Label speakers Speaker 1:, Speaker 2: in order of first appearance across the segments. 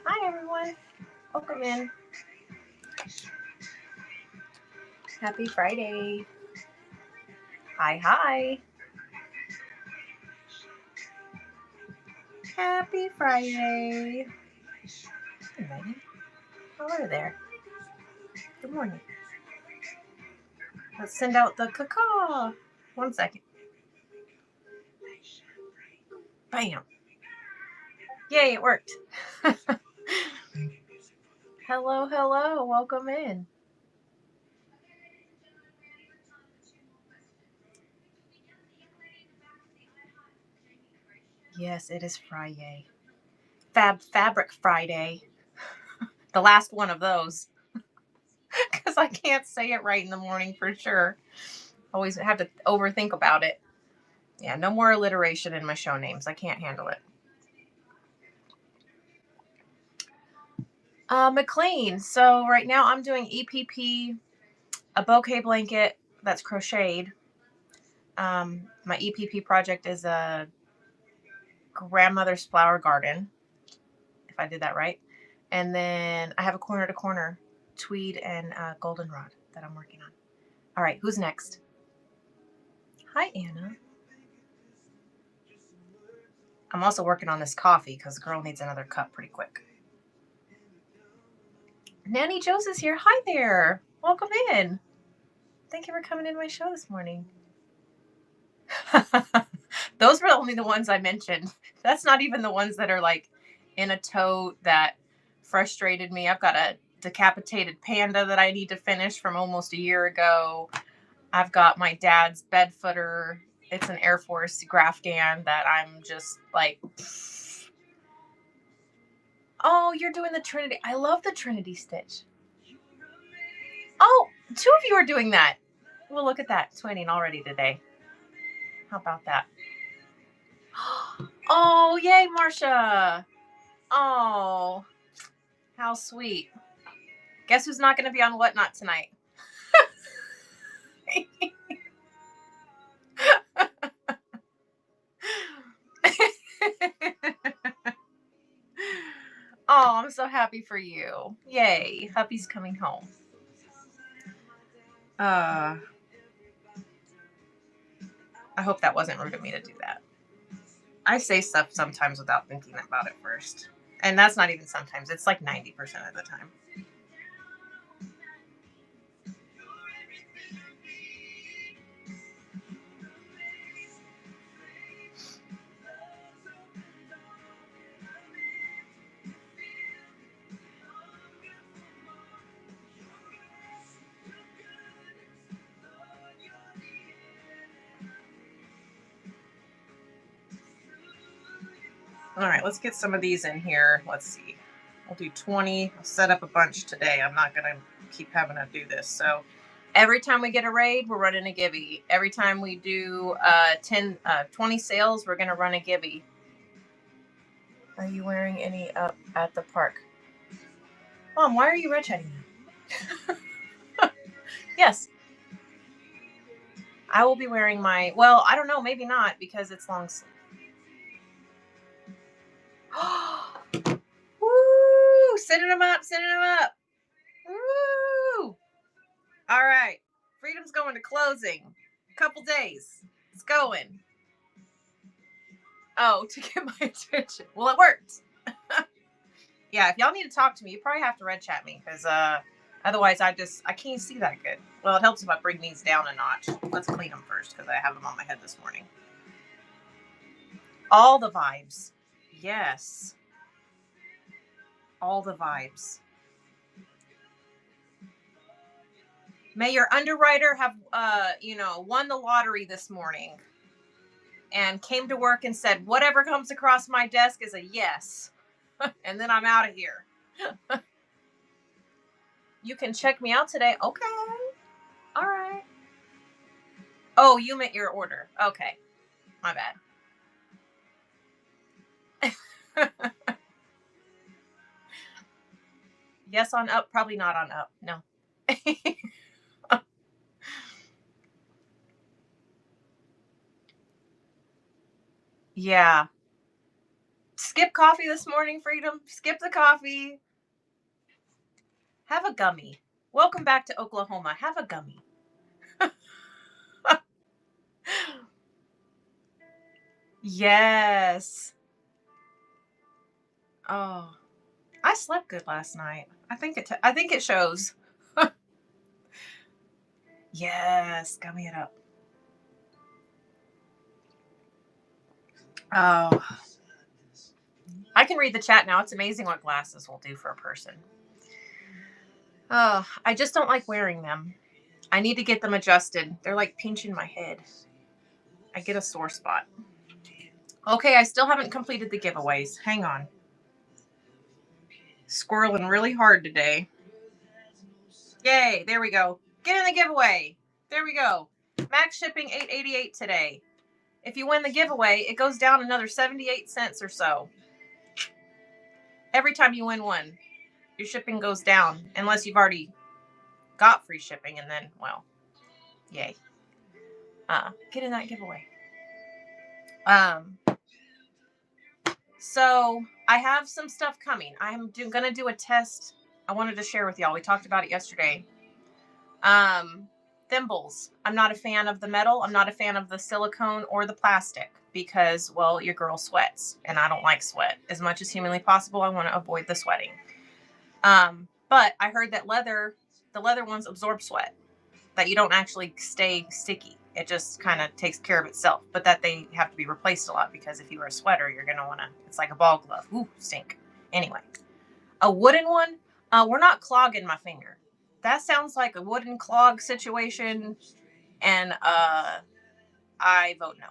Speaker 1: Hi, everyone. Welcome in. Happy Friday. Hi, hi. Happy Friday. Hey, Megan. Hello there. Good morning. Let's send out the caw. 1 second. Bam. Yay, it worked. Hello, hello. Welcome in. Yes, it is Friday. Fabric Friday. The last one of those. Because I can't say it right in the morning for sure. Always have to overthink about it. Yeah, no more alliteration in my show names. I can't handle it. McLean. So right now I'm doing EPP, a bouquet blanket that's crocheted. My EPP project is a grandmother's flower garden, if I did that right. And then I have a corner to corner tweed and goldenrod that I'm working on. All right, who's next? Hi, Anna. I'm also working on this coffee because the girl needs another cup pretty quick. Nanny Joe's is here. Hi there. Welcome in. Thank you for coming in my show this morning. Those were only the ones I mentioned. That's not even the ones that are like in a tote that frustrated me. I've got a decapitated panda that I need to finish from almost a year ago. I've got my dad's bed footer. It's an Air Force Grafgan that I'm just like, oh, you're doing the Trinity. I love the Trinity stitch. Oh, 2 of you are doing that. Well, look at that. Twinning already today. How about that? Oh, yay, Marcia. Oh, how sweet. Guess who's not going to be on Whatnot tonight? Oh, I'm so happy for you. Yay, hubby's coming home. I hope that wasn't rude of me to do that. I say stuff sometimes without thinking about it first. And that's not even sometimes. It's like 90% of the time. All right, let's get some of these in here. Let's see. I'll do 20. I'll set up a bunch today. I'm not going to keep having to do this. So every time we get a raid, we're running a gibby. Every time we do 20 sales, we're going to run a gibby. Are you wearing any up at the park? Mom, why are you red chatting me? Yes. I will be wearing my, well, I don't know, maybe not because it's long sleeve. Woo! Sending them up, sending them up. Woo! All right. Freedom's going to closing. Couple days. It's going. Oh, to get my attention. Well, it worked. Yeah, if y'all need to talk to me, you probably have to red chat me because otherwise I can't see that good. Well, it helps if I bring these down a notch. Let's clean them first because I have them on my head this morning. All the vibes. Yes. All the vibes. May your underwriter have won the lottery this morning and came to work and said, whatever comes across my desk is a yes. And then I'm out of here. You can check me out today. Okay. All right. Oh, you meant your order. Okay. My bad. Yes on up, probably not on up. No. Yeah. Skip coffee this morning, Freedom. Skip the coffee. Have a gummy. Welcome back to Oklahoma. Have a gummy. Yes. Oh, I slept good last night. I think it shows. Yes, gummy it up. Oh, I can read the chat now. It's amazing what glasses will do for a person. Oh, I just don't like wearing them. I need to get them adjusted. They're like pinching my head. I get a sore spot. Okay, I still haven't completed the giveaways. Hang on. Squirreling really hard today. Yay, there we go. Get in the giveaway. There we go. Max shipping $8.88 today. If you win the giveaway, it goes down another 78 cents or so. Every time you win one, your shipping goes down, unless you've already got free shipping, and then, well, yay. Get in that giveaway. So I have some stuff coming. I'm gonna do a test. I wanted to share with y'all. We talked about it yesterday. Thimbles. I'm not a fan of the metal. I'm not a fan of the silicone or the plastic because, well, your girl sweats, and I don't like sweat. As much as humanly possible, I want to avoid the sweating. But I heard that the leather ones absorb sweat, that you don't actually stay sticky. It just kind of takes care of itself, but that they have to be replaced a lot because if you wear a sweater, you're going to want to, it's like a ball glove. Ooh, stink. Anyway, a wooden one, we're not clogging my finger. That sounds like a wooden clog situation, and I vote no.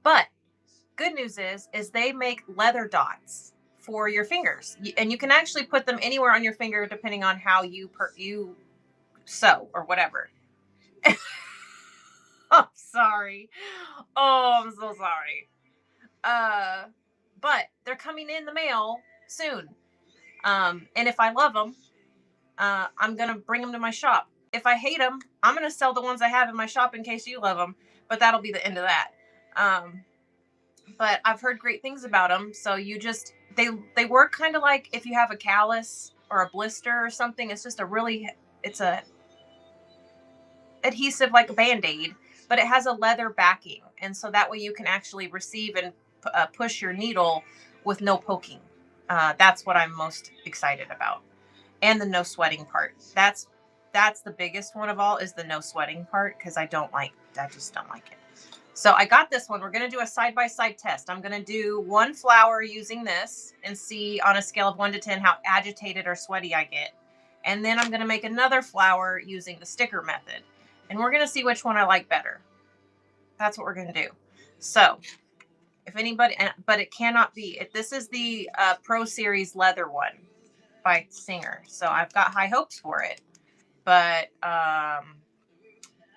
Speaker 1: But good news is they make leather dots for your fingers, and you can actually put them anywhere on your finger depending on how you sew or whatever. I'm sorry. Oh, I'm so sorry. But they're coming in the mail soon. And if I love them, I'm gonna bring them to my shop. If I hate them, I'm gonna sell the ones I have in my shop in case you love them. But that'll be the end of that. But I've heard great things about them. So they work kind of like if you have a callus or a blister or something. It's just it's a adhesive like a Band-Aid, but it has a leather backing, and so that way you can actually receive and push your needle with no poking. That's what I'm most excited about, and the no sweating part. That's the biggest one of all, is the no sweating part, because I just don't like it. So I got this one. We're going to do a side-by-side test. I'm going to do one flower using this and see on a scale of 1 to 10 how agitated or sweaty I get. And then I'm going to make another flower using the sticker method. And we're going to see which one I like better. That's what we're going to do. So if anybody, but it cannot be, this is the Pro Series leather one by Singer. So I've got high hopes for it. But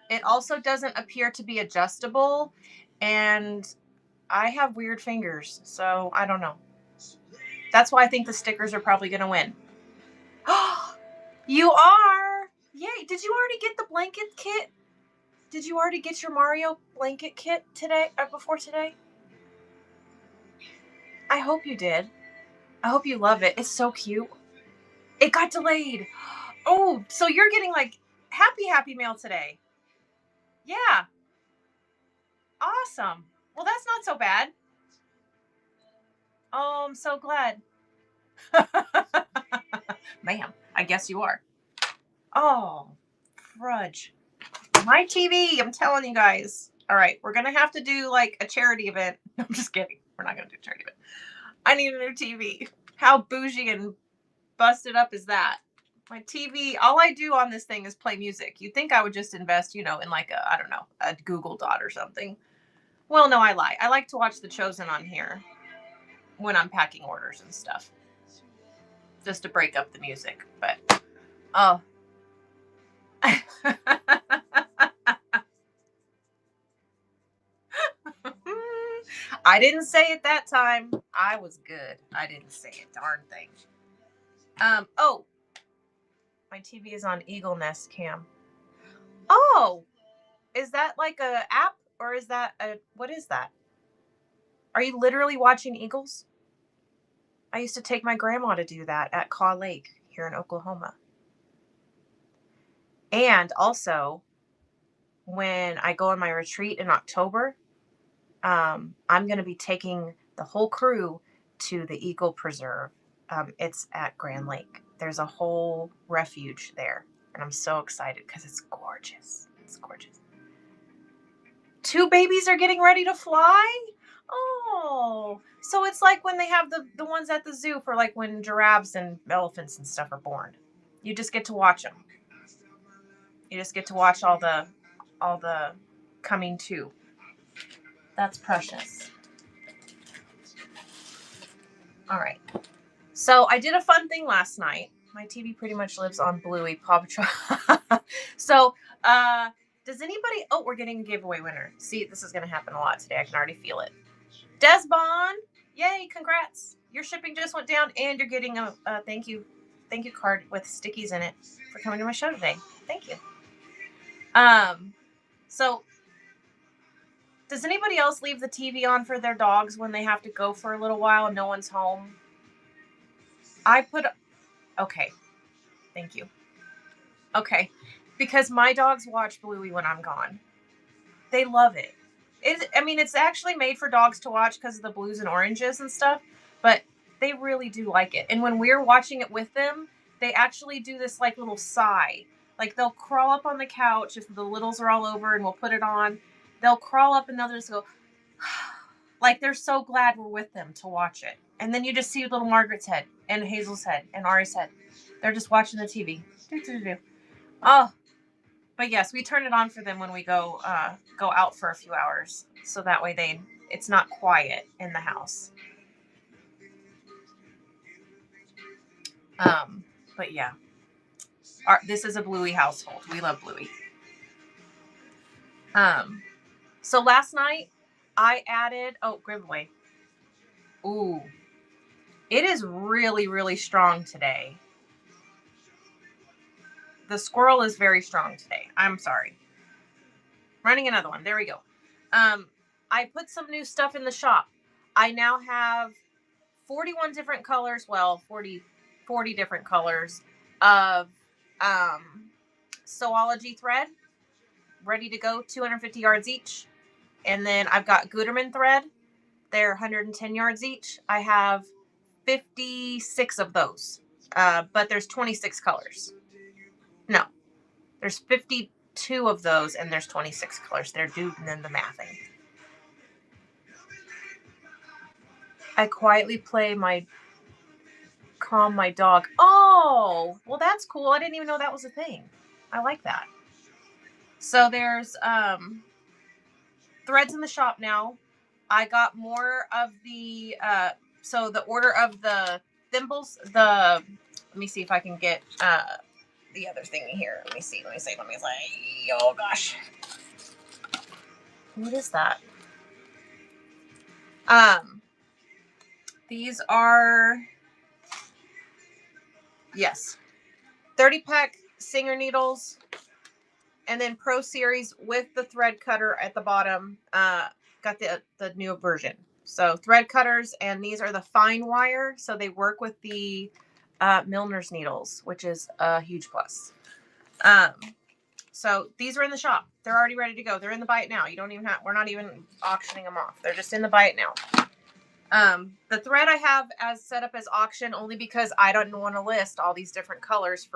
Speaker 1: it also doesn't appear to be adjustable. And I have weird fingers. So I don't know. That's why I think the stickers are probably going to win. You are! Yay! Did you already get the blanket kit? Did you already get your Mario blanket kit today or before today? I hope you did. I hope you love it. It's so cute. It got delayed. Oh, so you're getting like happy mail today. Yeah. Awesome. Well, that's not so bad. Oh, I'm so glad. Ma'am, I guess you are. Oh, fudge. My TV, I'm telling you guys. All right, we're going to have to do like a charity event. No, I'm just kidding. We're not going to do a charity event. I need a new TV. How bougie and busted up is that? My TV, all I do on this thing is play music. You'd think I would just invest, in like a Google Dot or something. Well, no, I lie. I like to watch The Chosen on here when I'm packing orders and stuff. Just to break up the music. But, oh. I didn't say it that time. I was good. I didn't say it. Darn thing. Oh. My TV is on Eagle Nest Cam. Oh. Is that like a app or is that what is that? Are you literally watching eagles? I used to take my grandma to do that at Caw Lake here in Oklahoma. And also, when I go on my retreat in October, I'm going to be taking the whole crew to the Eagle Preserve. It's at Grand Lake. There's a whole refuge there, and I'm so excited because it's gorgeous. It's gorgeous. 2 babies are getting ready to fly? Oh, so it's like when they have the ones at the zoo for like when giraffes and elephants and stuff are born. You just get to watch them. You just get to watch all the coming to. That's precious. All right. So I did a fun thing last night. My TV pretty much lives on Bluey, Paw Patrol. So, does anybody... Oh, we're getting a giveaway winner. See, this is going to happen a lot today. I can already feel it. Desbon, yay, congrats. Your shipping just went down, and you're getting a thank you card with stickies in it for coming to my show today. Thank you. So, does anybody else leave the TV on for their dogs when they have to go for a little while and no one's home? Okay. Thank you. Okay. Because my dogs watch Bluey when I'm gone. They love it. It's actually made for dogs to watch because of the blues and oranges and stuff, but they really do like it. And when we're watching it with them, they actually do this like little sigh. Like they'll crawl up on the couch if the littles are all over and we'll put it on. They'll crawl up and they'll just go, like they're so glad we're with them to watch it. And then you just see little Margaret's head and Hazel's head and Ari's head. They're just watching the TV. Oh, but yes, we turn it on for them when we go out for a few hours, so that way it's not quiet in the house. But yeah, this is a Bluey household. We love Bluey. So last night I added giveaway. Ooh, it is really, really strong today. The squirrel is very strong today. I'm sorry. Running another one. There we go. I put some new stuff in the shop. I now have 41 different colors. Well, 40 different colors of Soology thread ready to go, 250 yards each. And then I've got Gutermann thread. They're 110 yards each. I have 56 of those. But there's 26 colors. No, there's 52 of those and there's 26 colors. They're doing the mathing. I quietly calm my dog. Oh, well, that's cool. I didn't even know that was a thing. I like that. So there's threads in the shop now. I got more of the so the order of the thimbles. Let me see if I can get the other thing here. Let me see. Oh gosh, what is that? These are 30-pack Singer needles, and then Pro Series with the thread cutter at the bottom. Got the new version. So thread cutters, and these are the fine wire, so they work with the Milner's needles, which is a huge plus. So these are in the shop. They're already ready to go. They're in the buy it now. We're not even auctioning them off. They're just in the buy it now. The thread I have as set up as auction only because I don't want to list all these different colors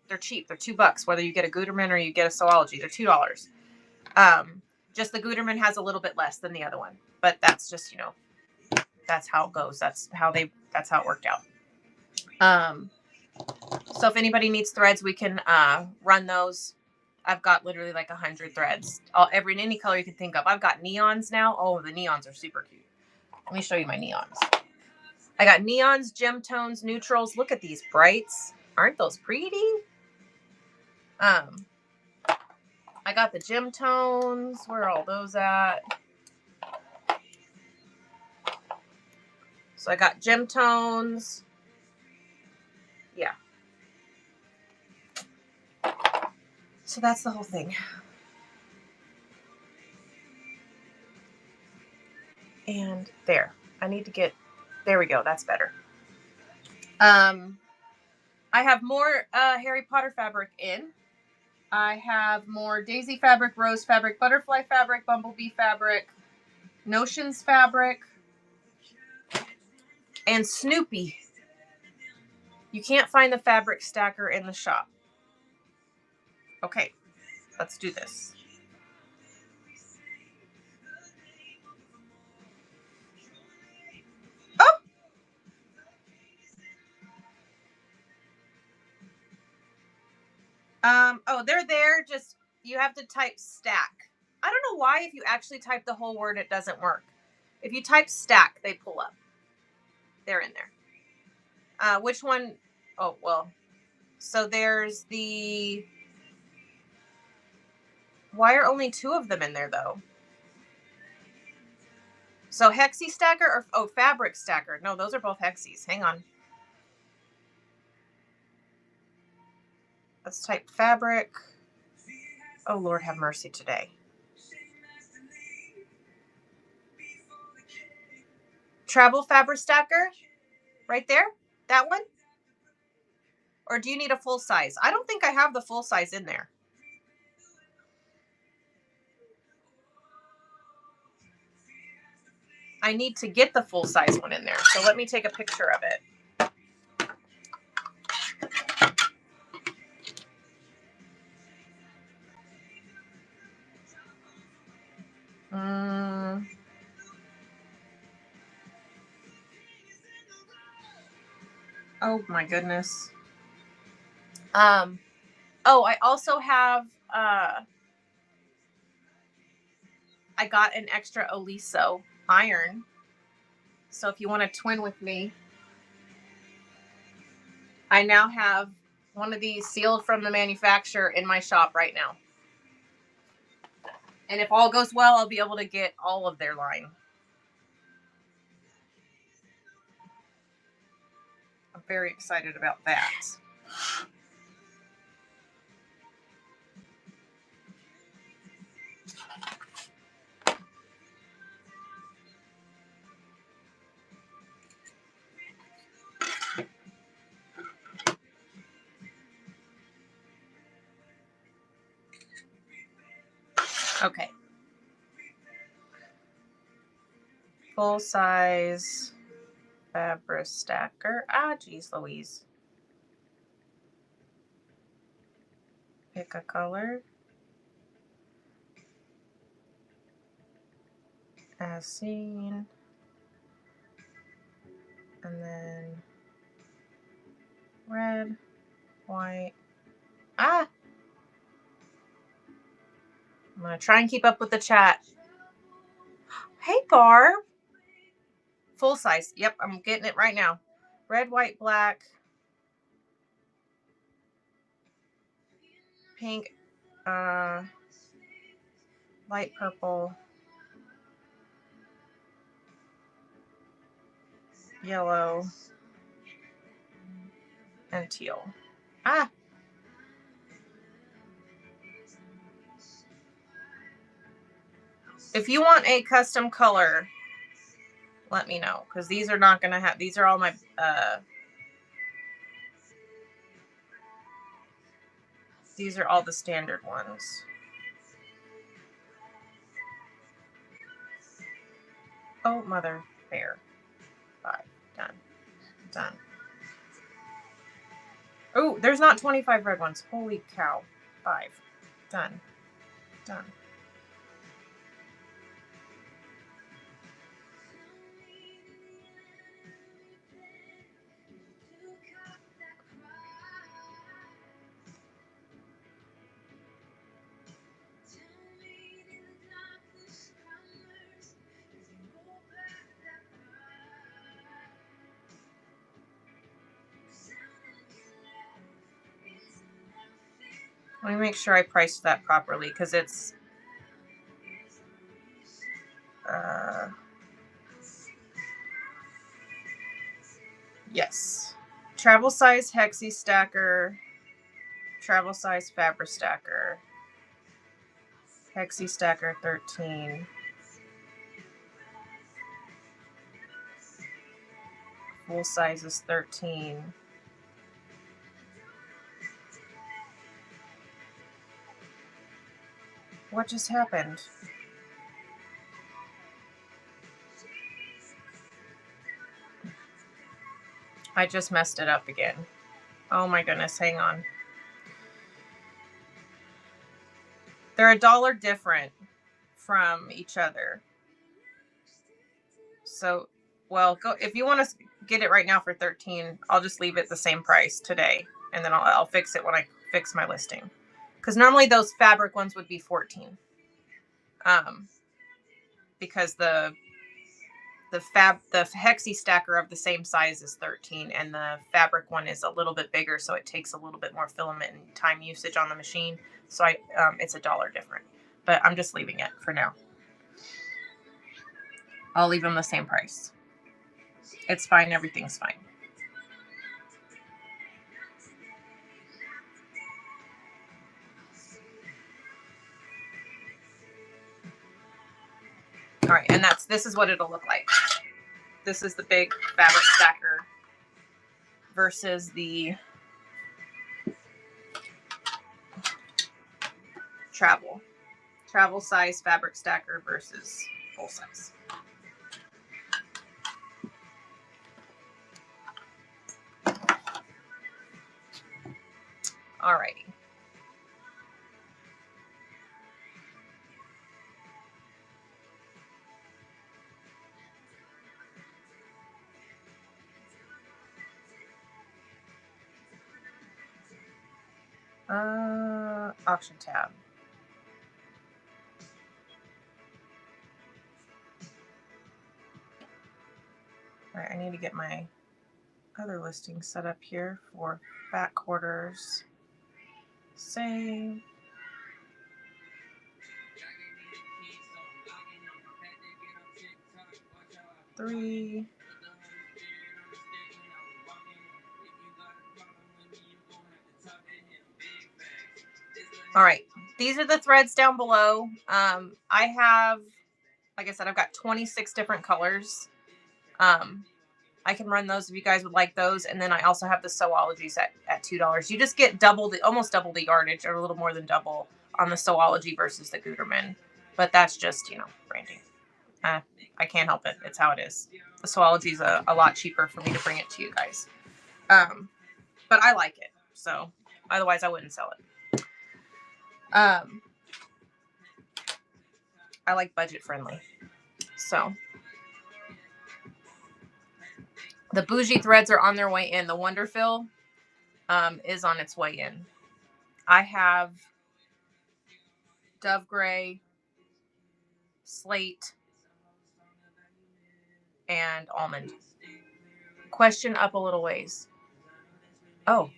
Speaker 1: they're cheap. They're $2, whether you get a Gutermann or you get a Soology. They're $2. Just the Gutermann has a little bit less than the other one, but that's just, that's how it goes. That's how it worked out. So if anybody needs threads, we can, run those. I've got literally like 100 threads, any color you can think of. I've got neons now. Oh, the neons are super cute. Let me show you my neons. I got neons, gem tones, neutrals. Look at these brights. Aren't those pretty? I got the gem tones. Where are all those at? So I got gem tones. Yeah. So that's the whole thing. And there. I need to get, there we go. That's better. I have more Harry Potter fabric in. I have more Daisy fabric, Rose fabric, Butterfly fabric, Bumblebee fabric, Notions fabric, and Snoopy. You can't find the fabric stacker in the shop. Okay, let's do this. Oh, they're there. Just, you have to type stack. I don't know why if you actually type the whole word, it doesn't work. If you type stack, they pull up. They're in there. Which one? Oh, well. So there's the... Why are only 2 of them in there, though? So Hexie stacker or... Oh, fabric stacker. No, those are both Hexies. Hang on. Let's type fabric. Oh, Lord have mercy today. Travel fabric stacker? Right there? That one? Or do you need a full size? I don't think I have the full size in there. I need to get the full size one in there. So let me take a picture of it. Oh my goodness. Oh, I also have, I got an extra Oliso iron. So if you want to twin with me, I now have one of these sealed from the manufacturer in my shop right now. And if all goes well, I'll be able to get all of their line. I'm very excited about that. Okay. Full size fabric stacker. Ah, geez Louise. Pick a color. As seen. And then red, white. Ah! I'm going to try and keep up with the chat. Hey, Barb. Full size. Yep, I'm getting it right now. Red, white, black. Pink. Light purple. Yellow. And teal. Ah! If you want a custom color, let me know. Because these are not going to have... These are all my... These are all the standard ones. Oh, mother bear. 5. Done. Done. Oh, there's not 25 red ones. Holy cow. 5. Done. Done. Let me make sure I priced that properly because it's yes. Travel size Hexie stacker, travel size fabric stacker, Hexie stacker 13. Full size is 13. What just happened? I just messed it up again. Oh my goodness, hang on. They're $1 different from each other. So, well, go if you want to get it right now for 13, I'll just leave it the same price today, and then I'll fix it when I fix my listing. Because normally those fabric ones would be 14. Because the hexi stacker of the same size is 13, and the fabric one is a little bit bigger, so it takes a little bit more filament and time usage on the machine. So it's $1 different, but I'm just leaving it for now. I'll leave them the same price. It's fine. Everything's fine. All right, and this is what it'll look like. This is the big fabric stacker versus the travel size fabric stacker versus full size. Alrighty. Auction tab. All right, I need to get my other listing set up here for back quarters. Save. Three. All right, these are the threads down below. I have, like I said, I've got 26 different colors. I can run those if you guys would like those. And then I also have the Sewologies at $2. You just get almost double the yardage, or a little more than double on the Sewology versus the Gutermann. But that's just, branding. I can't help it. It's how it is. The Sewology is a lot cheaper for me to bring it to you guys. But I like it. So otherwise I wouldn't sell it. I like budget friendly. So the Bougie threads are on their way in. The Wonderfill is on its way in. I have Dove Gray, Slate, and Almond. Question up a little ways. Oh.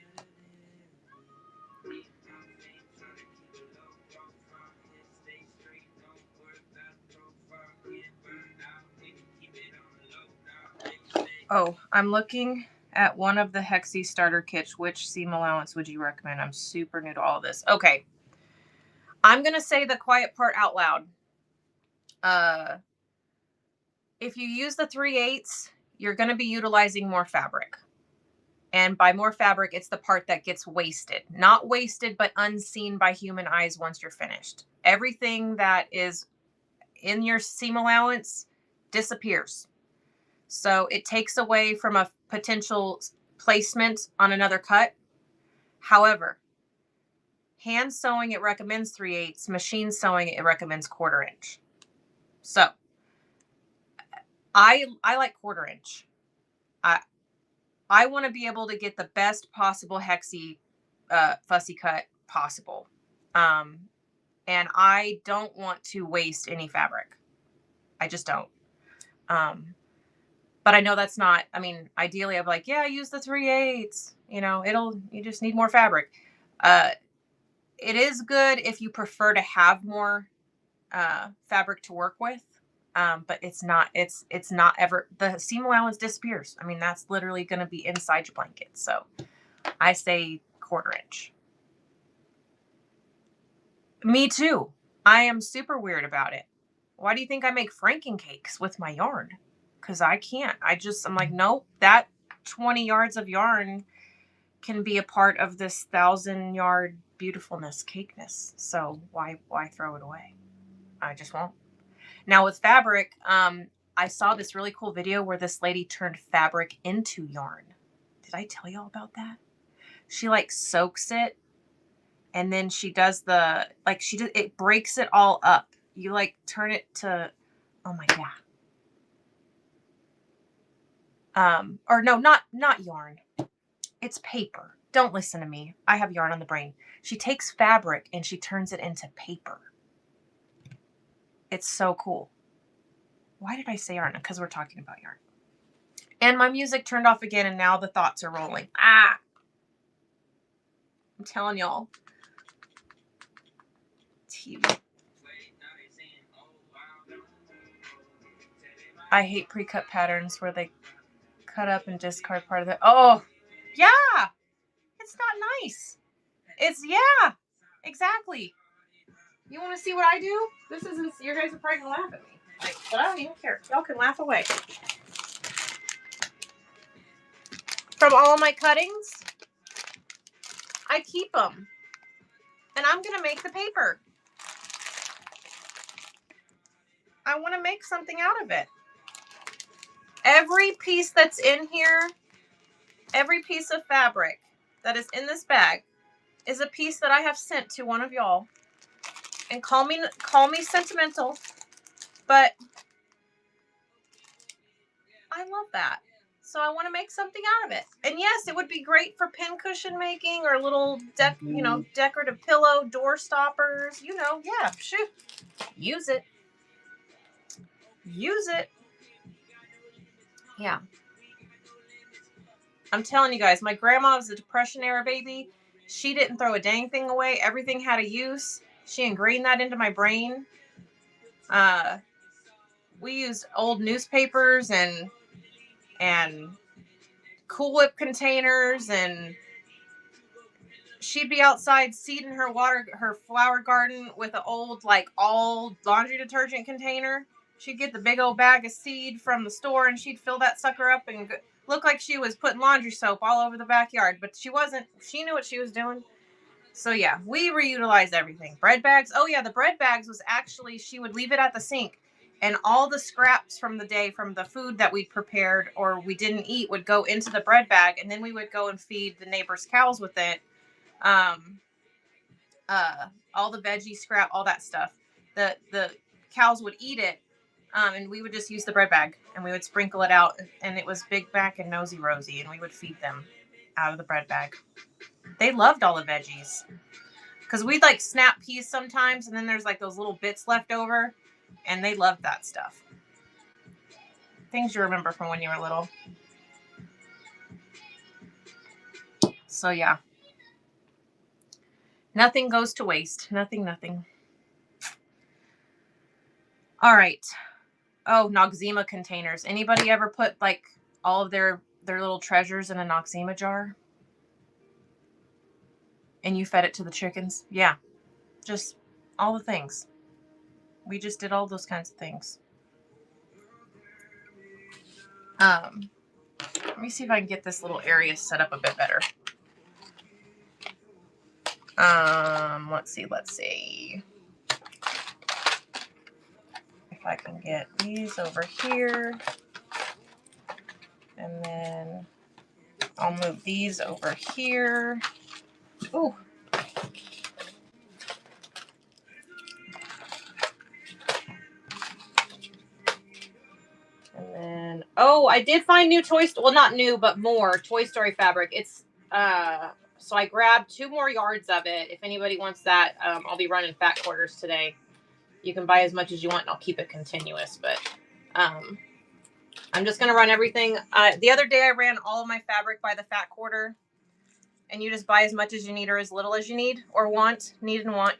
Speaker 1: Oh, I'm looking at one of the Hexi starter kits. Which seam allowance would you recommend? I'm super new to all of this. Okay. I'm going to say the quiet part out loud. If you use the 3/8, you're going to be utilizing more fabric. And by more fabric, it's the part that gets wasted. Not wasted, but unseen by human eyes once you're finished. Everything that is in your seam allowance disappears. So it takes away from a potential placement on another cut. However, hand sewing, it recommends 3/8. Machine sewing, it recommends 1/4 inch. So I like 1/4 inch. I want to be able to get the best possible Hexi fussy cut possible. And I don't want to waste any fabric. I just don't. But I know that's not, ideally I'd be like, yeah, use the 3/8. You just need more fabric. It is good if you prefer to have more fabric to work with. But it's not ever, the seam allowance disappears. That's literally going to be inside your blanket. So I say 1/4 inch. Me too. I am super weird about it. Why do you think I make franken cakes with my yarn? Because I can't. I'm like, nope, that 20 yards of yarn can be a part of this 1,000-yard beautifulness, cakeness. So why throw it away? I just won't. Now with fabric, I saw this really cool video where this lady turned fabric into yarn. Did I tell y'all about that? She like soaks it, and then she does the, like, it breaks it all up. You like turn it to, oh my God. Or no, not yarn. It's paper. Don't listen to me. I have yarn on the brain. She takes fabric and she turns it into paper. It's so cool. Why did I say yarn? Because we're talking about yarn. And my music turned off again, and now the thoughts are rolling. I'm telling y'all. TV. I hate pre-cut patterns where they cut up and discard part of it. Oh, yeah. It's not nice. Yeah, exactly. You want to see what I do? This isn't, you guys are probably going to laugh at me. Like, but I don't even care. Y'all can laugh away. From all my cuttings, I keep them. And I'm going to make the paper. I want to make something out of it. Every piece that's in here, every piece of fabric that is in this bag is a piece that I have sent to one of y'all. And call me sentimental, but I love that. So I want to make something out of it. And yes, it would be great for pincushion making or little decorative pillow, door stoppers, yeah, shoot. Use it. Use it. Yeah. I'm telling you guys, my grandma was a Depression era baby. She didn't throw a dang thing away. Everything had a use. She ingrained that into my brain. We used old newspapers and Cool Whip containers, and she'd be outside seeding her flower garden with an old, like, all laundry detergent container. She'd get the big old bag of seed from the store, and she'd fill that sucker up and look like she was putting laundry soap all over the backyard, but she wasn't. She knew what she was doing. So yeah, we reutilize everything. Bread bags. Oh yeah, the bread bags was actually, she would leave it at the sink, and all the scraps from the day from the food that we prepared or we didn't eat would go into the bread bag, and then we would go and feed the neighbors' cows with it. All the veggie scrap, all that stuff. The cows would eat it, and we would just use the bread bag, and we would sprinkle it out, and it was Big Back and Nosy Rosie, and we would feed them out of the bread bag. They loved all the veggies. Because we'd like snap peas sometimes, and then there's like those little bits left over, and they loved that stuff. Things you remember from when you were little. So yeah. Nothing goes to waste. Nothing. All right. Oh, Noxzema containers. Anybody ever put like all of their little treasures in a Noxzema jar? And you fed it to the chickens? Yeah. Just all the things. We just did all those kinds of things. Let me see if I can get this little area set up a bit better. Let's see. If I can get these over here. And then I'll move these over here. Ooh. And then, I did find new Toy Story. Well, not new, but more Toy Story fabric. It's, so I grabbed 2 more yards of it. If anybody wants that, I'll be running fat quarters today. You can buy as much as you want, and I'll keep it continuous. But I'm just going to run everything. The other day I ran all of my fabric by the fat quarter. And you just buy as much as you need or as little as you need or want. Need and want,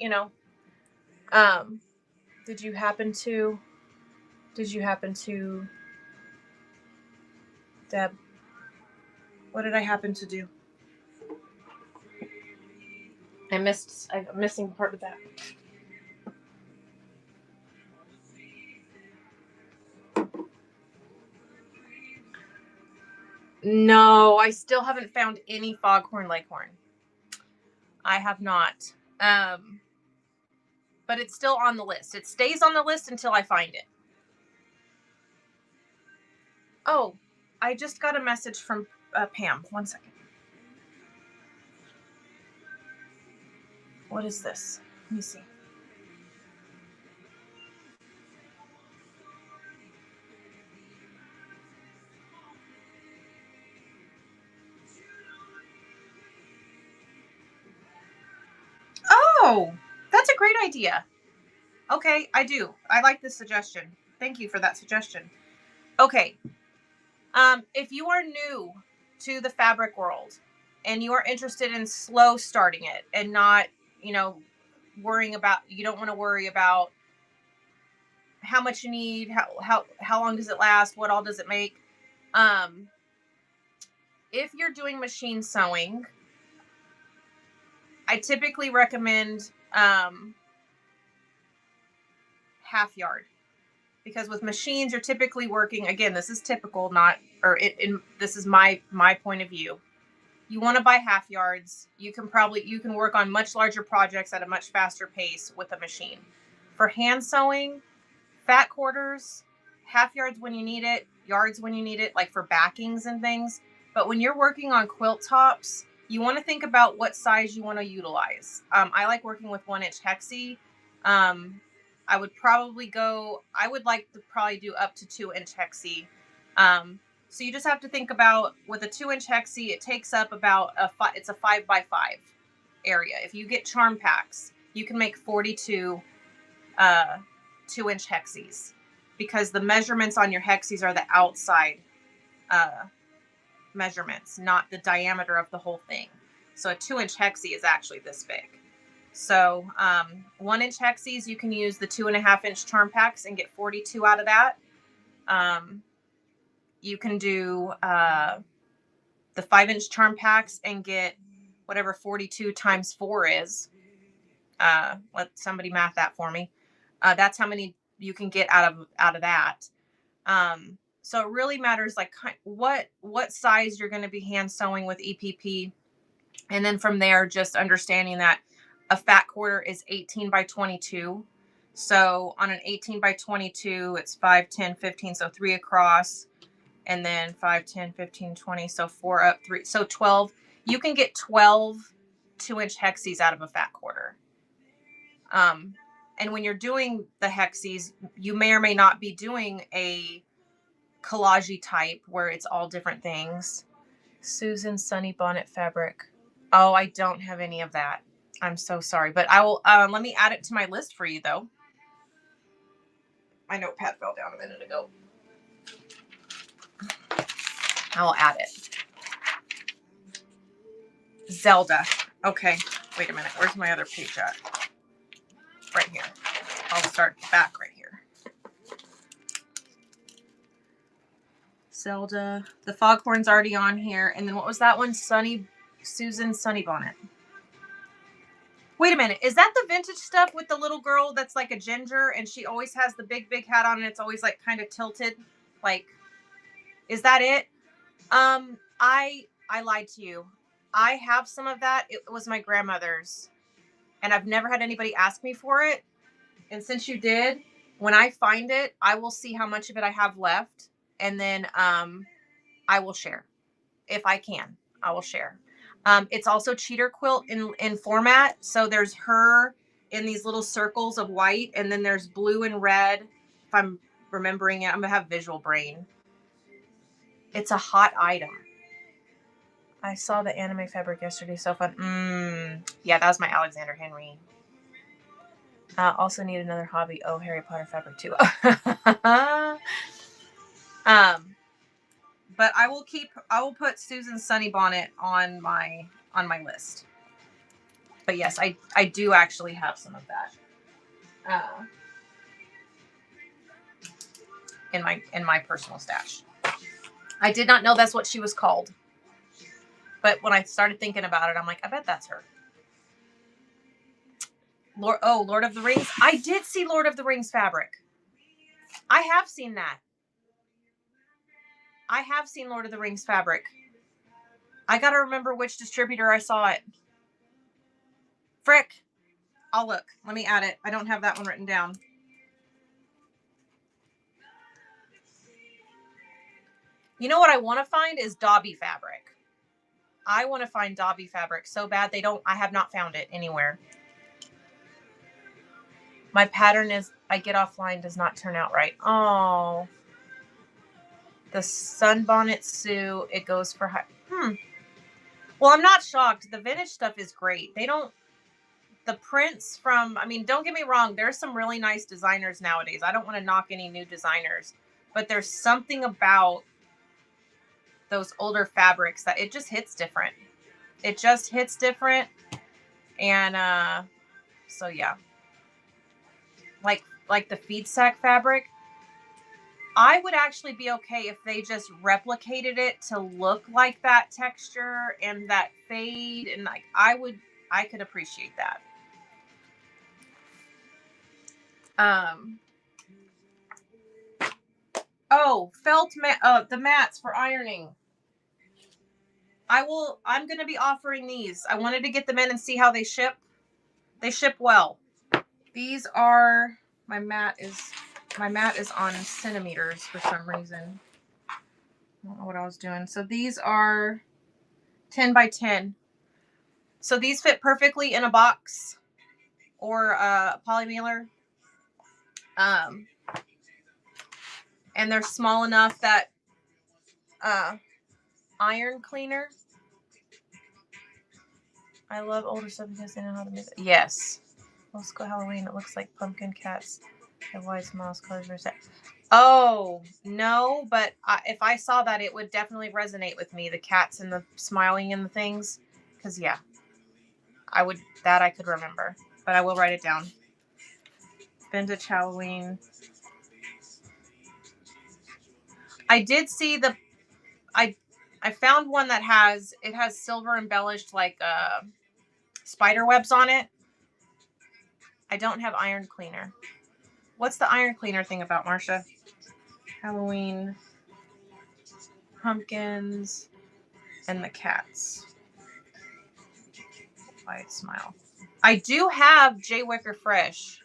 Speaker 1: Did you happen to, Deb, what did I happen to do? I'm missing part of that. No, I still haven't found any foghorn leghorn. I have not. But it's still on the list. It stays on the list until I find it. Oh, I just got a message from Pam. 1 second. What is this? Let me see. Oh, that's a great idea. Okay, I do. I like this suggestion. Thank you for that suggestion. Okay. If you are new to the fabric world and you are interested in slow starting it and not, you know, you don't want to worry about how much you need, how long does it last, what all does it make? If you're doing machine sewing, I typically recommend half yard, because with machines you're typically working, again, this is typical, not, or this is my point of view. You want to buy half yards. You can work on much larger projects at a much faster pace with a machine. For hand sewing, fat quarters, half yards when you need it, yards when you need it, like for backings and things. But when you're working on quilt tops, you want to think about what size you want to utilize. I like working with 1-inch hexie. I would like to probably do up to 2-inch hexie. So you just have to think about, with a 2-inch hexie, it takes up about it's a 5x5 area. If you get charm packs, you can make 42 2-inch hexies, because the measurements on your hexies are the outside measurements, not the diameter of the whole thing. So a 2-inch hexie is actually this big. So 1-inch hexies, you can use the 2.5-inch charm packs and get 42 out of that. You can do the 5-inch charm packs and get whatever 42 times 4 is. Let somebody math that for me. That's how many you can get out of that. So it really matters, like, what size you're going to be hand sewing with EPP. And then from there, just understanding that a fat quarter is 18 by 22. So on an 18 by 22, it's 5, 10, 15. So 3 across, and then 5, 10, 15, 20. So 4 up, 3. So 12. You can get 12 2-inch hexies out of a fat quarter. And when you're doing the hexies, you may or may not be doing a collage type where it's all different things. Susan Sunny Bonnet fabric. Oh, I don't have any of that. I'm so sorry, but I will. Let me add it to my list for you, though. My notepad fell down a minute ago. I will add it. Zelda. Okay, wait a minute. Where's my other page at? Right here. I'll start back right here. Zelda. The foghorn's already on here. And then what was that one? Susan Sunny Bonnet. Wait a minute. Is that the vintage stuff with the little girl that's like a ginger and she always has the big hat on and it's always like kind of tilted? Like, is that it? I lied to you. I have some of that. It was my grandmother's, and I've never had anybody ask me for it. And since you did, when I find it, I will see how much of it I have left, and then I will share. If I can, I will share. It's also cheater quilt in format. So there's her in these little circles of white, and then there's blue and red. If I'm remembering it, I'm gonna have visual brain. It's a hot item. I saw the anime fabric yesterday. So fun. Yeah, that was my Alexander Henry. Also need another hobby. Oh, Harry Potter fabric too. But I will put Susan Sunny Bonnet on my list. But yes, I do actually have some of that in my personal stash. I did not know that's what she was called. But when I started thinking about it, I'm like, I bet that's her. Lord of the Rings. I did see Lord of the Rings fabric. I have seen that. I have seen Lord of the Rings fabric. I gotta remember which distributor I saw it. Frick. I'll look. Let me add it. I don't have that one written down. You know what I want to find is Dobby fabric. I want to find Dobby fabric so bad. I have not found it anywhere. My pattern is I get offline does not turn out right. Oh. The Sunbonnet Sue, it goes for high. Well, I'm not shocked. The vintage stuff is great. The prints from, I mean, don't get me wrong. There's some really nice designers nowadays. I don't want to knock any new designers, but there's something about those older fabrics that it just hits different. It just hits different. And, so yeah. Like the feed sack fabric, I would actually be okay if they just replicated it to look like that texture and that fade, and like I could appreciate that. Oh, felt mat, the mats for ironing. I'm going to be offering these. I wanted to get them in and see how they ship. They ship well. These are, my mat is on centimeters for some reason. I don't know what I was doing. So these are 10 by 10. So these fit perfectly in a box or a polymailer. And they're small enough that iron cleaner. I love older stuff because they know how to make it. Yes. Let's go Halloween. It looks like pumpkin cats and white smiles, colors are set. Oh, no, but if I saw that, it would definitely resonate with me. The cats and the smiling and the things. Because, yeah, I could remember. But I will write it down. Vintage Halloween. I did see I found one that has silver embellished like spider webs on it. I don't have iron cleaner. What's the iron cleaner thing about, Marsha? Halloween, pumpkins, and the cats. White smile. I do have J. Wicker Fresh.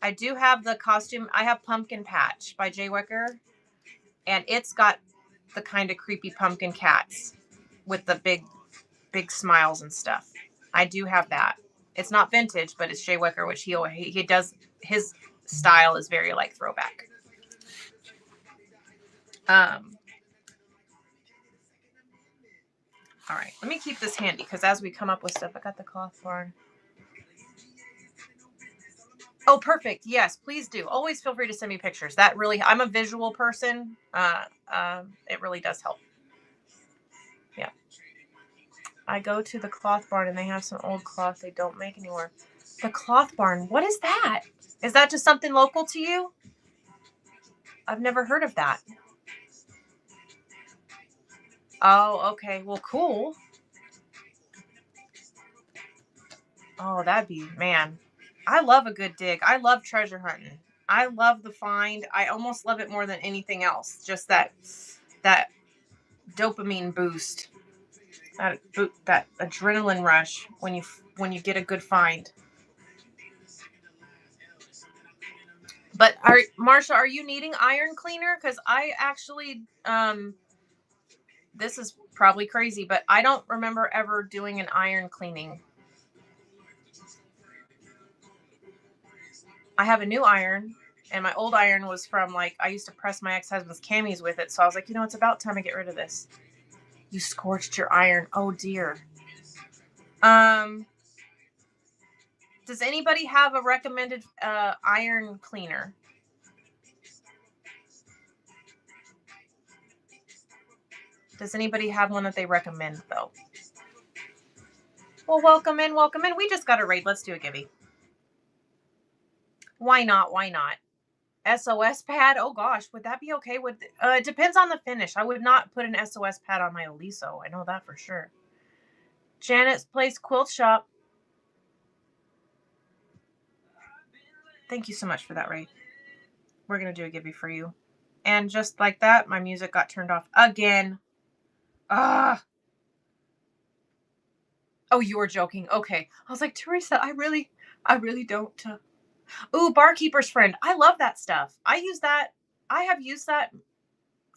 Speaker 1: I do have the costume. I have Pumpkin Patch by J. Wicker. And it's got the kind of creepy pumpkin cats with the big smiles and stuff. I do have that. It's not vintage, but it's J. Wicker, which he does. His style is very like throwback. All right, let me keep this handy because as we come up with stuff, I got the cloth barn. Oh, perfect. Yes, please do. Always feel free to send me pictures. That really, I'm a visual person. It really does help. Yeah. I go to the cloth barn and they have some old cloth they don't make anymore. The cloth barn, what is that? Is that just something local to you? I've never heard of that. Oh, okay. Well, cool. Oh, that'd be, man. I love a good dig. I love treasure hunting. I love the find. I almost love it more than anything else. Just that dopamine boost. That adrenaline rush when you get a good find. But Marsha, are you needing iron cleaner? Because I actually, this is probably crazy, but I don't remember ever doing an iron cleaning. I have a new iron, and my old iron was from I used to press my ex-husband's camis with it. So I was like, it's about time I get rid of this. You scorched your iron. Oh dear. Does anybody have a recommended iron cleaner? Does anybody have one that they recommend, though? Well, welcome in, welcome in. We just got a raid. Let's do a Gibby. Why not? Why not? SOS pad? Oh, gosh. Would that be okay? It depends on the finish. I would not put an SOS pad on my Oliso. I know that for sure. Janet's Place Quilt Shop. Thank you so much for that, Ray. We're going to do a Gibby for you. And just like that, my music got turned off again. Ah. Oh, you were joking. Okay. I was like, Teresa, I really don't. Ooh, Barkeeper's Friend. I love that stuff. I use that. I have used that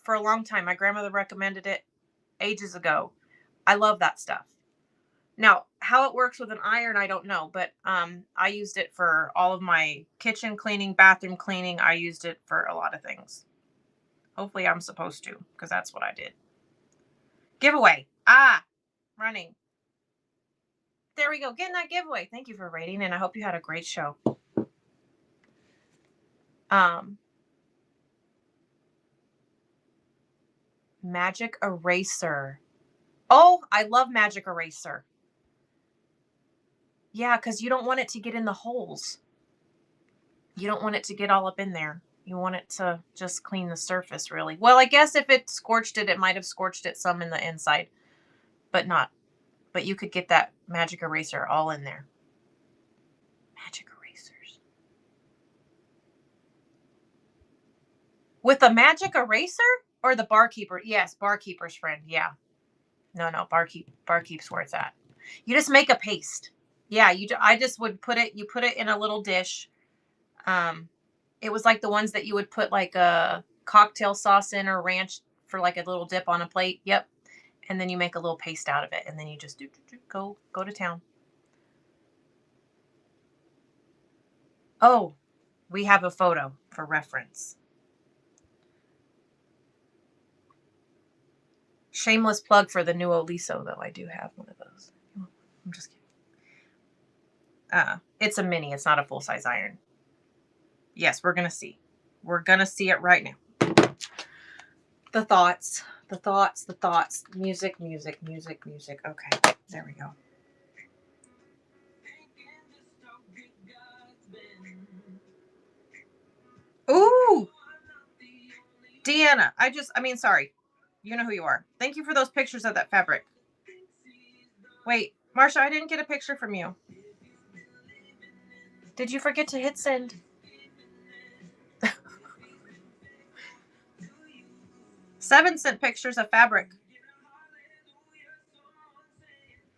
Speaker 1: for a long time. My grandmother recommended it ages ago. I love that stuff. Now, how it works with an iron, I don't know, but I used it for all of my kitchen cleaning, bathroom cleaning. I used it for a lot of things. Hopefully I'm supposed to, because that's what I did. Giveaway. Running. There we go. Getting that giveaway. Thank you for rating, and I hope you had a great show. Magic Eraser. Oh, I love Magic Eraser. Yeah, because you don't want it to get in the holes. You don't want it to get all up in there. You want it to just clean the surface, really. Well, I guess if it scorched it, it might have scorched it some in the inside, but not. But you could get that Magic Eraser all in there. Magic Erasers. With the Magic Eraser or the Barkeeper? Yes, Barkeeper's Friend. Yeah. No, Barkeep's where it's at. You just make a paste. Yeah, I just would put it, you put it in a little dish. It was like the ones that you would put like a cocktail sauce in or ranch for like a little dip on a plate. Yep. And then you make a little paste out of it, and then you just go to town. Oh, we have a photo for reference. Shameless plug for the new Oliso, though. I do have one of those. I'm just kidding. It's a mini. It's not a full-size iron. Yes, we're going to see. We're going to see it right now. The thoughts. Music. Okay, there we go. Ooh! Deanna, sorry. You know who you are. Thank you for those pictures of that fabric. Wait, Marsha, I didn't get a picture from you. Did you forget to hit send? 7 sent pictures of fabric.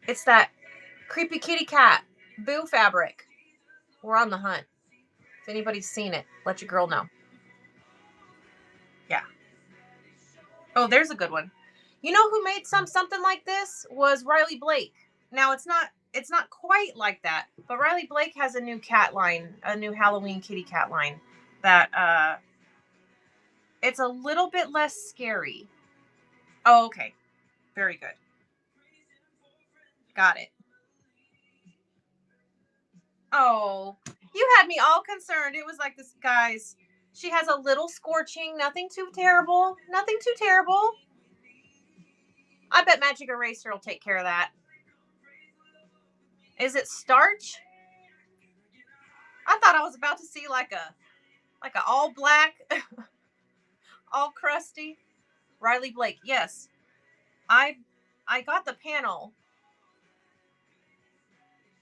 Speaker 1: It's that creepy kitty cat boo fabric. We're on the hunt. If anybody's seen it, let your girl know. Yeah. Oh, there's a good one. You know who made something like this? Was Riley Blake. Now it's not quite like that, but Riley Blake has a new cat line, a new Halloween kitty cat line that it's a little bit less scary. Oh, okay. Very good. Got it. Oh, you had me all concerned. It was like this, guys. She has a little scorching, nothing too terrible. I bet Magic Eraser will take care of that. Is it starch? I thought I was about to see like a all black, all crusty. Riley Blake. Yes. I got the panel.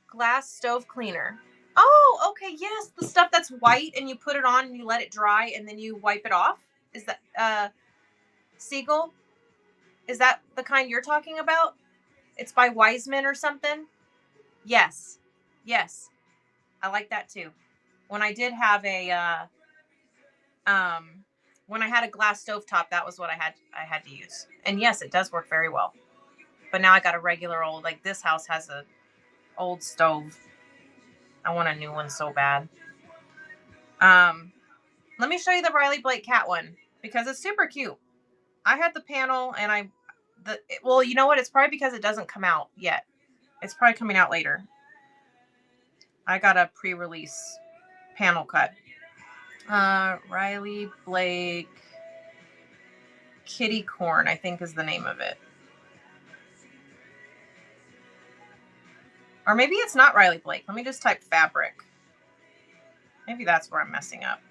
Speaker 1: Glass stove cleaner. Oh, okay. Yes, the stuff that's white and you put it on and you let it dry and then you wipe it off. Is that Siegel? Is that the kind you're talking about? It's by Wiseman or something? Yes. I like that too. When I did have a when I had a glass stovetop, that was what I had to use. And yes, it does work very well. But now I got a regular old, like this house has a old stove. I want a new one so bad. Let me show you the Riley Blake cat one because it's super cute. I had the panel and well, you know what? It's probably because it doesn't come out yet. It's probably coming out later. I got a pre-release panel cut. Riley Blake Kitty Corn, I think is the name of it. Or maybe it's not Riley Blake. Let me just type fabric. Maybe that's where I'm messing up.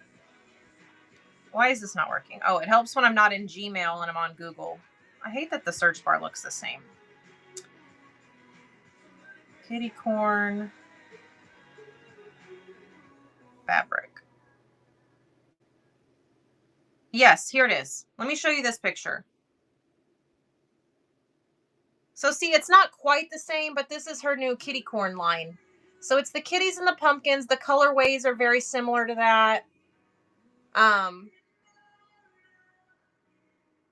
Speaker 1: Why is this not working? Oh, it helps when I'm not in Gmail and I'm on Google. I hate that the search bar looks the same. Kitty corn fabric. Yes, here it is. Let me show you this picture. So see, it's not quite the same, but this is her new kitty corn line. So it's the kitties and the pumpkins. The colorways are very similar to that. Um,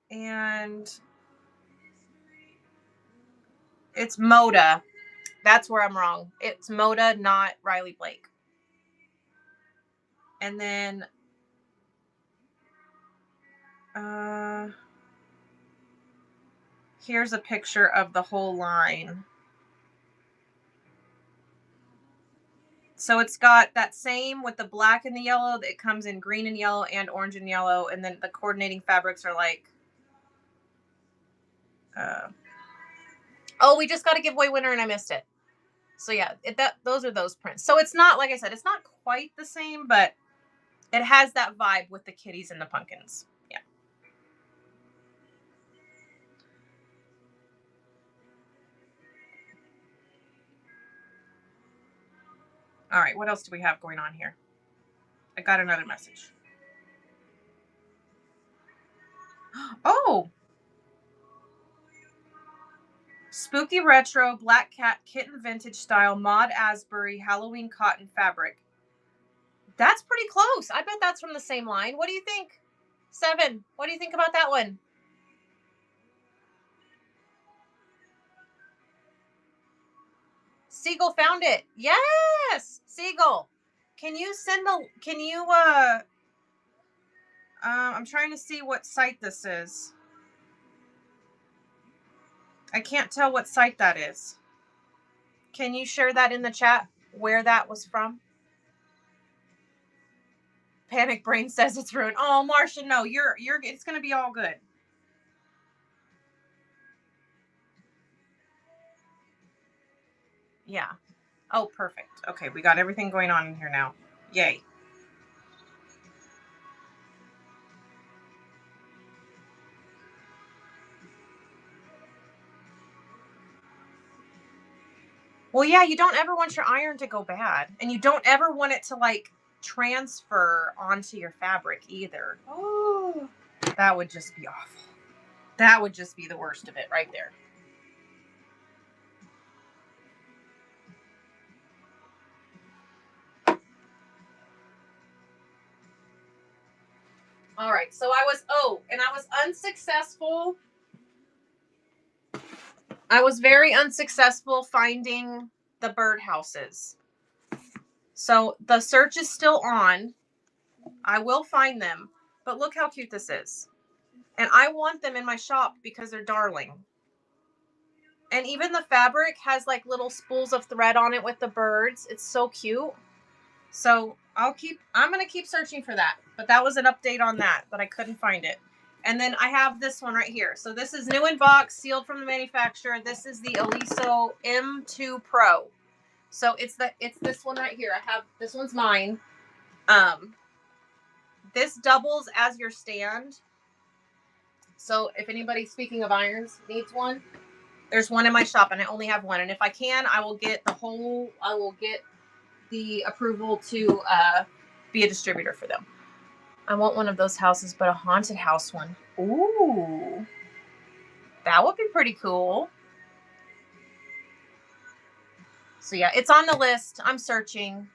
Speaker 1: and it's Moda. That's where I'm wrong. It's Moda, not Riley Blake. And then here's a picture of the whole line. So it's got that same with the black and the yellow. It comes in green and yellow and orange and yellow. And then the coordinating fabrics are like, oh, we just got to give away winner and I missed it. So yeah, those are those prints. So it's not, like I said, it's not quite the same, but it has that vibe with the kitties and the pumpkins. Yeah. All right, what else do we have going on here? I got another message. Oh, spooky retro, black cat, kitten vintage style, Maud Asbury, Halloween cotton fabric. That's pretty close. I bet that's from the same line. What do you think? 7. What do you think about that one? Siegel found it. Yes, Siegel. Can you send the? Can you? I'm trying to see what site this is. I can't tell what site that is. Can you share that in the chat where that was from? Panic Brain says it's ruined. Oh, Marcia, no, you're. It's gonna be all good. Yeah. Oh, perfect. Okay, we got everything going on in here now. Yay. Well, yeah, you don't ever want your iron to go bad, and you don't ever want it to like transfer onto your fabric either. Oh, that would just be awful. That would just be the worst of it right there. All right, so I was unsuccessful. I was very unsuccessful finding the birdhouses. So the search is still on. I will find them, but look how cute this is. And I want them in my shop because they're darling. And even the fabric has like little spools of thread on it with the birds. It's so cute. So I'm going to keep searching for that. But that was an update on that, but I couldn't find it. And then I have this one right here. So this is new in box, sealed from the manufacturer. This is the Aliso M2 Pro. So it's this one right here. I have, this one's mine. This doubles as your stand. So if anybody, speaking of irons, needs one, there's one in my shop and I only have one. And if I can, I will get the approval to be a distributor for them. I want one of those houses, but a haunted house one. Ooh, that would be pretty cool. So yeah, it's on the list. I'm searching.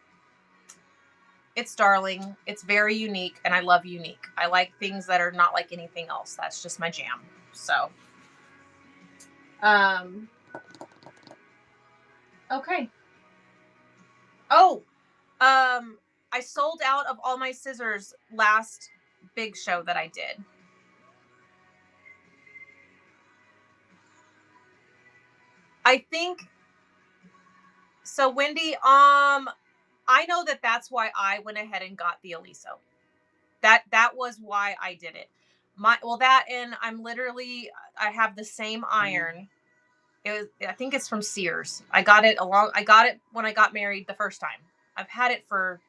Speaker 1: It's darling. It's very unique, and I love unique. I like things that are not like anything else. That's just my jam. So, okay. Oh, I sold out of all my scissors last big show that I did. I think so, Wendy. I know that's why I went ahead and got the Aliso. That was why I did it. That, and I have the same iron. I think it's from Sears. I got it when I got married the first time. I've had it for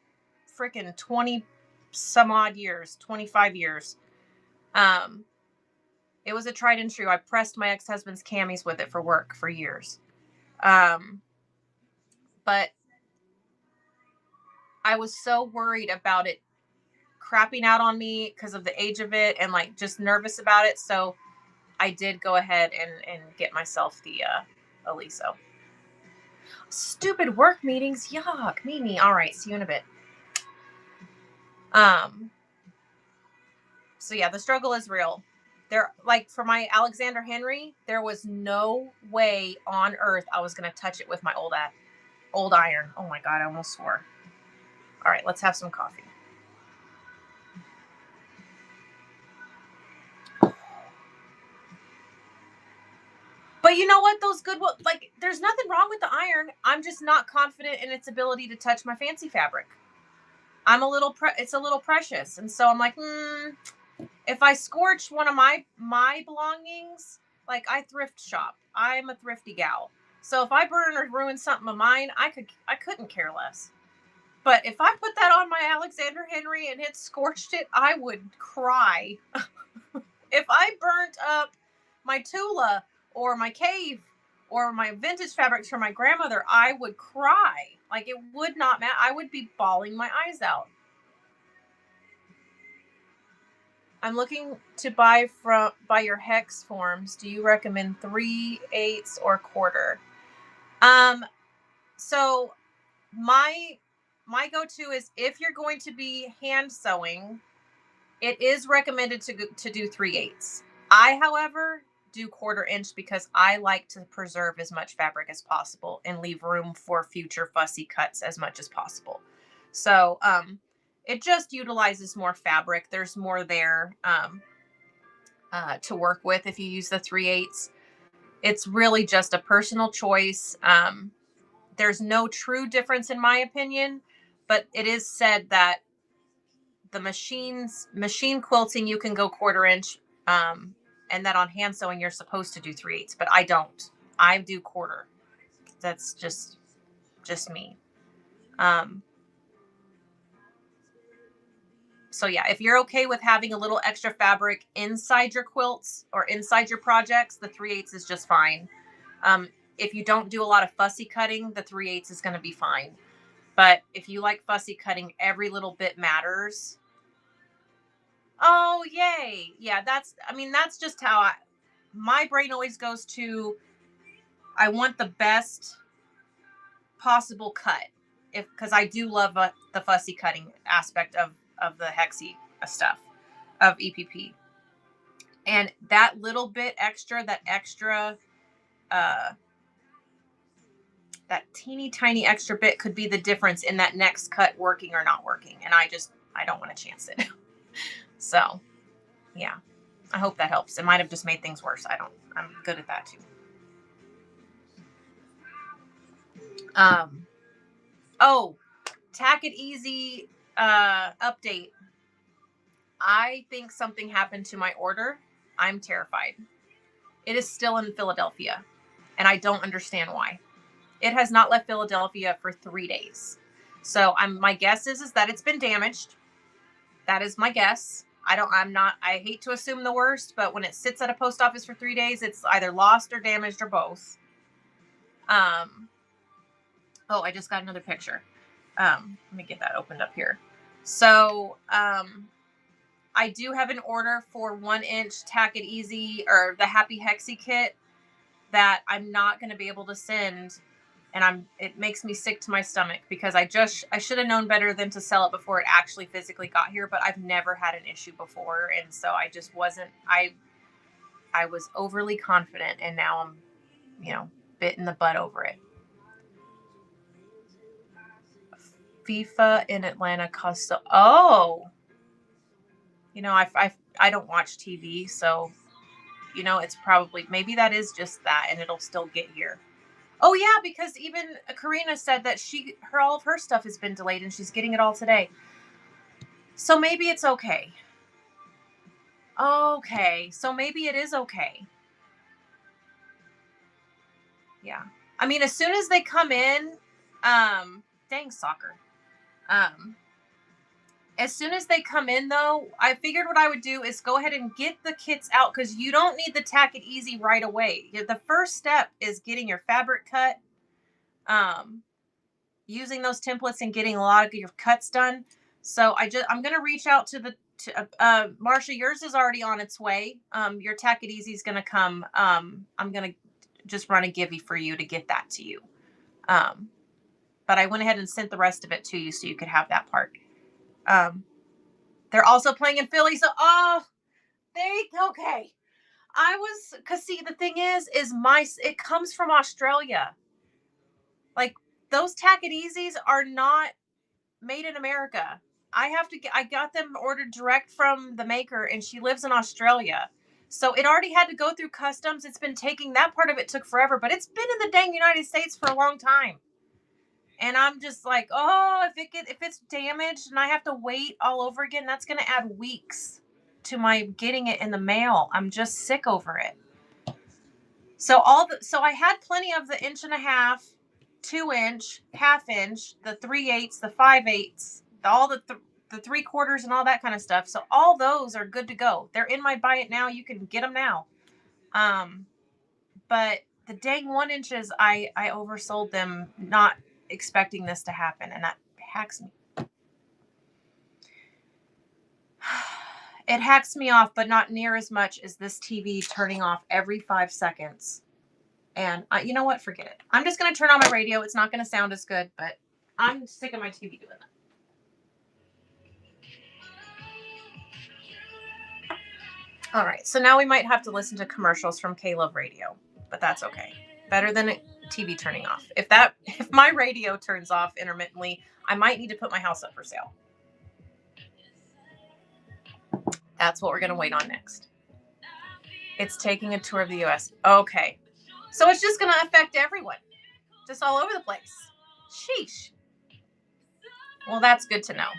Speaker 1: freaking 20 some odd years, 25 years. It was a tried and true. I pressed my ex-husband's camis with it for work for years. But I was so worried about it crapping out on me because of the age of it and like just nervous about it. So I did go ahead and get myself the Aliso. Stupid work meetings. Yuck. Mimi. All right. See you in a bit. So yeah, the struggle is real. There, like for my Alexander Henry, there was no way on earth I was going to touch it with my old iron. Oh my God. I almost swore. All right. Let's have some coffee. But you know what? Those good, like, there's nothing wrong with the iron. I'm just not confident in its ability to touch my fancy fabric. It's a little precious. And so I'm like, if I scorch one of my belongings, like I thrift shop, I'm a thrifty gal. So if I burn or ruin something of mine, I couldn't care less. But if I put that on my Alexander Henry and it scorched it, I would cry. If I burnt up my Tula or my cave or my vintage fabrics from my grandmother, I would cry. Like, it would not matter. I would be bawling my eyes out. I'm looking to buy your hex forms. Do you recommend 3/8 or quarter? So my go-to is, if you're going to be hand sewing, it is recommended to do 3/8. I, however, do 1/4 inch because I like to preserve as much fabric as possible and leave room for future fussy cuts as much as possible. So it just utilizes more fabric. There's more there to work with if you use the 3/8. It's really just a personal choice. There's no true difference in my opinion, but it is said that the machine quilting, you can go 1/4 inch, and that on hand sewing you're supposed to do 3/8, but I don't. I do 1/4. That's just me. So yeah, if you're okay with having a little extra fabric inside your quilts or inside your projects, the 3/8 is just fine. If you don't do a lot of fussy cutting, the 3/8 is going to be fine. But if you like fussy cutting, every little bit matters. Oh, yay. Yeah, that's just how my brain always goes to, I want the best possible cut, because I do love the fussy cutting aspect of the hexy stuff of EPP. And that little bit extra, that teeny tiny extra bit could be the difference in that next cut working or not working. And I don't want to chance it. So, yeah, I hope that helps. It might have just made things worse. I'm good at that too. Tack It Easy update. I think something happened to my order. I'm terrified. It is still in Philadelphia, and I don't understand why. It has not left Philadelphia for 3 days. So my guess is that it's been damaged. That is my guess. I hate to assume the worst, but when it sits at a post office for 3 days, it's either lost or damaged or both. I just got another picture. Let me get that opened up here. So, I do have an order for 1 inch Tack It Easy, or the Happy Hexy kit, that I'm not going to be able to send. And it makes me sick to my stomach, because I should have known better than to sell it before it actually physically got here, but I've never had an issue before. And so I just wasn't, I was overly confident, and now I'm, bit in the butt over it. FIFA in Atlanta custom. Oh, I don't watch TV, so, it's probably, maybe that is just that, and it'll still get here. Oh yeah, because even Karina said that all of her stuff has been delayed and she's getting it all today. So maybe it's okay. Okay, so maybe it is okay. Yeah. I mean, as soon as they come in, dang soccer. As soon as they come in, though, I figured what I would do is go ahead and get the kits out, because you don't need the Tack It Easy right away. The first step is getting your fabric cut, using those templates and getting a lot of your cuts done. So I'm gonna reach out to Marsha. Yours is already on its way. Your Tack It Easy is gonna come. I'm gonna just run a Givey for you to get that to you. But I went ahead and sent the rest of it to you so you could have that part. They're also playing in Philly, so okay. Cause see, the thing is it comes from Australia. Like, those Tack It Easies are not made in America. I got them ordered direct from the maker, and she lives in Australia. So it already had to go through customs. It's been taking, that part of it took forever, but it's been in the dang United States for a long time. And I'm just like, oh, if it's damaged and I have to wait all over again, that's going to add weeks to my getting it in the mail. I'm just sick over it. So I had plenty of the 1.5 inch, 2 inch, 1/2 inch, the 3/8, the 5/8, all the 3/4 and all that kind of stuff. So all those are good to go. They're in my buy it now. You can get them now. But the dang 1 inches, I oversold them, not expecting this to happen, and that hacks me. It hacks me off, but not near as much as this TV turning off every 5 seconds. And you know what? Forget it. I'm just going to turn on my radio. It's not going to sound as good, but I'm sick of my TV doing that. All right. So now we might have to listen to commercials from K-Love Radio, but that's okay. Better than a TV turning off. If my radio turns off intermittently, I might need to put my house up for sale. That's what we're going to wait on next. It's taking a tour of the U.S. Okay. So it's just going to affect everyone. Just all over the place. Sheesh. Well, that's good to know.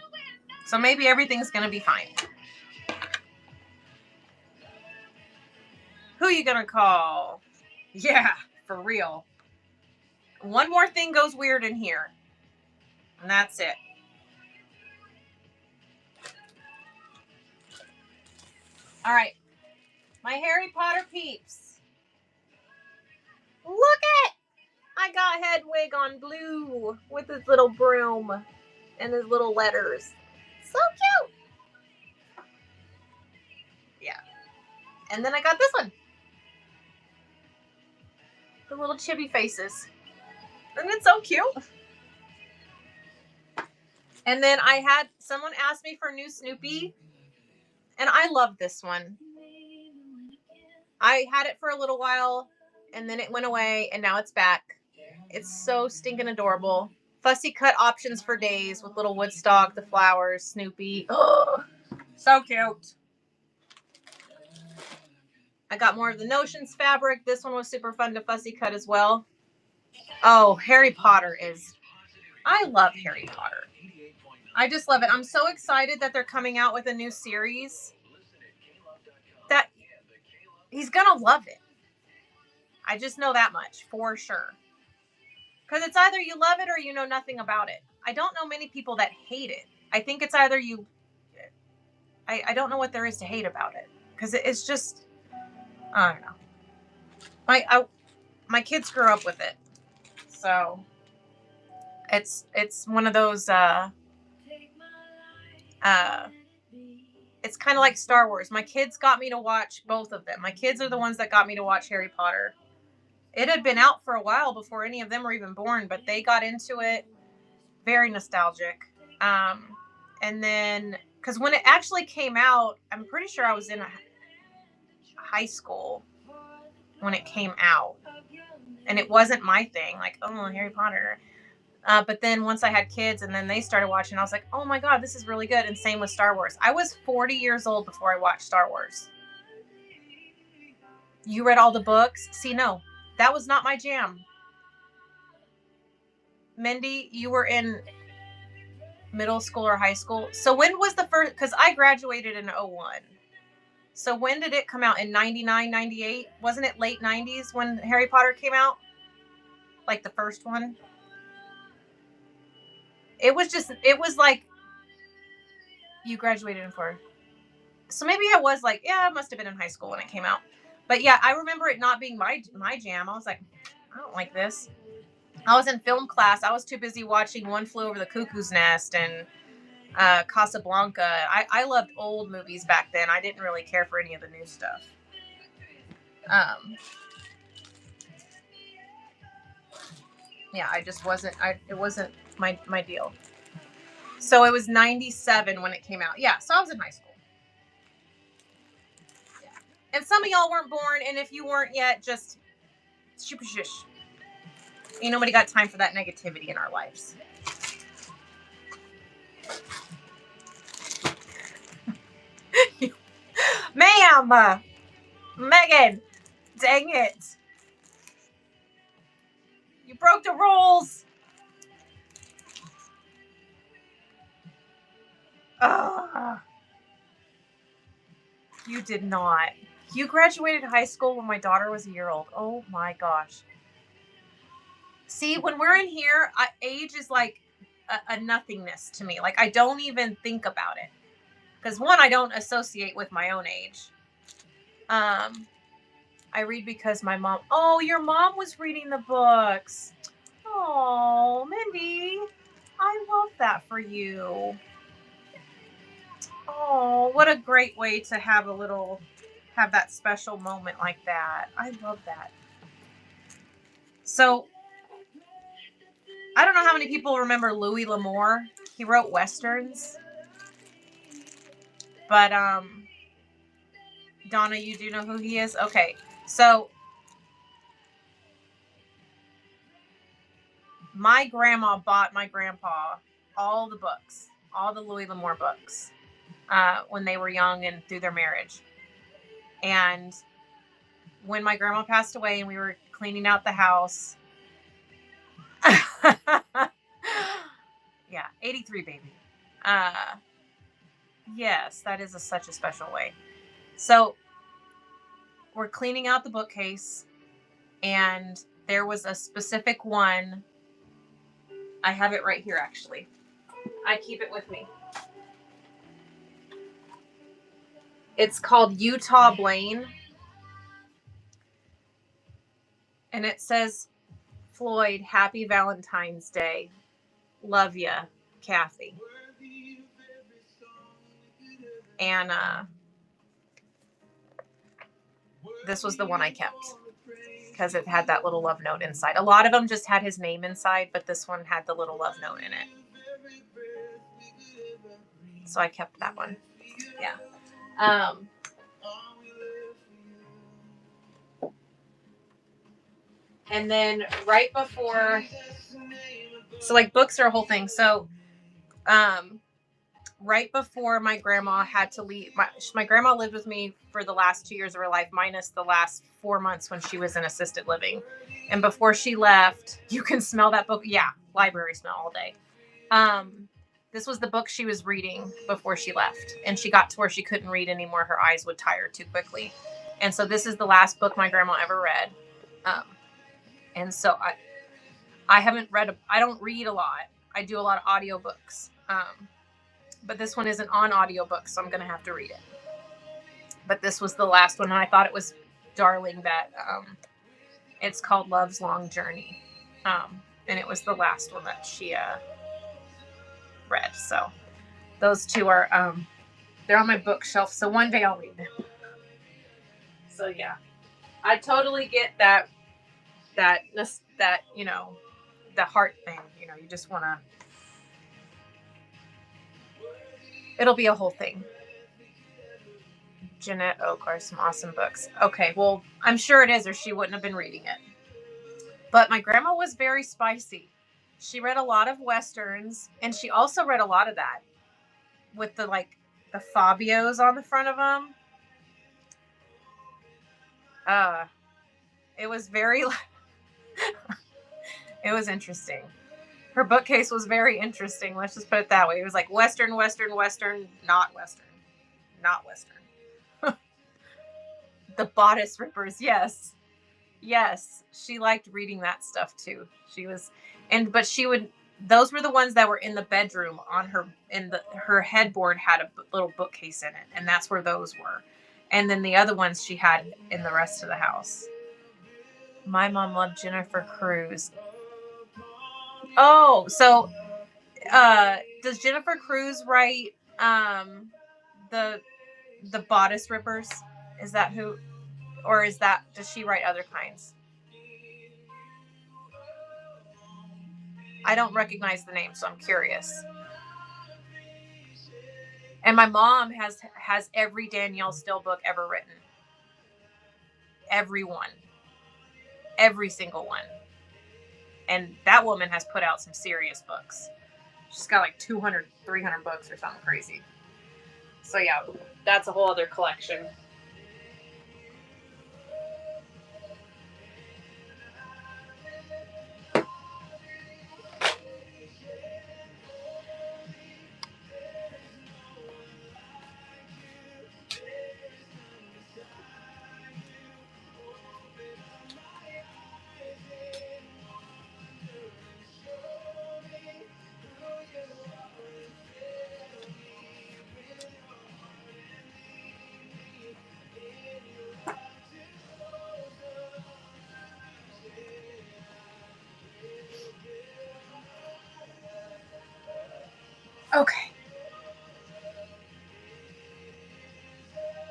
Speaker 1: So maybe everything's going to be fine. Who you going to call? Yeah, for real. One more thing goes weird in here. And that's it. All right. My Harry Potter peeps. Look at! I got Hedwig on blue with his little broom and his little letters. So cute. Yeah. And then I got this one. The little chibi faces. Isn't it so cute? And then I had someone ask me for new Snoopy. And I love this one. I had it for a little while, and then it went away, and now it's back. It's so stinking adorable. Fussy cut options for days with little Woodstock, the flowers, Snoopy. Oh, so cute. I got more of the Notions fabric. This one was super fun to fussy cut as well. Oh, Harry Potter is... I love Harry Potter. I just love it. I'm so excited that they're coming out with a new series. That he's going to love it. I just know that much for sure. Because it's either you love it or you know nothing about it. I don't know many people that hate it. I think it's either you... I don't know what there is to hate about it. Because it's just... I don't know. My kids grew up with it. So... It's one of those... it's kind of like Star Wars. My kids got me to watch both of them. My kids are the ones that got me to watch Harry Potter. It had been out for a while before any of them were even born, but they got into it. Very nostalgic. And then, because when it actually came out, I'm pretty sure I was in high school when it came out. And it wasn't my thing, like, oh, Harry Potter. But then once I had kids and then they started watching, I was like, oh my God, this is really good. And same with Star Wars. I was 40 years old before I watched Star Wars. You read all the books? See, no, that was not my jam. Mindy, you were in middle school or high school. So when was the first, because I graduated in 01. So when did it come out? In 99, 98? Wasn't it late 90s when Harry Potter came out? Like the first one? It was like, you graduated in 4. So maybe I was like, yeah, I must have been in high school when it came out. But yeah, I remember it not being my jam. I was like, I don't like this. I was in film class. I was too busy watching One Flew Over the Cuckoo's Nest and Casablanca. I loved old movies back then. I didn't really care for any of the new stuff. Yeah, I just wasn't. It wasn't my deal. So it was 97 when it came out. Yeah, so I was in high school. Yeah. And some of y'all weren't born, and if you weren't yet, just shush. Ain't nobody got time for that negativity in our lives. Ma'am! Megan! Dang it! You broke the rules! You did not. You graduated high school when my daughter was a year old. Oh my gosh. See, when we're in here, age is like a nothingness to me. Like, I don't even think about it. Because one, I don't associate with my own age. I read because my mom... Oh, your mom was reading the books. Oh, Mindy. I love that for you. Oh, what a great way to have that special moment like that. I love that. So, I don't know how many people remember Louis L'Amour. He wrote Westerns. But, Donna, you do know who he is? Okay. So, my grandma bought my grandpa all the books, all the Louis L'Amour books, when they were young and through their marriage. And when my grandma passed away and we were cleaning out the house, yeah, 83, baby. Yes, that is such a special way. So we're cleaning out the bookcase, and there was a specific one. I have it right here, actually. I keep it with me. It's called Utah Blaine. And it says, Floyd, happy Valentine's Day. Love ya, Kathy. And this was the one I kept because it had that little love note inside. A lot of them just had his name inside, but this one had the little love note in it. So I kept that one. Yeah. And then right before, so like books are a whole thing. So, right before my grandma had to leave, my grandma lived with me for the last 2 years of her life, minus the last 4 months when she was in assisted living. And before she left, you can smell that book. Yeah, library smell all day. This was the book she was reading before she left. And she got to where she couldn't read anymore. Her eyes would tire too quickly. And so this is the last book my grandma ever read. And so I haven't read, I don't read a lot. I do a lot of audiobooks. But this one isn't on audiobook, so I'm going to have to read it. But this was the last one, and I thought it was darling that it's called Love's Long Journey. And it was the last one that she read. So those two are, they're on my bookshelf, so one day I'll read them. So yeah, I totally get that, you know, the heart thing, you know, you just want to, it'll be a whole thing. Jeanette Oak are some awesome books. Okay, well, I'm sure it is, or she wouldn't have been reading it. But my grandma was very spicy. She read a lot of Westerns, and she also read a lot of that with the Fabios on the front of them. It was very, it was interesting. Her bookcase was very interesting. Let's just put it that way. It was like Western, Western, Western, not Western. Not Western. The Bodice Rippers, yes. Yes, she liked reading that stuff too. But she would, those were the ones that were in the bedroom on her headboard had a little bookcase in it, and that's where those were. And then the other ones she had in the rest of the house. My mom loved Jennifer Cruz. Oh, so Does Jennifer Cruz write the Bodice Rippers? Is that who, or does she write other kinds? I don't recognize the name, so I'm curious. And my mom has every Danielle Still book ever written. Every one. Every single one. And that woman has put out some serious books. She's got like 200, 300 books or something crazy. So yeah, that's a whole other collection. Okay.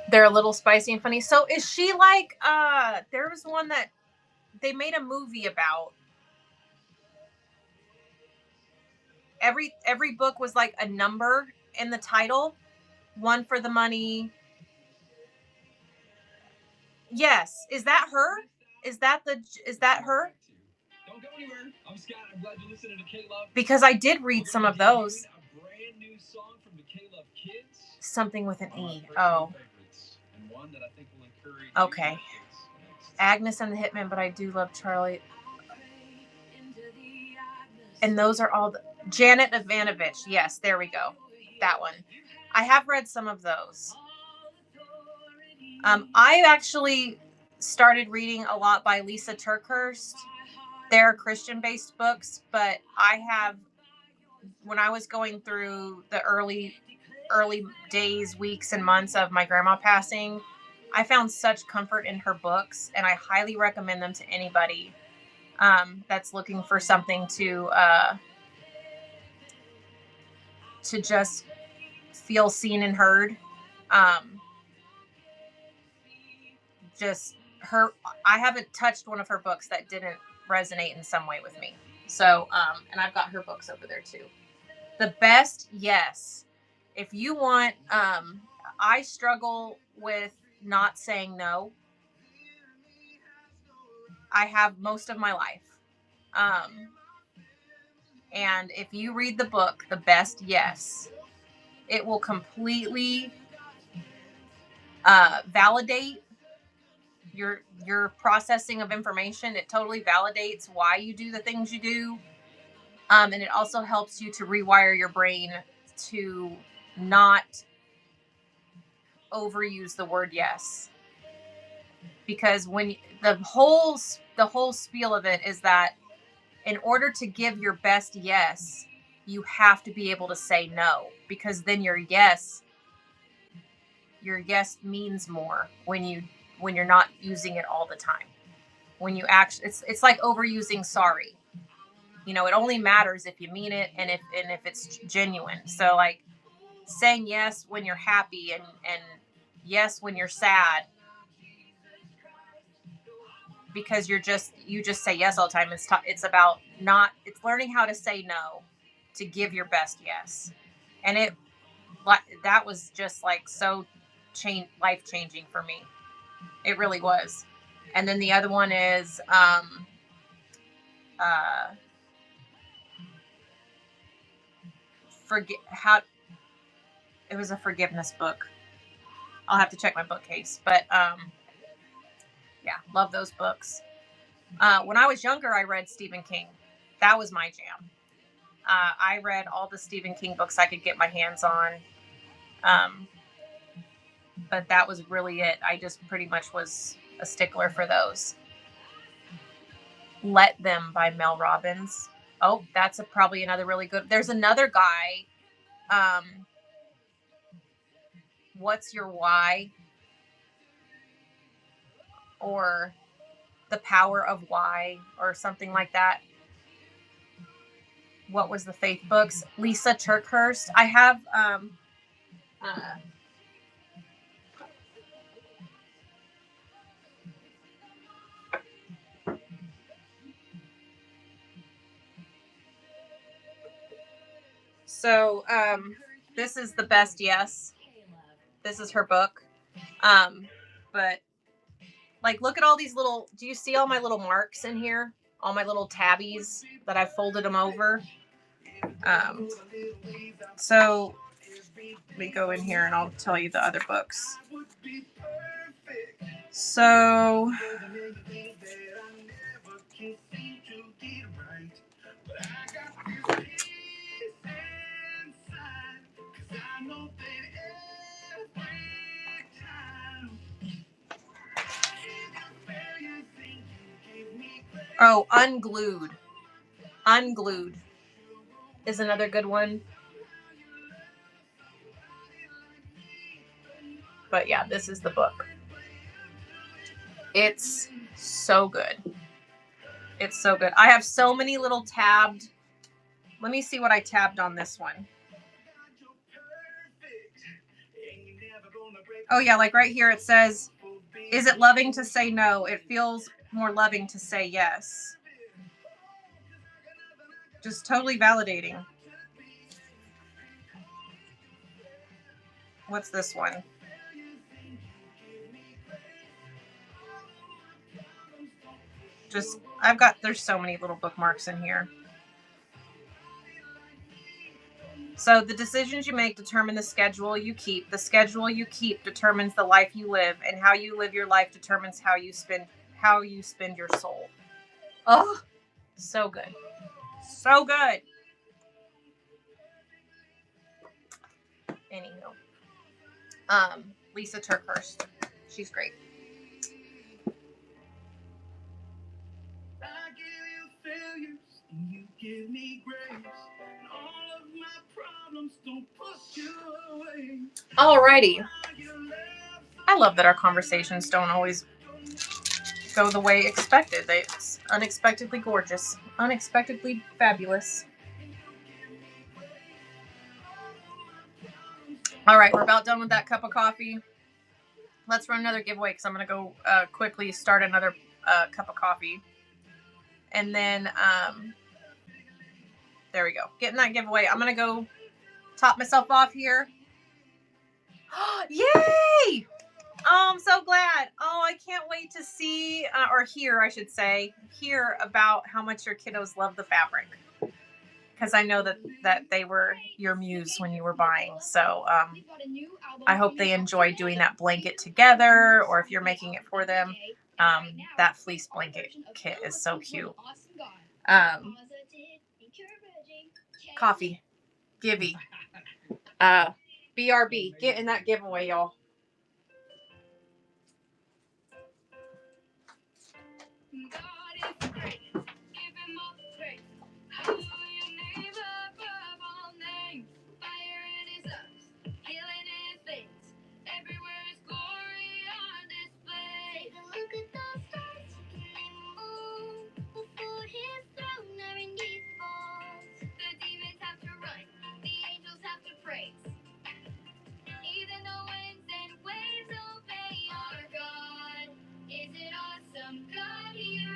Speaker 1: They're a little spicy and funny. So is she like, there was one that they made a movie about. Every book was like a number in the title. One for the money. Yes. Is that her? Is that her? Don't go anywhere. I'm Scott. I'm glad you're listening to K-Love. Because I did read some of those. A brand new song from the K-Love Kids. Something with an E. Oh. And one that I think will encourage. Okay. Agnes and the Hitman, but I do love Charlie. And those are all Janet Ivanovich. Yes, there we go. That one. I have read some of those. I actually started reading a lot by Lisa TerKeurst. They're Christian-based books, but when I was going through the early days, weeks, and months of my grandma passing, I found such comfort in her books, and I highly recommend them to anybody that's looking for something to just feel seen and heard. I haven't touched one of her books that didn't resonate in some way with me. So, and I've got her books over there too. The best, yes. If you want, I struggle with not saying no. I have most of my life. And if you read the book, The Best Yes, it will completely validate your processing of information. It totally validates why you do the things you do. And it also helps you to rewire your brain to not overuse the word yes. Because when the whole spiel of it is that in order to give your best yes, you have to be able to say no, because then your yes means more when you're not using it all the time. When you actually, it's like overusing sorry. It only matters if you mean it and if it's genuine. So like saying yes when you're happy and yes when you're sad, because you just say yes all the time. It's about it's learning how to say no to give your best yes. And that was just like so life changing for me. It really was. And then the other one is it was a forgiveness book. I'll have to check my bookcase, but yeah, love those books. When I was younger, I read Stephen King. That was my jam. I read all the Stephen King books I could get my hands on. But that was really it. I just pretty much was a stickler for those. Let Them by Mel Robbins. Oh, that's probably another really good. There's another guy. What's Your Why? Or The Power of Why, or something like that. What Was the Faith books. Lisa TerKeurst. I have so this is The Best Yes. This is her book. But like, look at all these little, do you see all my little marks in here? All my little tabbies that I folded them over. So let me go in here and I'll tell you the other books. So oh, Unglued. Unglued is another good one. But yeah, this is the book. It's so good. It's so good. I have so many little tabbed. Let me see what I tabbed on this one. Oh yeah, like right here it says, is it loving to say no? It feels more loving to say yes. Just totally validating. What's this one? Just, there's so many little bookmarks in here. So the decisions you make determine the schedule you keep. The schedule you keep determines the life you live, and how you live your life determines how you spend your soul. Oh, so good. So good. Anywho. Lisa TerKeurst. She's great. I give you failures and you give me grace. And all of my problems don't push you away. Alrighty. I love that our conversations don't always go the way expected. It's unexpectedly gorgeous. Unexpectedly fabulous. All right, we're about done with that cup of coffee. Let's run another giveaway because I'm going to go quickly start another cup of coffee. And then, there we go. Getting that giveaway. I'm going to go top myself off here. Yay! Oh, I'm so glad. Oh, I can't wait to see, or hear, I should say, hear about how much your kiddos love the fabric. Because I know that they were your muse when you were buying. So I hope they enjoy doing that blanket together, or if you're making it for them. That fleece blanket kit is so cute. Coffee. Gibby. BRB. Get in that giveaway, y'all. God, is it awesome? God, he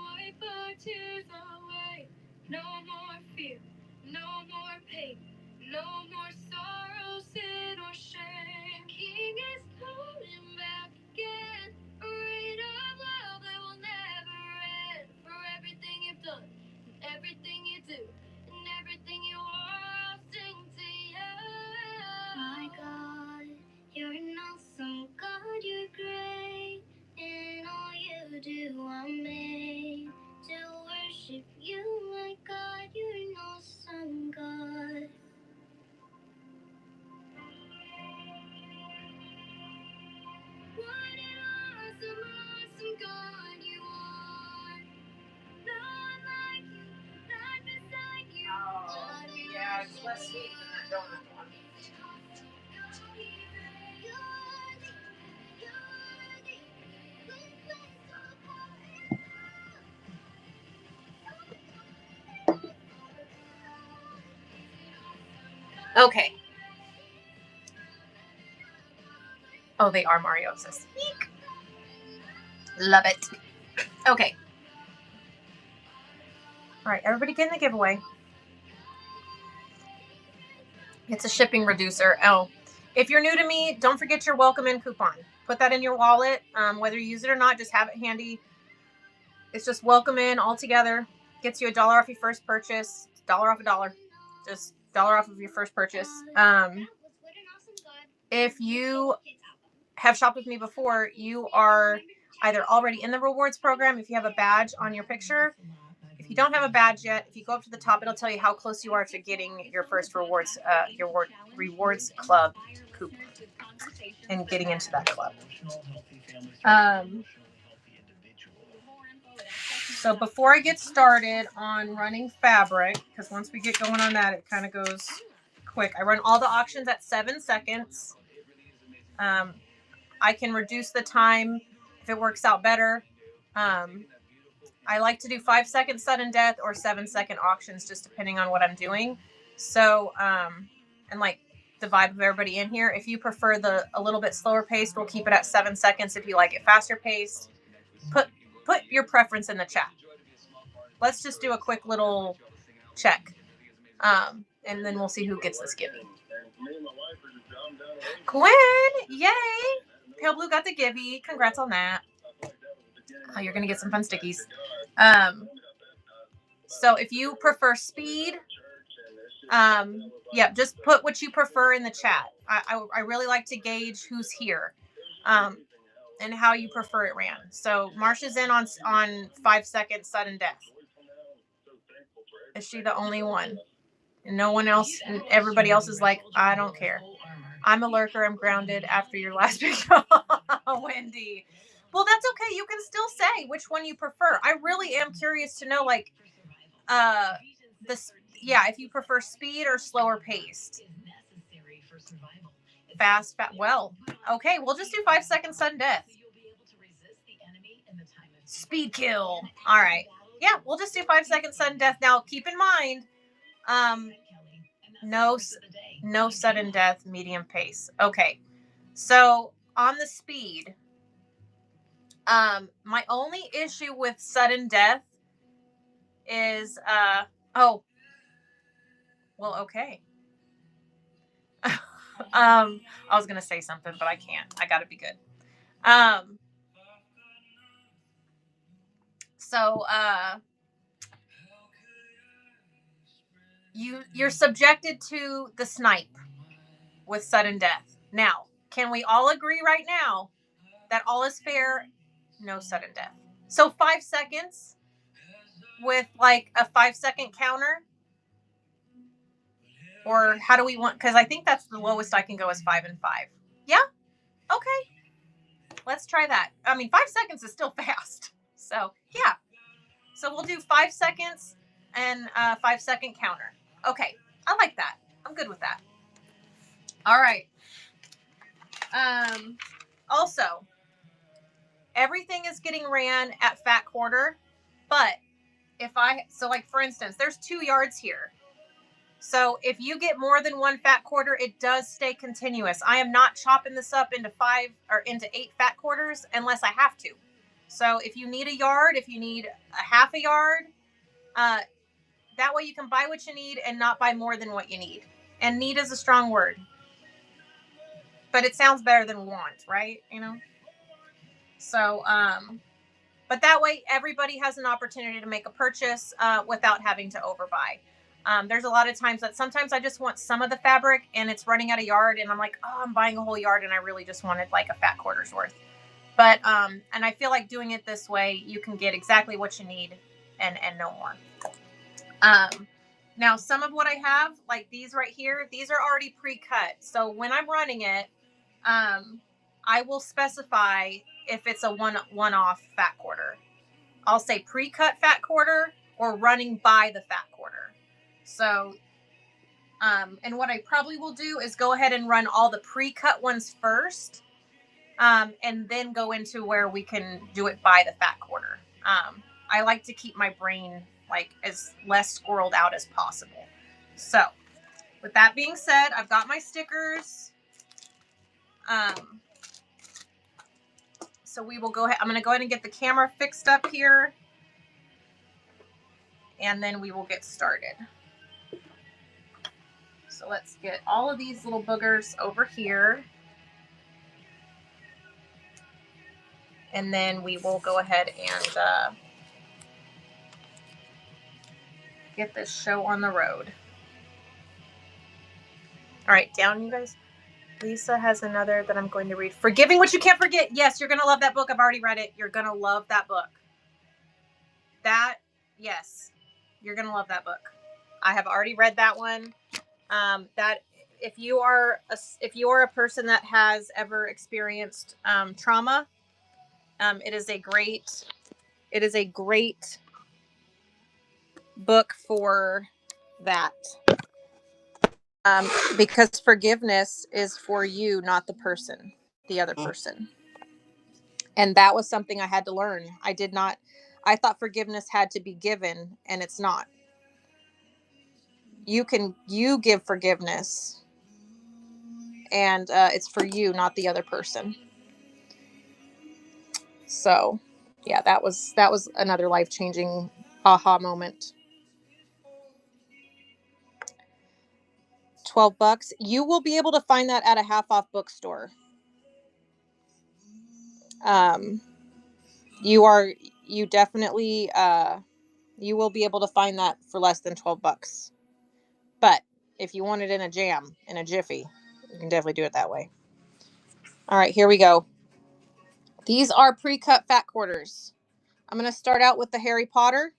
Speaker 2: wipe our tears away. No more fear, no more pain, no more sorrow, sin or shame. The King is coming back again. A reign of love that will never end. For everything you've done, and everything you do, and everything you are, I'll sing to you. My God, you're an awesome God, you're great. In all you do, I'm made to worship you, my God. You're an awesome God. What an awesome, awesome God you are. No one like you, not beside you.
Speaker 1: Oh, yeah, it's less sweet than that donut one. Okay. Oh, they are Mario says. Eek. Love it. Okay. All right, everybody get in the giveaway. It's a shipping reducer. Oh, if you're new to me, don't forget your welcome in coupon. Put that in your wallet. Whether you use it or not, just have it handy. It's just welcome in all together. Gets you $1 off your first purchase. $1 off $1. Just $1 off of your first purchase. If you have shopped with me before, you are either already in the rewards program if you have a badge on your picture. If you don't have a badge yet, if you go up to the top, it'll tell you how close you are to getting your first rewards, your rewards club coupon and getting into that club. So before I get started on running fabric, because once we get going on that, it kind of goes quick. I run all the auctions at 7 seconds. I can reduce the time if it works out better. I like to do 5 second sudden death or 7 second auctions, just depending on what I'm doing. So, and like the vibe of everybody in here, if you prefer a little bit slower paced, we'll keep it at 7 seconds. If you like it faster paced, put your preference in the chat. Let's just do a quick little check. And then we'll see who gets this givey. Quinn, yay! Pale Blue got the givey. Congrats on that. Oh, you're going to get some fun stickies. So if you prefer speed, yeah, just put what you prefer in the chat. I really like to gauge who's here and how you prefer it ran. So Marsha's in on 5 second sudden death. Is she the only one? And no one else, and everybody else is like, I don't care. I'm a lurker. I'm grounded after your last video. Wendy. Well, that's okay. You can still say which one you prefer. I really am curious to know, like, if you prefer speed or slower paced. Fast. Well, okay. We'll just do 5 second sudden death. Speed kill. All right. Yeah, we'll just do 5 second sudden death. Now, keep in mind, no sudden death, medium pace. Okay. So on the speed, my only issue with sudden death is, okay. I was going to say something, but I can't. I got to be good. You're subjected to the snipe with sudden death. Now, can we all agree right now that all is fair, no sudden death? So 5 seconds with like a 5 second counter? Or how do we want, because I think that's the lowest I can go is 5 and 5. Yeah? Okay. Let's try that. I mean, 5 seconds is still fast. So, yeah. So we'll do 5 seconds and 5 second counter. Okay. I like that. I'm good with that. All right. Also, everything is getting ran at fat quarter, but like for instance, there's 2 yards here. So if you get more than 1 fat quarter, it does stay continuous. I am not chopping this up into 5 or into 8 fat quarters unless I have to. So if you need a yard, if you need a half a yard, that way you can buy what you need and not buy more than what you need. And need is a strong word, but it sounds better than want, right? You know? So, but that way everybody has an opportunity to make a purchase without having to overbuy. There's a lot of times that sometimes I just want some of the fabric and it's running out of yard and I'm like, oh, I'm buying a whole yard and I really just wanted like a fat quarter's worth. But, and I feel like doing it this way, you can get exactly what you need and no more. Now some of what I have, like these right here, these are already pre-cut. So when I'm running it, I will specify if it's a one-off fat quarter. I'll say pre-cut fat quarter or running by the fat quarter. So, and what I probably will do is go ahead and run all the pre-cut ones first, and then go into where we can do it by the fat quarter. I like to keep my brain like as less squirreled out as possible. So, with that being said, I've got my stickers. So we will go ahead. I'm going to go ahead and get the camera fixed up here. And then we will get started. So let's get all of these little boogers over here. And then we will go ahead and get this show on the road. All right, down you guys. Lisa has another that I'm going to read. Forgiving What You Can't Forget. Yes, you're going to love that book. I've already read it. You're going to love that book. That, yes, you're going to love that book. I have already read that one. That if you are a person that has ever experienced trauma, it is a great book for that. Because forgiveness is for you, not the person, the other person. And that was something I had to learn. I thought forgiveness had to be given, and it's not. You give forgiveness, and it's for you, not the other person. So, yeah, that was another life-changing aha moment. $12. You will be able to find that at a half-off bookstore. You definitely you will be able to find that for less than $12. But if you want it in a jam, in a jiffy, you can definitely do it that way. All right, here we go. These are pre-cut fat quarters. I'm going to start out with the Harry Potter.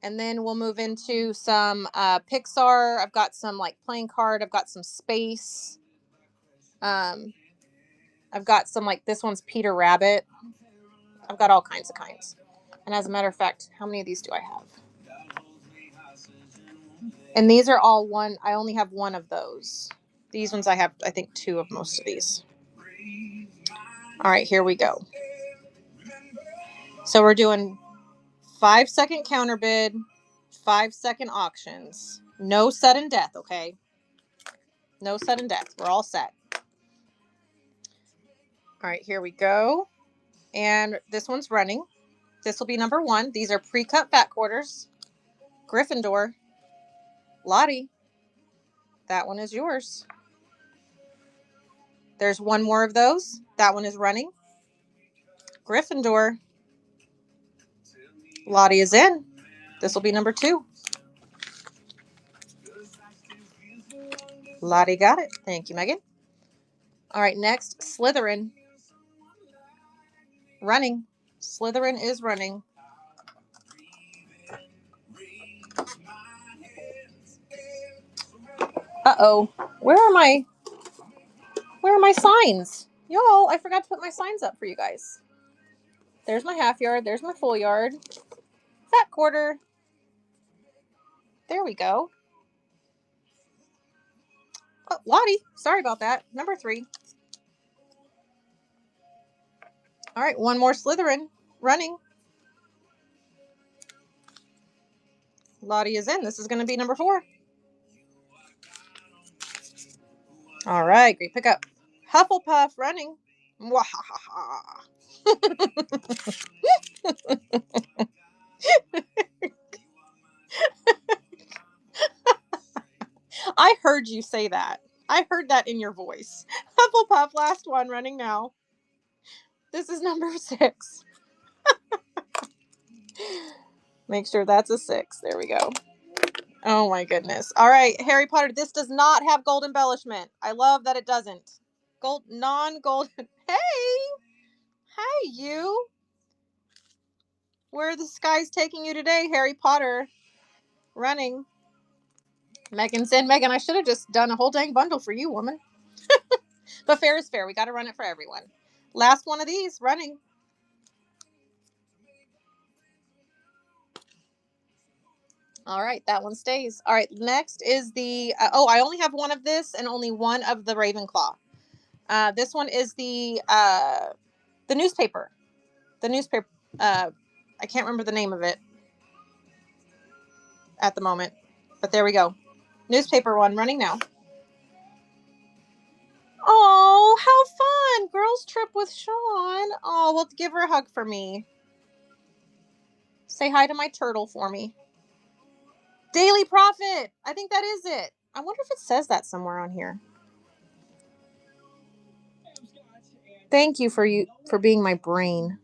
Speaker 1: And then we'll move into some Pixar. I've got some like playing card. I've got some space. I've got some like, this one's Peter Rabbit. I've got all kinds of kinds. And as a matter of fact, how many of these do I have? And these are all one. I only have one of those. These ones I have, I think, two of most of these. All right, here we go. So we're doing 5-second counter bid, 5-second auctions. No sudden death, okay? No sudden death. We're all set. All right, here we go. And this one's running. This will be number 1. These are pre-cut fat quarters. Gryffindor. Lottie. That one is yours. There's one more of those. That one is running. Gryffindor. Lottie is in. This will be number 2. Lottie got it. Thank you, Megan. All right, next, Slytherin. Running. Slytherin is running. Uh-oh. Where are my signs? Y'all, I forgot to put my signs up for you guys. There's my half yard. There's my full yard. Fat quarter. There we go. Oh, Lottie. Sorry about that. Number 3. All right, one more Slytherin. Running. Lottie is in. This is going to be number 4. All right, great pickup. Hufflepuff running. Mwahaha. I heard you say that. I heard that in your voice. Hufflepuff, last one, running now. This is number 6. Make sure that's a 6. There we go. Oh my goodness. All right, Harry Potter. This does not have gold embellishment. I love that it doesn't. Gold, non-gold. Hey, hey, you. Where are the skies taking you today, Harry Potter? Running. Megan said, Megan, I should have just done a whole dang bundle for you, woman. But fair is fair. We got to run it for everyone. Last one of these, running. All right, that one stays. All right, next is the, I only have one of this and only one of the Ravenclaw. This one is the newspaper. The newspaper, I can't remember the name of it at the moment, but there we go. Newspaper one, running now. Oh, how fun. Girls trip with Sean. Oh, well, give her a hug for me. Say hi to my turtle for me. Daily Profit. I think that is it. I wonder if it says that somewhere on here. Thank you for being my brain.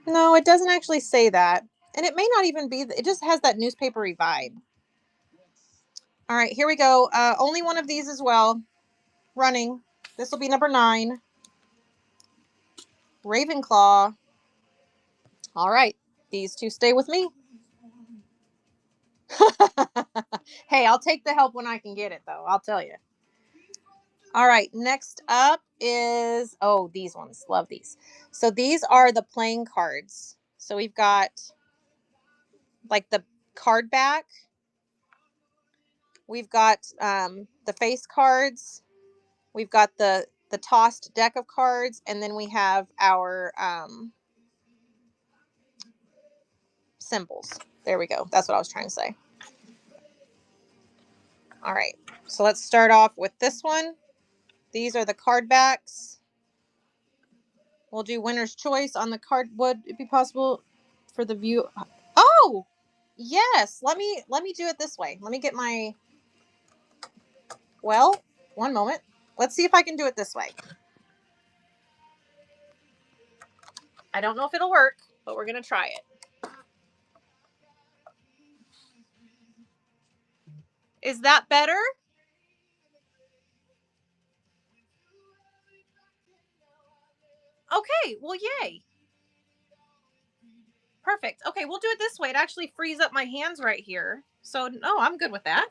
Speaker 1: No, it doesn't actually say that. And it may not even be. It just has that newspapery vibe. All right, here we go. Only one of these as well. Running. This will be number 9. Ravenclaw. All right. These two stay with me. Hey, I'll take the help when I can get it, though. I'll tell you. All right. Next up is, these ones. Love these. So these are the playing cards. So we've got like the card back. We've got the face cards. We've got the tossed deck of cards. And then we have our symbols. There we go. That's what I was trying to say. All right. So let's start off with this one. These are the card backs. We'll do winner's choice on the card. Would it be possible for the view? Oh, yes. Let me do it this way. Let me get my, well, one moment. Let's see if I can do it this way. I don't know if it'll work, but we're going to try it. Is that better? Okay, well, yay. Perfect. Okay, we'll do it this way. It actually frees up my hands right here. So, no, I'm good with that.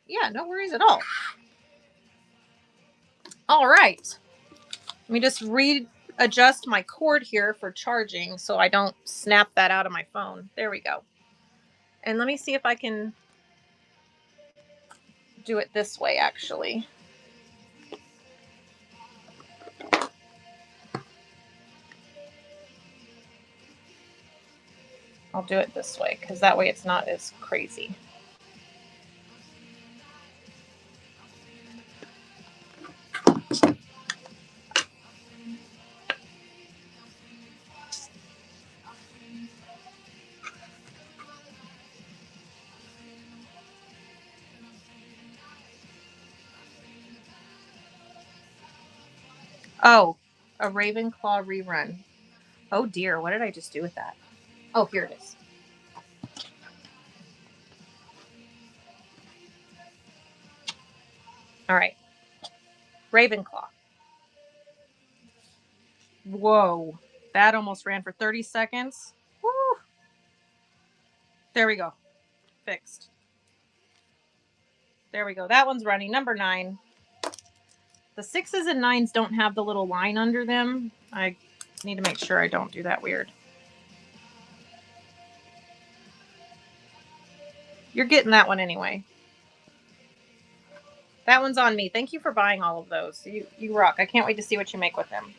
Speaker 1: Yeah, no worries at all. All right. Let me just readjust my cord here for charging so I don't snap that out of my phone. There we go. And let me see if I can do it this way, actually. I'll do it this way because that way it's not as crazy. Oh, a Ravenclaw rerun. Oh dear, what did I just do with that? Oh, here it is. All right. Ravenclaw. Whoa. That almost ran for 30 seconds. Woo. There we go. Fixed. There we go. That one's running. Number 9. The 6s and 9s don't have the little line under them. I need to make sure I don't do that weird. You're getting that one anyway. That one's on me. Thank you for buying all of those. You rock. I can't wait to see what you make with them.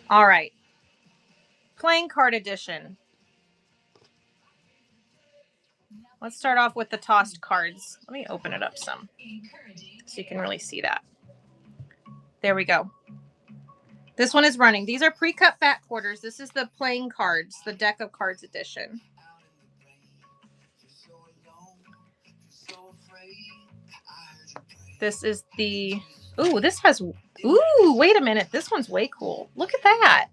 Speaker 1: All right. Playing card edition. Let's start off with the tossed cards. Let me open it up some so you can really see that. There we go. This one is running. These are pre-cut fat quarters. This is the playing cards, the deck of cards edition. This is the, ooh, this has, ooh, wait a minute. This one's way cool. Look at that.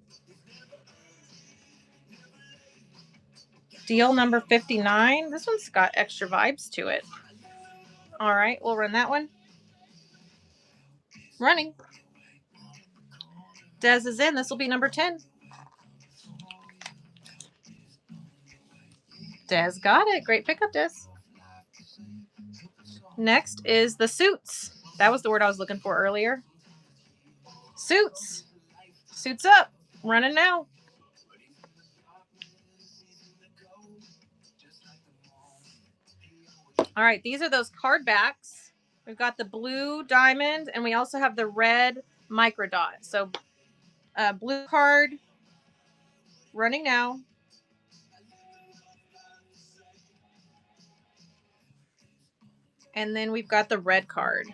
Speaker 1: Deal number 59. This one's got extra vibes to it. All right, we'll run that one. Running. Des is in. This will be number 10. Des got it. Great pickup, Des. Next is the suits. That was the word I was looking for earlier. Suits. Suits up. Running now. All right, these are those card backs. We've got the blue diamond, and we also have the red micro dot. So blue card running now. And then we've got the red card.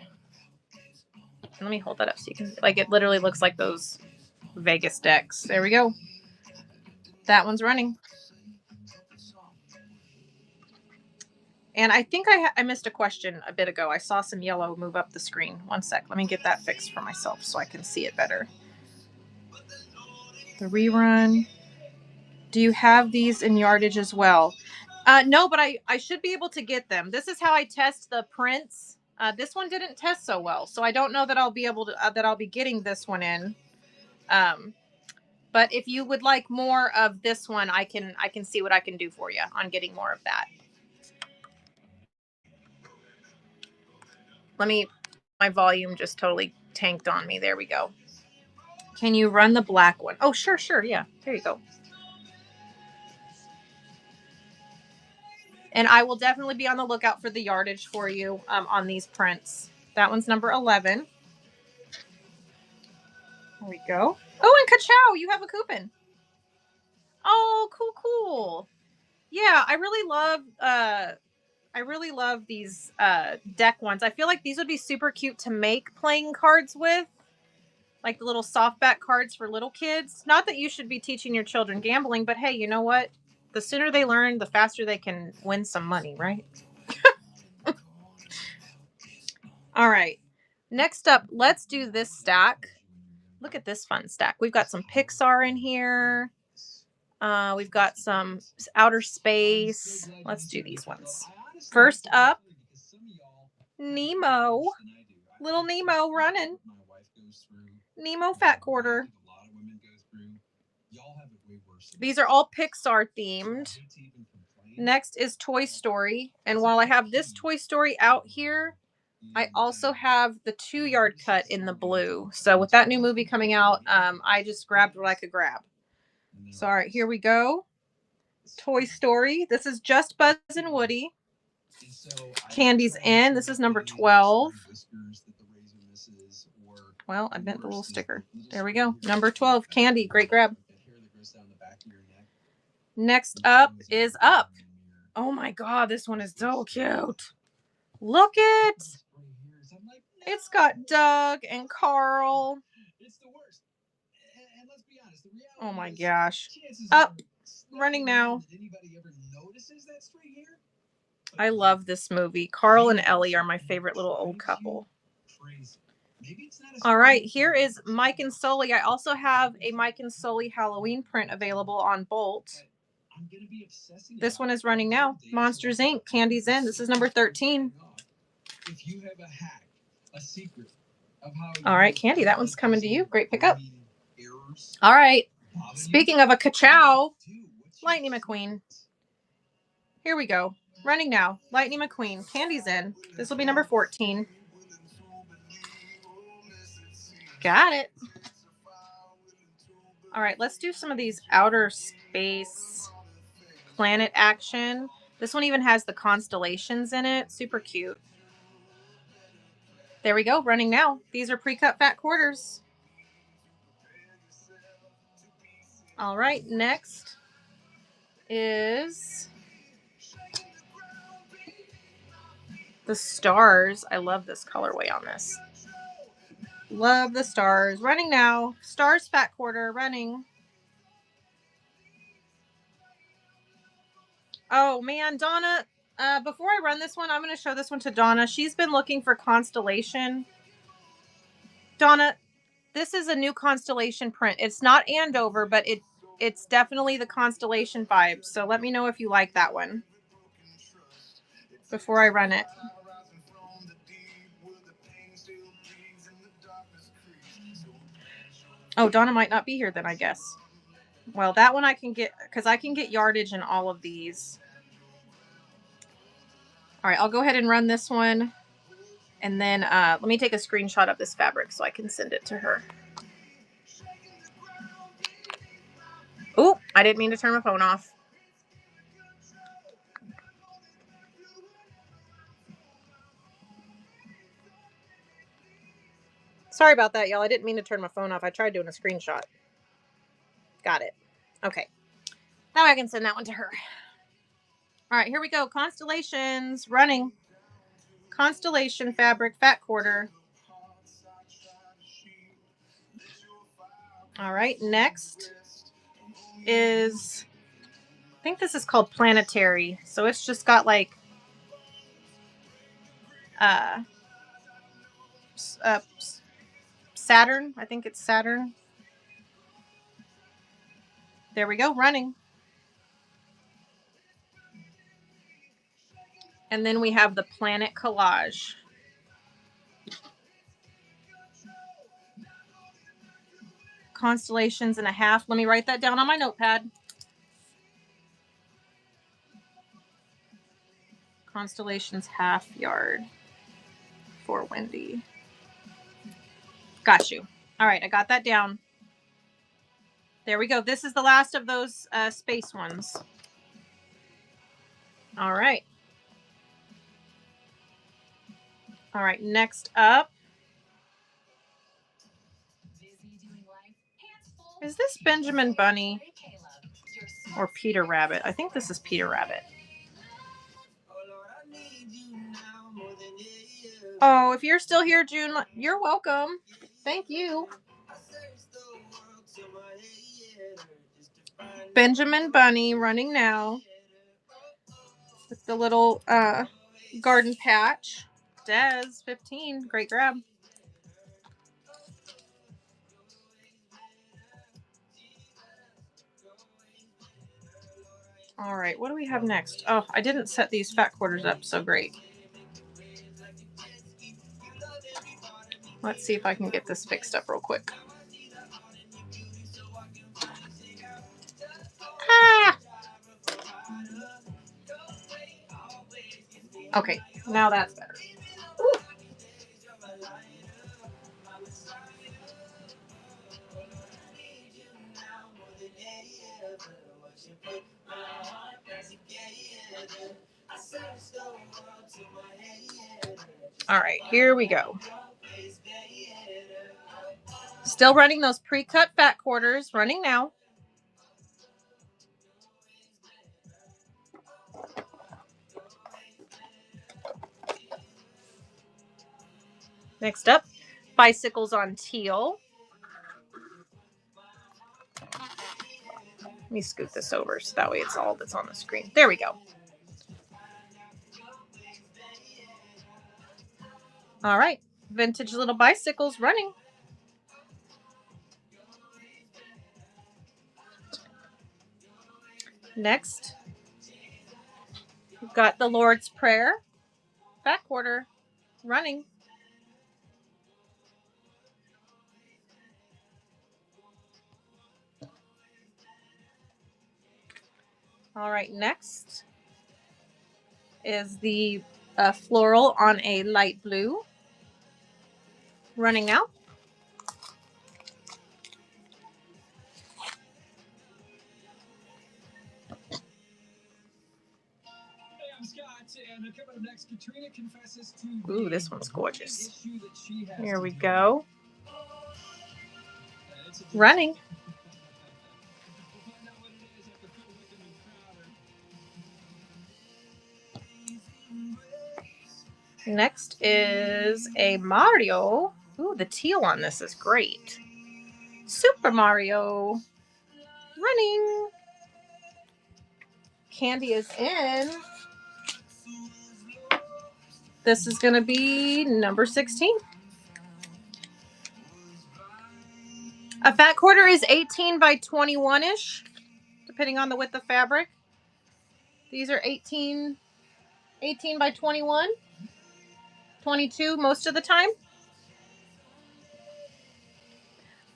Speaker 1: Let me hold that up so you can, like, it literally looks like those Vegas decks. There we go. That one's running. And I think I missed a question a bit ago. I saw some yellow move up the screen. One sec. Let me get that fixed for myself so I can see it better. The rerun. Do you have these in yardage as well? No, but I should be able to get them. This is how I test the prints. This one didn't test so well, so I don't know that I'll be able to that I'll be getting this one in. But if you would like more of this one, I can see what I can do for you on getting more of that. My volume just totally tanked on me. There we go. Can you run the black one? Oh, sure. Yeah, there you go. And I will definitely be on the lookout for the yardage for you on these prints. That one's number 11. There we go. Oh, and Ka-Chow, you have a coupon. Oh, cool. Yeah, I really love these deck ones. I feel like these would be super cute to make playing cards with. Like the little softback cards for little kids. Not that you should be teaching your children gambling, but hey, you know what? The sooner they learn, the faster they can win some money, right? All right. Next up, let's do this stack. Look at this fun stack. We've got some Pixar in here. We've got some outer space. Let's do these ones. First up, Nemo. Little Nemo running. Nemo fat quarter. These are all Pixar themed. Next is Toy Story. And while I have this Toy Story out here, I also have the 2-yard cut in the blue. So with that new movie coming out, I just grabbed what I could grab. So all right, here we go. Toy Story. This is just Buzz and Woody. Candy's in. This is number 12. Well, I bent the little sticker. There we go. Number 12, Candy. Great grab. Next up is Up. Oh my God, this one is so cute. Look it. It's got Doug and Carl. Oh my gosh. Up. Running now. I love this movie. Carl and Ellie are my favorite little old couple. All right, here is Mike and Sully. I also have a Mike and Sully Halloween print available on Bolt. This one is running now. Monsters Inc. Candy's in. This is number 13. All right, Candy, that one's coming to you. Great pickup. All right. Speaking of a Ka-Chow, Lightning McQueen. Here we go. Running now. Lightning McQueen. Candy's in. This will be number 14. Got it. All right, let's do some of these outer space planet action. This one even has the constellations in it. Super cute. There we go. Running now. These are pre-cut fat quarters. All right, next is The stars. I love this colorway on this. Love the stars. Running now. Stars fat quarter. Running. Oh, man. Donna, before I run this one, I'm going to show this one to Donna. She's been looking for Constellation. Donna, this is a new Constellation print. It's not Andover, but it's definitely the Constellation vibe. So let me know if you like that one before I run it. Oh, Donna might not be here then, I guess. Well, that one I can get, because I can get yardage in all of these. All right, I'll go ahead and run this one. And then let me take a screenshot of this fabric so I can send it to her. Oh, I didn't mean to turn my phone off. Sorry about that, y'all. I didn't mean to turn my phone off. I tried doing a screenshot. Got it. Okay. Now I can send that one to her. All right, here we go. Constellations. Running. Constellation fabric, fat quarter. All right, next is, I think this is called Planetary. So it's just got like Saturn. I think it's Saturn. There we go, running. And then we have the Planet Collage. Constellations and a half. Let me write that down on my notepad. Constellations half yard for Wendy. Got you. All right, I got that down. There we go. This is the last of those space ones. All right. All right, next up. Is this Benjamin Bunny or Peter Rabbit? I think this is Peter Rabbit. Oh, if you're still here, June, you're welcome. Thank you. Benjamin Bunny running now with the little garden patch. Des, 15. Great grab. All right, what do we have next? Oh, I didn't set these fat quarters up so great. Let's see if I can get this fixed up real quick. Ah! Okay, now that's better. Ooh. All right, here we go. Still running those pre-cut fat quarters, running now. Next up, bicycles on teal. Let me scoot this over so that way it's all that's on the screen. There we go. All right, vintage little bicycles running. Next, we've got the Lord's Prayer, fat quarter, running. All right, next is the floral on a light blue, running now. Ooh, this one's gorgeous. Here we go. Running. Next is a Mario. Ooh, the teal on this is great. Super Mario. Running. Candy is in. This is going to be number 16. A fat quarter is 18 by 21-ish, depending on the width of fabric. These are 18 by 21, 22 most of the time.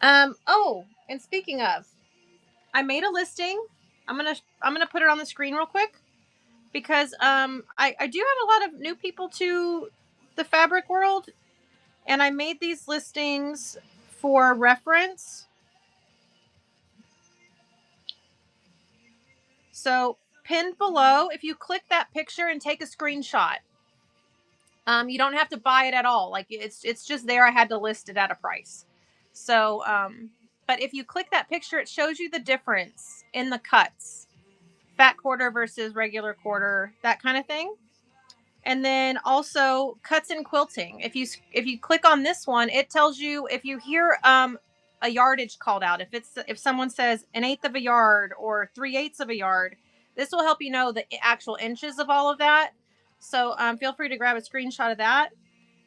Speaker 1: Oh, and speaking of, I made a listing. I'm gonna put it on the screen real quick because I do have a lot of new people to the fabric world, and I made these listings for reference. So pinned below, if you click that picture and take a screenshot, you don't have to buy it at all. Like it's just there. I had to list it at a price. So, but if you click that picture, it shows you the difference in the cuts, fat quarter versus regular quarter, that kind of thing. And then also cuts in quilting. If you click on this one, it tells you if you hear a yardage called out. If someone says 1/8 of a yard or 3/8 of a yard, this will help you know the actual inches of all of that. So feel free to grab a screenshot of that.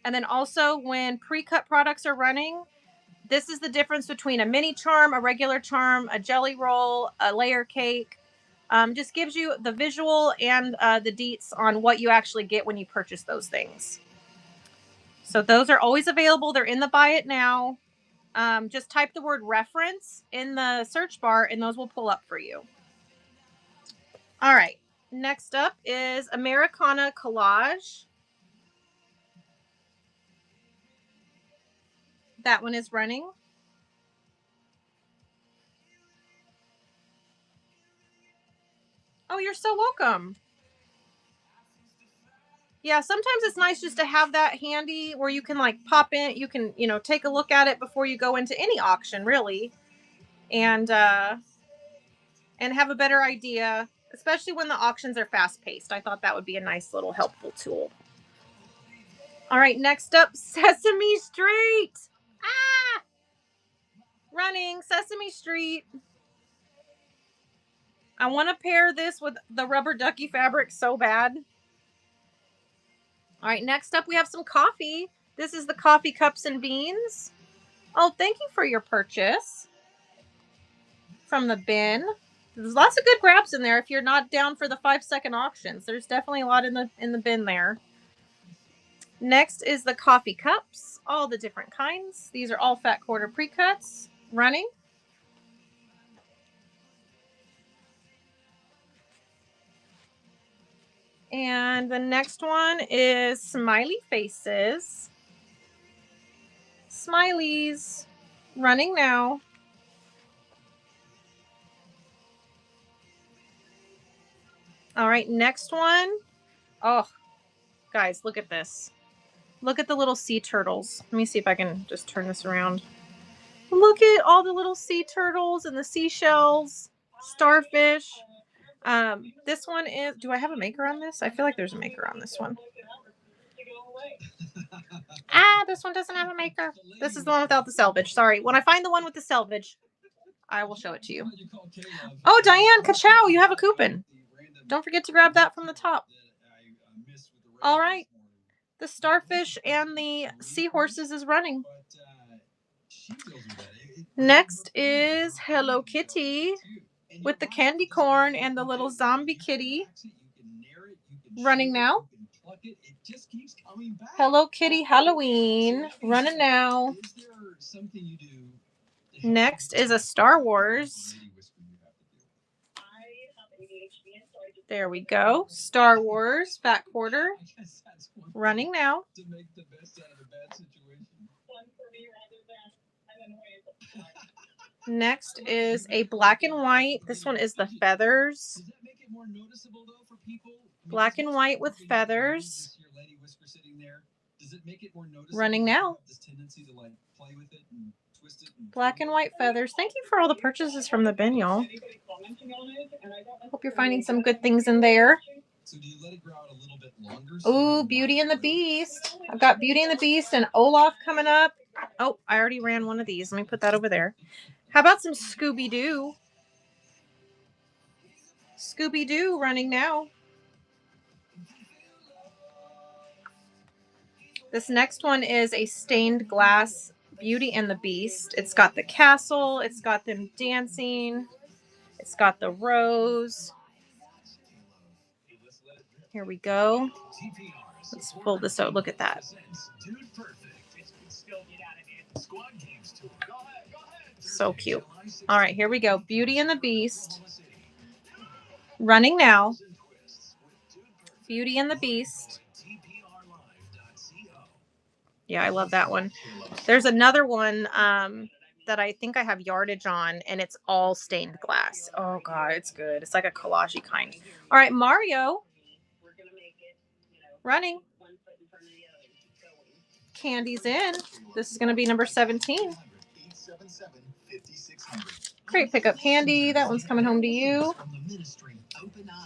Speaker 1: And then also when pre-cut products are running, this is the difference between a mini charm, a regular charm, a jelly roll, a layer cake. Just gives you the visual and the deets on what you actually get when you purchase those things. So those are always available. They're in the buy it now. Just type the word reference in the search bar and those will pull up for you. All right. Next up is Americana Collage. That one is running. Oh, you're so welcome. Yeah, sometimes it's nice just to have that handy where you can like pop in, you can, take a look at it before you go into any auction really. And have a better idea, especially when the auctions are fast paced. I thought that would be a nice little helpful tool. All right, next up, Sesame Street. Ah! Running Sesame Street. I want to pair this with the rubber ducky fabric so bad. All right, next up we have some coffee. This is the Coffee Cups and Beans. Oh, thank you for your purchase from the bin. There's lots of good grabs in there if you're not down for the 5-second auctions. There's definitely a lot in the bin there. Next is the coffee cups, all the different kinds. These are all fat quarter pre-cuts running. And the next one is smiley faces. Smileys running now. All right, next one. Oh, guys, look at this. Look at the little sea turtles. Let me see if I can just turn this around. Look at all the little sea turtles and the seashells, starfish. This one is, do I have a maker on this? I feel like there's a maker on this one. This one doesn't have a maker. This is the one without the selvage. Sorry. When I find the one with the selvage, I will show it to you. Oh, Diane Kachow, you have a coupon. Don't forget to grab that from the top. All right. The starfish and the seahorses is running. Next is Hello Kitty with the candy corn and the little zombie kitty running now. Hello Kitty Halloween running now. Next is a Star Wars. There we go. Star Wars fat quarter running now. Next is a black and white. This one is the feathers. Black and white with feathers. Running now. Black and white feathers. Thank you for all the purchases from the bin, y'all. Hope you're finding some good things in there. Ooh, Beauty and the Beast. I've got Beauty and the Beast and Olaf coming up. Oh, I already ran one of these. Let me put that over there. How about some Scooby-Doo? Scooby-Doo running now. This next one is a stained glass Beauty and the Beast. It's got the castle. It's got them dancing. It's got the rose. Here we go. Let's pull this out. Look at that. So cute. All right, here we go. Beauty and the Beast. Running now. Beauty and the Beast. Yeah, I love that one. There's another one that I think I have yardage on, and it's all stained glass. Oh, God, it's good. It's like a collage kind. All right, Mario. Running. Candy's in. This is going to be number 17. Great pickup, Candy. That one's coming home to you.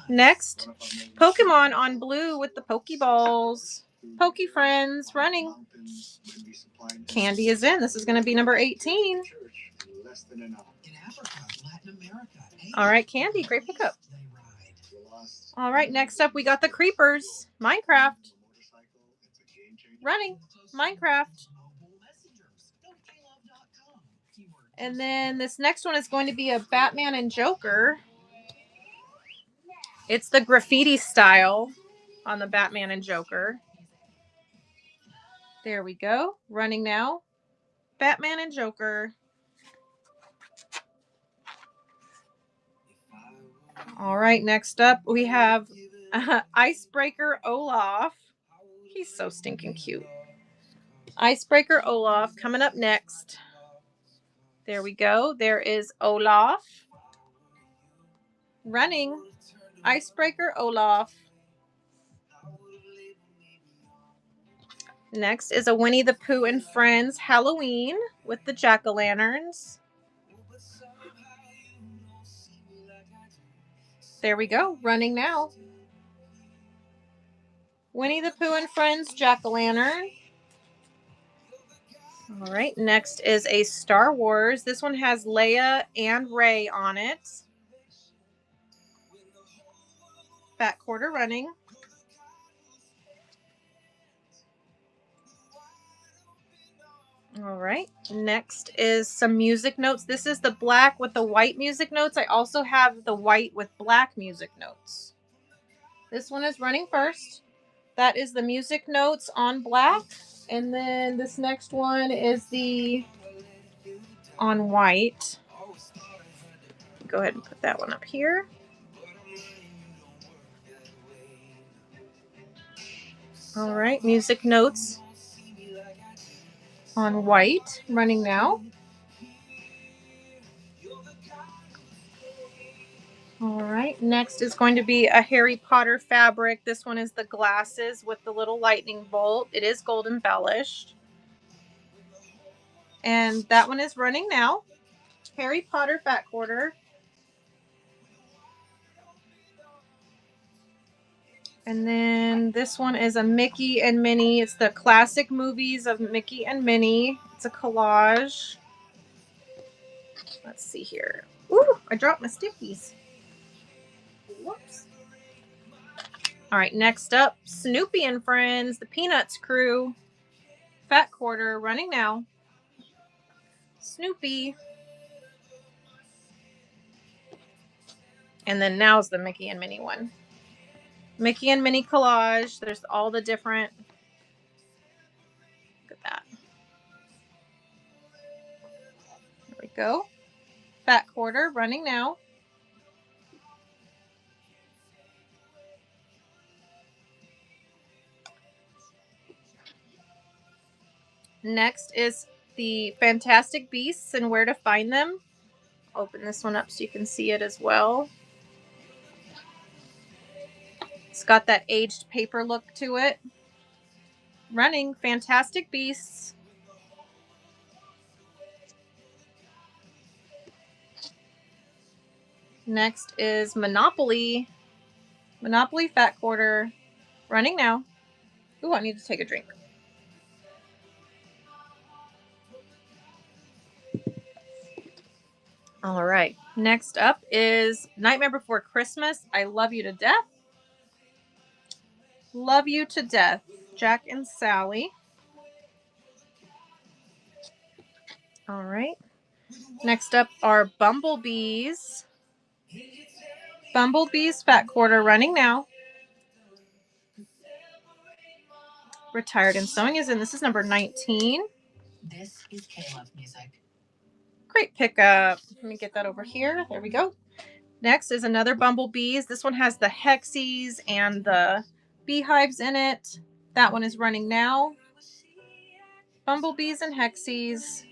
Speaker 1: Next, Pokemon on blue with the Pokeballs. Poke Friends running. Candy is in. This is going to be number 18. All right, Candy. Great pickup. All right, next up, we got the Creepers. Minecraft. Running. Minecraft. And then this next one is going to be a Batman and Joker. It's the graffiti style on the Batman and Joker. There we go. Running now. Batman and Joker. All right, next up we have Icebreaker Olaf. He's so stinking cute. Icebreaker Olaf coming up next. There we go. There is Olaf. Running. Icebreaker Olaf. Next is a Winnie the Pooh and Friends Halloween with the jack-o'-lanterns. There we go. Running now. Winnie the Pooh and Friends jack-o'-lantern. All right. Next is a Star Wars. This one has Leia and Rey on it. Fat quarter running. All right. Next is some music notes. This is the black with the white music notes. I also have the white with black music notes. This one is running first. That is the music notes on black. And then this next one is the on white. Go ahead and put that one up here. All right, music notes on white, running now. All right, next is going to be a Harry Potter fabric. This one is the glasses with the little lightning bolt. It is gold embellished. And that one is running now. Harry Potter fat quarter. And then this one is a Mickey and Minnie. It's the classic movies of Mickey and Minnie. It's a collage. Let's see here. Ooh, I dropped my stickies. Whoops. All right, next up, Snoopy and Friends, the Peanuts crew. Fat quarter, running now. Snoopy. And then now's the Mickey and Minnie one. Mickey and Minnie collage. There's all the different. Look at that. There we go. Fat quarter, running now. Next is the Fantastic Beasts and Where to Find Them. Open this one up so you can see it as well. It's got that aged paper look to it. Running Fantastic Beasts. Next is Monopoly. Monopoly fat quarter. running now. Ooh, I need to take a drink. All right. Next up is Nightmare Before Christmas. I Love You to Death. Love You to Death. Jack and Sally. All right. Next up are Bumblebees. Bumblebees Fat Quarter running now. Retired and Sewing is in. This is number 19.
Speaker 2: This is K-Love music.
Speaker 1: Great pickup. Let me get that over here. There we go. Next is another Bumblebees. This one has the hexies and the beehives in it. That one is running now. Bumblebees and hexies.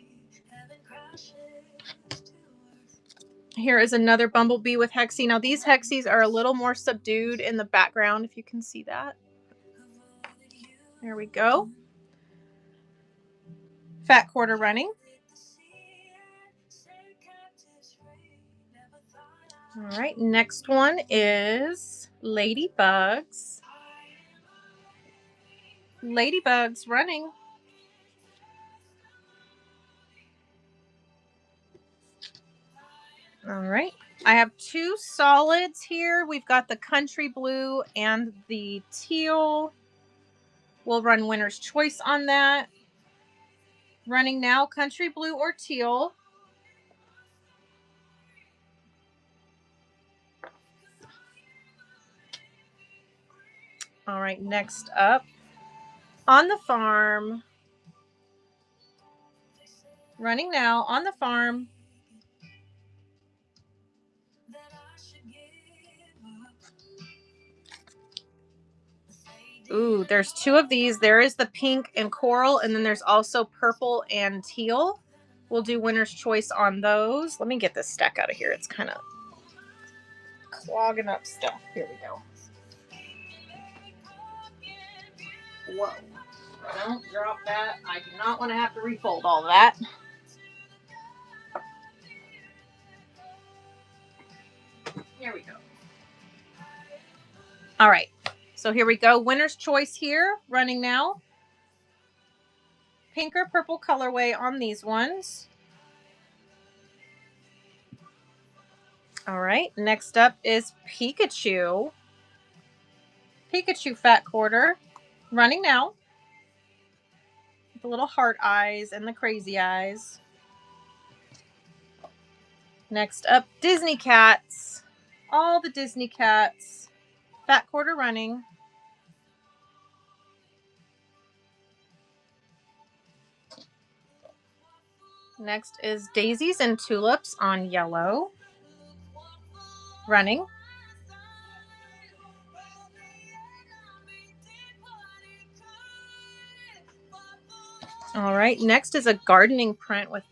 Speaker 1: Here is another Bumblebee with hexie. Now these hexies are a little more subdued in the background, if you can see that. There we go. Fat Quarter running. All right, next one is Ladybugs. Ladybugs running. All right. I have two solids here. We've got the country blue and the teal. We'll run winner's choice on that. Running now, country blue or teal. All right, next up, On the Farm. Running now, On the Farm. Ooh, there's two of these. There is the pink and coral, and then there's also purple and teal. We'll do winner's choice on those. Let me get this stack out of here. It's kind of clogging up stuff. Here we go. Whoa. Don't drop that. I do not want to have to refold all that. Here we go. All right. So here we go. Winner's choice here, running now. Pink or purple colorway on these ones. All right. Next up is Pikachu. Pikachu Fat Quarter, running now. The little heart eyes and the crazy eyes. Next up, Disney Cats. All the Disney Cats. Fat Quarter running. Next is Daisies and Tulips on yellow. Running. All right, next is a gardening print with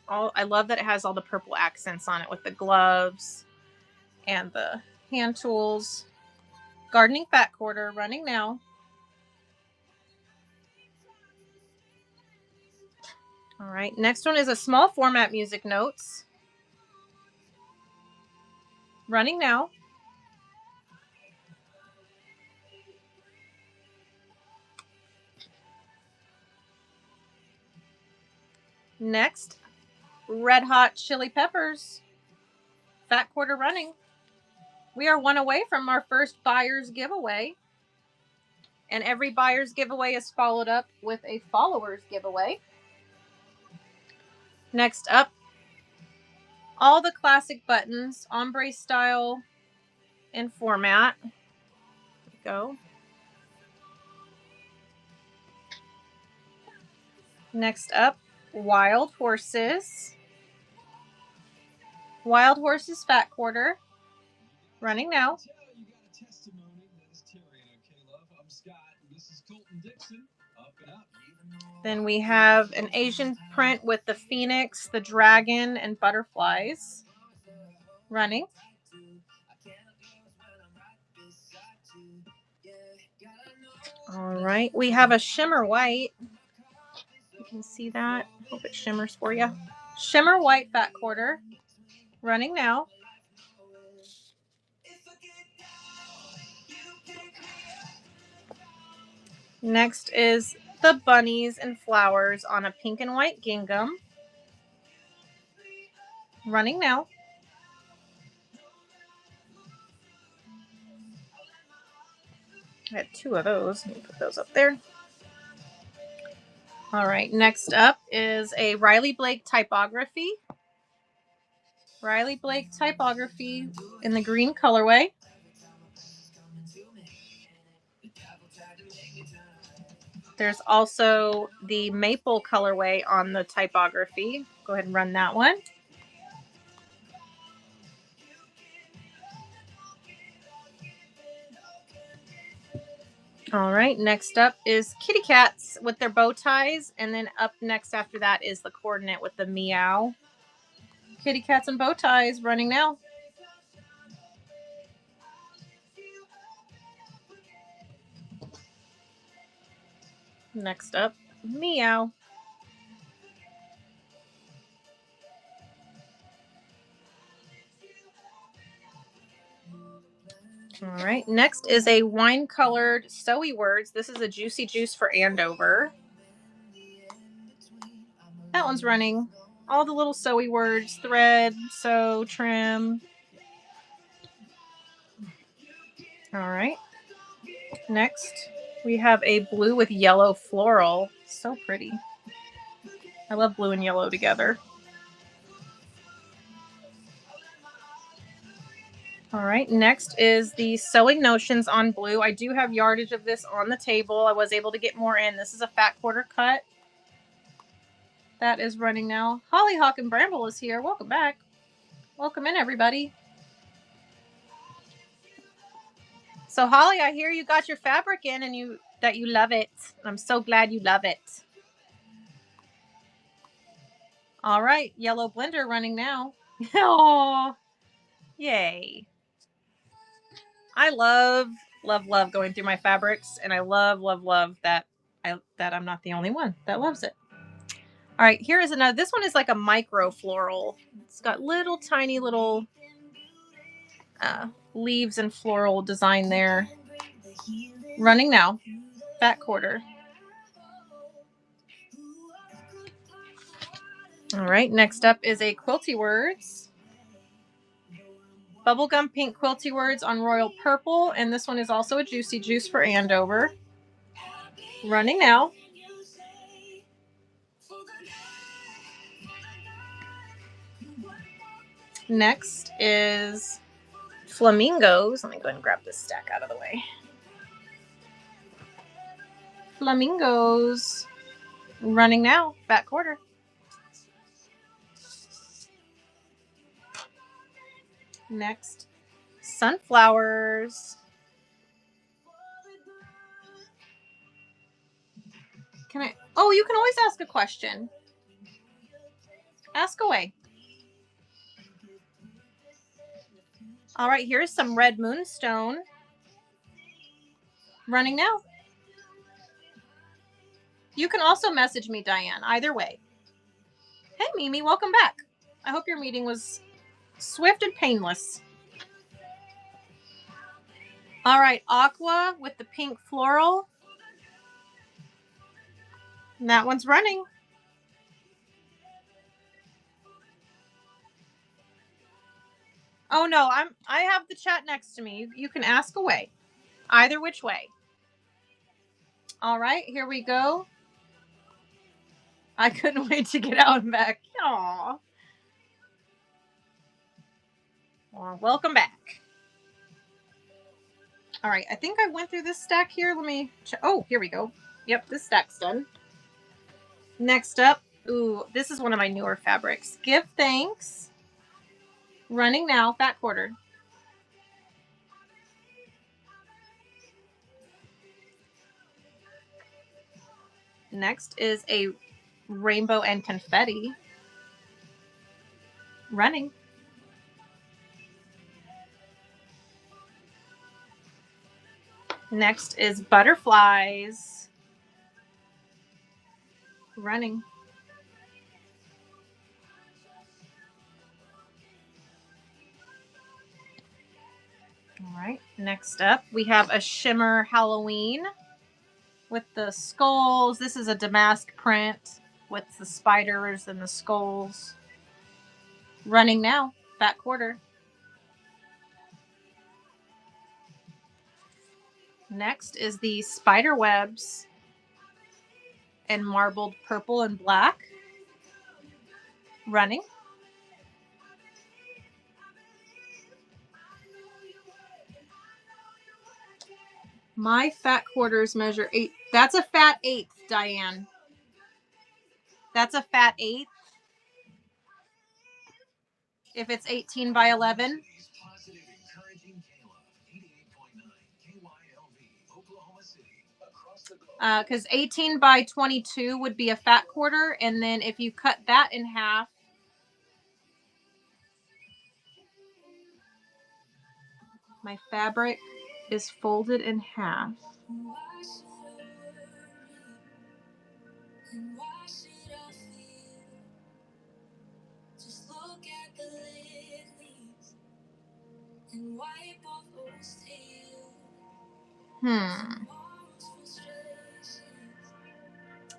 Speaker 1: all, I love that it has all the purple accents on it with the gloves and the hand tools. Gardening Fat Quarter, running now. All right, next one is a small format music notes. Running now. Next, Red Hot Chili Peppers. Fat Quarter running. We are one away from our first buyer's giveaway. And every buyer's giveaway is followed up with a follower's giveaway. Next up, all the classic buttons, ombre style and format. There we go. Next up, Wild Horses. Wild Horses Fat Quarter, running now. Then we have an Asian print with the phoenix, the dragon, and butterflies. Running. All right, we have a shimmer white. You can see that. Hope it shimmers for you. Shimmer white Fat Quarter, running now. Next is the bunnies and flowers on a pink and white gingham. Running now. I had 2 of those. Let me put those up there. All right, next up is a Riley Blake typography. Riley Blake typography in the green colorway. There's also the maple colorway on the typography. Go ahead and run that one. All right, next up is kitty cats with their bow ties. And then up next after that is the coordinate with the meow. Kitty cats and bow ties running now. Next up, meow. All right, next is a wine-colored Sewy Words. This is a Juicy Juice for Andover. That one's running. All the little Sewy Words, thread, sew, trim. All right. Next, we have a blue with yellow floral. So pretty. I love blue and yellow together. All right, next is the Sewing Notions on blue. I do have yardage of this on the table. I was able to get more in. This is a fat quarter cut. That is running now. Hollyhock and Bramble is here. Welcome back. Welcome in, everybody. So, Holly, I hear you got your fabric in and that you love it. I'm so glad you love it. All right, Yellow Blender running now. Oh, yay. I love going through my fabrics, and I love that I'm not the only one that loves it. All right, here is another. This one is like a micro floral. It's got little tiny little leaves and floral design there. Running now, fat quarter. All right, next up is a Quilty Words. Bubblegum Pink Quilty Words on Royal Purple, and this one is also a Juicy Juice for Andover. Running now. Next is Flamingos. Let me go ahead and grab this stack out of the way. Flamingos. Running now, fat quarter. Next, Sunflowers. Oh, you can always ask a question. Ask away. All right, here's some Red Moonstone. Running now. You can also message me, Diane, either way. Hey, Mimi, welcome back. I hope your meeting was swift and painless. All right, Aqua with the pink floral. And that one's running. Oh no, I have the chat next to me. You can ask away. Either which way. All right, here we go. I couldn't wait to get out and back. Aw. Well, welcome back. All right, I think I went through this stack here. Let me check. Oh, here we go. Yep, this stack's done. Next up, ooh, this is one of my newer fabrics. Give Thanks. Running now, fat quarter. Next is a Rainbow and Confetti. Running. Next is Butterflies. Running. All right, next up we have a Shimmer Halloween. with the skulls. This is a damask print with the spiders and the skulls. Running now, fat quarter. Next is the spider webs and marbled purple and black. Running. My fat quarters measure 8. That's a fat 8th, Diane. That's a fat 8th. If it's 18 by 11. Because 18 by 22 would be a fat quarter. And then if you cut that in half, my fabric is folded in half.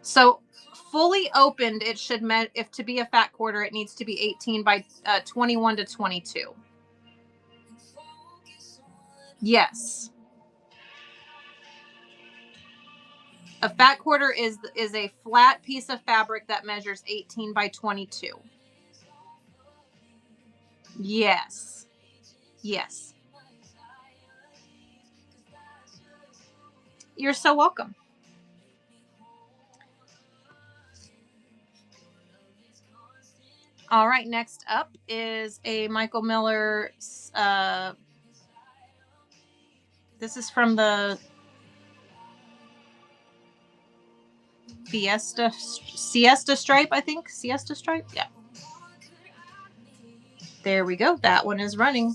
Speaker 1: So fully opened, it should if to be a fat quarter, it needs to be 18 by 21 to 22. Yes. A fat quarter is a flat piece of fabric that measures 18 by 22. Yes. Yes. You're so welcome. All right, next up is a Michael Miller. This is from the Siesta stripe, I think. Siesta stripe? Yeah. There we go. That one is running.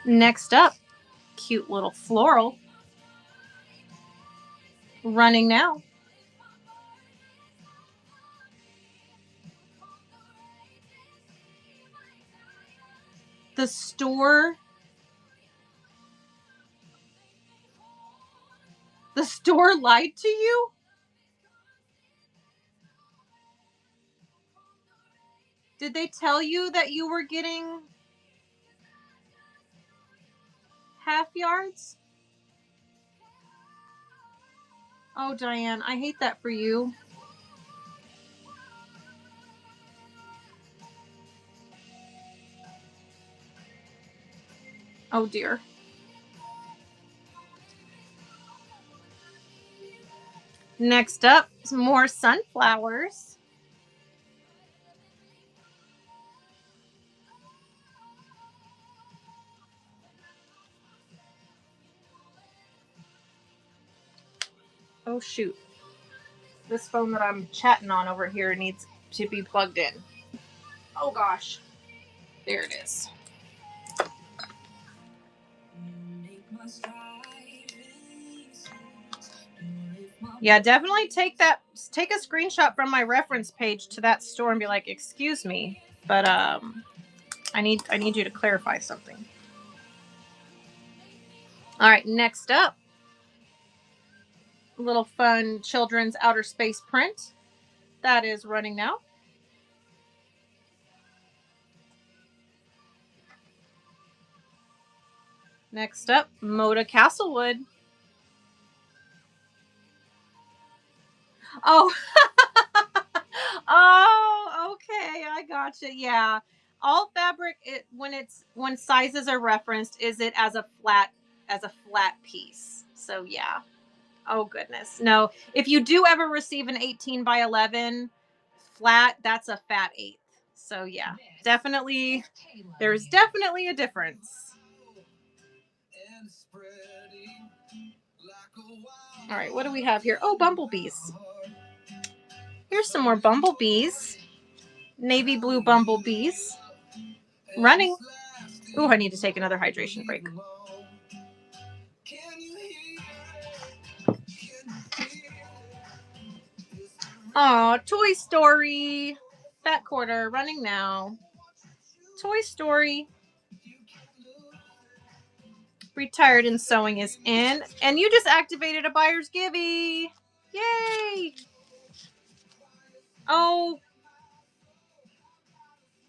Speaker 1: Next up, cute little floral. Running now. The store lied to you? Did they tell you that you were getting half yards? Oh, Diane, I hate that for you. Oh, dear. Next up, some more sunflowers. Oh, shoot. This phone that I'm chatting on over here needs to be plugged in. Oh, gosh. There it is. Yeah, definitely take a screenshot from my reference page to that store and be like, excuse me, but I need you to clarify something. All right, next up, a little fun children's outer space print that is running now. Next up, Moda Castlewood. Oh, oh, okay, I gotcha. Yeah, all fabric, when sizes are referenced, is it as a flat piece. So yeah. Oh goodness, no. If you do ever receive an 18 by 11 flat, that's a fat 8th. So yeah, definitely, there's definitely a difference. All right, what do we have here? Oh, bumblebees. Here's some more bumblebees. Navy blue bumblebees. Running. Ooh, I need to take another hydration break. Oh, Toy Story. Fat quarter, running now. Toy Story. Retired in Sewing is in. And you just activated a buyer's givey. Yay! Oh,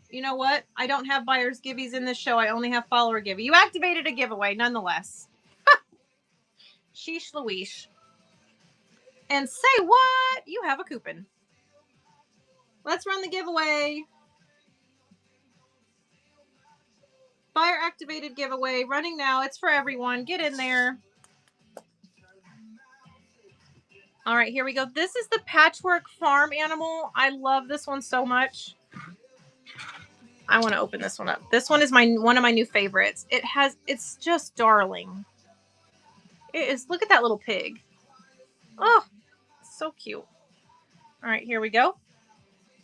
Speaker 1: you know what? I don't have buyer's givvies in this show. I only have follower givey. You activated a giveaway nonetheless. Sheesh Louise. And say what? You have a coupon. Let's run the giveaway. Buyer activated giveaway running now. It's for everyone. Get in there. All right, here we go. This is the Patchwork Farm animal. I love this one so much. I want to open this one up. This one is one of my new favorites. It's just darling. It is. Look at that little pig. Oh, so cute. All right, here we go.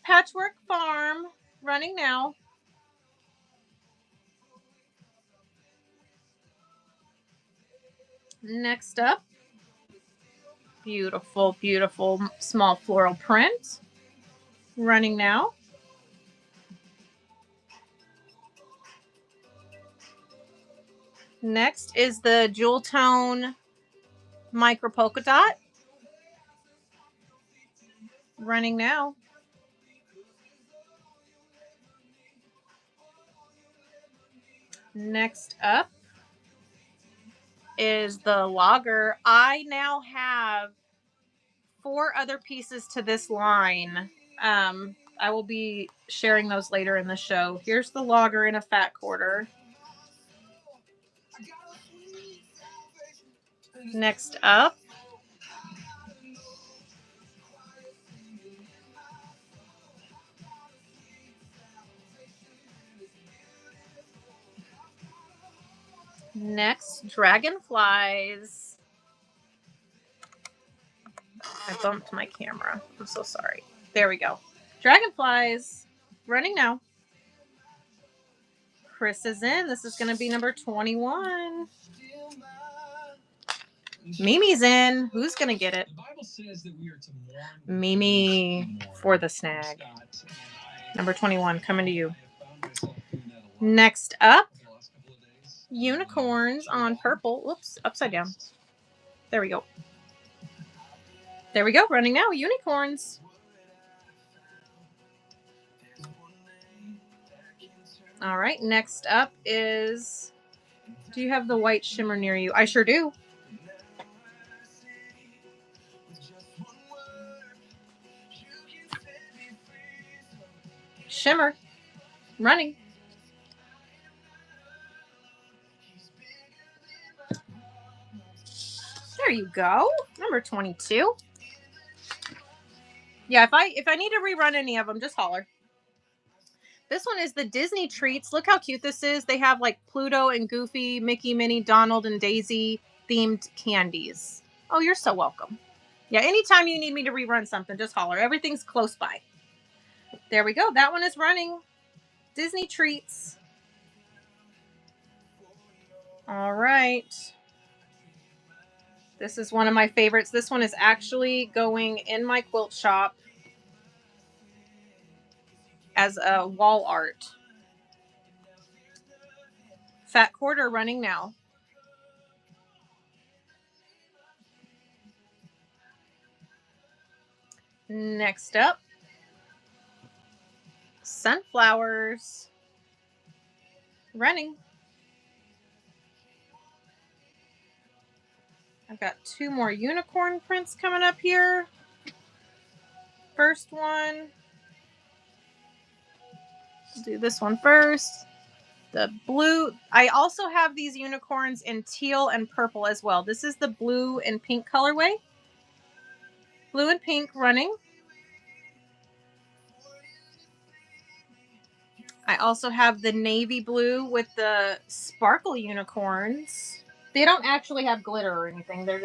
Speaker 1: Patchwork Farm running now. Next up, beautiful, beautiful small floral print running now. Next is the Jewel Tone Micro Polka Dot running now. Next up is the Logger. I now have 4 other pieces to this line. I will be sharing those later in the show. Here's the Logger in a fat quarter. Next up, Dragonflies. I bumped my camera. I'm so sorry. There we go. Dragonflies running now. Chris is in. This is going to be number 21. Mimi's in. Who's going to get it? Mimi for the snag. Number 21 coming to you. Next up, unicorns on purple. Whoops, upside down. There we go. There we go. Running now. Unicorns. All right. Next up is, do you have the white shimmer near you? I sure do. Shimmer. Running. There you go. Number 22. Yeah, if I need to rerun any of them, just holler. This one is the Disney Treats. Look how cute this is. They have like Pluto and Goofy, Mickey, Minnie, Donald, and Daisy themed candies. Oh, you're so welcome. Yeah, anytime you need me to rerun something, just holler. Everything's close by. There we go. That one is running. Disney Treats. All right. This is one of my favorites. This one is actually going in my quilt shop as a wall art. Fat quarter running now. Next up, sunflowers running. I've got 2 more unicorn prints coming up here. First one. Let's do this one first. The blue. I also have these unicorns in teal and purple as well. This is the blue and pink colorway. Blue and pink running. I also have the navy blue with the sparkle unicorns. They don't actually have glitter or anything. They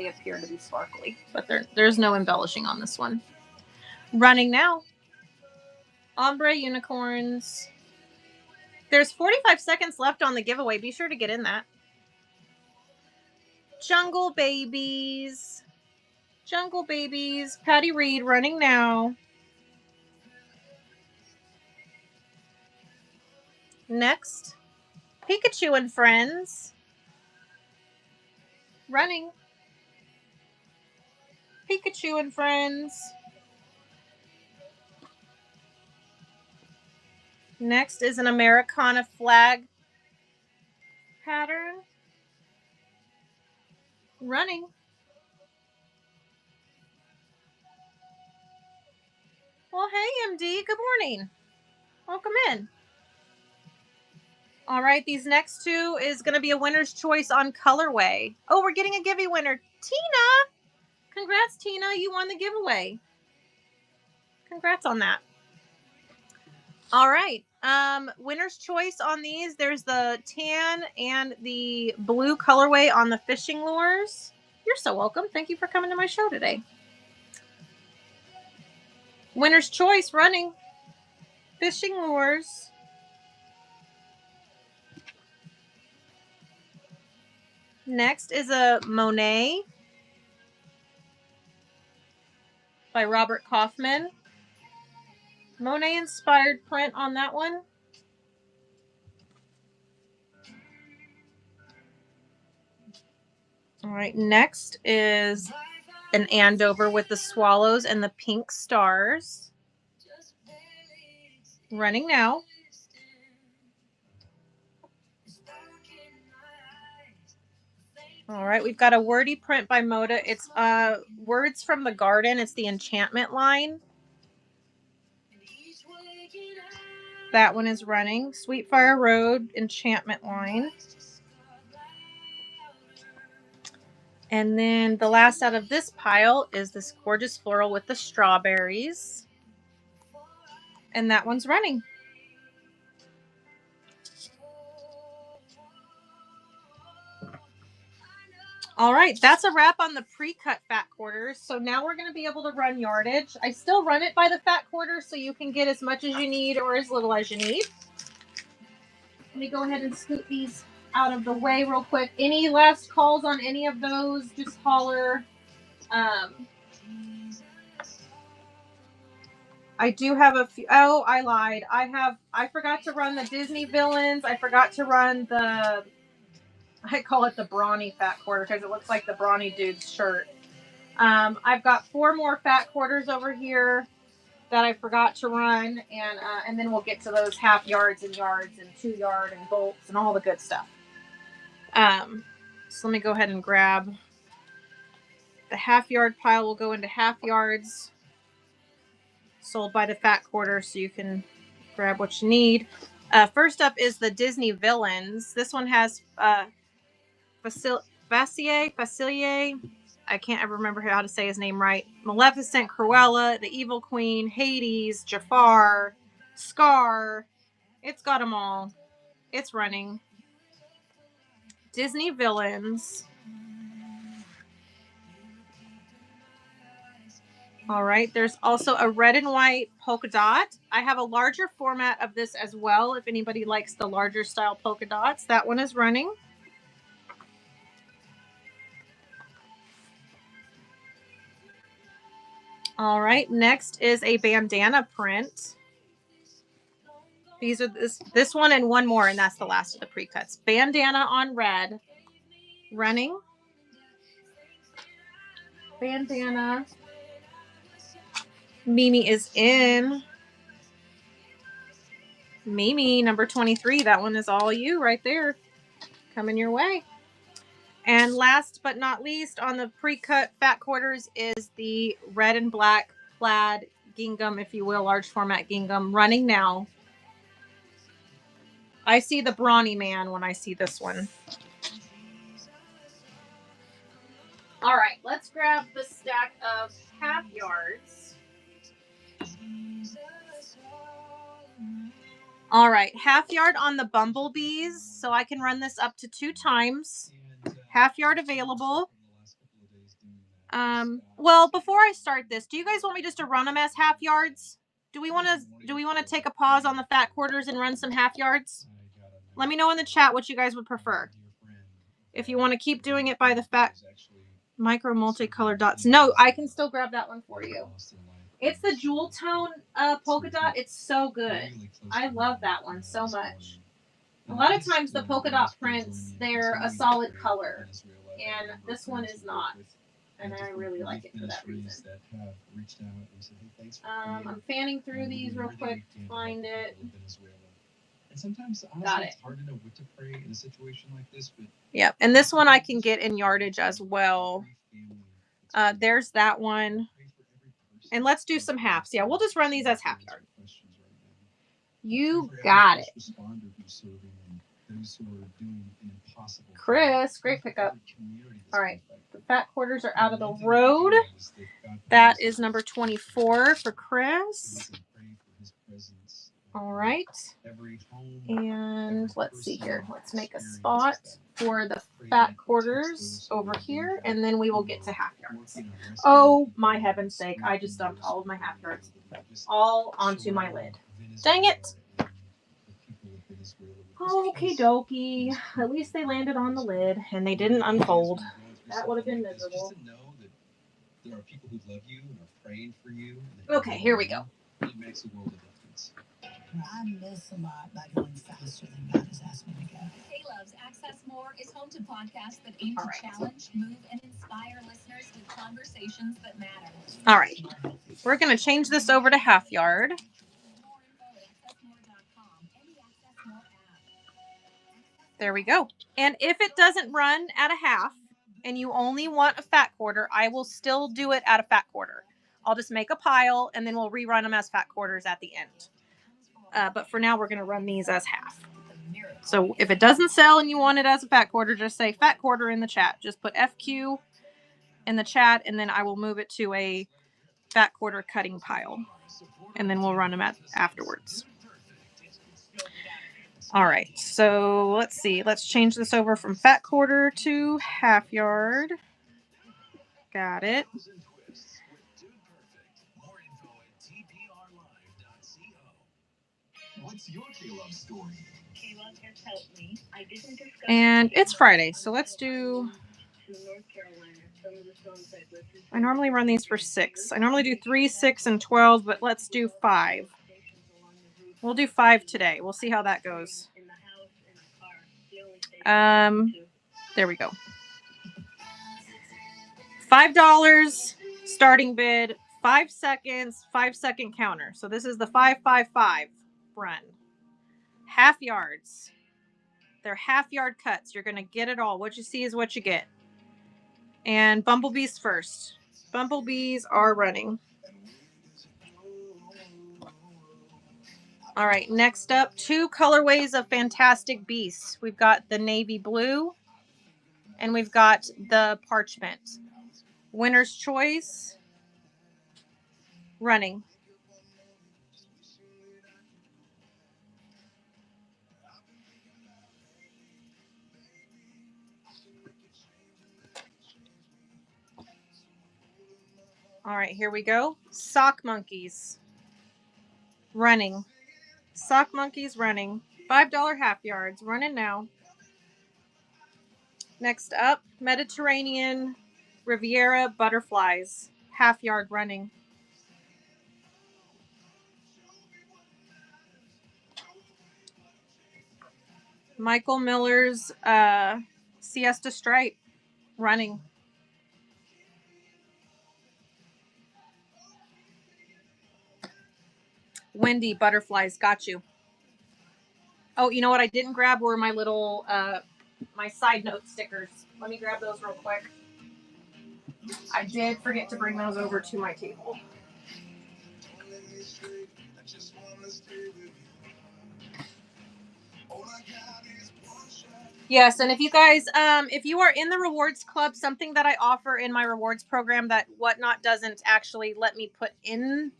Speaker 1: appear to be sparkly, but there's no embellishing on this one. Running now. Ombre unicorns. There's 45 seconds left on the giveaway. Be sure to get in that. Jungle babies. Jungle babies. Patty Reed running now. Next, Pikachu and Friends. Running. Pikachu and Friends. Next is an Americana flag pattern. Running. Well, hey, MD. Good morning. Welcome in. All right, these next two is going to be a winner's choice on colorway. Oh, we're getting a giveaway winner. Tina! Congrats, Tina. You won the giveaway. Congrats on that. All right. Winner's choice on these. There's the tan and the blue colorway on the fishing lures. You're so welcome. Thank you for coming to my show today. Winner's choice running fishing lures. Next is a Monet by Robert Kaufman. Monet inspired print on that one. All right, next is an Andover with the swallows and the pink stars. Running now. All right, we've got a wordy print by Moda. It's Words from the Garden. It's the enchantment line. That one is running. Sweetfire Road enchantment line. And then the last out of this pile is this gorgeous floral with the strawberries. And that one's running. All right, that's a wrap on the pre-cut fat quarters. So now we're going to be able to run yardage. I still run it by the fat quarters so you can get as much as you need or as little as you need. Let me go ahead and scoot these out of the way real quick. Any last calls on any of those, just holler. I do have a few. Oh, I lied. I forgot to run the Disney villains. I forgot to run the, I call it the brawny fat quarter because it looks like the brawny dude's shirt. I've got 4 more fat quarters over here that I forgot to run, and then we'll get to those half yards and yards and 2 yard and bolts and all the good stuff. So let me go ahead and grab the half yard pile. Will go into half yards sold by the fat quarter, so you can grab what you need. First up is the Disney villains. This one has Facilier. I can't ever remember how to say his name right. Maleficent, Cruella, the Evil Queen, Hades, Jafar, Scar. It's got them all. It's running. Disney villains. All right. There's also a red and white polka dot. I have a larger format of this as well. If anybody likes the larger style polka dots, that one is running. All right. Next is a bandana print. These are this one and one more, and that's the last of the pre-cuts. Bandana on red. Running. Bandana. Mimi is in. Mimi, number 23. That one is all you right there. Coming your way. And last but not least, on the pre-cut fat quarters is the red and black plaid gingham, if you will, large format gingham, running now. I see the brawny man when I see this one. All right, let's grab the stack of half yards. All right, half yard on the bumblebees, so I can run this up to 2 times. Half yard available. Well, before I start this, do you guys want me just to run them as half yards? Do we want to take a pause on the fat quarters and run some half yards? Let me know in the chat what you guys would prefer. If you want to keep doing it by the fat micro multicolored dots. No, I can still grab that one for you. It's the jewel tone polka dot. It's so good. I love that one so much. A lot of times the polka dot prints, they're a solid color, and this one is not. And I really like it for that reason. I'm fanning through these real quick to find it.
Speaker 2: And sometimes,
Speaker 1: Got
Speaker 2: honestly,
Speaker 1: it.
Speaker 2: it's hard to know what to pray in a situation like this, but
Speaker 1: Yep, and this one I can get in yardage as well. There's that one. And let's do some halves. Yeah, we'll just run these as half yard. You got it. Chris, great pickup. All right, the fat quarters are out of the road. That is number 24 for Chris. All right. And let's see here. Let's make a spot for the fat quarters over here, and then we will get to half yards. Oh, my heaven's sake. I just dumped all of my half yards all onto my lid. Dang it. Okie dokie. At least they landed on the lid, and they didn't unfold. That would have been miserable.
Speaker 2: There are people who love you and are praying for you.
Speaker 1: Okay, here we go.
Speaker 2: It makes a world of difference.
Speaker 3: I miss a lot by going faster than God has asked me to go.
Speaker 4: K-Love's Access More is home to podcasts that aim to challenge, move, and inspire listeners with conversations that matter.
Speaker 1: All right. We're going to change this over to half yard.
Speaker 4: More info at accessmore.com and the Access More app.
Speaker 1: There we go. And if it doesn't run at a half and you only want a fat quarter, I will still do it at a fat quarter. I'll just make a pile and then we'll rerun them as fat quarters at the end. But for now, we're going to run these as half. So if it doesn't sell and you want it as a fat quarter, just say fat quarter in the chat. Just put FQ in the chat, and then I will move it to a fat quarter cutting pile. And then we'll run them afterwards. All right, so let's see. Let's change this over from fat quarter to half yard. Got it.
Speaker 2: What's your K-Love story?
Speaker 5: K-Love has helped me. I didn't discuss
Speaker 1: And it's Friday, so let's do...
Speaker 5: to North Carolina. Some of the songs I've listened to.
Speaker 1: I normally run these for 6. I normally do 3, 6, and 12, but let's do 5. We'll do 5 today. We'll see how that goes.
Speaker 5: In the house, in the car. The only station I listen to.
Speaker 1: There we go. $5 starting bid, 5 seconds, 5-second counter. So this is the 5-5-5 run. Half yards. They're half yard cuts. You're going to get it all. What you see is what you get. And bumblebees first. Bumblebees are running. All right, next up, 2 colorways of Fantastic Beasts. We've got the navy blue and we've got the parchment. Winner's choice, running. All right, here we go. Sock monkeys, running. Sock monkeys running. $5 half yards, running now. Next up, Mediterranean Riviera butterflies, half yard running. Michael Miller's Siesta Stripe, running. Wendy butterflies, got you. Oh, you know what I didn't grab were my little my side note stickers. Let me grab those real quick. I did forget to bring those over to my table. Yes, and if you guys, if you are in the rewards club, something that I offer in my rewards program that Whatnot doesn't actually let me put in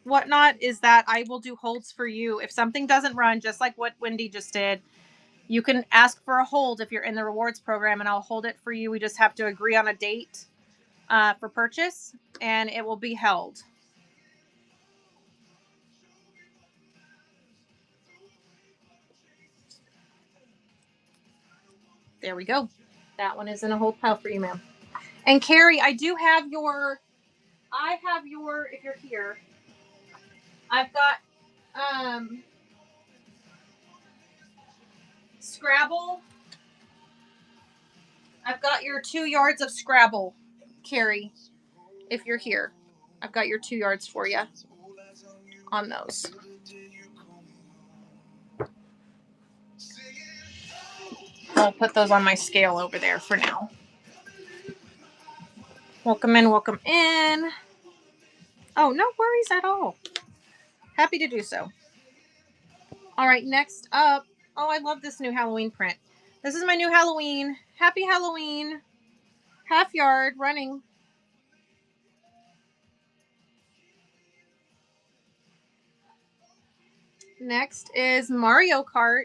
Speaker 1: Whatnot is that I will do holds for you. If something doesn't run, just like what Wendy just did, you can ask for a hold if you're in the rewards program, and I'll hold it for you. We just have to agree on a date for purchase, and it will be held. There we go. That one is in a hold pile for you, ma'am. And Carrie, I have your, if you're here, I've got, Scrabble. I've got your 2 yards of Scrabble, Carrie, if you're here. I've got your 2 yards for you on those. I'll put those on my scale over there for now. Welcome in, welcome in. Oh, no worries at all. Happy to do so. All right, next up. Oh, I love this new Halloween print. This is my new Halloween. Happy Halloween. Half yard running. Next is Mario Kart.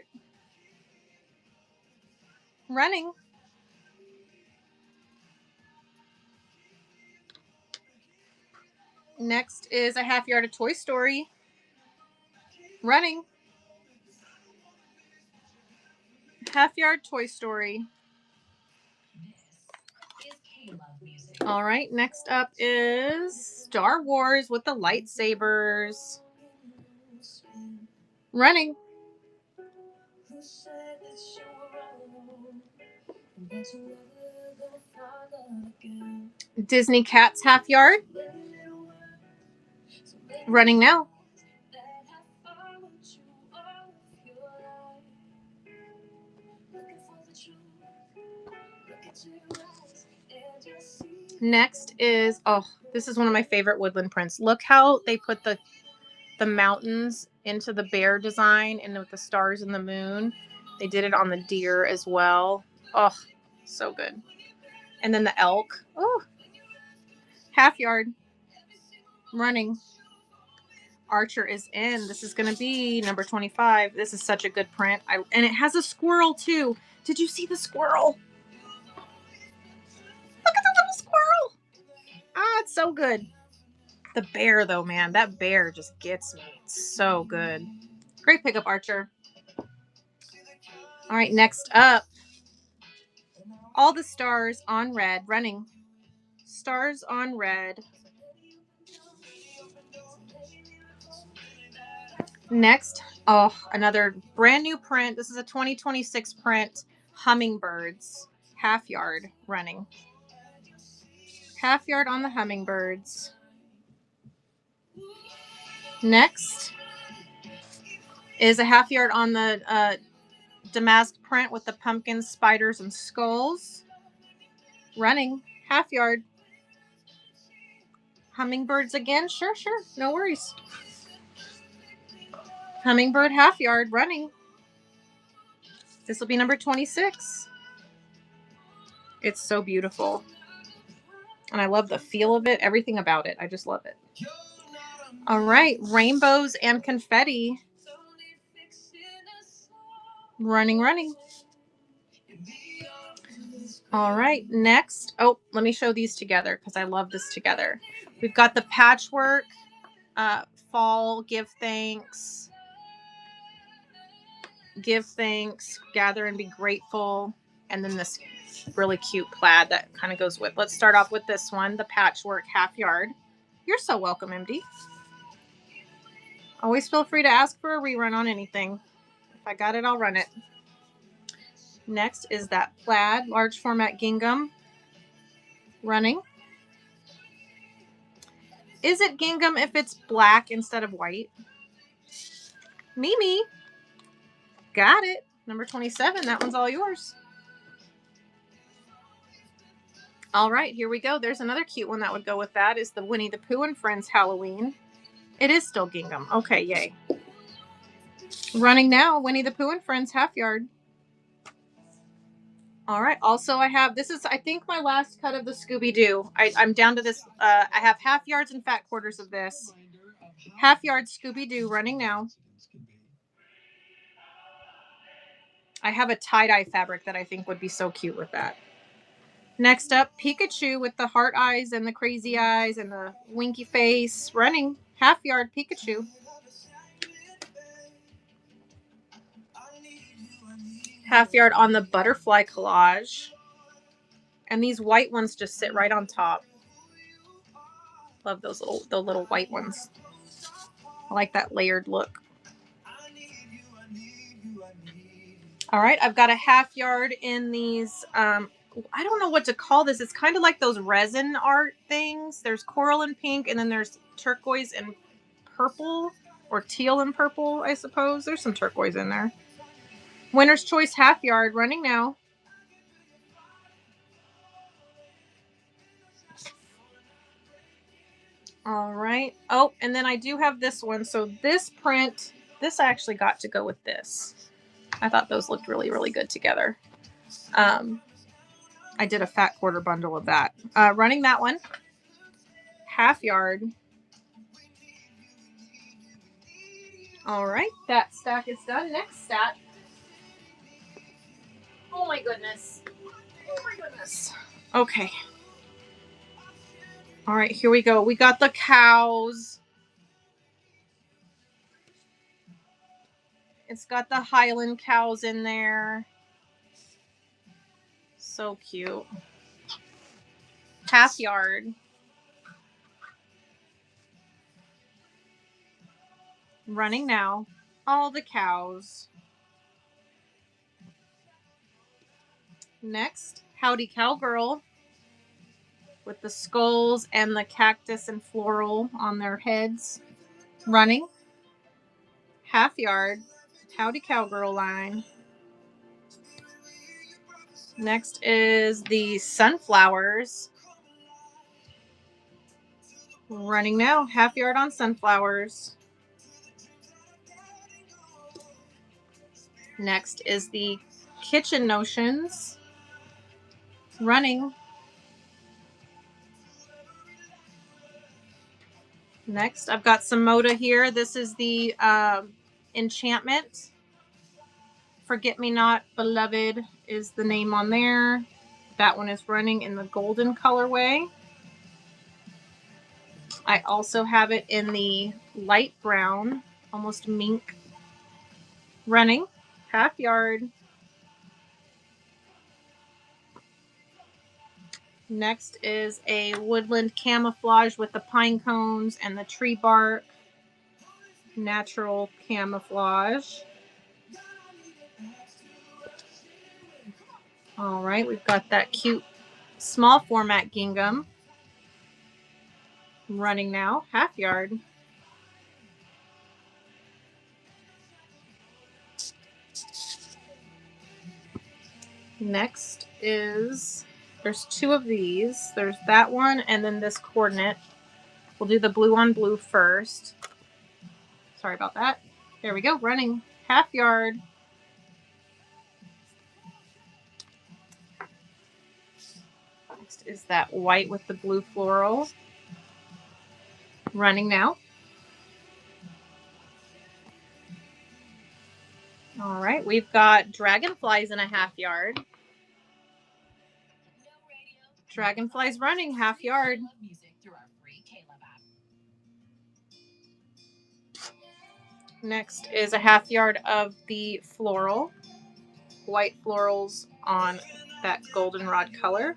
Speaker 1: Running. Next is a half yard of Toy Story. Running. Half yard Toy Story. All right, next up is Star Wars with the lightsabers. Running. Disney Cats half yard. Running now. Next is, oh, this is one of my favorite woodland prints. Look how they put the mountains into the bear design and with the stars and the moon. They did it on the deer as well. Oh, so good. And then the elk. Oh, half yard. Running. Archer is in. This is going to be number 25. This is such a good print. And it has a squirrel too. Did you see the squirrel? Look at the little squirrel. Ah, it's so good. The bear though, man. That bear just gets me. It's so good. Great pickup, Archer. All right, next up. All the stars on red. Running. Stars on red. Next, oh, another brand new print. This is a 2026 print. Hummingbirds. Half yard. Running. Half yard on the hummingbirds. Next is a half yard on the damask print with the pumpkins, spiders, and skulls. Running. Half yard. Hummingbirds again. Sure. No worries. Hummingbird half yard. Running. This will be number 26. It's so beautiful. And I love the feel of it. Everything about it. I just love it. All right. Rainbows and confetti. Running. All right. Next. Oh, let me show these together because I love this together. We've got the patchwork. Fall. Give thanks. Give thanks. Gather and be grateful. And then this really cute plaid that kind of goes with. Let's start off with this one. The patchwork half yard. You're so welcome, MD. Always feel free to ask for a rerun on anything. If I got it, I'll run it. Next is that plaid, large format gingham. Running. Is it gingham if it's black instead of white? Mimi. Got it. Number 27. That one's all yours. All right, here we go. There's another cute one that would go with that. Is the Winnie the Pooh and Friends Halloween. It is still gingham. Okay, yay. Running now, Winnie the Pooh and Friends half yard. All right. Also, I have, this is, I think, my last cut of the Scooby-Doo. I'm down to this. I have half yards and fat quarters of this. Half yard Scooby-Doo running now. I have a tie-dye fabric that I think would be so cute with that. Next up, Pikachu with the heart eyes and the crazy eyes and the winky face. Running. Half yard Pikachu. Half yard on the butterfly collage. And these white ones just sit right on top. Love those the little white ones. I like that layered look. All right, I've got a half yard in these, I don't know what to call this. It's kind of like those resin art things. There's coral and pink, and then there's turquoise and purple, or teal and purple, I suppose. There's some turquoise in there. Winner's Choice half yard, running now. All right. Oh, and then I do have this one. So this print, this I actually got to go with this. I thought those looked really, really good together. I did a fat quarter bundle of that. Running that one. Half yard. All right. That stack is done. Next stack. Oh my goodness. Oh my goodness. Okay. All right, here we go. We got the cows. It's got the Highland cows in there. So cute. Half yard. Running now. All the cows. Next, Howdy Cowgirl with the skulls and the cactus and floral on their heads. Running. Half yard. Howdy Cowgirl line. Next is the sunflowers. Running now. Half yard on sunflowers. Next is the Kitchen Notions. Running. Next, I've got some Moda here. This is the Enchantment. Forget Me Not Beloved is the name on there. That one is running in the golden colorway. I also have it in the light brown, almost mink. Running. Half yard. Next is a woodland camouflage with the pine cones and the tree bark. Natural camouflage. All right, we've got that cute small format gingham. Running now, half yard. Next is, there's two of these. There's that one and then this coordinate. We'll do the blue on blue first. Sorry about that. There we go, running half yard. Next is that white with the blue floral. Running now. All right, we've got dragonflies in a half yard. Dragonflies running half yard. Next is a half yard of the floral. White florals on that goldenrod color.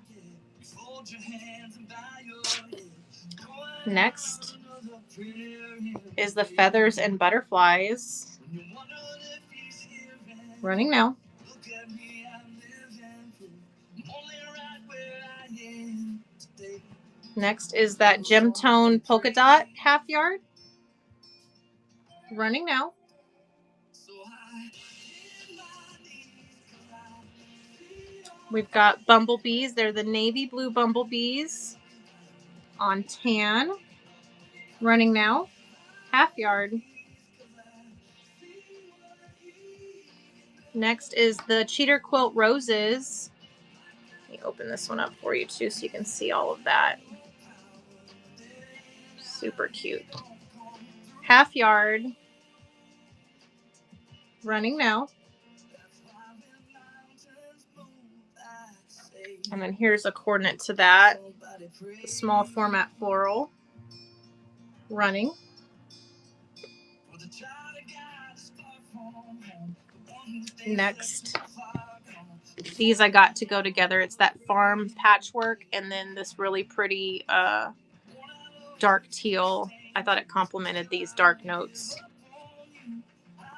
Speaker 1: Next is the feathers and butterflies. Running now. Next is that gem tone polka dot half yard. Running now. We've got bumblebees. They're the navy blue bumblebees on tan. Running now. Half yard. Next is the cheater quilt roses. Let me open this one up for you too so you can see all of that. Super cute. Half yard. Running now. And then here's a coordinate to that. The small format floral. Running. Next, these I got to go together. It's that farm patchwork and then this really pretty dark teal. I thought it complemented these dark notes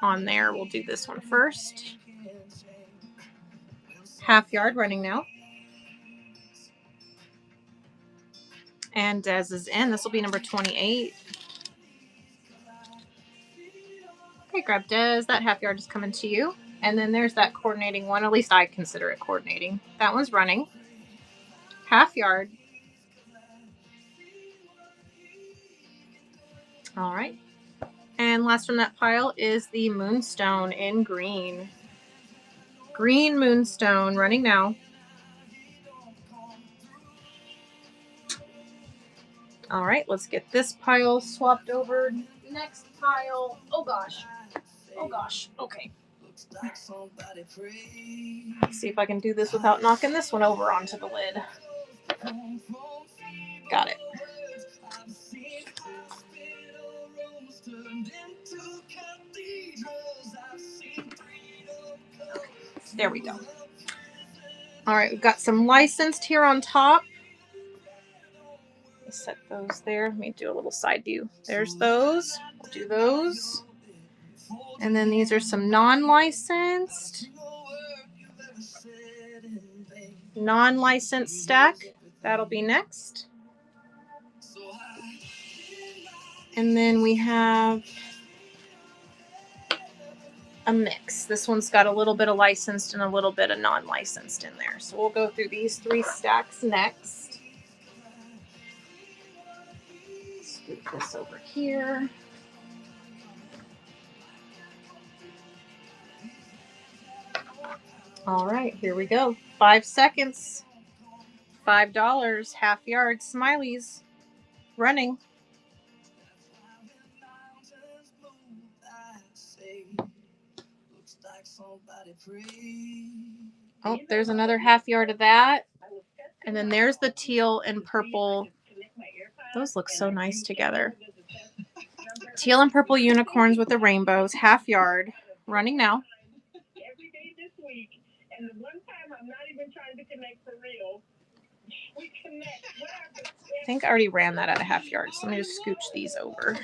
Speaker 1: on there. We'll do this one first. Half yard running now. And Des is in. This will be number 28. Okay, grab Des. That half yard is coming to you. And then there's that coordinating one. At least I consider it coordinating. That one's running. Half yard. All right. And last from that pile is the Moonstone in green. Green Moonstone running now. All right, let's get this pile swapped over. Next pile. Oh gosh. Oh gosh. Okay. Let's see if I can do this without knocking this one over onto the lid. Got it. There we go. All right, we've got some licensed here on top. Let's set those there. Let me do a little side view. There's those. We'll do those. And then these are some non-licensed. Non-licensed stack. That'll be next. And then we have a mix. This one's got a little bit of licensed and a little bit of non-licensed in there. So we'll go through these 3 stacks next. Scoot this over here. All right, here we go. 5 seconds. $5, half yard, Smileys, running. Oh, there's another half yard of that. And then there's the teal and purple. Those look so nice together. Teal and purple unicorns with the rainbows, half yard, running now.
Speaker 5: Every day this week, and the one time I'm not even trying to connect for real, we connect. What happens?
Speaker 1: I think I already ran that at a half yard, so let me just scooch these over.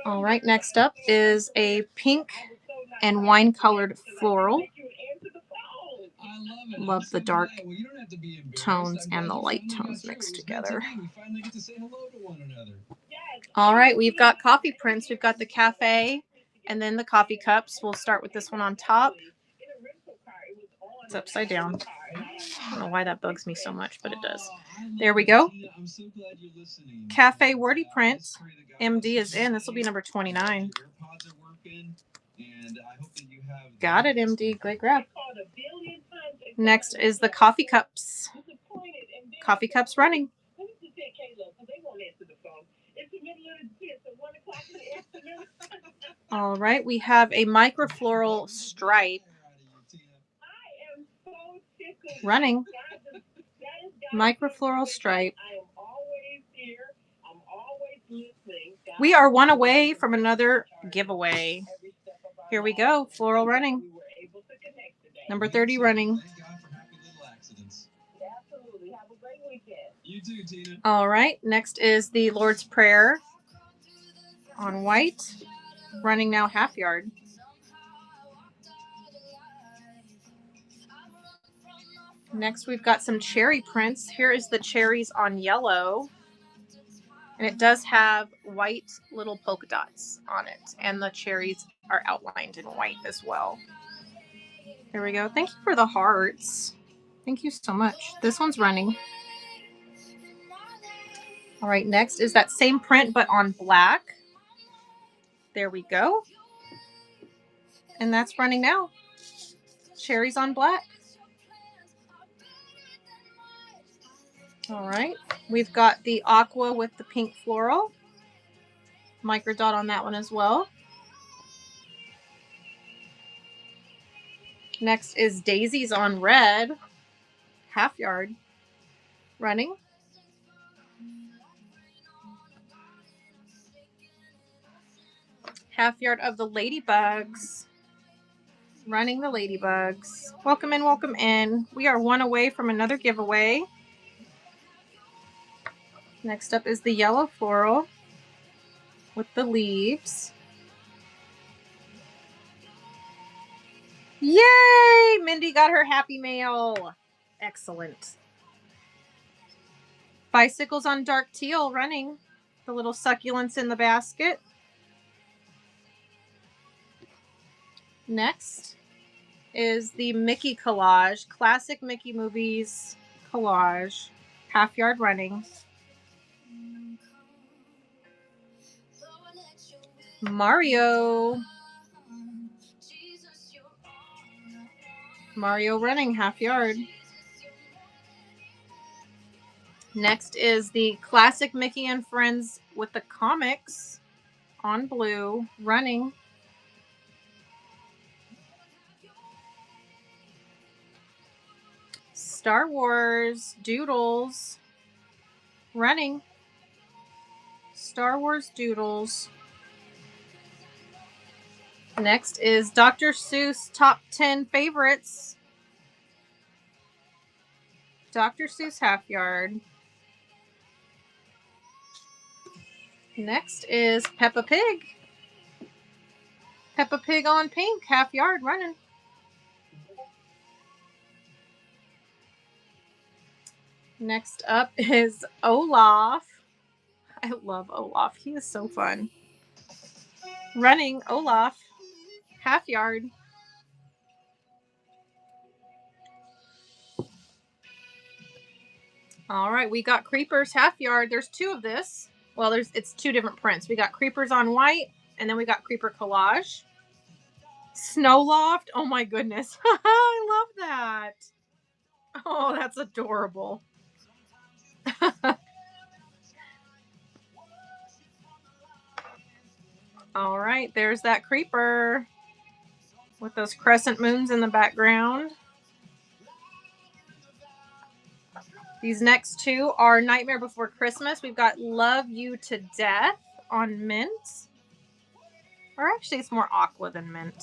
Speaker 1: All right, next up is a pink and wine-colored floral. Love the dark tones and the light tones mixed together. All right, we've got coffee prints. We've got the cafe and then the coffee cups. We'll start with this one on top. It's upside down. I don't know why that bugs me so much, but it does. There we go. Cafe wordy print. MD is in. This will be number 29. Got it, MD. Great grab. Next is the coffee cups. Coffee cups running. All right, we have a microfloral stripe running. Microfloral stripe. We are one away from another giveaway. Here we go. Floral running. Number 30 running. All right. Next is the Lord's Prayer on white. Running now half yard. Next, we've got some cherry prints. Here is the cherries on yellow. And it does have white little polka dots on it. And the cherries are outlined in white as well. Here we go. Thank you for the hearts. Thank you so much. This one's running. All right, next is that same print, but on black. There we go. And that's running now. Cherries on black. All right, we've got the aqua with the pink floral. Micro dot on that one as well. Next is daisies on red. Half yard. Running. Half yard of the ladybugs. Running the ladybugs. Welcome in, welcome in. We are one away from another giveaway. Next up is the yellow floral with the leaves. Yay! Mindy got her Happy Mail. Excellent. Bicycles on dark teal running. The little succulents in the basket. Next is the Mickey collage. Classic Mickey movies collage. Half yard running. Mario. Mario running half yard. Next is the classic Mickey and Friends with the comics on blue running. Star Wars Doodles running. Star Wars Doodles. Next is Dr. Seuss Top 10 Favorites. Dr. Seuss half yard. Next is Peppa Pig. Peppa Pig on pink, half yard running. Next up is Olaf. I love Olaf. He is so fun. Running Olaf, half yard. All right, we got Creepers half yard. There's two of this. Well, it's two different prints. We got Creepers on white, and then we got Creeper collage. Snow Loft. Oh my goodness. I love that. Oh, that's adorable. All right, there's that Creeper with those crescent moons in the background. These next two are Nightmare Before Christmas. We've got Love You to Death on mint. Or actually, it's more aqua than mint.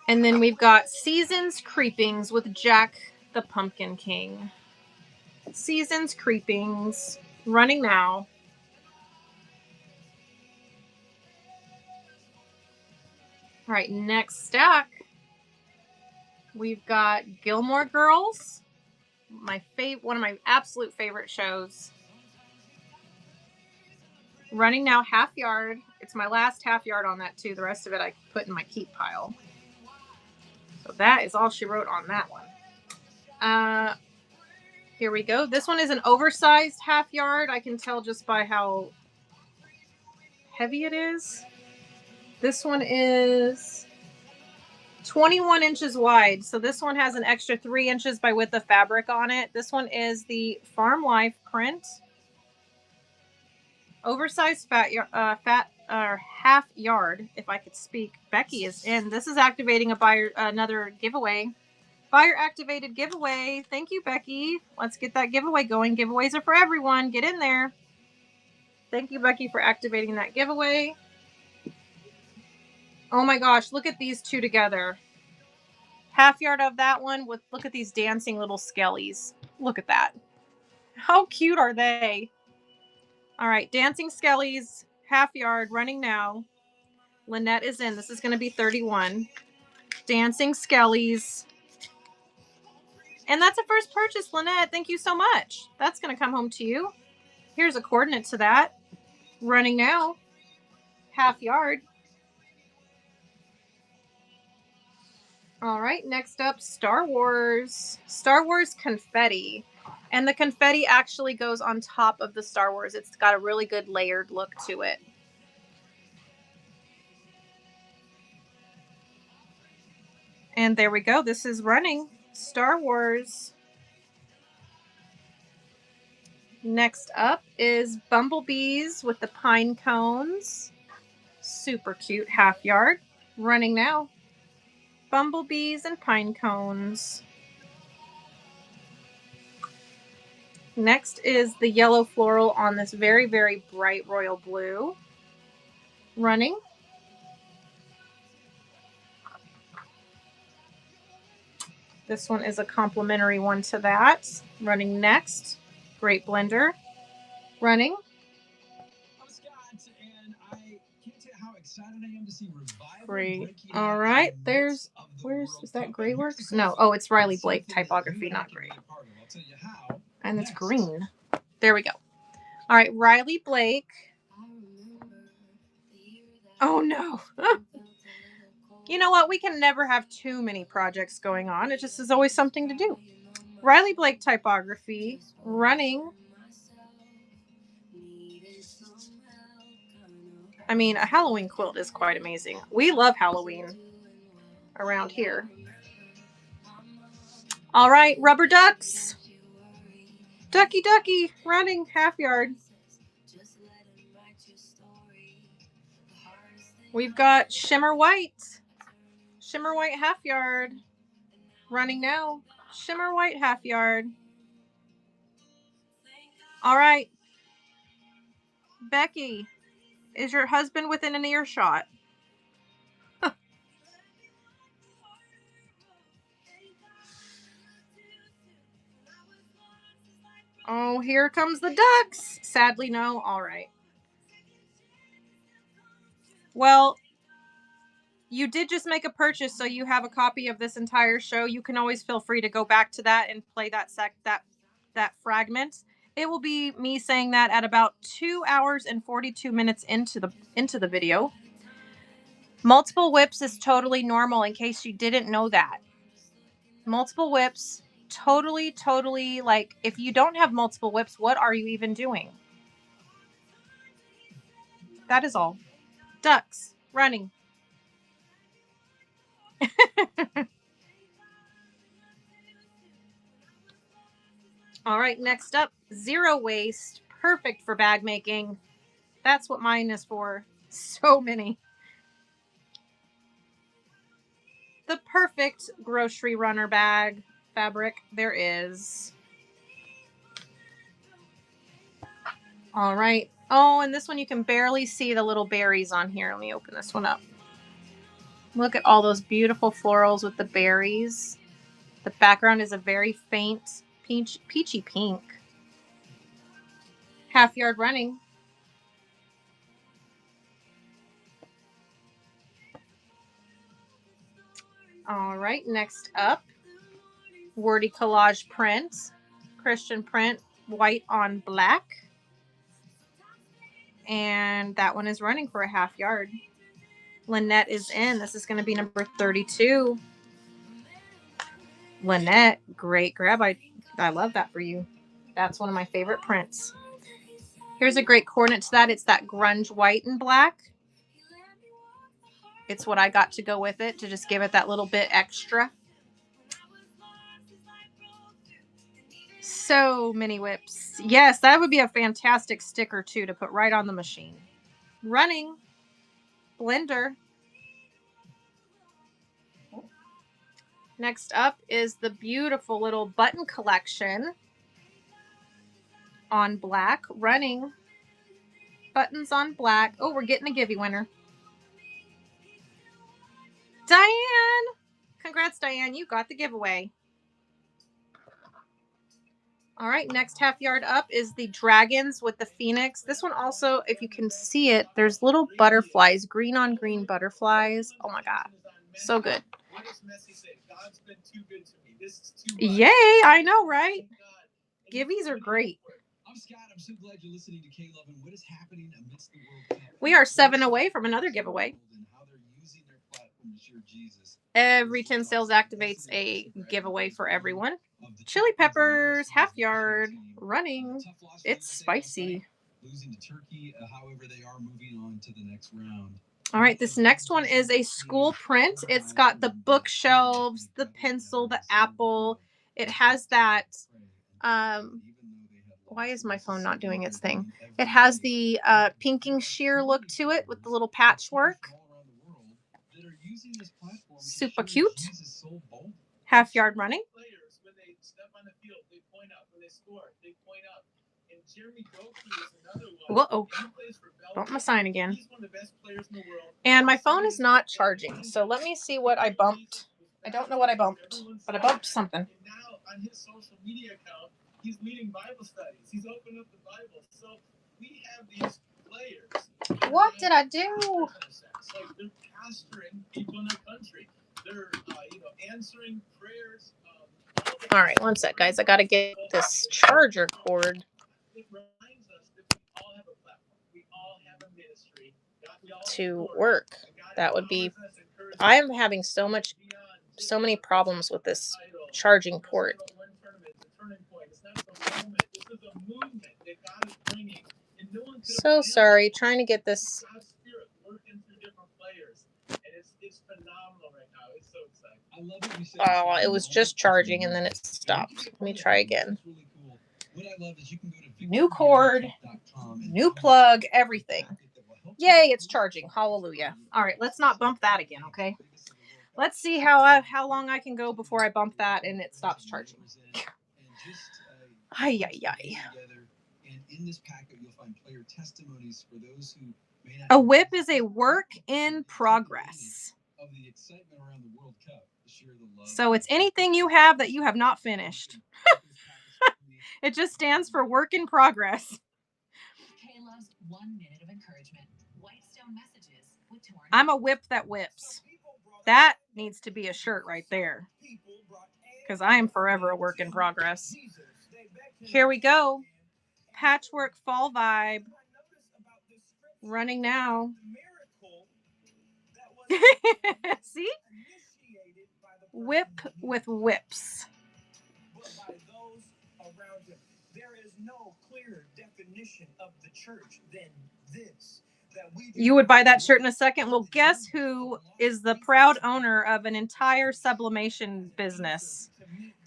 Speaker 1: And then we've got Seasons Creepings with Jack the Pumpkin King. Seasons Creepings, running now. All right, next stack. We've got Gilmore Girls, one of my absolute favorite shows. Running now half yard. It's my last half yard on that too. The rest of it I put in my keep pile. So that is all she wrote on that one. Here we go. This one is an oversized half yard. I can tell just by how heavy it is. This one is 21 inches wide. So this one has an extra 3 inches by width of fabric on it. This one is the Farm Life print. Oversized half yard, if I could speak. Becky is in. This is activating another giveaway. Buyer activated giveaway. Thank you, Becky. Let's get that giveaway going. Giveaways are for everyone. Get in there. Thank you, Becky, for activating that giveaway. Oh my gosh, look at these two together. Half yard of that one with, look at these dancing little skellies. Look at that. How cute are they? All right, dancing skellies, half yard, running now. Lynette is in. This is going to be 31. Dancing skellies. And that's a first purchase, Lynette. Thank you so much. That's going to come home to you. Here's a coordinate to that. Running now. Half yard. All right, next up, Star Wars. Star Wars confetti. And the confetti actually goes on top of the Star Wars. It's got a really good layered look to it. And there we go. This is running Star Wars. Next up is Bumblebees with the pine cones. Super cute half yard. Running now. Bumblebees and pine cones. Next is the yellow floral on this very, very bright royal blue. Running. This one is a complimentary one to that. Running next. Great blender. Running.
Speaker 6: I'm Scott, and I can't tell you how
Speaker 1: Great. All right. There's, is that Gray Works? No. Oh, it's Riley Blake typography, not Gray. And it's green. There we go. All right. Riley Blake. Oh, no. You know what? We can never have too many projects going on. It just is always something to do. Riley Blake typography running. I mean, a Halloween quilt is quite amazing. We love Halloween around here. All right, rubber ducks. Ducky Ducky running half yard. We've got Shimmer White. Shimmer White half yard. Running now. Shimmer White half yard. All right. Becky, is your husband within an earshot? Oh, here comes the ducks. Sadly, no. All right. Well, you did just make a purchase, so you have a copy of this entire show. You can always feel free to go back to that and play that fragment. It will be me saying that at about 2 hours and 42 minutes into the video. Multiple whips is totally normal, in case you didn't know that. Multiple whips, totally, like, if you don't have multiple whips, what are you even doing? That is all. Ducks running. All right, next up, zero waste. Perfect for bag making. That's what mine is for. So many. The perfect grocery runner bag fabric there is. All right. Oh, and this one you can barely see the little berries on here. Let me open this one up. Look at all those beautiful florals with the berries. The background is a very faint peachy pink. Half yard running. All right, next up, Wordy Collage print, Christian print, white on black. And that one is running for a half yard. Lynette is in. This is going to be number 32. Lynette, great grab. I love that for you. That's one of my favorite prints. Here's a great coordinate to that. It's that grunge white and black. It's what I got to go with it to just give it that little bit extra. So many whips. Yes, that would be a fantastic sticker too to put right on the machine. Running. Blender. Next up is the beautiful little button collection on black. Running. Buttons on black. Oh, we're getting a giveaway winner. Diane! Congrats, Diane. You got the giveaway. All right, next half yard up is the dragons with the phoenix. This one also, if you can see it, there's little butterflies, green on green butterflies. Oh my God, so good. Yay, I know, right? Giveies are great. I'm Scott. I'm so glad you're listening to K-Love and what is happening amidst the world. We are 7 away from another giveaway. Every 10 sales activates a giveaway for everyone. Chili peppers, half yard, running. It's spicy. Losing to Turkey, however, they are moving on to the next round. All right, this next one is a school print. It's got the bookshelves, the pencil, the apple. It has that. Why is my phone not doing its thing? It has the pinking sheer look to it with the little patchwork. Super cute. Half yard running. Whoa. Bump my sign again. And my phone is not charging. So let me see what I bumped. I don't know what I bumped, but I bumped something. Now on his social media account, he's leading Bible studies. He's opened up the Bible. So we have these players. What did I do?
Speaker 2: It's like they're pastoring people in their country. They're, answering prayers.
Speaker 1: All right, one sec, guys. I got to get this charger cord
Speaker 2: It reminds us that we all have a platform. We all have a ministry.
Speaker 1: to work. That would be. I am having so many problems with this charging port. So sorry, trying to get this. Oh, it was just charging and then it stopped. Let me try again. New cord, new plug, everything. Yay, it's charging. Hallelujah. All right, let's not bump that again, okay? Let's see how long I can go before I bump that and it stops charging. Ay, ay, ay. A whip is a work in progress. So it's anything you have that you have not finished. It just stands for work in progress.
Speaker 4: Kayla's 1 minute of encouragement. Whitestone messages with Torn.
Speaker 1: I'm a whip that whips. That needs to be a shirt right there. Because I am forever a work in progress. Here we go. Patchwork fall vibe. Running now. See? Whip with whips. There is no clearer definition of the church than this. You would buy that shirt in a second. Well, guess who is the proud owner of an entire sublimation business?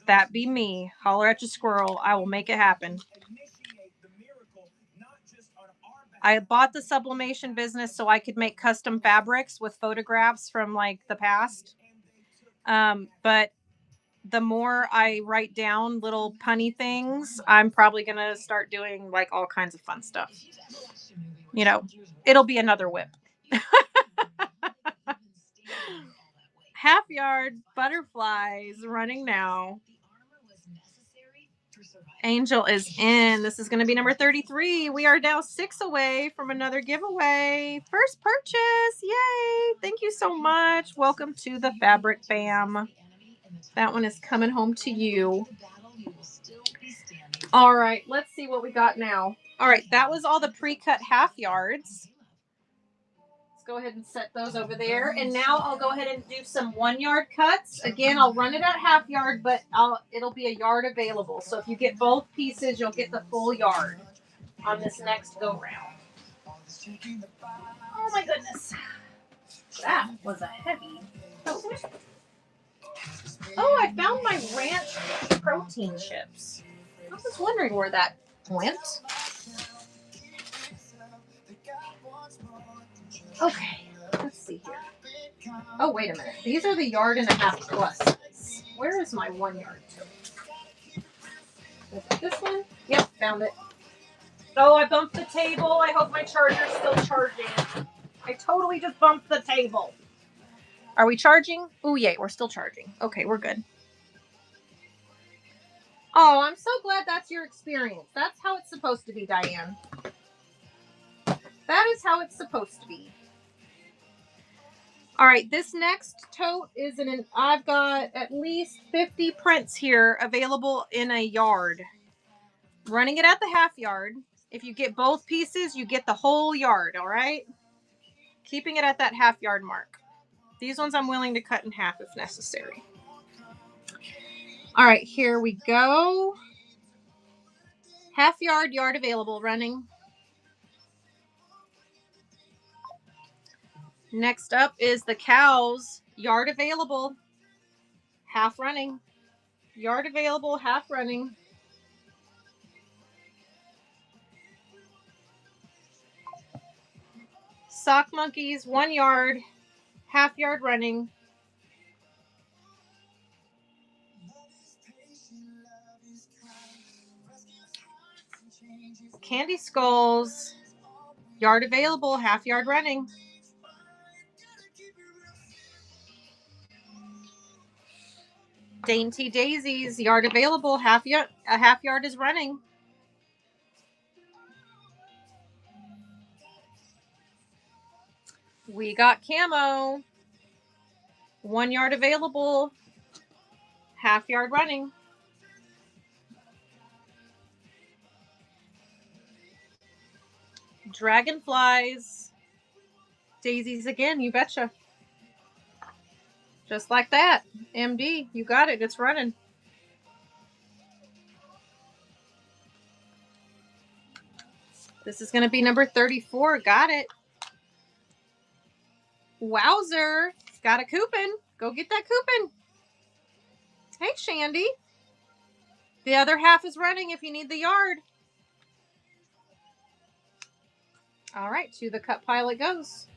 Speaker 1: That be me. Holler at your squirrel. I will make it happen. I bought the sublimation business so I could make custom fabrics with photographs from like the past. But the more I write down little punny things, I'm probably going to start doing like all kinds of fun stuff. You know, it'll be another whip. Half yard butterflies running now. Angel is in. This is going to be number 33. We are now 6 away from another giveaway. First purchase. Yay. Thank you so much. Welcome to the Fabric Fam. That one is coming home to you. All right. Let's see what we got now. All right. That was all the pre-cut half yards. Let's go ahead and set those over there. And now I'll go ahead and do some 1 yard cuts. Again, I'll run it at half yard, but it'll be a yard available. So if you get both pieces, you'll get the full yard on this next go round. Oh my goodness. That was a heavy coat. Oh, I found my ranch protein chips. I was wondering where that went. Okay, let's see here. Oh, wait a minute. These are the 1.5 yards plus. Where is my 1 yard? Is it this one? Yep, found it. Oh, I bumped the table. I hope my charger's still charging. I totally just bumped the table. Are we charging? Oh, yay, we're still charging. Okay, we're good. Oh, I'm so glad that's your experience. That's how it's supposed to be, Diane. That is how it's supposed to be. All right, this next tote is I've got at least 50 prints here available in a yard. Running it at the half yard. If you get both pieces, you get the whole yard, all right? Keeping it at that half yard mark. These ones I'm willing to cut in half if necessary. All right, here we go. Half yard, yard available, running. Next up is the cows. Yard available. Half running. Yard available, half running. Sock monkeys, 1 yard. Half yard running. Candy skulls. Yard available, half yard running. Dainty daisies, yard available, a half yard is running. We got camo. 1 yard available. Half yard running. Dragonflies. Daisies again, you betcha. Just like that. MD, you got it. It's running. This is going to be number 34. Got it. Wowzer. Got a coupon. Go get that coupon. Hey, Shandy. The other half is running if you need the yard. All right, to the cut pile it goes.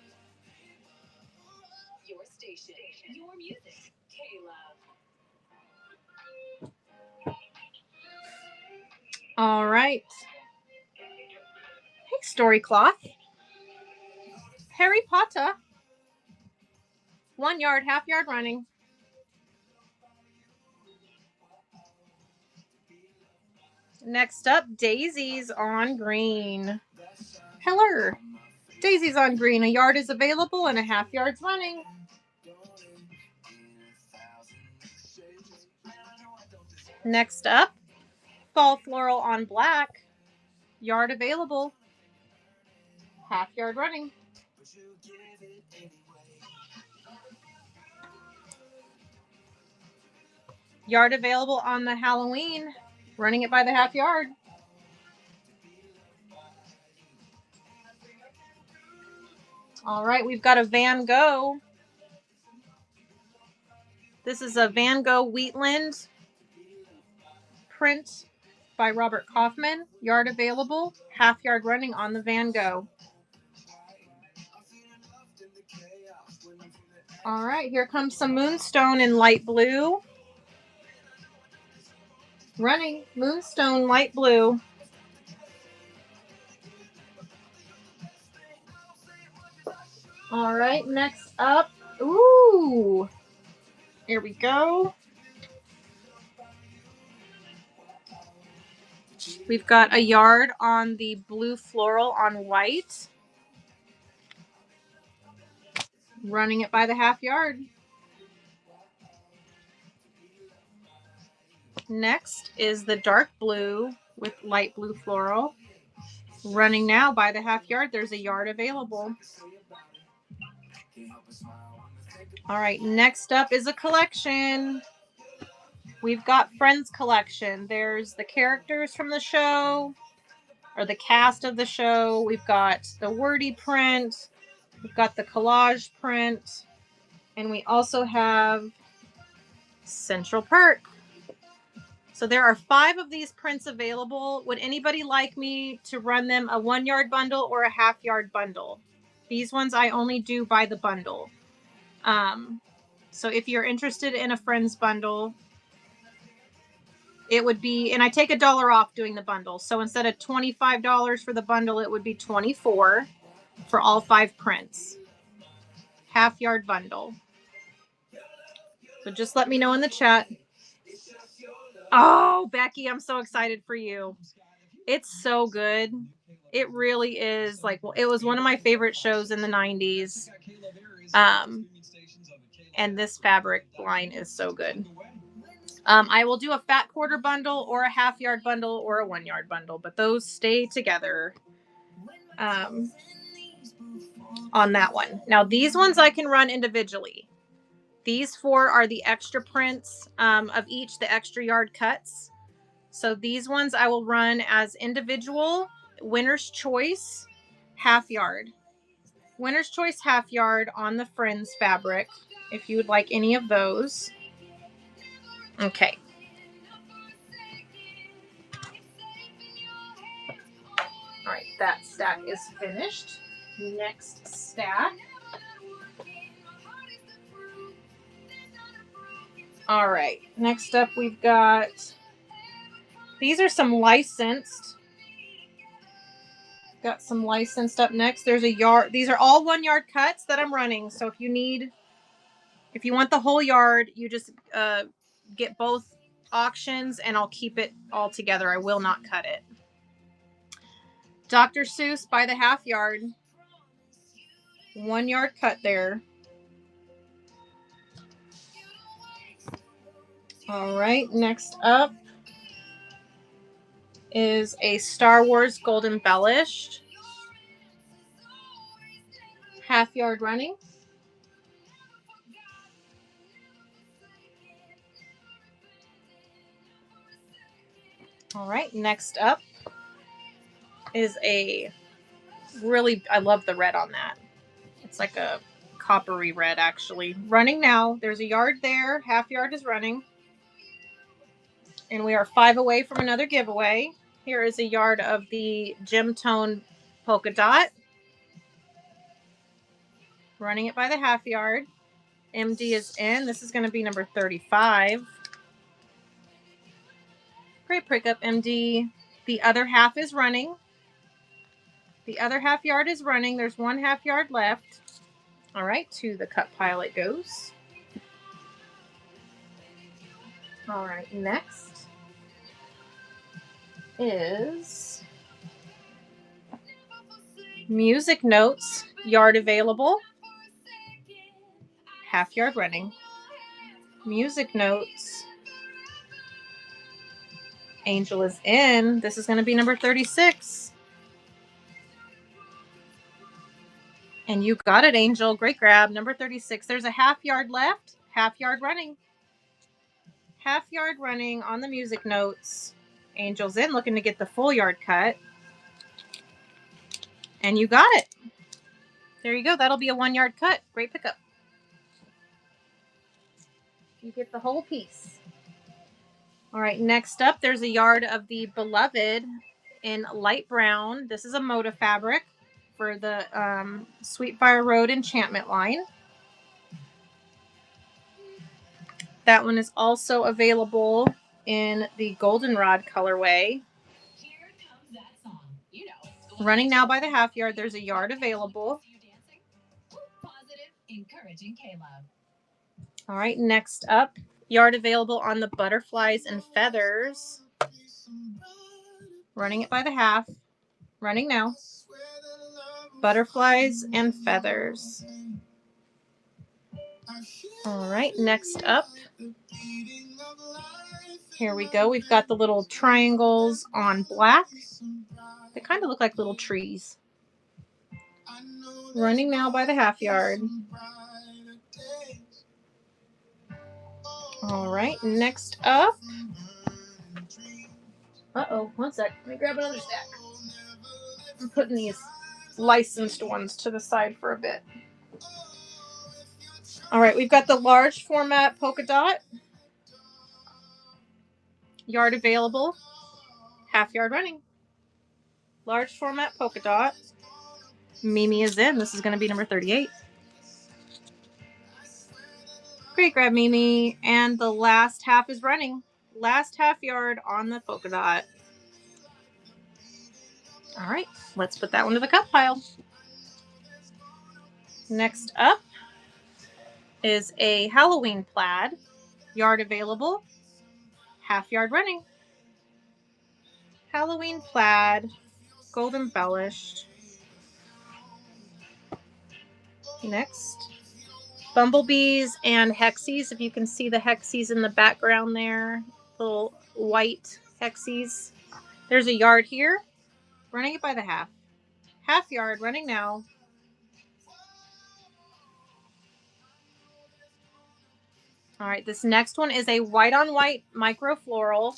Speaker 4: Your station, your music, K-Love.
Speaker 1: All right. Hey, Story Cloth. Harry Potter. 1 yard, half yard running. Next up, Daisies on green. Hello. Daisies on green. A yard is available and a half yard's running. Next up, Fall Floral on black. Yard available. Half yard running. Yard available on the Halloween. Running it by the half yard. All right, we've got a Van Gogh. This is a Van Gogh Wheatland print by Robert Kaufman. Yard available. Half yard running on the Van Gogh. All right, here comes some Moonstone in light blue. Running Moonstone light blue. All right, next up. Ooh, here we go. We've got a yard on the blue floral on white. Running it by the half yard. Next is the dark blue with light blue floral. Running now by the half yard. There's a yard available. All right, next up is a collection. We've got Friends collection. There's the characters from the show, or the cast of the show. We've got the wordy print. We've got the collage print. And we also have Central Perk. So there are 5 of these prints available. Would anybody like me to run them a 1 yard bundle or a half yard bundle? These ones I only do by the bundle. So if you're interested in a Friends bundle, it would be, and I take $1 off doing the bundle. So instead of $25 for the bundle, it would be $24 for all 5 prints. Half yard bundle. So just let me know in the chat. Oh, Becky, I'm so excited for you. It's so good. It really is. Like, it was one of my favorite shows in the 90s. And this fabric line is so good. I will do a fat quarter bundle or a half yard bundle or a 1 yard bundle, but those stay together on that one. Now, these ones I can run individually. These 4 are the extra prints of each, the extra yard cuts. So these ones I will run as individual, winner's choice, half yard. Winner's choice half yard on the Friends fabric, if you would like any of those. Okay. All right, that stack is finished. Next stack. All right, next up we've got, these are some licensed. Got some licensed up next. There's a yard. These are all 1 yard cuts that I'm running. So if you want the whole yard, you just get both auctions and I'll keep it all together. I will not cut it. Dr. Seuss by the half yard. 1 yard cut there. All right, next up is a Star Wars Gold Embellished. Half yard running. All right, next up is a really, I love the red on that. It's like a coppery red, actually. Running now. There's a yard there. Half yard is running. And we are 5 away from another giveaway. Here is a yard of the Gem Tone Polka Dot. Running it by the half yard. MD is in. This is going to be number 35. Great pickup, MD. The other half is running. The other half yard is running. There's 1 half yard left. All right, to the cut pile it goes. All right, next is Music Notes, yard available, half yard running. Music Notes, Angel is in. This is going to be number 36. And you got it, Angel. Great grab. Number 36. There's a half yard left. Half yard running. Half yard running on the Music Notes. Angel's in, looking to get the full yard cut. And you got it. There you go. That'll be a 1 yard cut. Great pickup. You get the whole piece. All right, next up, there's a yard of the Beloved in light brown. This is a Moda fabric for the Sweetfire Road enchantment line. That one is also available in the Goldenrod colorway.
Speaker 4: Here comes that song. You know.
Speaker 1: Running now by the half yard. There's a yard available.
Speaker 4: Positive, encouraging Caleb.
Speaker 1: All right, next up, yard available on the Butterflies and Feathers. Running it by the half. Running now. Butterflies and Feathers. All right, next up. Here we go. We've got the little triangles on black. They kind of look like little trees. Running now by the half yard. All right, next up. Uh-oh, one sec. Let me grab another stack. I'm putting these licensed ones to the side for a bit. All right, we've got the large format polka dot. Yard available. Half yard running. Large format polka dot. Mimi is in. This is going to be number 38. Great grab, Mimi. And the last half is running. Last half yard on the polka dot. All right, let's put that one to the cut pile. Next up is a Halloween plaid. Yard available. Half yard running. Halloween plaid. Gold embellished. Next, bumblebees and hexies. If you can see the hexies in the background there, little white hexies. There's a yard here. Running it by the half. Half yard, running now. All right, this next one is a white on white micro floral.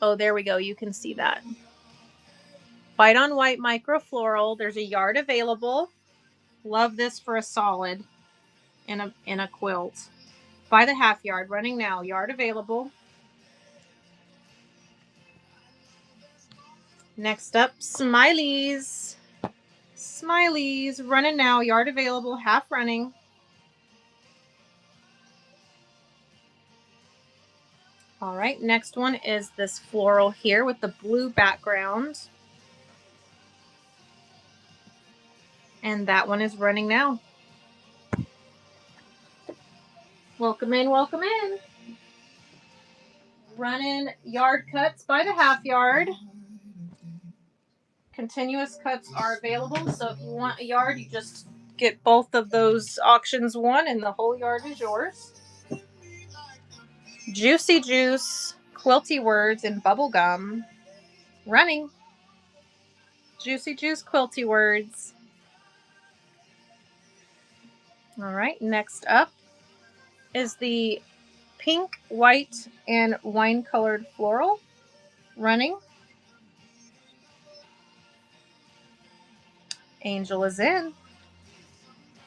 Speaker 1: Oh, there we go. You can see that. White on white micro floral. There's a yard available. Love this for a solid in a quilt. By the half yard, running now. Yard available. Next up, Smileys. Smileys, running now. Yard available, half running. All right, next one is this floral here with the blue background. And that one is running now. Welcome in, welcome in. Running yard cuts by the half yard. Continuous cuts are available, so if you want a yard, you just get both of those auctions one, and the whole yard is yours. Juicy Juice, Quilty Words, and Bubblegum. Running. Juicy Juice, Quilty Words. All right, next up is the pink, white, and wine-colored floral. Running. Angel is in.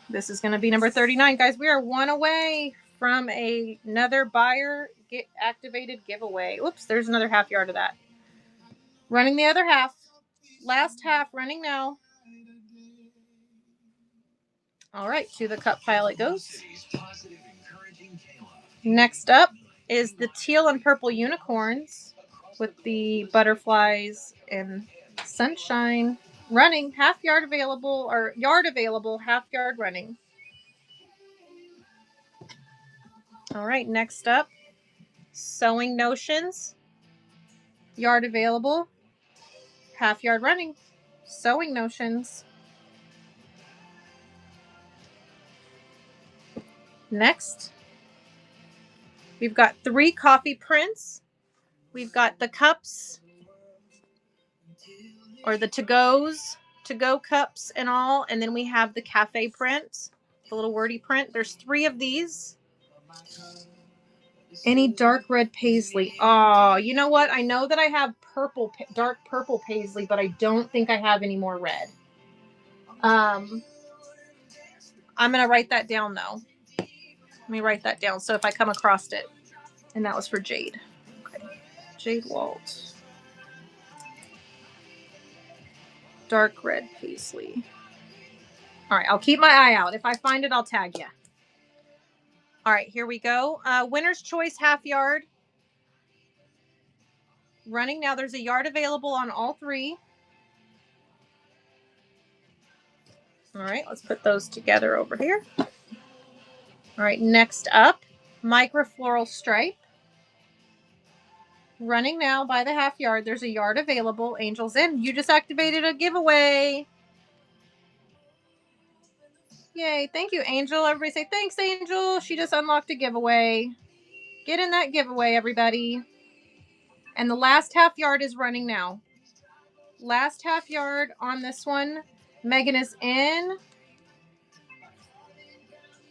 Speaker 1: This is going to be number 39. Guys, we are one away from another buyer get activated giveaway. Oops, there's another half yard of that. Running the other half. Last half running now. All right, to the cup pile it goes. Next up is the teal and purple unicorns with the butterflies and sunshine. Running, half yard available, or yard available, half yard running. All right, next up, Sewing Notions. Yard available, half yard running. Sewing Notions. Next, we've got 3 coffee prints. We've got the cups, or the to-go cups and all, and then we have the cafe print, the little wordy print. There's 3 of these. Any dark red paisley. Oh, you know what? I know that I have dark purple paisley, but I don't think I have any more red. I'm going to write that down, though. Let me write that down so if I come across it. And that was for Jade. Okay. Jade Walt. Dark red paisley. All right, I'll keep my eye out. If I find it, I'll tag you. All right, here we go. Winner's Choice half yard. Running now. There's a yard available on all 3. All right, let's put those together over here. All right, next up, Micro Floral Stripe. Running now by the half yard. There's a yard available. Angel's in. You just activated a giveaway. Yay. Thank you, Angel. Everybody say, thanks, Angel. She just unlocked a giveaway. Get in that giveaway, everybody. And the last half yard is running now. Last half yard on this one. Megan is in.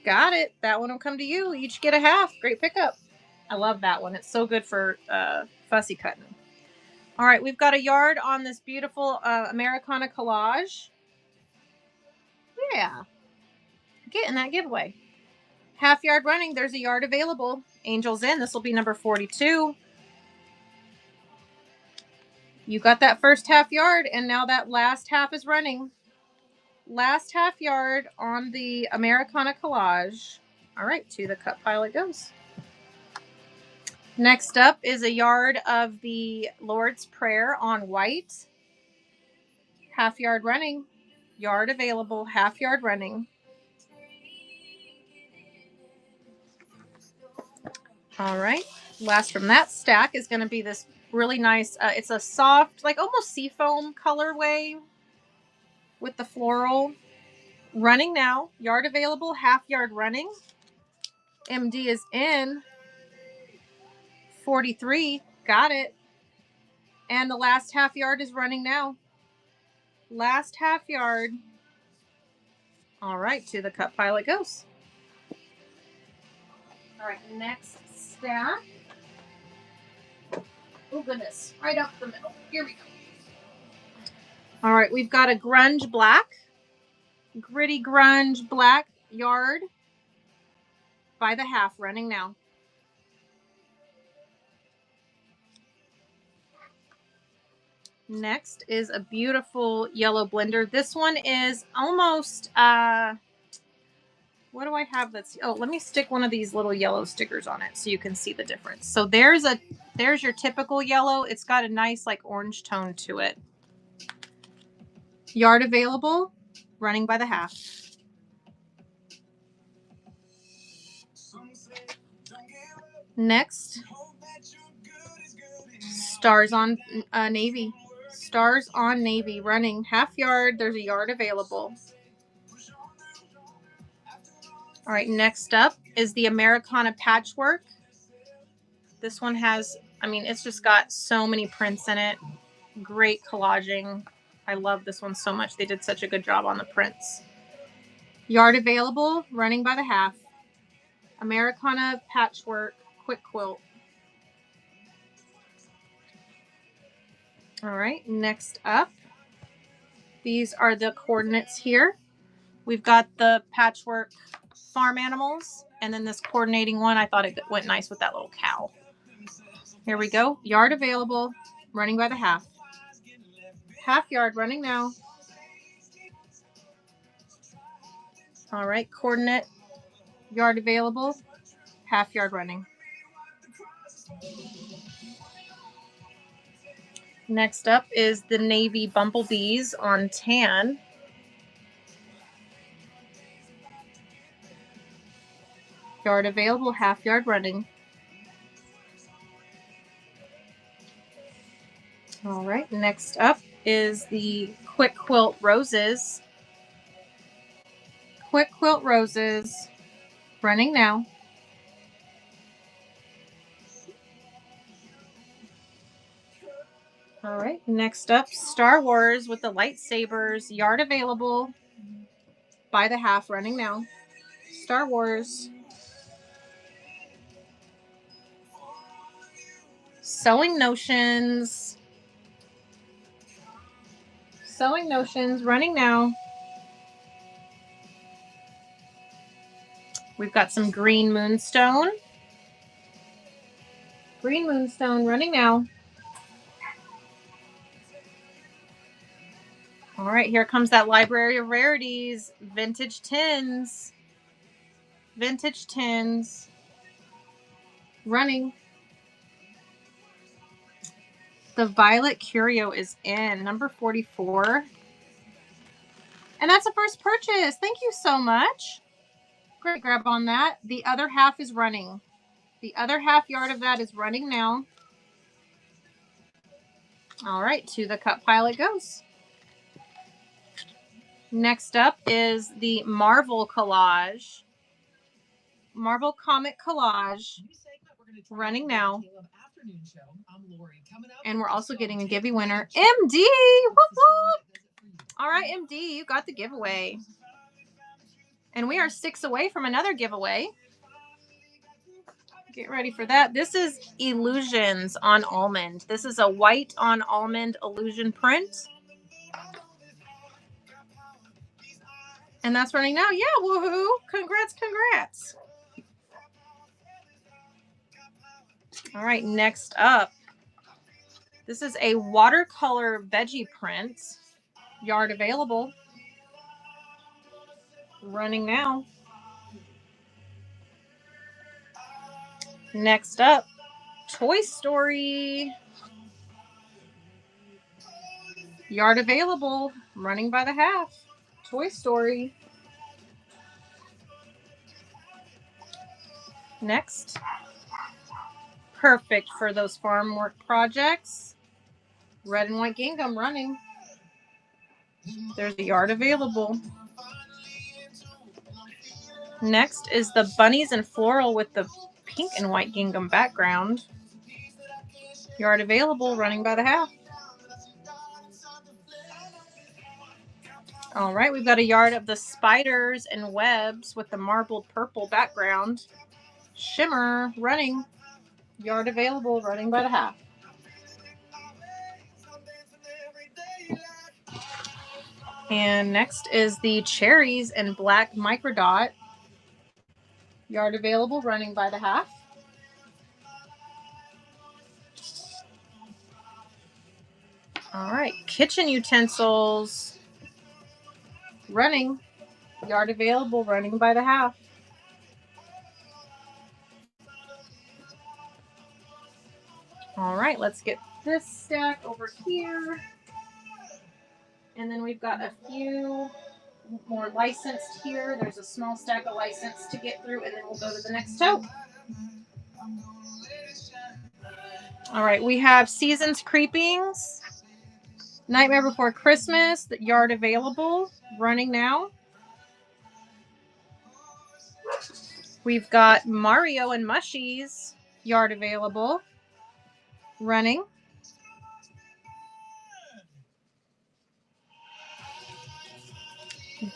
Speaker 1: Got it. That one will come to you. You each get a half. Great pickup. I love that one. It's so good for fussy cutting. All right, we've got a yard on this beautiful Americana collage. Yeah. Get in that giveaway. Half yard running. There's a yard available. Angel's in. This will be number 42. You got that first half yard, and now that last half is running. Last half yard on the Americana collage. All right, to the cut pile it goes. Next up is a yard of the Lord's Prayer on white. Half yard running. Yard available, half yard running. All right. Last from that stack is going to be this really nice, it's a soft, like almost seafoam colorway with the floral. Running now. Yard available, half yard running. MD is in. 43. Got it. And the last half yard is running now. Last half yard. All right, to the cut pile it goes. All right, next stack. Oh, goodness. Right up the middle. Here we go. All right, we've got a grunge black. Gritty grunge black yard by the half running now. Next is a beautiful yellow blender. This one is almost, what do I have that's, oh, let me stick one of these little yellow stickers on it so you can see the difference. So there's your typical yellow. It's got a nice like orange tone to it. Yard available, running by the half. Next, Stars on Navy. Stars on Navy running half yard. There's a yard available. All right, next up is the Americana Patchwork. This one has, I mean, it's just got so many prints in it. Great collaging. I love this one so much. They did such a good job on the prints. Yard available, running by the half. Americana Patchwork Quick Quilt. All right, next up, these are the coordinates here. We've got the patchwork farm animals, and then this coordinating one. I thought it went nice with that little cow. Here we go. Yard available, running by the half. Half yard running now. All right, coordinate, yard available, half yard running. Next up is the Navy Bumblebees on tan. Yard available, half yard running. All right, next up is the Quick Quilt Roses. Quick Quilt Roses, running now. All right, next up, Star Wars with the lightsabers, yard available, by the half, running now. Star Wars. Sewing Notions. Sewing Notions, running now. We've got some Green Moonstone. Green Moonstone, running now. All right, here comes that Library of Rarities. Vintage Tins. Vintage Tins. Running. The Violet Curio is in, number 44. And that's a first purchase. Thank you so much. Great grab on that. The other half is running. The other half yard of that is running now. All right, to the cut pile it goes. Next up is the Marvel Collage. Marvel Comic Collage. Running now. And we're also getting a giveaway winner. MD! Whoop, whoop. All right, MD, you got the giveaway. And we are 6 away from another giveaway. Get ready for that. This is Illusions on Almond. This is a white on almond illusion print. And that's running now. Yeah, woohoo. Congrats, congrats. All right, next up. This is a watercolor veggie print. Yard available. Running now. Next up, Toy Story. Yard available. Running by the half. Toy Story. Next. Perfect for those farm work projects. Red and white gingham running. There's a yard available. Next is the bunnies and floral with the pink and white gingham background. Yard available, running by the half. All right, we've got a yard of the spiders and webs with the marbled purple background. Shimmer, running. Yard available, running by the half. And next is the cherries and black microdot. Yard available, running by the half. All right, kitchen utensils. Running. Yard available, running by the half. All right, let's get this stack over here. And then we've got a few more licensed here. There's a small stack of licensed to get through, and then we'll go to the next tote. All right, we have Seasons Creepings. Nightmare Before Christmas, the yard available, running now. We've got Mario and Mushies, yard available, running.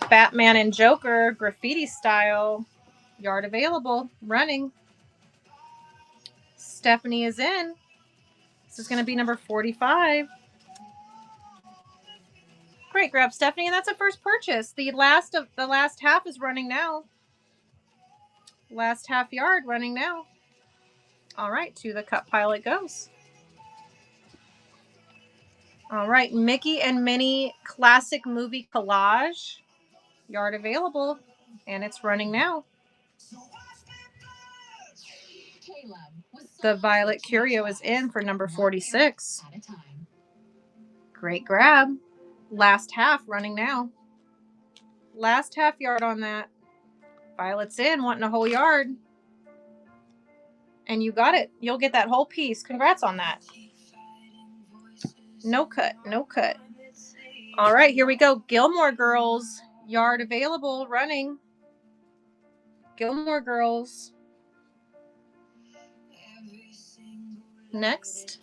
Speaker 1: Batman and Joker, graffiti style, yard available, running. Stephanie is in. This is going to be number 45. Great grab, Stephanie, and that's a first purchase. The last half is running now. Last half yard running now. All right, to the cut pile it goes. All right, Mickey and Minnie classic movie collage, yard available, and it's running now. The Violet Curio is in for number 46. Great grab. Last half running now. Last half yard on that. Violet's in, wanting a whole yard. And you got it. You'll get that whole piece. Congrats on that. No cut, no cut. All right, here we go. Gilmore Girls, yard available, running. Gilmore Girls. Next,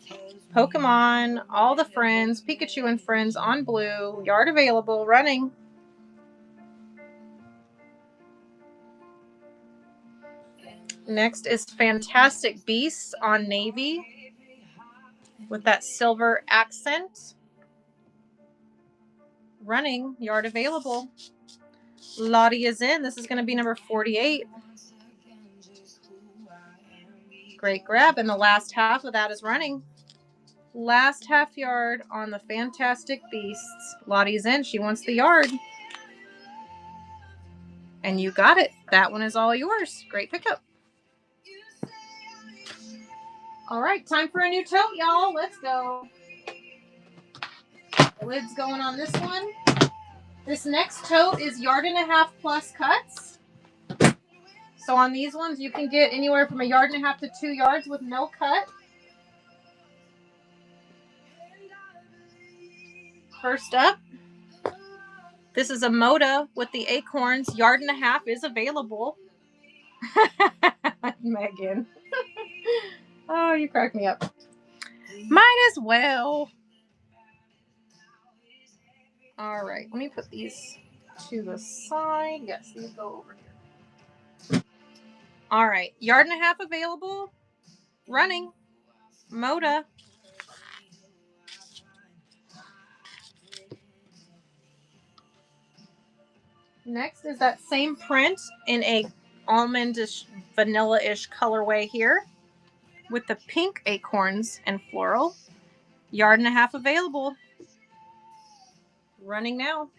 Speaker 1: Pokemon, All the Friends, Pikachu and Friends on blue, yard available, running. Next is Fantastic Beasts on navy with that silver accent. Running, yard available. Lottie is in. This is going to be number 48. Great grab. And the last half of that is running. Last half yard on the Fantastic Beasts. Lottie's in. She wants the yard. And you got it. That one is all yours. Great pickup. All right, time for a new tote, y'all. Let's go. The lid's going on this one. This next tote is 1.5 plus cuts. So on these ones, you can get anywhere from 1.5 to 2 yards with no cut. First up, this is a Moda with the acorns. 1.5 is available. Megan. Oh, you crack me up. Might as well. All right, let me put these to the side. Yes, these go over here. All right, 1.5 available. Running. Moda. Next is that same print in a almondish, vanilla-ish colorway here with the pink acorns and floral. 1.5 available. Running now.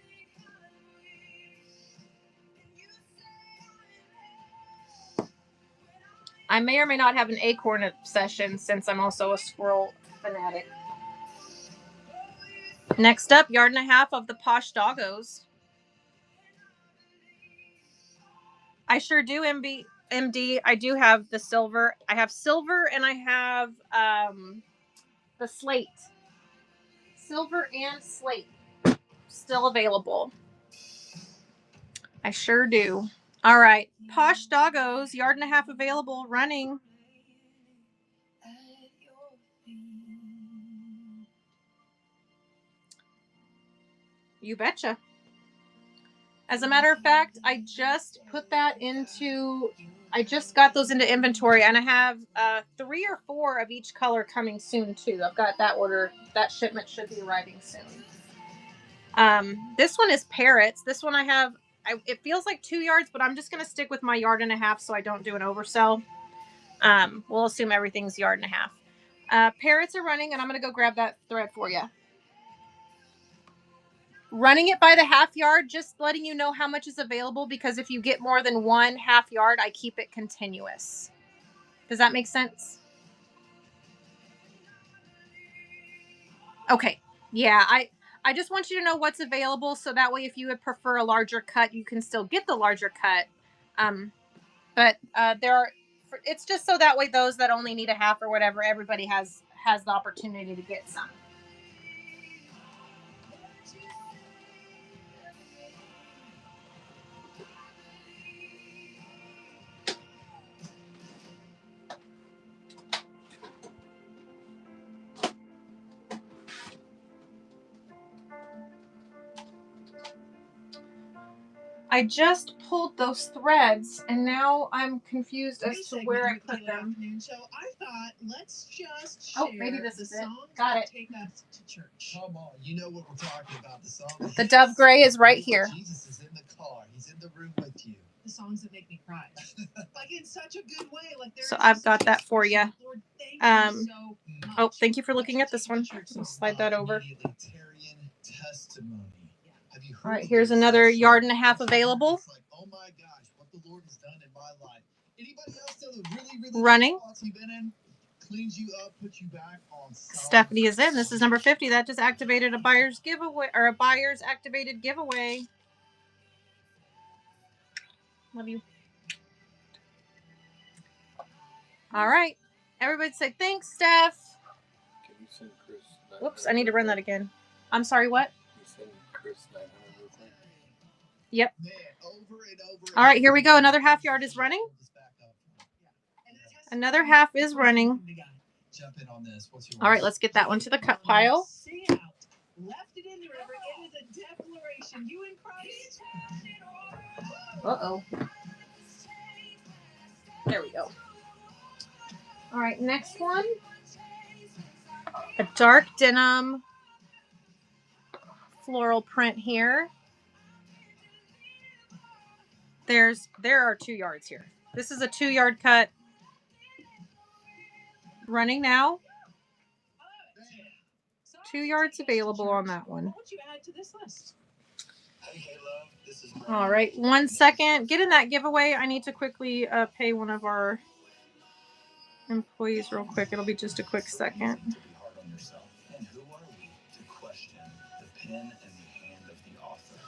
Speaker 1: I may or may not have an acorn obsession since I'm also a squirrel fanatic. Next up, 1.5 of the Posh Doggos. I sure do, MD. I do have the silver. I have silver and I have the slate. Silver and slate. Still available. I sure do. All right. Posh Doggos, 1.5 available, running. You betcha. As a matter of fact, I just put that into, I just got those into inventory, and I have 3 or 4 of each color coming soon too. I've got that order. That shipment should be arriving soon. This one is Parrots. This one I have, it feels like 2 yards, but I'm just going to stick with my 1.5 so I don't do an oversell. We'll assume everything's 1.5. Parrots are running, and I'm going to go grab that thread for you. Running it by the half yard, just letting you know how much is available, because if you get more than 1 half yard, I keep it continuous. Does that make sense? Okay. Yeah, I just want you to know what's available, so that way if you would prefer a larger cut, you can still get the larger cut. But there are, it's just so that way those that only need a half or whatever, everybody has the opportunity to get some. I just pulled those threads, and now I'm confused as to where I put them.
Speaker 3: So I thought, let's just
Speaker 1: Oh,
Speaker 3: share
Speaker 1: maybe this
Speaker 3: the
Speaker 1: is it.
Speaker 3: songs
Speaker 1: Got
Speaker 3: that
Speaker 1: it.
Speaker 3: take us to church. Come on, you know what we're talking about. The song.
Speaker 1: The Dove Gray is right here.
Speaker 3: Jesus is in the car. He's in the room with you. The songs that make me cry, like in such a good way. Like
Speaker 1: So I've got that for you.
Speaker 3: Lord, thank you so much.
Speaker 1: Oh, thank you for looking at this one. I'll slide that over.
Speaker 3: Testimony. Have you heard
Speaker 1: All right, here's another yard and a half available.
Speaker 3: It's like, oh my gosh, what the Lord has done in my life. Anybody else tell the really
Speaker 1: Running.
Speaker 3: spots you've been in? Cleans you up, puts you back on solid.
Speaker 1: Stephanie is in. This is number 50. That just activated a buyer's giveaway, or a buyer's activated giveaway. Love you. All right. Everybody say thanks, Steph.
Speaker 6: Can you send Chris 900?
Speaker 1: Whoops, I need to run that again. I'm sorry, what?
Speaker 6: You send Chris 900 real quick?
Speaker 1: Yep.
Speaker 3: Man, over and over.
Speaker 1: All right, here we go. Another half yard is running. Another half is running.
Speaker 3: Jump in on this. What's your
Speaker 1: All right, let's get that one to the cut pile.
Speaker 3: See out. Left it in the river. It is a declaration. You in Christ.
Speaker 1: Uh-oh. There we go. All right, next one. A dark denim floral print here. There are 2 yards here. This is a 2-yard cut. Running now. 2 yards available on that one.
Speaker 3: What would you add to this list?
Speaker 1: All right, 1 second. Get in that giveaway. I need to quickly pay one of our employees real quick. It'll be just a quick second.
Speaker 3: And who are we to question the pen and the hand of the author?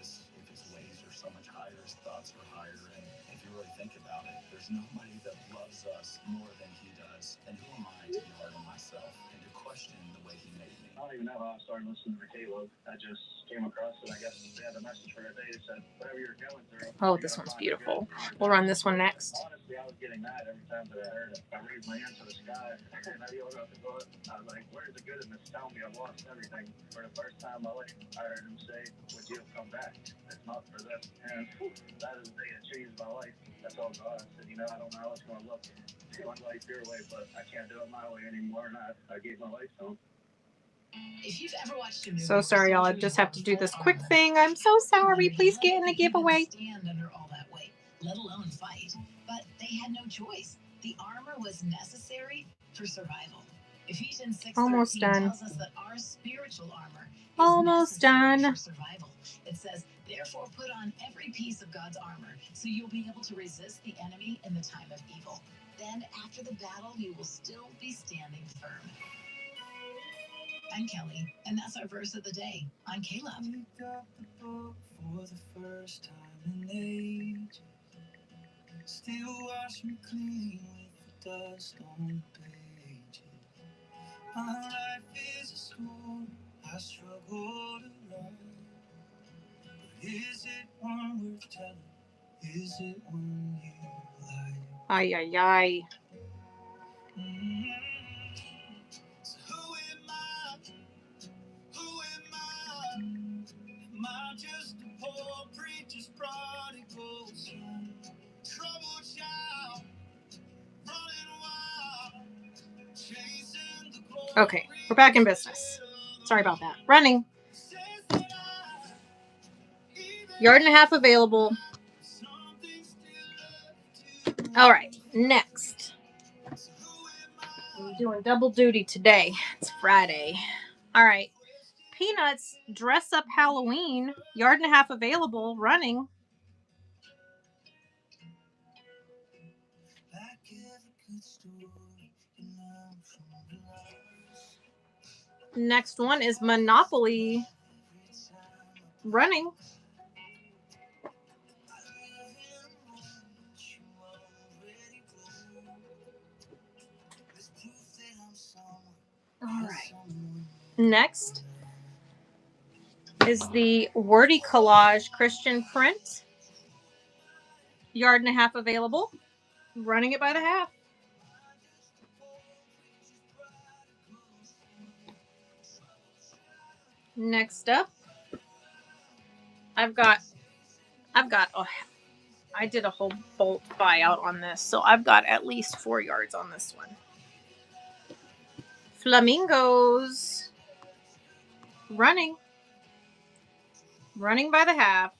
Speaker 3: If his ways are so much higher, his thoughts are higher, and if you really think about it, there's nobody that loves us more than he does. And who am I to be hard on myself and to question the way he made me?
Speaker 5: I don't even know how I started listening to Caleb. I just came across it. I guess they had a message for today that said, whatever you're going through.
Speaker 1: Oh, this one's beautiful. We'll run this one next.
Speaker 5: Honestly, I was getting mad every time that I heard it. I raised my hands to the sky and I yelled out the book. I was like, where's the good in this? Tell me I've lost everything. For the first time in my life, I heard him say, would you have come back? It's not for this. And that is the day that changed my life. That's all God. I said, I don't know how it's going to look. One life your way, but I can't do it my way anymore. And I gave my life to him.
Speaker 3: If you've ever watched a movie,
Speaker 1: So sorry, y'all. I just have to do this quick thing. I'm so sorry. Please get in the giveaway.
Speaker 3: Stand under all that weight, let alone fight. But they had no choice. The armor was necessary for survival. Ephesians 6:13
Speaker 1: Almost done.
Speaker 3: tells us that our spiritual armor is
Speaker 1: Almost
Speaker 3: necessary
Speaker 1: done.
Speaker 3: for survival. It says, therefore, put on every piece of God's armor, so you'll be able to resist the enemy in the time of evil. Then, after the battle, you will still be standing firm. I'm Kelly, and that's our verse of the day on Caleb.
Speaker 7: Picked up the book for the first time in ages. Still wash me clean with the dust on the pages. My life is a story I struggle to write. But is it one worth telling? Is it one you like?
Speaker 1: Ay, ay, ay.
Speaker 7: So who am I? Who am I? Am I just a poor preacher's prodigal son? Troubled child, running wild, chasing the glory.
Speaker 1: Okay, we're back in business. Sorry about that. Running. Yard and a half available. All right, next. I'm doing double duty today. It's Friday. All right. Peanuts Dress Up Halloween. Yard and a half available. Running. Next one is Monopoly. Running. All right. Next is the Wordy Collage Christian print. Yard and a half available. Running it by the half. Next up I've got, oh, I did a whole bolt buyout on this, so I've got at least 4 yards on this one. Flamingos. Running by the half.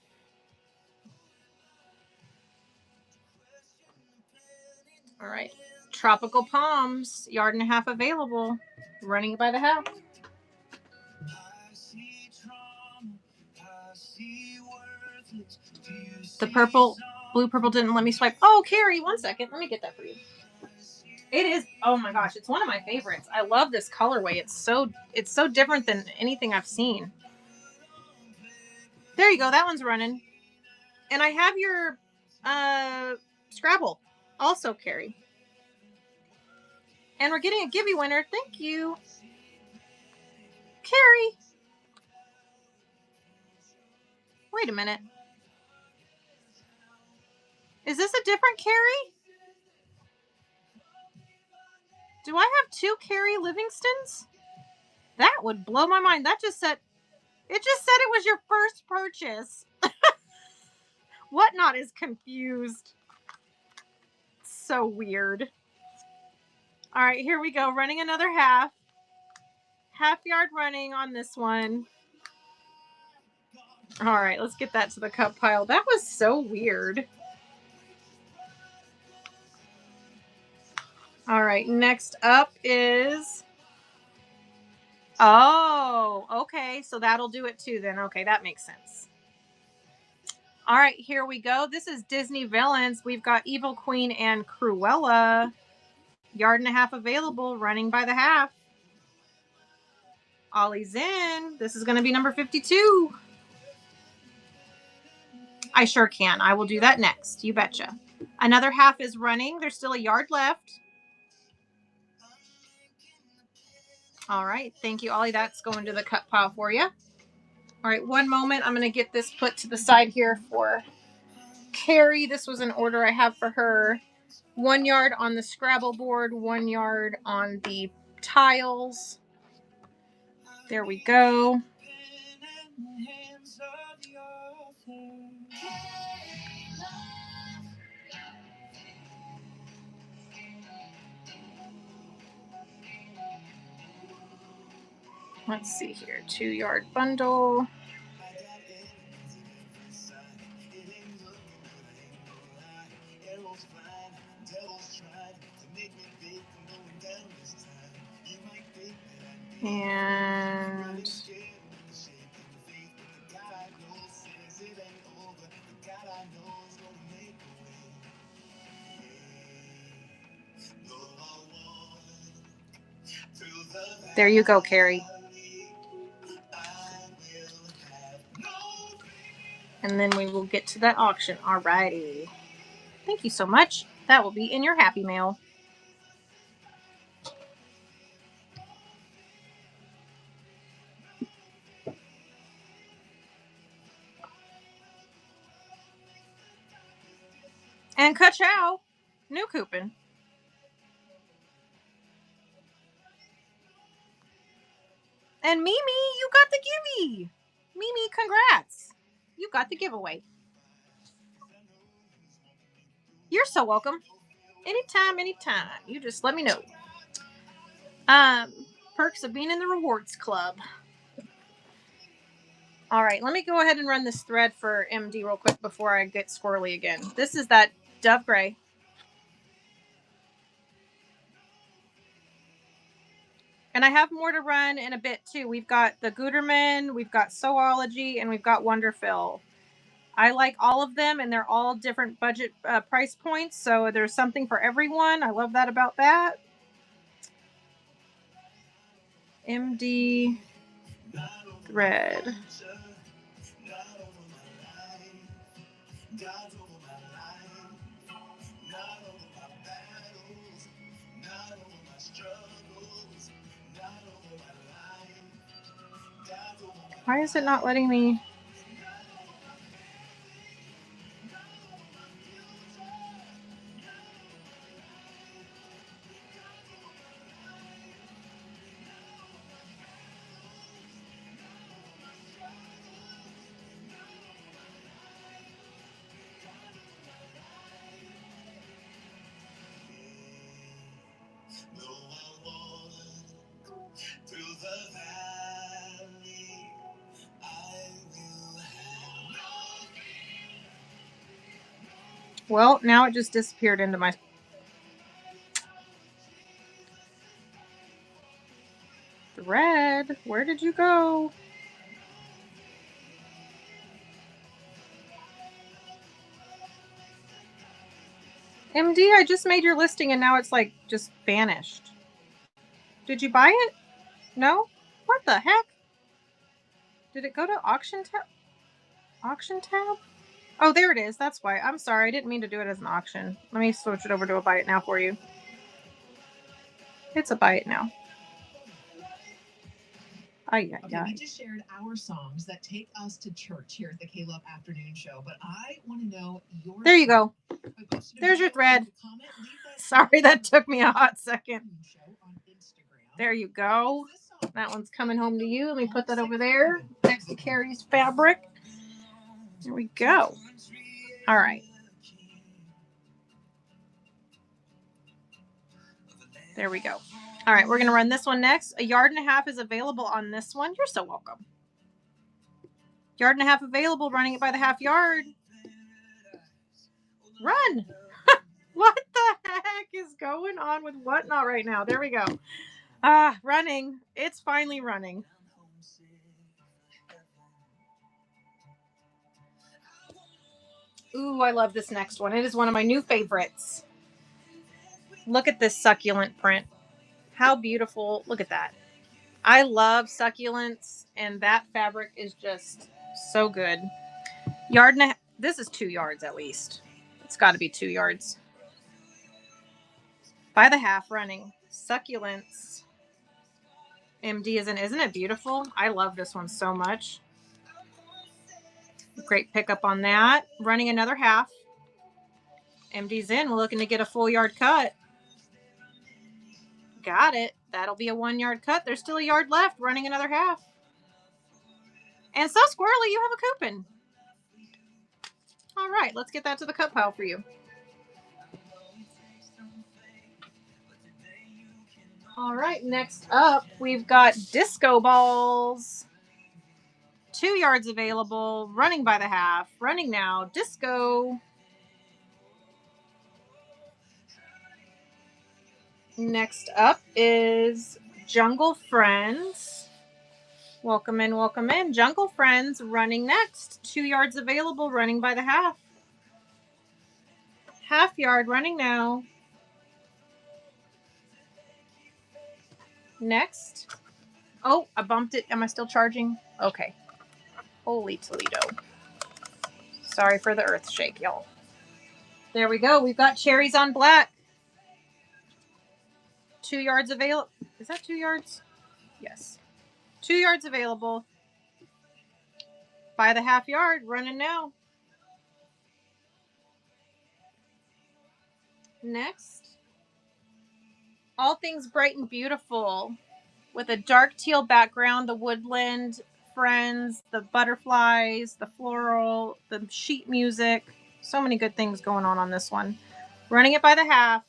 Speaker 1: All right. Tropical Palms, 1.5 yards available. Running by the half. The purple, blue purple didn't let me swipe. Oh, Carrie, 1 second. Let me get that for you. It is, oh my gosh, it's one of my favorites. I love this colorway. It's so different than anything I've seen. There you go. That one's running. And I have your Scrabble also, Carrie. And we're getting a Gibby winner. Thank you, Carrie. Wait a minute. Is this a different Carrie? Do I have 2 Carrie Livingstons? That would blow my mind. It just said it was your first purchase. Whatnot is confused. So weird. All right, here we go. Running another half. Half yard running on this one. All right, let's get that to the cup pile. That was so weird. All right, next up is... Oh, okay. So that'll do it too then. Okay, that makes sense. All right, here we go. This is Disney Villains. We've got Evil Queen and Cruella. 1.5 yards available, running by the half. Ollie's in. This is going to be number 52. I sure can. I will do that next. You betcha. Another half is running. There's still 1 yard left. All right. Thank you, Ollie. That's going to the cut pile for you. All right. One moment. I'm going to get this put to the side here for Carrie. This was an order I have for her. 1 yard on the Scrabble board, 1 yard on the tiles. There we go. Let's see here. 2 yard bundle. And there you go, Carrie. And then we will get to that auction. Alrighty. Thank you so much. That will be in your Happy Mail. And ka-chow. New coupon. And Mimi, you got the giveaway. Mimi, congrats. You got the giveaway. You're so welcome. Anytime. You just let me know. Perks of being in the rewards club. All right, let me go ahead and run this thread for MD real quick before I get squirrely again. This is that Dove Gray. And I have more to run in a bit too. We've got the Guterman, we've got Soology, and we've got Wonderfill. I like all of them, and they're all different budget price points, so there's something for everyone. I love that about that. MD thread. Why is it not letting me? Well, now it just disappeared into my... Thread, where did you go? MD, I just made your listing and now it's like just vanished. Did you buy it? No? What the heck? Did it go to auction tab? Auction tab? Oh, there it is. That's why. I'm sorry. I didn't mean to do it as an auction. Let me switch it over to a buy it now for you. It's a buy it now.
Speaker 8: Okay, we just shared our songs that take us to church here at the K-Love Afternoon Show, but I want to know your...
Speaker 1: There you go. There's your thread. Sorry, that took me a hot second. There you go. That one's coming home to you. Let me put that over there next to Carrie's fabric. There we go. All right. There we go. All right, we're going to run this one next. 1.5 yards is available on this one. You're so welcome. 1.5 yards available, running it by the half yard. Run! What the heck is going on with Whatnot right now? There we go. Running. It's finally running. Ooh, I love this next one. It is one of my new favorites. Look at this succulent print. How beautiful. Look at that. I love succulents, and that fabric is just so good. 1.5 yards. This is 2 yards at least. It's got to be 2 yards. By the half, running. Succulents. MD isn't it beautiful? I love this one so much. Great pickup on that. Running another half. MD's in. We're looking to get a full yard cut. Got it. That'll be a 1 yard cut. There's still 1 yard left. Running another half. And so, Squirrely, you have a coupon. All right, let's get that to the cut pile for you. All right, next up, we've got Disco Balls. 2 yards available. Running by the half. Running now. Disco. Next up is Jungle Friends. Welcome in, welcome in. Jungle Friends running next. 2 yards available, running by the half. Half yard running now. Next. Oh, I bumped it. Am I still charging? Okay. Holy Toledo. Sorry for the earth shake, y'all. There we go. We've got Cherries on Black. 2 yards available. Is that 2 yards? Yes. 2 yards available. By the half yard, running now. Next. All Things Bright and Beautiful. With a dark teal background, the woodland, friends, the butterflies, the floral, the sheet music. So many good things going on this one. Running it by the half.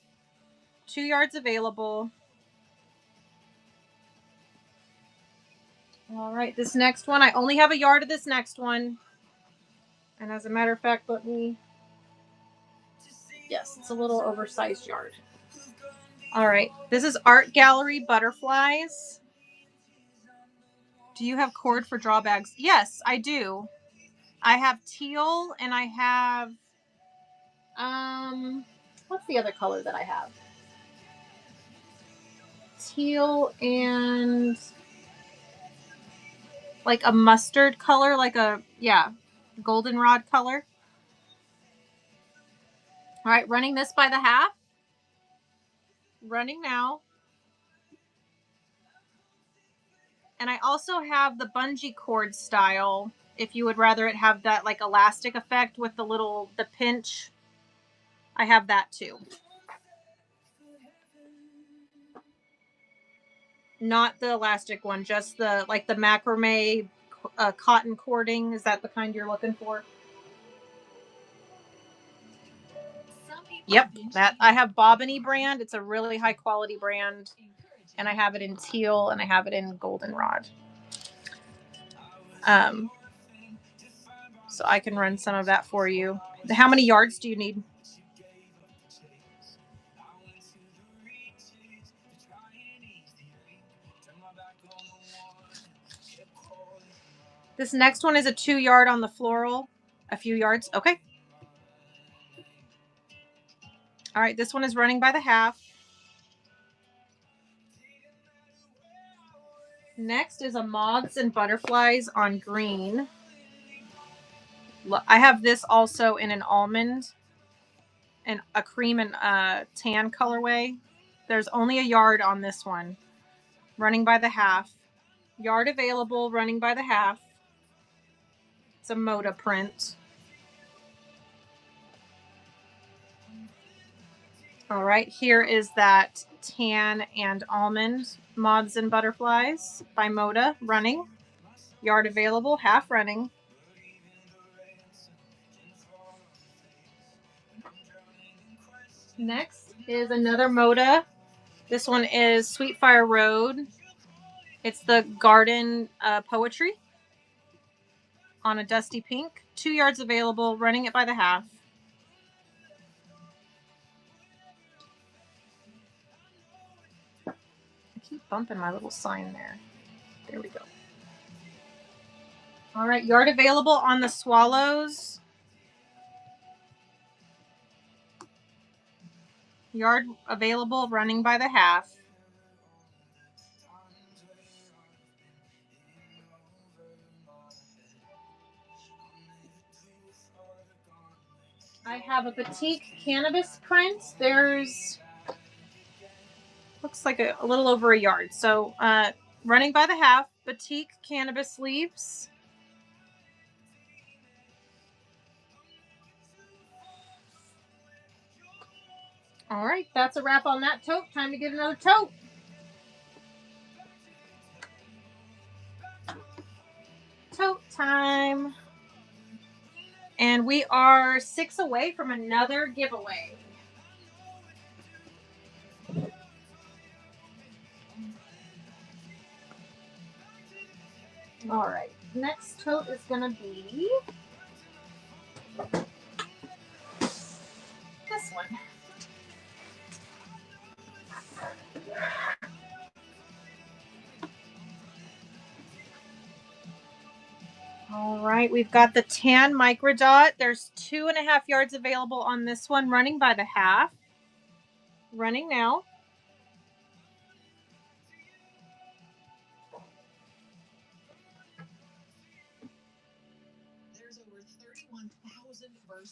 Speaker 1: 2 yards available. All right, this next one, I only have 1 yard of this next one. And as a matter of fact, let me... Yes, it's a little oversized yard. All right, this is Art Gallery Butterflies. Do you have cord for draw bags? Yes, I do. I have teal and I have... what's the other color that I have? Teal and... like a mustard color, like a, yeah, goldenrod color. All right, running this by the half. Running now. And I also have the bungee cord style, if you would rather it have that like elastic effect with the pinch. I have that too. Not the elastic one, just the like the macrame cotton cording. Is that the kind you're looking for? Yep, that I have Bobbiny brand. It's a really high quality brand, and I have it in teal and I have it in goldenrod. So I can run some of that for you. How many yards do you need? This next one is a 2 yard on the floral. A few yards. Okay. All right. This one is running by the half. Next is a Moths and Butterflies on green. I have this also in an almond and a cream and tan colorway. There's only a yard on this one. Running by the half. Yard available, running by the half. It's a Moda print. All right, here is that tan and almond Moths and Butterflies by Moda, running. Yard available, half running. Next is another Moda. This one is Sweet Fire Road. It's the garden poetry on a dusty pink. 2 yards available, running it by the half. I keep bumping my little sign there. There we go. All right, yard available on the Swallows. Yard available, running by the half. I have a Batik Cannabis print. There's, looks like a little over a yard. So running by the half, Batik Cannabis leaves. All right, that's a wrap on that tote. Time to get another tote. Tote time. And we are 6 away from another giveaway. All right, next tote is going to be this one. All right, we've got the tan microdot. There's 2.5 yards available on this one, running by the half. Running now.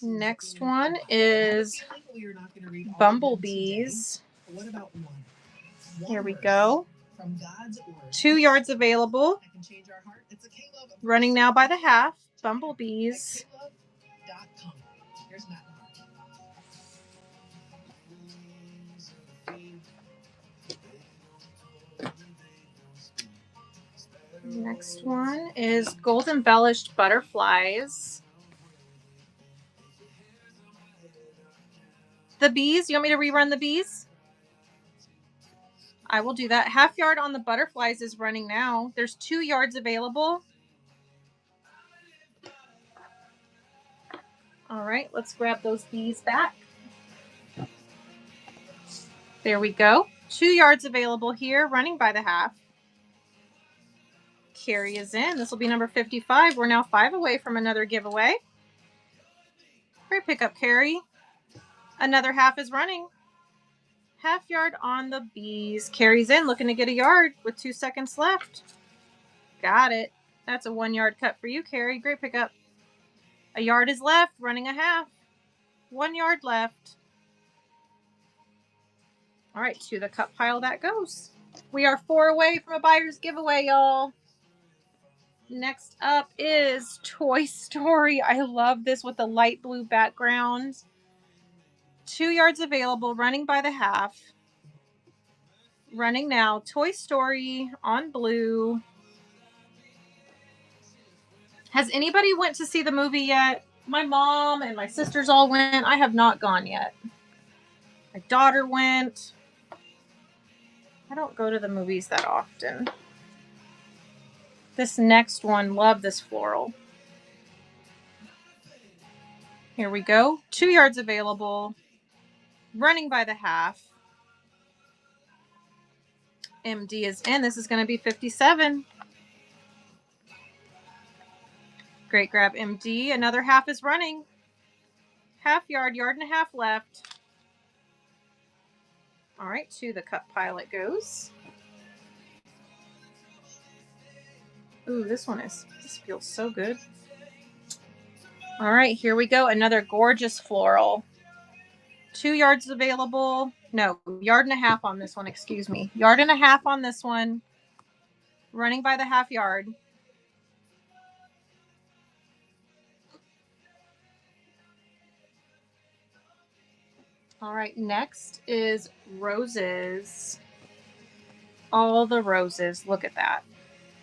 Speaker 1: Next one is Bumblebees. Here we go. 2 yards available. Running now by the half. Bumblebees. Next one is Gold Embellished Butterflies. The bees. You want me to rerun the bees? I will do that. Half yard on the butterflies is running now. There's 2 yards available. All right, let's grab those bees back. There we go. 2 yards available here, running by the half. Carrie is in. This will be number 55. We're now 5 away from another giveaway. Great pickup, Carrie. Another half is running. Half yard on the bees. Carrie's in, looking to get a yard with 2 seconds left. Got it. That's a 1 yard cut for you, Carrie. Great pickup. A yard is left, running a half. 1 yard left. All right, to the cut pile that goes. We are 4 away from a buyer's giveaway, y'all. Next up is Toy Story. I love this with the light blue background. 2 yards available, running by the half. Running now. Toy Story on blue. Has anybody went to see the movie yet? My mom and my sisters all went. I have not gone yet. My daughter went. I don't go to the movies that often. This next one, love this floral. Here we go. 2 yards available. Running by the half. MD is in. This is going to be 57. Great grab, MD. Another half is running. Half yard, yard and a half left. All right, to the cup pile it goes. Ooh, this feels so good. All right, here we go. Another gorgeous floral. 2 yards available. No, yard and a half on this one, excuse me. Yard and a half on this one. Running by the half yard. All right, next is roses. All the roses. Look at that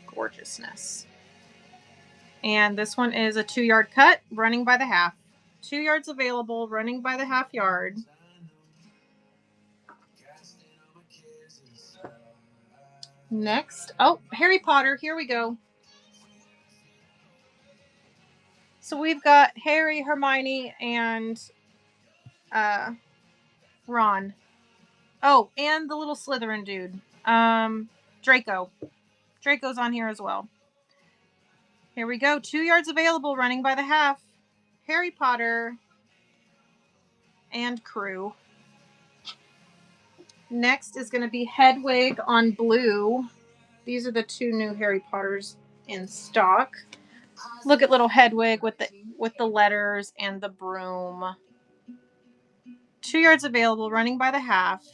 Speaker 1: gorgeousness. And this one is a 2 yard cut, running by the half. 2 yards available, running by the half yard. Next, oh, Harry Potter, here we go. So we've got Harry, Hermione, and Ron. Oh, and the little Slytherin dude. Draco. Draco's on here as well. Here we go. 2 yards available, running by the half. Harry Potter and crew. Next is going to be Hedwig on blue. These are the 2 new Harry Potters in stock. Look at little Hedwig with the letters and the broom. 2 yards available, running by the half.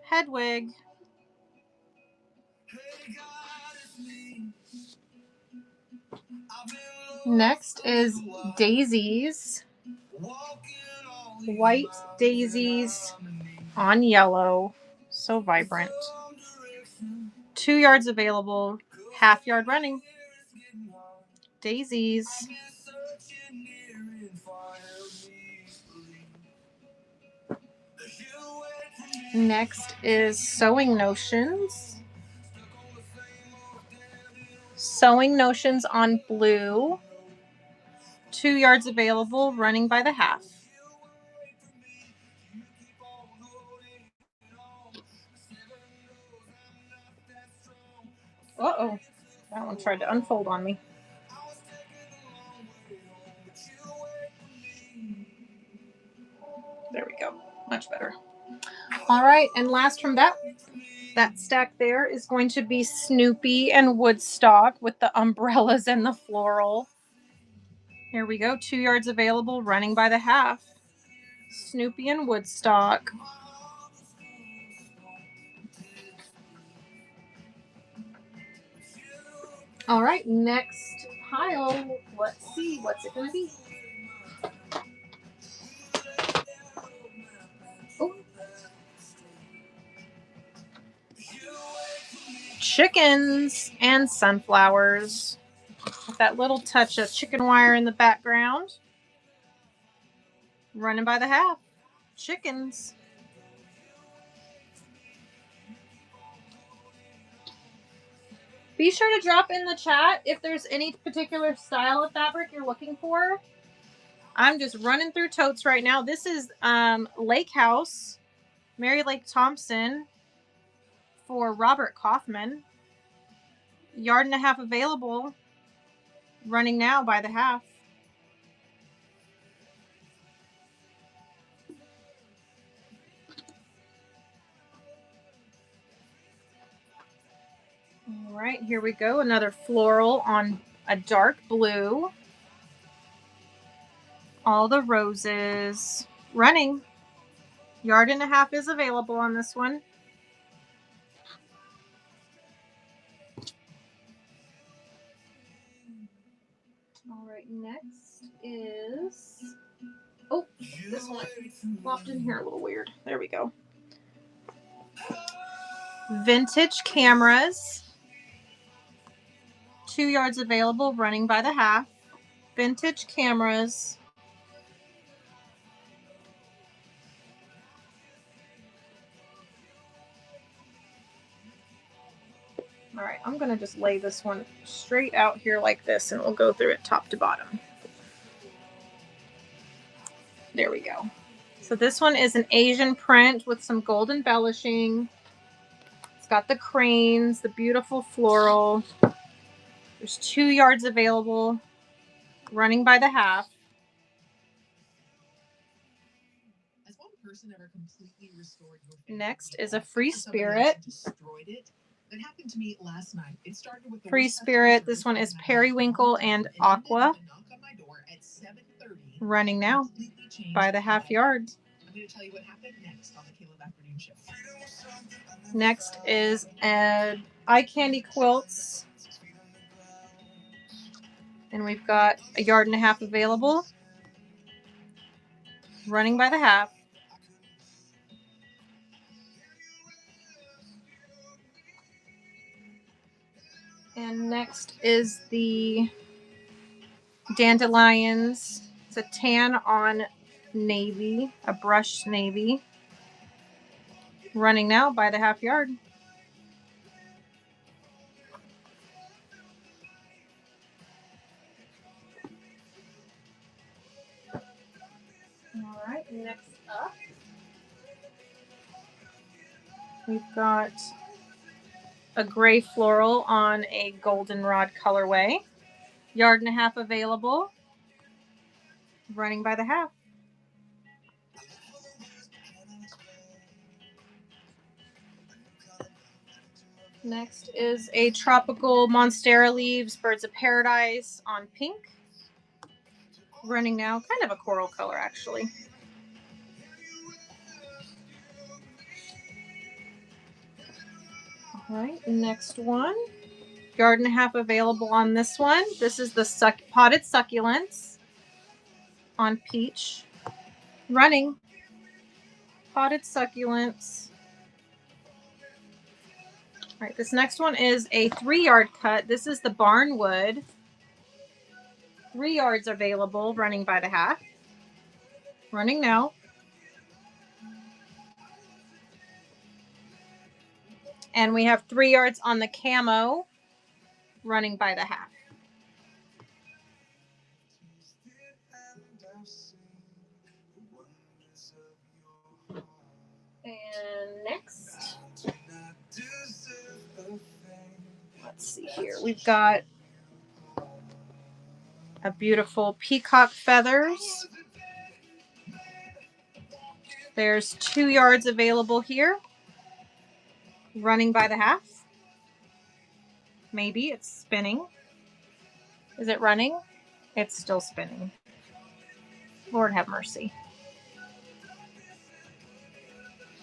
Speaker 1: Hedwig. Next is daisies. White daisies on yellow. So vibrant. 2 yards available, half yard running. Daisies. Next is sewing notions. Sewing notions on blue. 2 yards available, running by the half. Uh-oh. That one tried to unfold on me. There we go. Much better. All right, and last from that stack there is going to be Snoopy and Woodstock with the umbrellas and the floral. Here we go. 2 yards available, running by the half. Snoopy and Woodstock. All right, next pile. Let's see. What's it going to be? Oh. Chickens and sunflowers. With that little touch of chicken wire in the background. Running by the half. Chickens. Be sure to drop in the chat if there's any particular style of fabric you're looking for. I'm just running through totes right now. This is Lake House, Mary Lake Thompson for Robert Kaufman. Yard and a half available. Running now by the half. All right, here we go. Another floral on a dark blue. All the roses. Running. Yard and a half is available on this one. All right, next is... Oh, this one flopped in here a little weird. There we go. Vintage cameras. 2 yards available, running by the half. Vintage cameras. All right, I'm going to just lay this one straight out here like this, and we'll go through it top to bottom. There we go. So this one is an Asian print with some gold embellishing. It's got the cranes, the beautiful floral. There's 2 yards available, running by the half.
Speaker 8: Has one person ever completely restored your favorite
Speaker 1: Next
Speaker 8: vehicle
Speaker 1: is a Free
Speaker 8: after somebody else
Speaker 1: Spirit.
Speaker 8: destroyed it? That happened to me last night. It started with the
Speaker 1: Free
Speaker 8: worst customer
Speaker 1: Spirit.
Speaker 8: service
Speaker 1: This one
Speaker 8: I've
Speaker 1: is
Speaker 8: had in a
Speaker 1: Periwinkle
Speaker 8: long time,
Speaker 1: and
Speaker 8: ended
Speaker 1: Aqua.
Speaker 8: with a knock on my door at 7:30
Speaker 1: Running
Speaker 8: that
Speaker 1: now
Speaker 8: completely changed
Speaker 1: by the half
Speaker 8: my
Speaker 1: yard.
Speaker 8: life. I'm going to tell you what happened next on the Caleb Afternoon Show.
Speaker 1: Next is Eye Candy Quilts. And we've got a yard and a half available. Running by the half. And next is the Dandelions. It's a tan on navy, a brushed navy. Running now by the half yard. All right, next up, we've got a gray floral on a goldenrod colorway. Yard and a half available. Running by the half. Next is a tropical Monstera Leaves Birds of Paradise on pink. Running now, kind of a coral color actually. All right, next one. Yard and a half available on this one. This is the potted succulents on peach. Running. Potted succulents. All right, this next one is a 3-yard cut. This is the Barnwood. 3 yards available, running by the half. Running now. And we have 3 yards on the camo, running by the half. And next, let's see here. We've got a beautiful peacock feathers. There's 2 yards available here. Running by the half. Maybe it's spinning. Is it running? It's still spinning. Lord have mercy.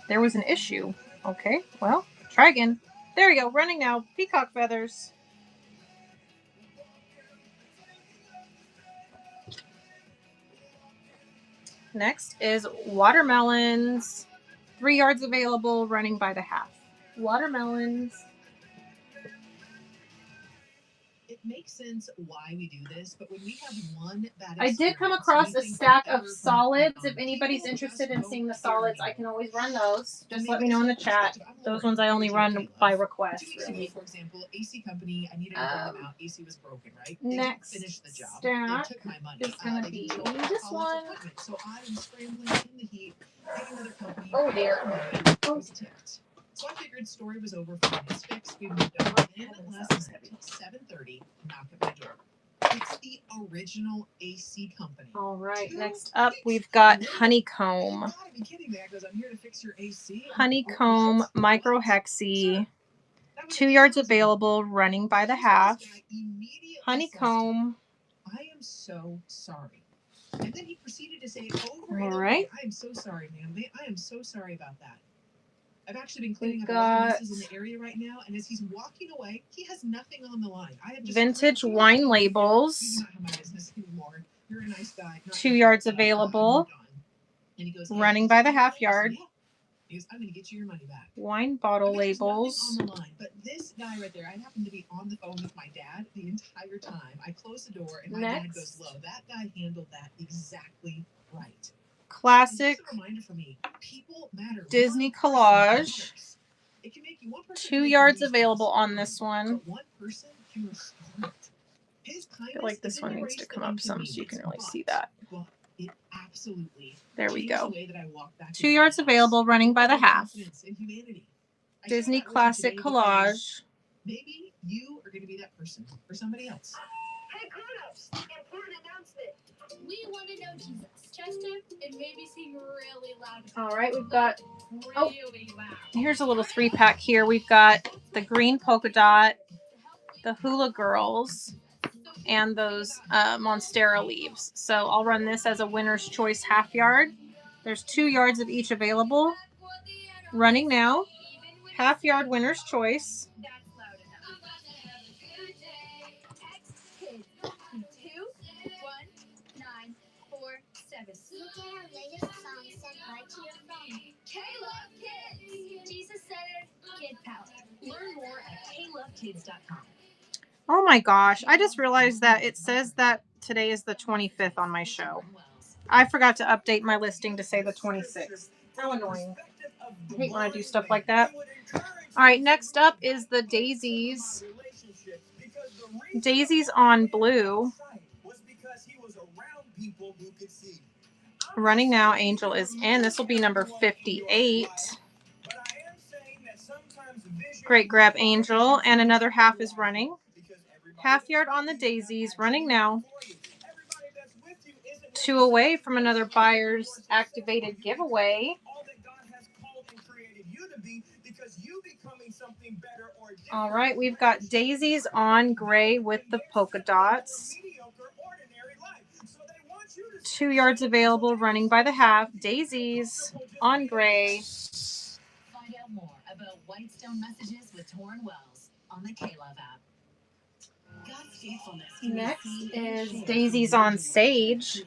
Speaker 1: There was an issue. Okay, well, try again. There you go, running now. Peacock feathers. Next is watermelons. 3 yards available, running by the half. Watermelons.
Speaker 8: It makes sense why we do this, but when we have one bad
Speaker 1: I did come across a stack of solids. If anybody's interested in seeing the solids, I can always run those. Just let me know in the chat. Those ones I only run by request.
Speaker 8: 2 weeks ago, for example, AC Company, I needed to bring them out. AC was broken, right? They
Speaker 1: Next
Speaker 8: didn't finish the job.
Speaker 1: stack
Speaker 8: They took my money.
Speaker 1: is going to be this one.
Speaker 8: So I am scrambling in the heat, picking another company.
Speaker 1: Oh dear.
Speaker 8: I was ticked. So I figured story was over for me. It's fixed. We moved on. And last night, 7:30, knock at my door. It's the original AC Company.
Speaker 1: All right. Next up, we've got Honeycomb.
Speaker 8: You gotta be kidding me. I goes, I'm here to fix your AC.
Speaker 1: Honeycomb Micro Hexy. 2 yards available, running by the half. Honeycomb.
Speaker 8: I am so sorry. And then he proceeded to say over and
Speaker 1: All
Speaker 8: over
Speaker 1: right.
Speaker 8: again, I am so sorry, ma'am. I am so sorry about that. I've actually been cleaning up a lot of messes in the area right now, and as he's walking away, he has nothing on the line. I have just
Speaker 1: Vintage wine labels.
Speaker 8: You do not have my business anymore. You're a nice guy.
Speaker 1: 2 yards available.
Speaker 8: And he goes,
Speaker 1: Running by the half yard.
Speaker 8: Yeah. He goes, I'm going to get you your money back.
Speaker 1: Wine bottle
Speaker 8: I mean, there's nothing
Speaker 1: labels.
Speaker 8: on the line, but this guy right there, I happened to be on the phone with my dad the entire time. I closed the door, and my dad goes, "Lo, that guy handled that exactly right."
Speaker 1: Classic
Speaker 8: Just a reminder for me, people matter.
Speaker 1: Disney
Speaker 8: One person
Speaker 1: collage.
Speaker 8: matters. It can make you one person
Speaker 1: 2
Speaker 8: can make
Speaker 1: yards
Speaker 8: you
Speaker 1: available
Speaker 8: lose,
Speaker 1: on this one.
Speaker 8: but one person can restore it. His
Speaker 1: I feel
Speaker 8: kindness
Speaker 1: like this one
Speaker 8: didn't
Speaker 1: needs to
Speaker 8: erase
Speaker 1: come
Speaker 8: the
Speaker 1: up some so you can really
Speaker 8: inconvenience,
Speaker 1: see that.
Speaker 8: but it absolutely
Speaker 1: There we
Speaker 8: changed
Speaker 1: go.
Speaker 8: the way that I walk back
Speaker 1: 2
Speaker 8: into
Speaker 1: yards
Speaker 8: my house.
Speaker 1: available, running by the half.
Speaker 8: Confidence in humanity. I share
Speaker 1: Disney
Speaker 8: that with you
Speaker 1: Classic
Speaker 8: today because
Speaker 1: Collage.
Speaker 8: maybe you are going to be that person for somebody else.
Speaker 2: Hey, grown-ups, important announcement. We want to know Jesus. Chester, and maybe sing really loud.
Speaker 1: All right, we've got,
Speaker 2: Really loud.
Speaker 1: here's a little 3-pack here. We've got the green polka dot, the Hula Girls, and those Monstera leaves. So I'll run this as a winner's choice half yard. There's 2 yards of each available. Running now. Half yard winner's choice.
Speaker 2: That's loud enough. Text kids 21947.
Speaker 9: You get our latest song sent right to your phone.
Speaker 2: K-Love Kids. Jesus-centered kid power.
Speaker 4: Learn more at klovekids.com.
Speaker 1: Oh my gosh, I just realized that it says that today is the 25th on my show. I forgot to update my listing to say the 26th. How annoying. I hate when I do stuff like that. All right, next up is the daisies. Daisies on blue. Running now, Angel is in. This will be number 58. Great grab, Angel. And another half is running. Half yard on the daisies. Running now. 2 away from another buyer's activated giveaway. All right, we've got daisies on gray with the polka dots. 2 yards available, running by the half. Daisies on gray.
Speaker 4: Find out more about Whitestone messages with Torrin Wells on the K-Love app. God's faithfulness can be
Speaker 1: Next
Speaker 4: seen and
Speaker 1: is
Speaker 4: shared
Speaker 1: daisies on sage.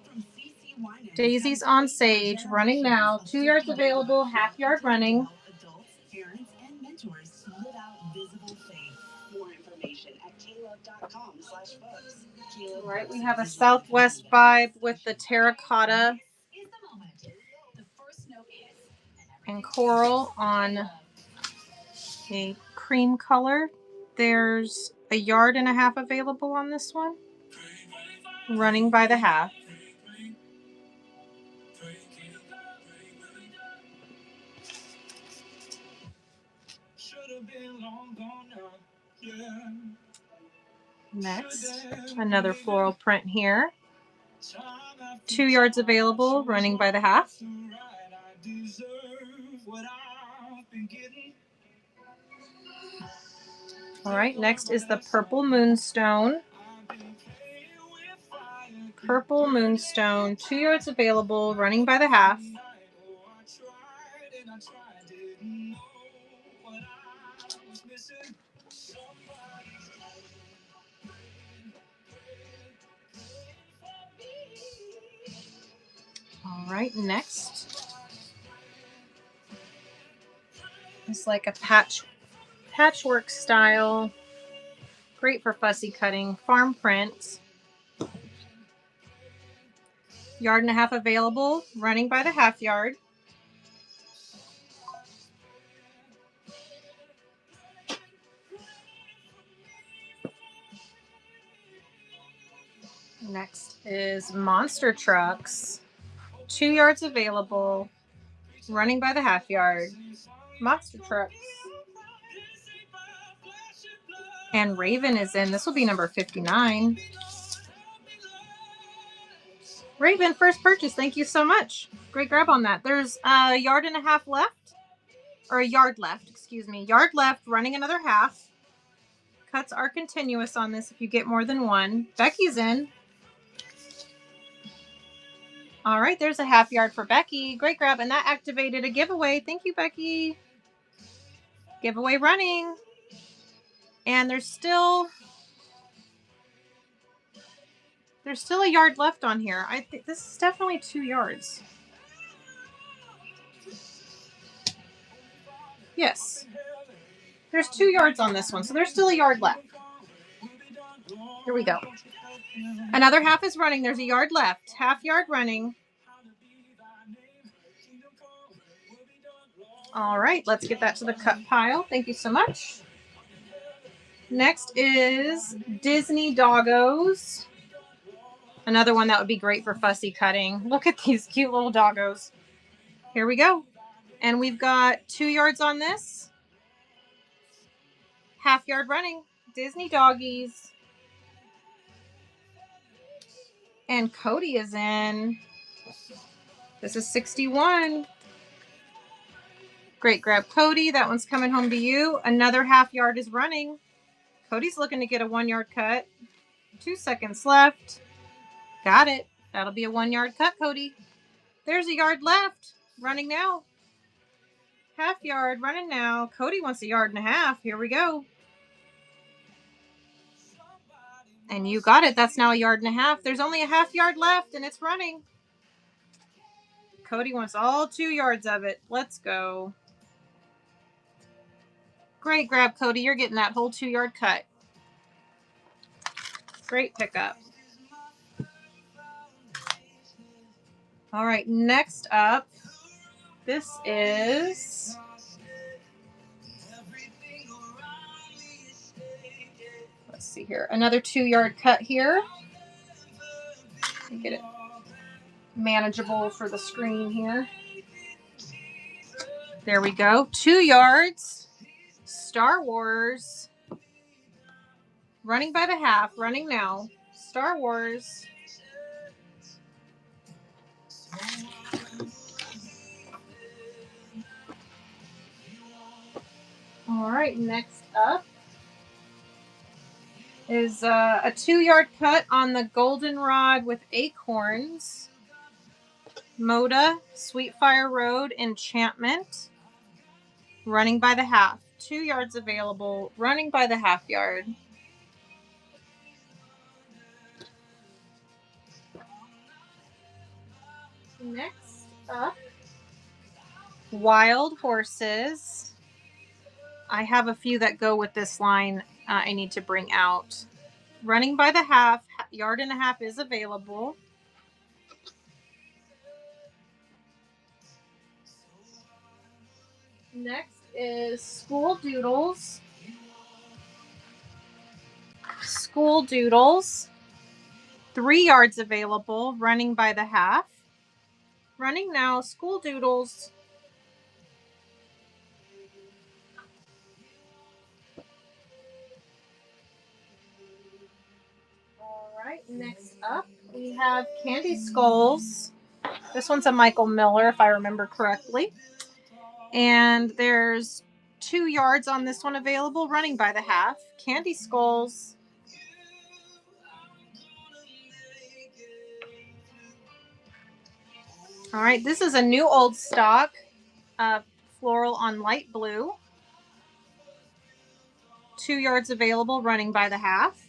Speaker 4: from CC Winans.
Speaker 1: Daisies on sage, running now. 2 yards available, half yard running.
Speaker 4: Adults, parents, and mentors to live out visible faith. More information at klove.com/books.
Speaker 1: All right, we have a Southwest vibe with the terracotta
Speaker 4: Is the moment. The first note hits,
Speaker 1: and coral on a cream color. There's a yard and a half available on this one. Running by the half. Next, another floral print here. 2 yards available, running by the half. All right, next is the purple moonstone. Purple moonstone, 2 yards available, running by the half. All right, next is like a patchwork style. Great for fussy cutting. Farm print. Yard and a half available, running by the half yard. Next is monster trucks. 2 yards available, running by the half yard. Monster trucks. And Raven is in. This will be number 59. Raven, first purchase. Thank you so much. Great grab on that. There's a yard and a half left. Or a yard left, excuse me. Yard left, running another half. Cuts are continuous on this if you get more than one. Becky's in. All right, there's a half yard for Becky. Great grab. And that activated a giveaway. Thank you, Becky. Giveaway running. And there's still a yard left on here. I think this is definitely 2 yards. Yes. There's 2 yards on this one, so there's still a yard left. Here we go. Another half is running. There's a yard left. Half yard running. All right, let's get that to the cut pile. Thank you so much. Next is Disney Doggos. Another one that would be great for fussy cutting. Look at these cute little doggos. Here we go. And we've got 2 yards on this. Half yard running. Disney doggies. And Cody is in. This is 61. Great grab, Cody. That one's coming home to you. Another half yard is running. Cody's looking to get a 1 yard cut. 2 seconds left. Got it. That'll be a 1 yard cut, Cody. There's a yard left. Running now. Half yard running now. Cody wants a yard and a half. Here we go. And you got it. That's now a yard and a half. There's only a half yard left and it's running. Cody wants all 2 yards of it. Let's go. Great grab, Cody. You're getting that whole 2 yard cut. Great pickup. All right, next up, this is, let's see here, another 2 yard cut here. Let me get it manageable for the screen here. There we go. 2 yards. Star Wars. Running by the half. Running now. Star Wars. All right. Next up is a 2 yard cut on the Goldenrod with Acorns. Moda, Sweetfire Road, Enchantment. Running by the half. 2 yards available. Running by the half yard. Next up, Wild Horses. I have a few that go with this line I need to bring out. Running by the half. Yard and a half is available. Next is School Doodles. School Doodles. 3 yards available. Running by the half. Running now. School Doodles. All right. Next up, we have Candy Skulls. This one's a Michael Miller, if I remember correctly. And there's 2 yards on this one available, running by the half. Candy Skulls. All right, this is a new old stock, floral on light blue. 2 yards available, running by the half.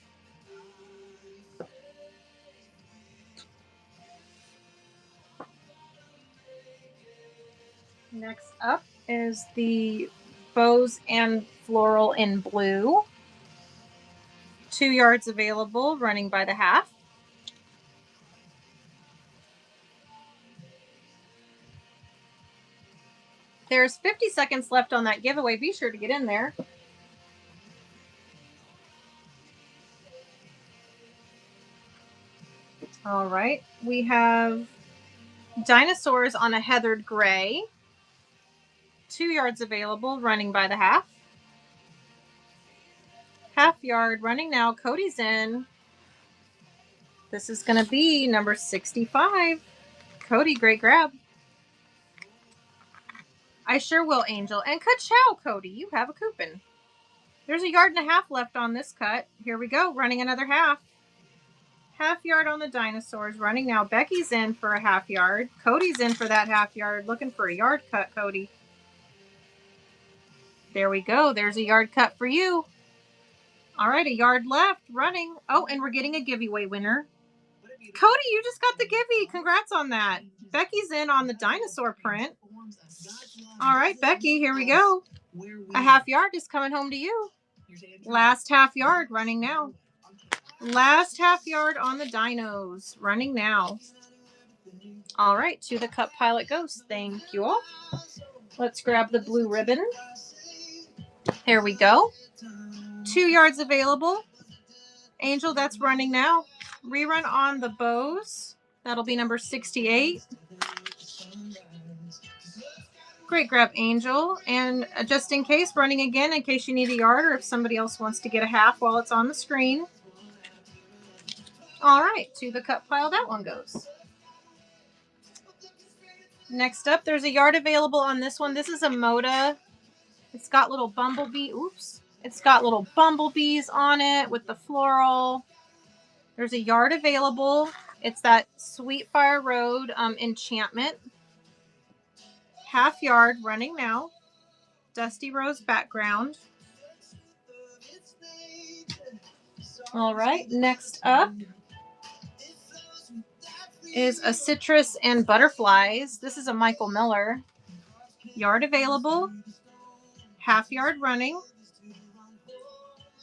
Speaker 1: Next up is the bows and floral in blue. 2 yards available, running by the half. There's 50 seconds left on that giveaway. Be sure to get in there. All right. We have dinosaurs on a heathered gray. 2 yards available, running by the half. Half yard, running now. Cody's in. This is going to be number 65. Cody, great grab. I sure will, Angel. And ka-chow, Cody. You have a coupon. There's a yard and a half left on this cut. Here we go. Running another half. Half yard on the dinosaurs. Running now. Becky's in for a half yard. Cody's in for that half yard. Looking for a yard cut, Cody. There we go. There's a yard cut for you. All right, a yard left. Running. Oh, and we're getting a giveaway winner. Cody, you just got the givey. Congrats on that. Becky's in on the dinosaur print. All right, Becky, here we go. A half yard is coming home to you. Last half yard, running now. Last half yard on the dinos, running now. All right, to the Cup Pilot goes. Thank you all. Let's grab the blue ribbon. Here we go. 2 yards available. Angel, that's running now. Rerun on the bows. That'll be number 68. Great grab, Angel. And just in case, running again in case you need a yard or if somebody else wants to get a half while it's on the screen. All right, to the cut pile that one goes. Next up, there's a yard available on this one. This is a Moda. It's got little bumblebee. Oops. It's got little bumblebees on it with the floral. There's a yard available. It's that Sweetfire Road enchantment. Half yard running now. Dusty Rose background. All right, next up is a citrus and butterflies. This is a Michael Miller. Yard available. Half yard running.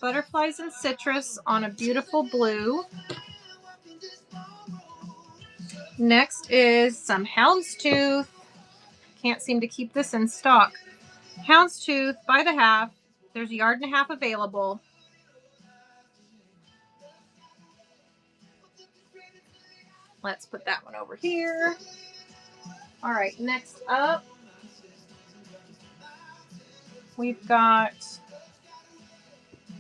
Speaker 1: Butterflies and citrus on a beautiful blue. Next is some houndstooth. Can't seem to keep this in stock. Houndstooth by the half. There's a yard and a half available. Let's put that one over here. All right, next up, we've got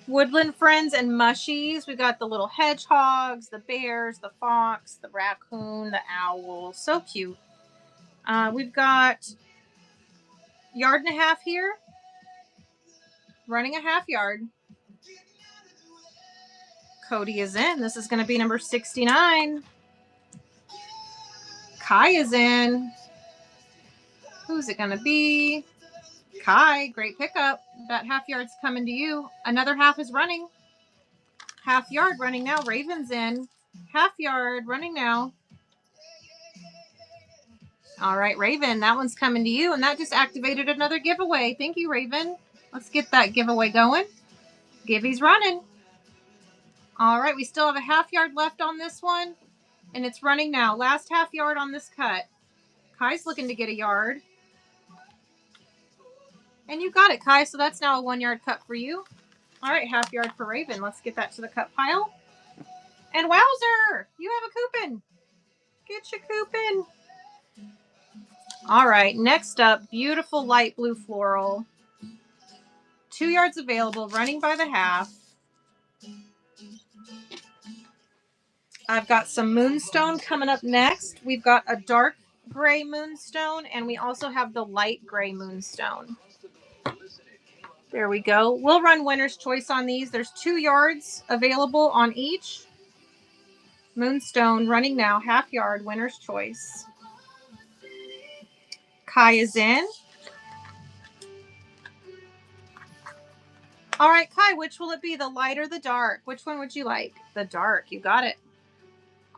Speaker 1: Woodland Friends and Mushies. We've got the little hedgehogs, the bears, the fox, the raccoon, the owl. So cute. We've got yard and a half here. Running a half yard. Cody is in. This is going to be number 69. Kai is in. Who's it going to be? Kai, great pickup. That half yard's coming to you. Another half is running. Half yard running now. Raven's in. Half yard running now. All right, Raven, that one's coming to you. And that just activated another giveaway. Thank you, Raven. Let's get that giveaway going. Givey's running. All right, we still have a half yard left on this one. And it's running now. Last half yard on this cut. Kai's looking to get a yard. And you got it, Kai. So that's now a 1 yard cut for you. All right, half yard for Raven. Let's get that to the cut pile. And wowzer, you have a coupon. Get your coupon. All right, next up, beautiful light blue floral. 2 yards available, running by the half. I've got some moonstone coming up next. We've got a dark gray moonstone, and we also have the light gray moonstone. There we go. We'll run winner's choice on these. There's 2 yards available on each. Moonstone running now, half yard, winner's choice. Kai is in. All right, Kai, which will it be, the light or the dark? Which one would you like? The dark, you got it.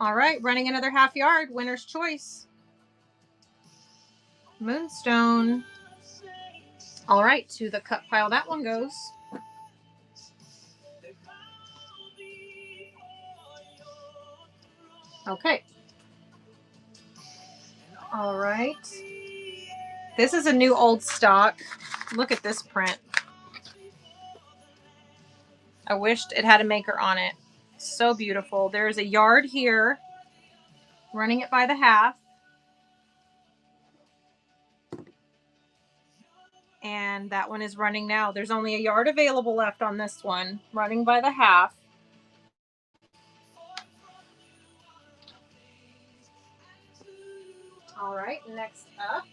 Speaker 1: All right, running another half yard, winner's choice. Moonstone. All right, to the cut pile that one goes. Okay. All right. This is a new old stock. Look at this print. I wished it had a maker on it. So beautiful. There's a yard here. Running it by the half. And that one is running now. There's only a yard available left on this one. Running by the half. All right, next up,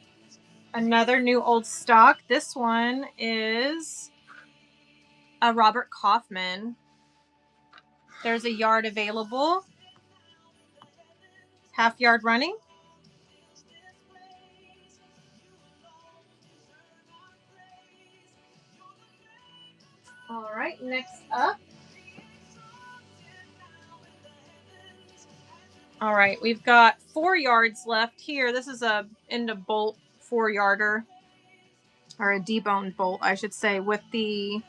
Speaker 1: another new old stock. This one is a Robert Kaufman. There's a yard available. Half yard running. All right, next up. All right, we've got 4 yards left here. This is a end of bolt 4-yarder, or a deboned bolt, I should say, with the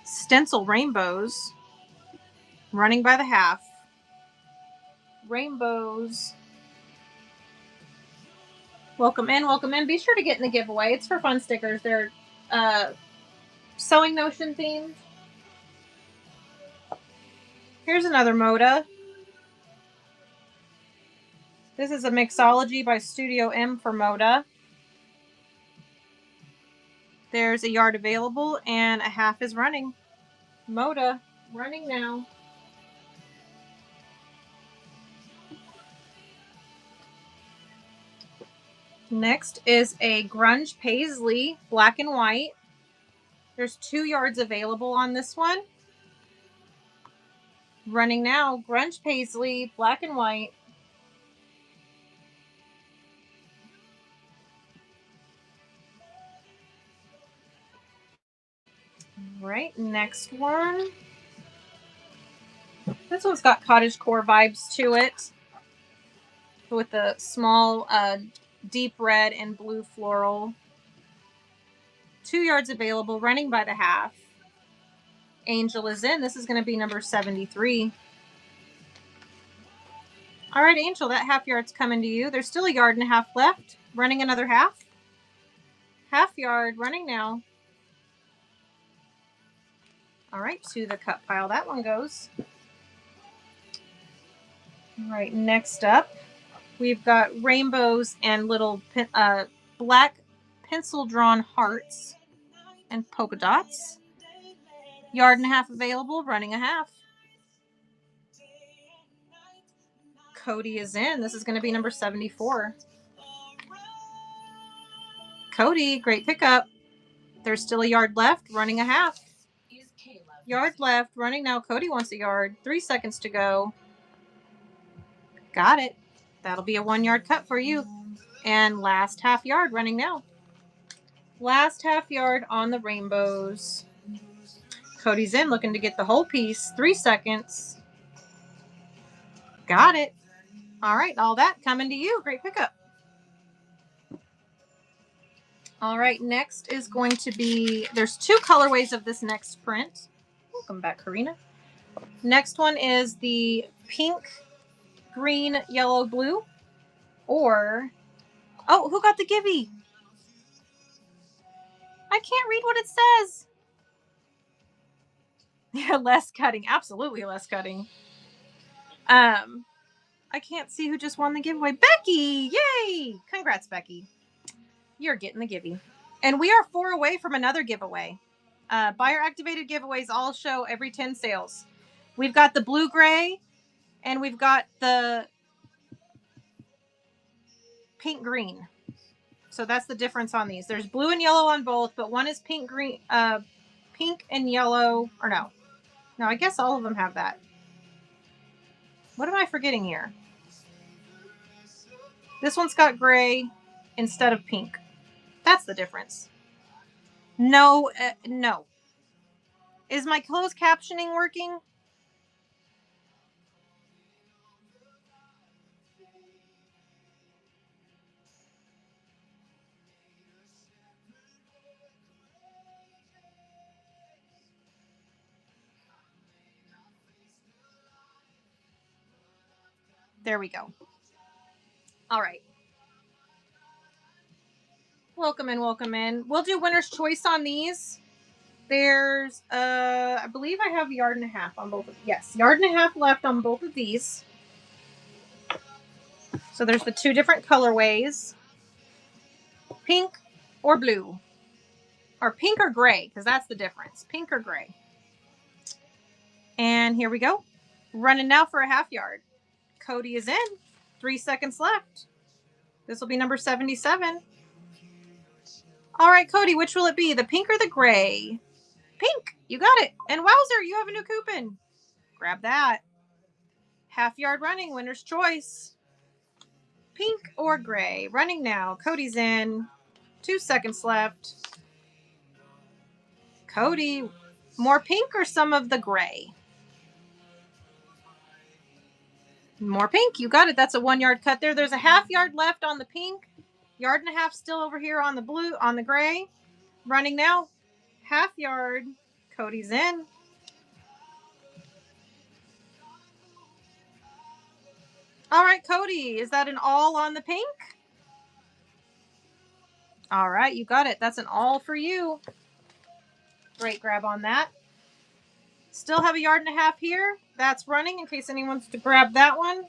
Speaker 1: stencil rainbows running by the half. Rainbows. Welcome in, welcome in. Be sure to get in the giveaway. It's for fun stickers. They're Sewing Notion themed. Here's another Moda. This is a mixology by Studio M for Moda. There's a yard available and a half is running. Moda running now. Next is a Grunge Paisley, black and white. There's 2 yards available on this one. Running now, Grunge Paisley, black and white. All right, next one. This one's got cottagecore vibes to it, with the small deep red and blue floral. 2 yards available, running by the half. Angel is in. This is going to be number 73. All right, Angel, that half yard's coming to you. There's still a yard and a half left. Running another half. Half yard, running now. All right, to the cut pile that one goes. All right, next up, we've got rainbows and little black pencil-drawn hearts and polka dots. Yard and a half available, running a half. Cody is in. This is going to be number 74. Cody, great pickup. There's still a yard left, running a half. Yard left, running now. Cody wants a yard. 3 seconds to go. Got it. That'll be a 1 yard cut for you. And last half yard, running now. Last half yard on the rainbows. Cody's in, looking to get the whole piece. 3 seconds. Got it. All right, all that coming to you. Great pickup. All right, next is going to be, there's 2 colorways of this next print. Welcome back, Karina. Next one is the pink, green, yellow, blue. Or, oh, who got the Gibby? I can't read what it says. Yeah, less cutting. Absolutely less cutting. I can't see who just won the giveaway. Becky! Yay! Congrats, Becky. You're getting the Gibby. And we are 4 away from another giveaway. Buyer activated giveaways all show every 10 sales. We've got the blue gray and we've got the pink green. So that's the difference on these. There's blue and yellow on both, but one is pink green, pink and yellow, or no. No, I guess all of them have that. What am I forgetting here? This one's got gray instead of pink. That's the difference. No, no. Is my closed captioning working? There we go. All right. Welcome in, welcome in. We'll do winner's choice on these. There's, I believe I have a yard and a half on both of, yes, yard and a half left on both of these. So there's the 2 different colorways. Pink or blue. Or pink or gray, because that's the difference. Pink or gray. And here we go. Running now for a half yard. Cody is in. 3 seconds left. This will be number 77. All right, Cody, which will it be? The pink or the gray? Pink. You got it. And wowzer, you have a new coupon. Grab that. Half yard running, winner's choice. Pink or gray? Running now. Cody's in. 2 seconds left. Cody, more pink or some of the gray? More pink. You got it. That's a 1 yard cut there. There's a half yard left on the pink. Yard and a half still over here on the blue, on the gray. Running now. Half yard. Cody's in. All right, Cody, is that an all on the pink? All right, you got it. That's an all for you. Great grab on that. Still have a yard and a half here. That's running in case anyone wants to grab that one.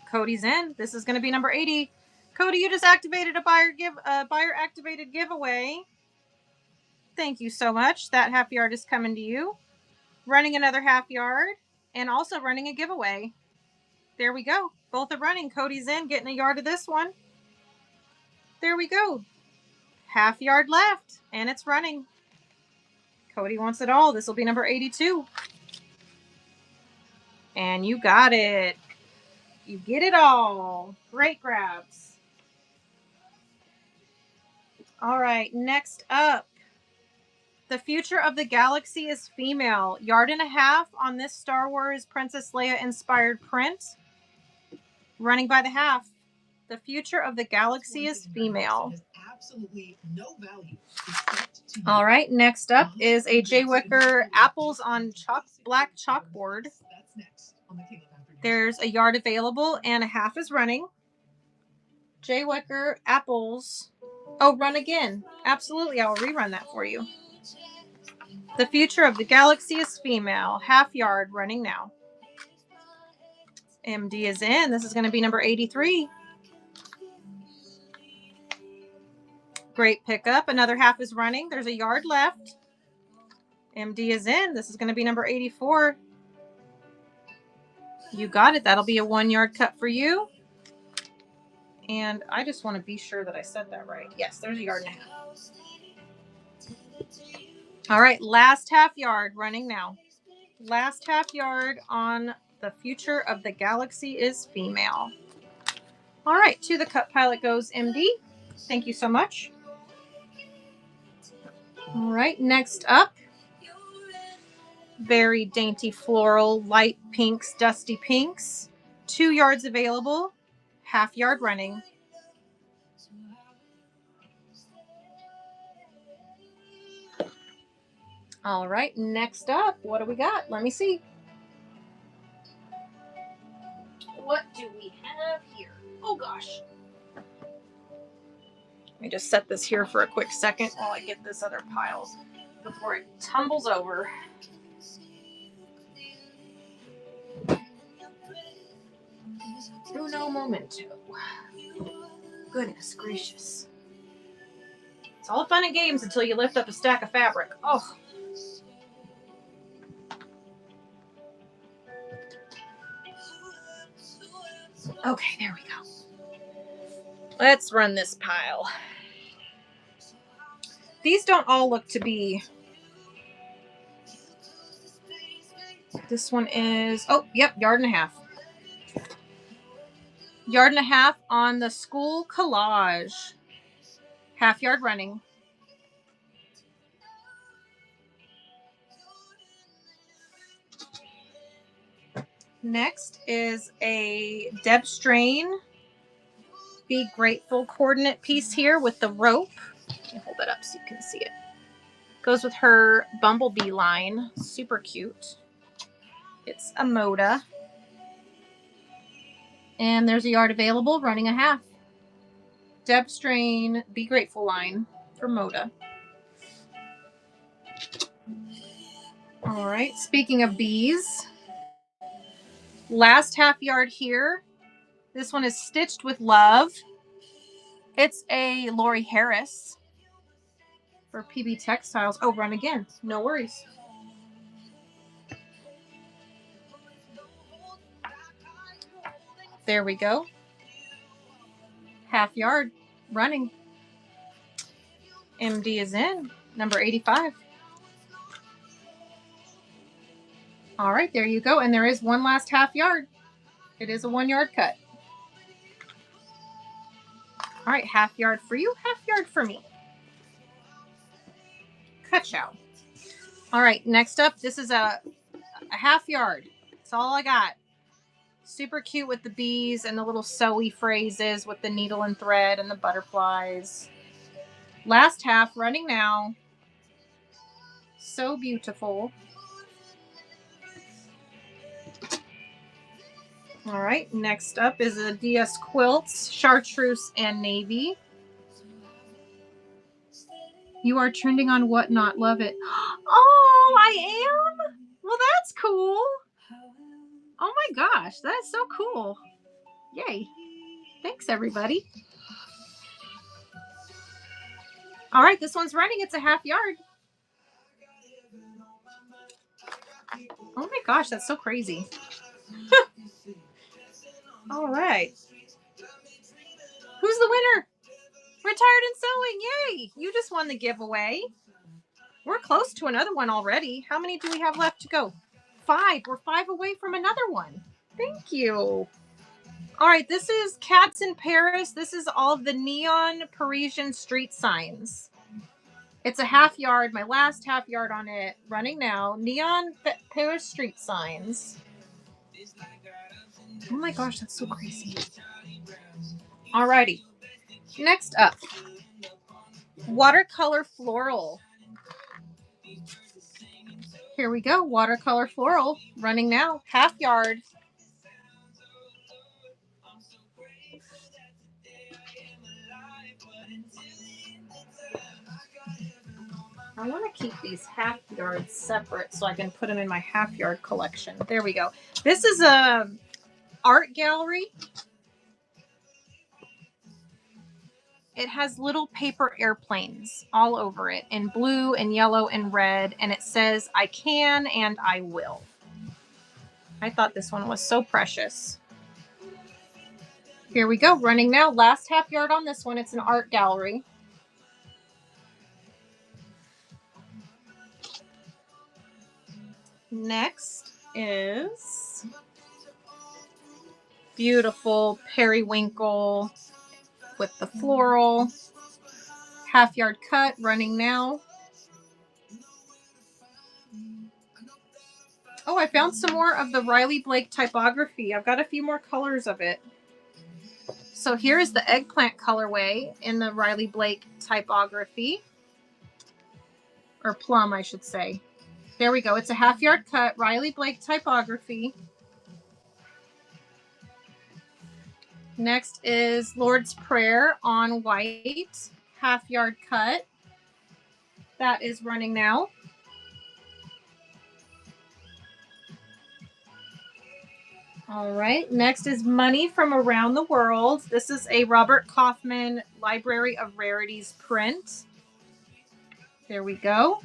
Speaker 1: Cody's in. This is going to be number 80. Cody, you just activated a buyer activated giveaway. Thank you so much. That half yard is coming to you. Running another half yard and also running a giveaway. There we go. Both are running. Cody's in, getting a yard of this one. there we go. Half yard left, and it's running. Cody wants it all. This will be number 82. And you got it. You get it all. Great grabs. All right, next up. The future of the galaxy is female. Yard and a half on this Star Wars Princess Leia inspired print. Running by the half. The future of the galaxy is female.
Speaker 8: Absolutely no value except to
Speaker 1: All right, next up is a Jay Wicker apples on black chalkboard.
Speaker 8: That's next on the Caleb Afternoon.
Speaker 1: There's a yard available and a half is running. Jay Wicker apples. Oh, run again. Absolutely, I will rerun that for you. The future of the galaxy is female. Half yard running now. MD is in. This is going to be number 83. Great pickup. Another half is running. There's a yard left. MD is in. This is going to be number 84. You got it. That'll be a 1 yard cut for you. And I just want to be sure that I said that right. Yes, there's a yard and a half. All right, last half yard running now. Last half yard on the future of the galaxy is female. All right, to the cut pilot goes MD. Thank you so much. All right, next up. Very dainty floral, light pinks, dusty pinks. 2 yards available. Half yard running. All right, next up, what do we got? Let me see. What do we have here? Oh gosh. Let me just set this here for a quick second while I get this other pile before it tumbles over. Uno momento. Goodness gracious. It's all fun and games until you lift up a stack of fabric. Oh. Okay, there we go. Let's run this pile. These don't all look to be... This one is... Oh, yep, yard and a half. Yard and a half on the school collage. Half yard running. Next is a Deb Strain Be Grateful coordinate piece here with the rope. Let me hold that up so you can see it. Goes with her Bumblebee line. Super cute. It's a Moda. And there's a yard available, running a half. Deb Strain Be Grateful line for Moda. All right, speaking of bees, last half yard here. This one is Stitched with Love. It's a Lori Harris for PB Textiles. Oh, run again. No worries. There we go. Half yard running. MD is in. Number 85. All right, there you go. And there is one last half yard. It is a 1 yard cut. All right, half yard for you, half yard for me. Ka-chow. All right, next up, this is a half yard. That's all I got. Super cute with the bees and the little sewy phrases with the needle and thread and the butterflies. Last half running now. So beautiful. All right, next up is a DS Quilts, Chartreuse and Navy. You are trending on Whatnot. Love it. Oh, I am? Well, that's cool. Oh my gosh, that is so cool. Yay. Thanks, everybody. All right, this one's running. It's a half yard. Oh my gosh, that's so crazy. All right. Who's the winner? tired and sewing. Yay. You just won the giveaway. We're close to another one already. How many do we have left to go? 5. We're 5 away from another one. Thank you. All right, this is Cats in Paris. This is all of the neon Parisian street signs. It's a half yard, my last half yard on it, running now. Neon Paris street signs. Oh my gosh, that's so crazy. Alrighty. Next up, watercolor floral. Here we go, watercolor floral, running now, half yard. I want to keep these half yards separate so I can put them in my half yard collection. There we go. This is a art gallery. It has little paper airplanes all over it in blue and yellow and red. And it says, I can and I will. I thought this one was so precious. Here we go. Running now. Last half yard on this one. It's an art gallery. Next is beautiful periwinkle with the floral. Half yard cut, running now. Oh, I found some more of the Riley Blake typography. I've got a few more colors of it. So here is the eggplant colorway in the Riley Blake typography. Or plum, I should say. There we go. It's a half yard cut, Riley Blake typography. Next is Lord's Prayer on white, half yard cut. That is running now. All right. Next is Money from Around the World. This is a Robert Kaufman Library of Rarities print. There we go.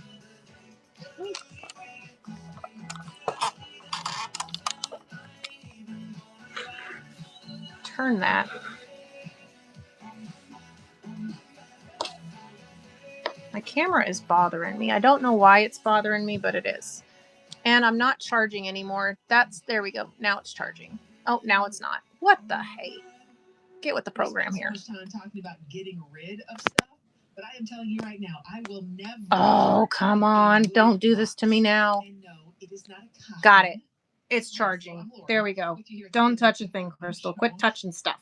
Speaker 1: Turn that. My camera is bothering me. I don't know why it's bothering me, but it is. And I'm not charging anymore. There we go. Now it's charging. Oh, now it's not. What the hey? Get with the program here.
Speaker 8: Talking about getting rid of stuff, but I am telling you right now, I will never.
Speaker 1: Oh, come on. Don't do this to me now.
Speaker 8: And no, it is not a copy.
Speaker 1: Got it. It's charging. There we go. Don't touch a thing, Crystal. Quit touching stuff.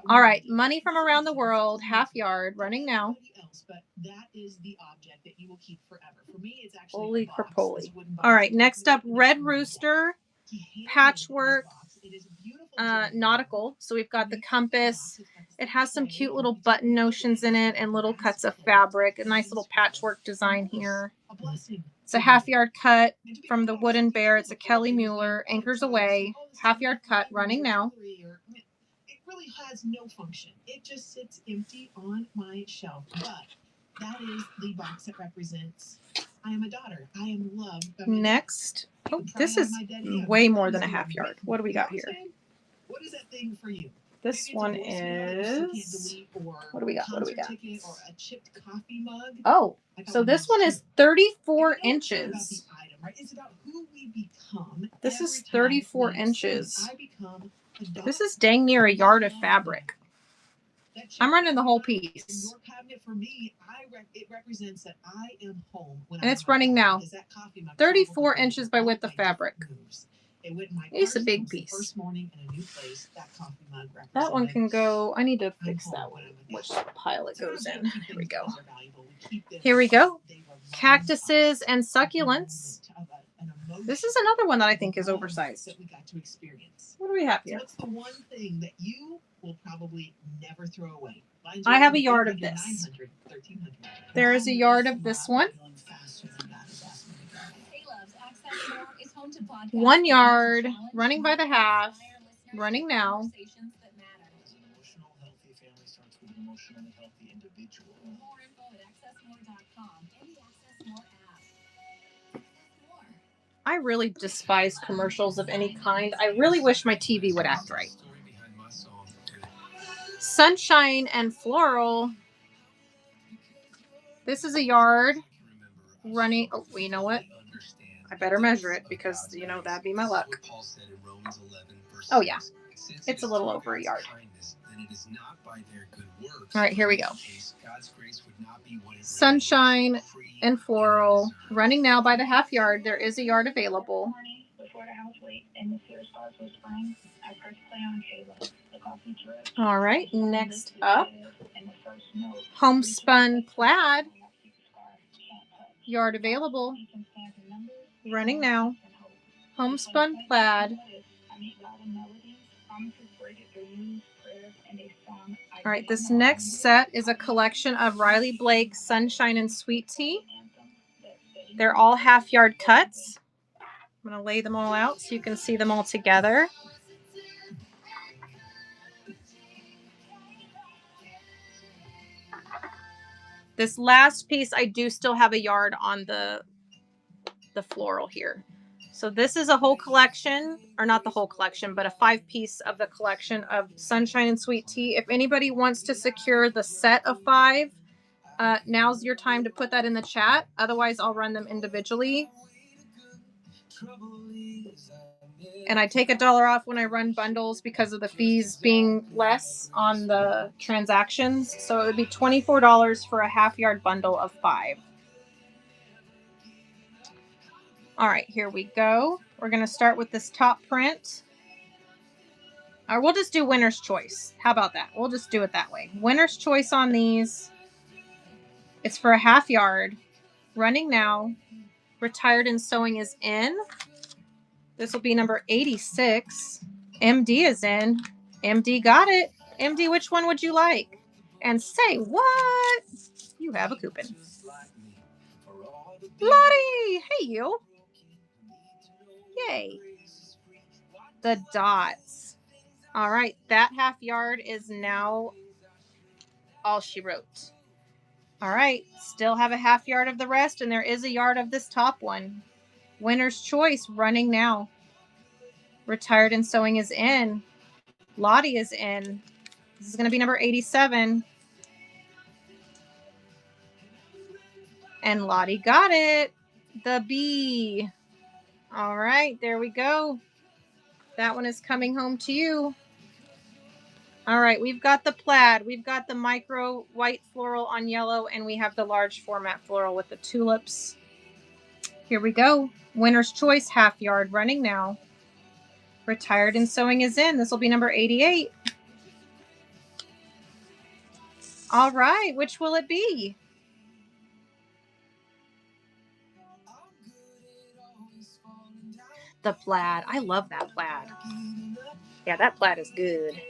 Speaker 1: All right. Money from Around the World, half yard, running now.
Speaker 8: But that is the object that you will keep forever. For me, it's actually
Speaker 1: holy crapoli. All right. Next up, Red Rooster, patchwork, nautical. So we've got the compass. It has some cute little button notions in it and little cuts of fabric. A nice little patchwork design here. It's a half yard cut from the Wooden Bear. It's a Kelly Mueller. Anchors Away. Half yard cut, running now.
Speaker 8: It really has no function. It just sits empty on my shelf. But that is the box that represents I am a daughter. I am loved. By my
Speaker 1: next. Oh, this is way more than a half yard. What do we got here?
Speaker 8: What is that thing for you?
Speaker 1: This one is, what do we got? What do we got?
Speaker 8: Or a chipped coffee mug.
Speaker 1: Oh, so this one is 34 inches.
Speaker 8: It's about who we become.
Speaker 1: This is 34 inches. This is dang near a yard of fabric. I'm running the whole piece.
Speaker 8: Your cabinet for me, it represents that I am home.
Speaker 1: And it's running now. 34 inches by width of fabric. It's a big piece. That one can go, I need to fix that one, which pile it goes in. Here we go. Here we go. Cactuses and succulents. This is another one that I think is oversized. What do we have here?
Speaker 8: What's the one thing that you will probably never throw away?
Speaker 1: I have a yard of this. There is a yard of this one. 1 yard, running by the half, running now. I really despise commercials of any kind. I really wish my TV would act right. Sunshine and Floral. This is a yard running. Oh, well, you know what? I better measure it because, you know, that'd be my luck. Oh, yeah. It's a little over a yard. All right, here we go. Sunshine and floral running now by the half yard. There is a yard available. All right, next up, homespun plaid. Yard available. Running now. Homespun plaid. All right, this next set is a collection of Riley Blake Sunshine and Sweet Tea. They're all half yard cuts. I'm going to lay them all out so you can see them all together. This last piece, I do still have a yard on the floral here. So this is a whole collection, or not the whole collection, but a 5-piece of the collection of Sunshine and Sweet Tea. If anybody wants to secure the set of 5, now's your time to put that in the chat. Otherwise, I'll run them individually. And I take $1 off when I run bundles because of the fees being less on the transactions. So it would be $24 for a half yard bundle of 5. All right, here we go. We're going to start with this top print. Or we'll just do winner's choice. How about that? We'll just do it that way. Winner's choice on these. It's for a half yard. Running now. Retired and Sewing is in. This will be number 86. MD is in. MD got it. MD, which one would you like? And say what? You have a coupon. Lottie! Hey, you. Yay. The dots. All right. That half yard is now all she wrote. All right. Still have a half yard of the rest, and there is a yard of this top one. Winner's choice running now. Retired and Sewing is in. Lottie is in. This is going to be number 87. And Lottie got it. The B. All right, there we go. That one is coming home to you. All right, we've got the plaid. We've got the micro white floral on yellow, and we have the large format floral with the tulips. Here we go. Winner's choice half yard running now. Retired and Sewing is in. This will be number 88. All right, which will it be? The plaid. I love that plaid. Yeah, that plaid is good.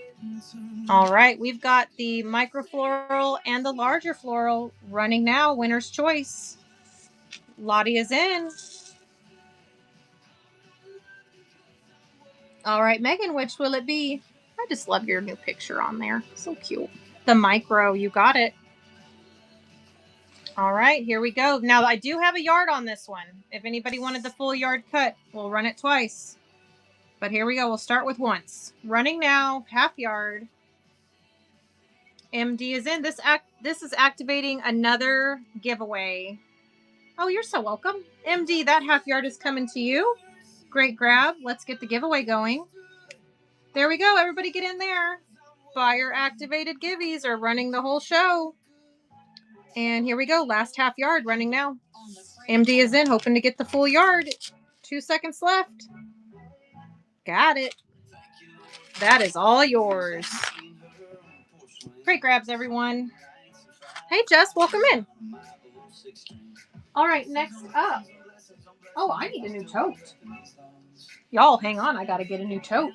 Speaker 1: All right, we've got the micro floral and the larger floral running now. Winner's choice. Lottie is in. All right, Megan, which will it be? I just love your new picture on there. So cute. The micro, you got it. All right, here we go. Now, I do have a yard on this one. If anybody wanted the full yard cut, we'll run it twice. But here we go. We'll start with once. Running now, half yard. MD is in. This is activating another giveaway. Oh, you're so welcome. MD, that half yard is coming to you. Great grab. Let's get the giveaway going. There we go. Everybody get in there. Buyer activated giveies are running the whole show. And here we go. Last half yard running now. MD is in, hoping to get the full yard. 2 seconds left. Got it. That is all yours. Great grabs, everyone. Hey, Jess, welcome in. All right, next up. Oh, I need a new tote. Y'all, hang on. I got to get a new tote.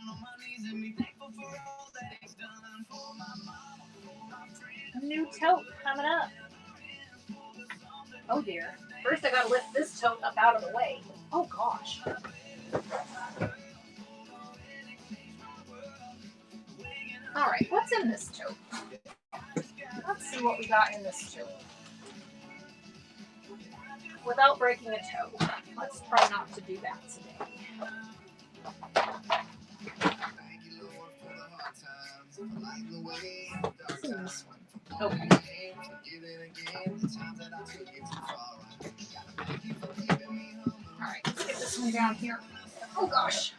Speaker 1: A new tote coming up. Oh, dear. First, I got to lift this tote up out of the way. Oh, gosh. All right, what's in this tote? Let's see what we got in this tote. Without breaking a toe. Let's try not to do that today. What's in this one? Okay. Something down here. Oh gosh.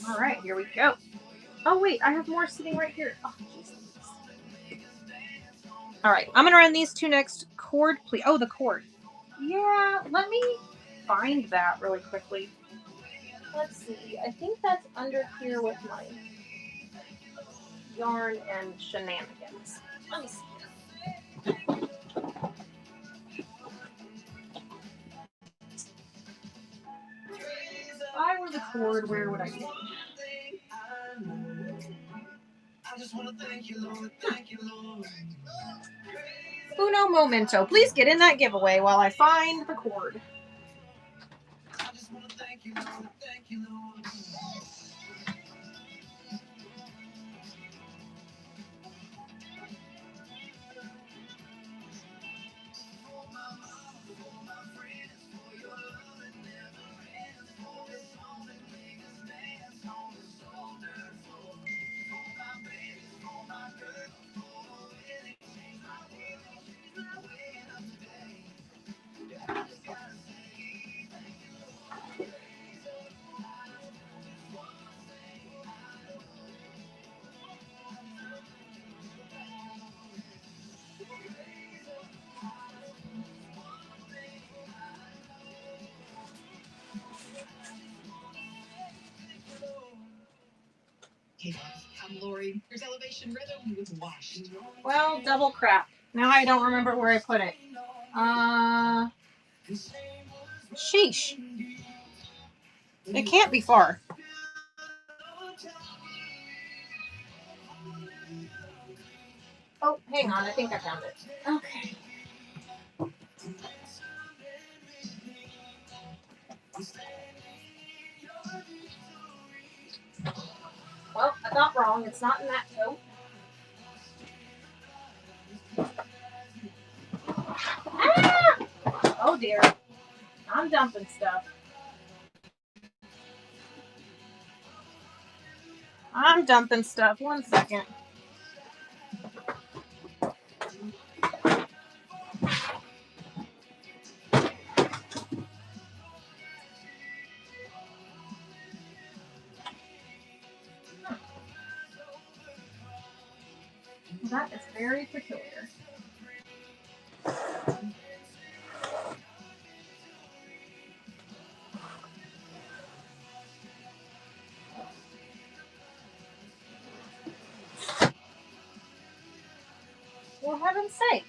Speaker 1: All right, here we go. Oh wait, I have more sitting right here. Oh jeez. All right, I'm gonna run these two next. Cord, please. Oh, the cord. Yeah, let me find that really quickly. Let's see. I think that's under here with my yarn and shenanigans. Let me see. If I were the cord, where would I be? Uno momento. Please get in that giveaway while I find the cord.
Speaker 8: Hey, I'm Lori. Here's Elevation Rhythm with Washed.
Speaker 1: Well, double crap. Now I don't remember where I put it. Sheesh. It can't be far. Oh, hang on. I think I found it. Okay. Well, I got wrong. It's not in that tote. Ah! Oh dear. I'm dumping stuff. I'm dumping stuff. 1 second. That is very peculiar. For heaven's sake.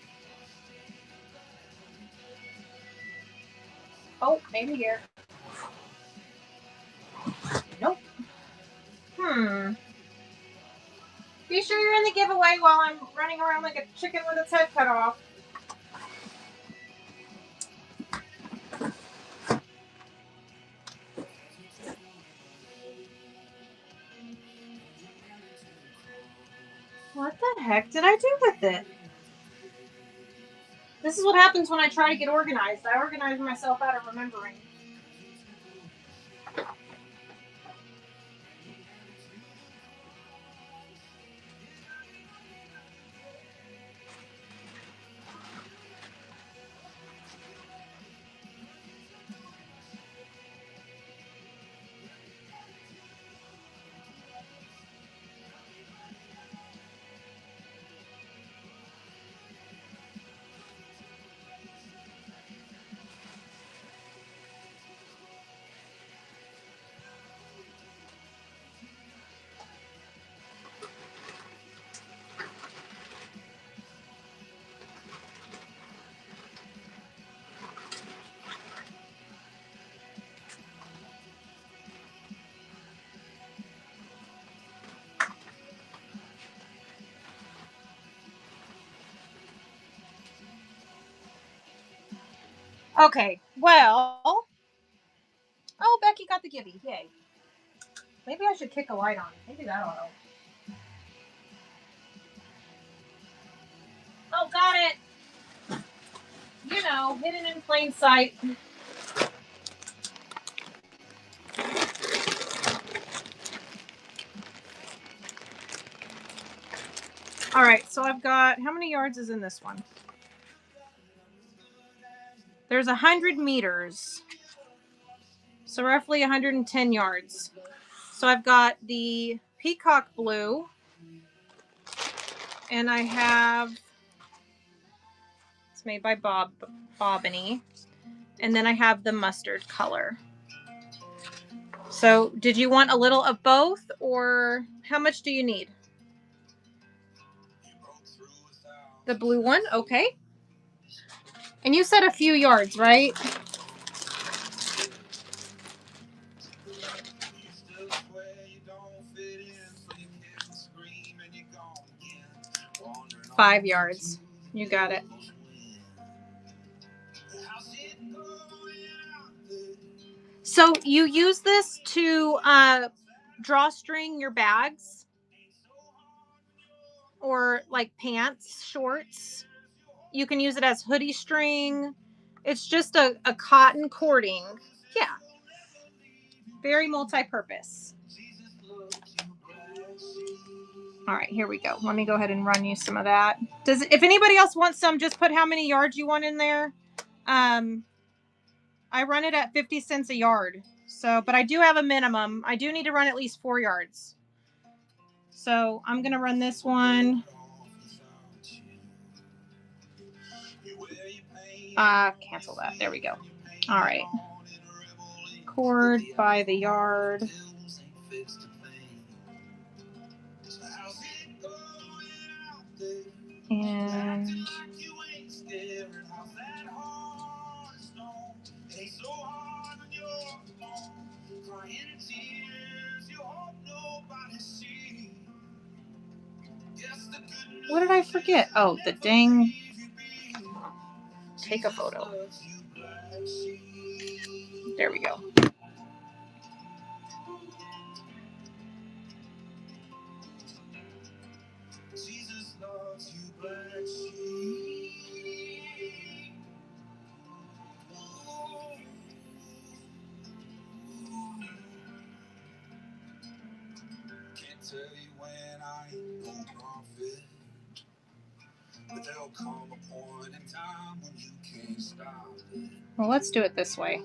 Speaker 1: Oh, maybe here. Nope. Be sure you're in the giveaway while I'm running around like a chicken with its head cut off. What the heck did I do with it? This is what happens when I try to get organized. I organize myself out of remembering. Okay, well. Oh, Becky got the gibby. Yay. Maybe I should kick a light on. Maybe that'll help. Oh, got it. You know, hidden in plain sight. All right, so I've got, how many yards is in this one? There's 100 meters. So roughly 110 yards. So I've got the peacock blue. And I have, it's made by Bobbiny. And then I have the mustard color. So did you want a little of both, or how much do you need? The blue one? Okay. And you said a few yards, right? Five yards. You got it. So you use this to drawstring your bags or like pants, shorts. You can use it as hoodie string. It's just a cotton cording. Yeah. Very multi-purpose. All right, here we go. Let me go ahead and run you some of that. If anybody else wants some, just put how many yards you want in there. I run it at 50 cents a yard. So, but I do have a minimum. I do need to run at least 4 yards. So I'm going to run this one. Cancel that. There we go. All right. Cord by the yard. And what did I forget? Oh, the dang. Take a photo. There we go.
Speaker 7: Tell you when I ain't no prophet, but there'll come a point in time when you can't stop it.
Speaker 1: Well, let's do it this way,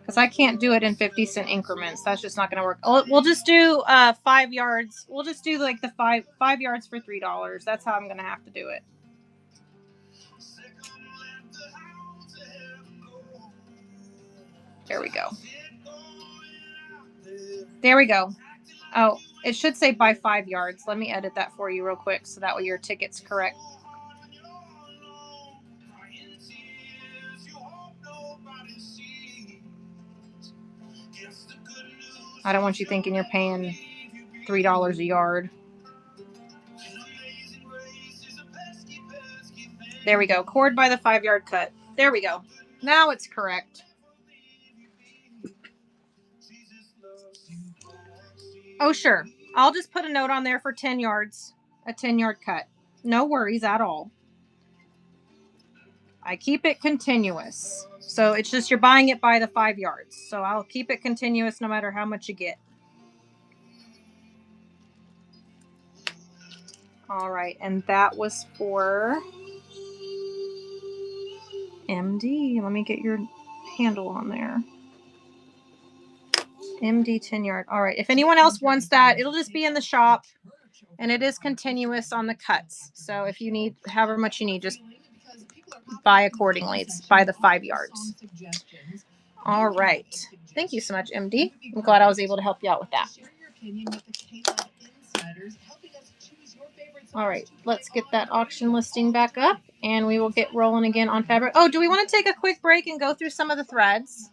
Speaker 1: because I can't do it in 50-cent increments. That's just not going to work. We'll just do 5 yards. We'll just do like the five yards for $3. That's how I'm going to have to do it. There we go. There we go. Oh, it should say by 5 yards. Let me edit that for you real quick so that way your ticket's correct. I don't want you thinking you're paying $3 a yard. There we go. Cord by the 5 yard cut. There we go. Now it's correct. Oh, sure. I'll just put a note on there for 10 yards. A 10-yard cut. No worries at all. I keep it continuous. So it's just you're buying it by the 5 yards. So I'll keep it continuous no matter how much you get. All right. And that was for MD. Let me get your handle on there. MD 10 yard. All right. If anyone else wants that, it'll just be in the shop. And it is continuous on the cuts. So if you need however much you need, just buy accordingly. It's by the 5 yards. All right. Thank you so much, MD. I'm glad I was able to help you out with that. All right. Let's get that auction listing back up. And we will get rolling again on fabric. Oh, do we want to take a quick break and go through some of the threads?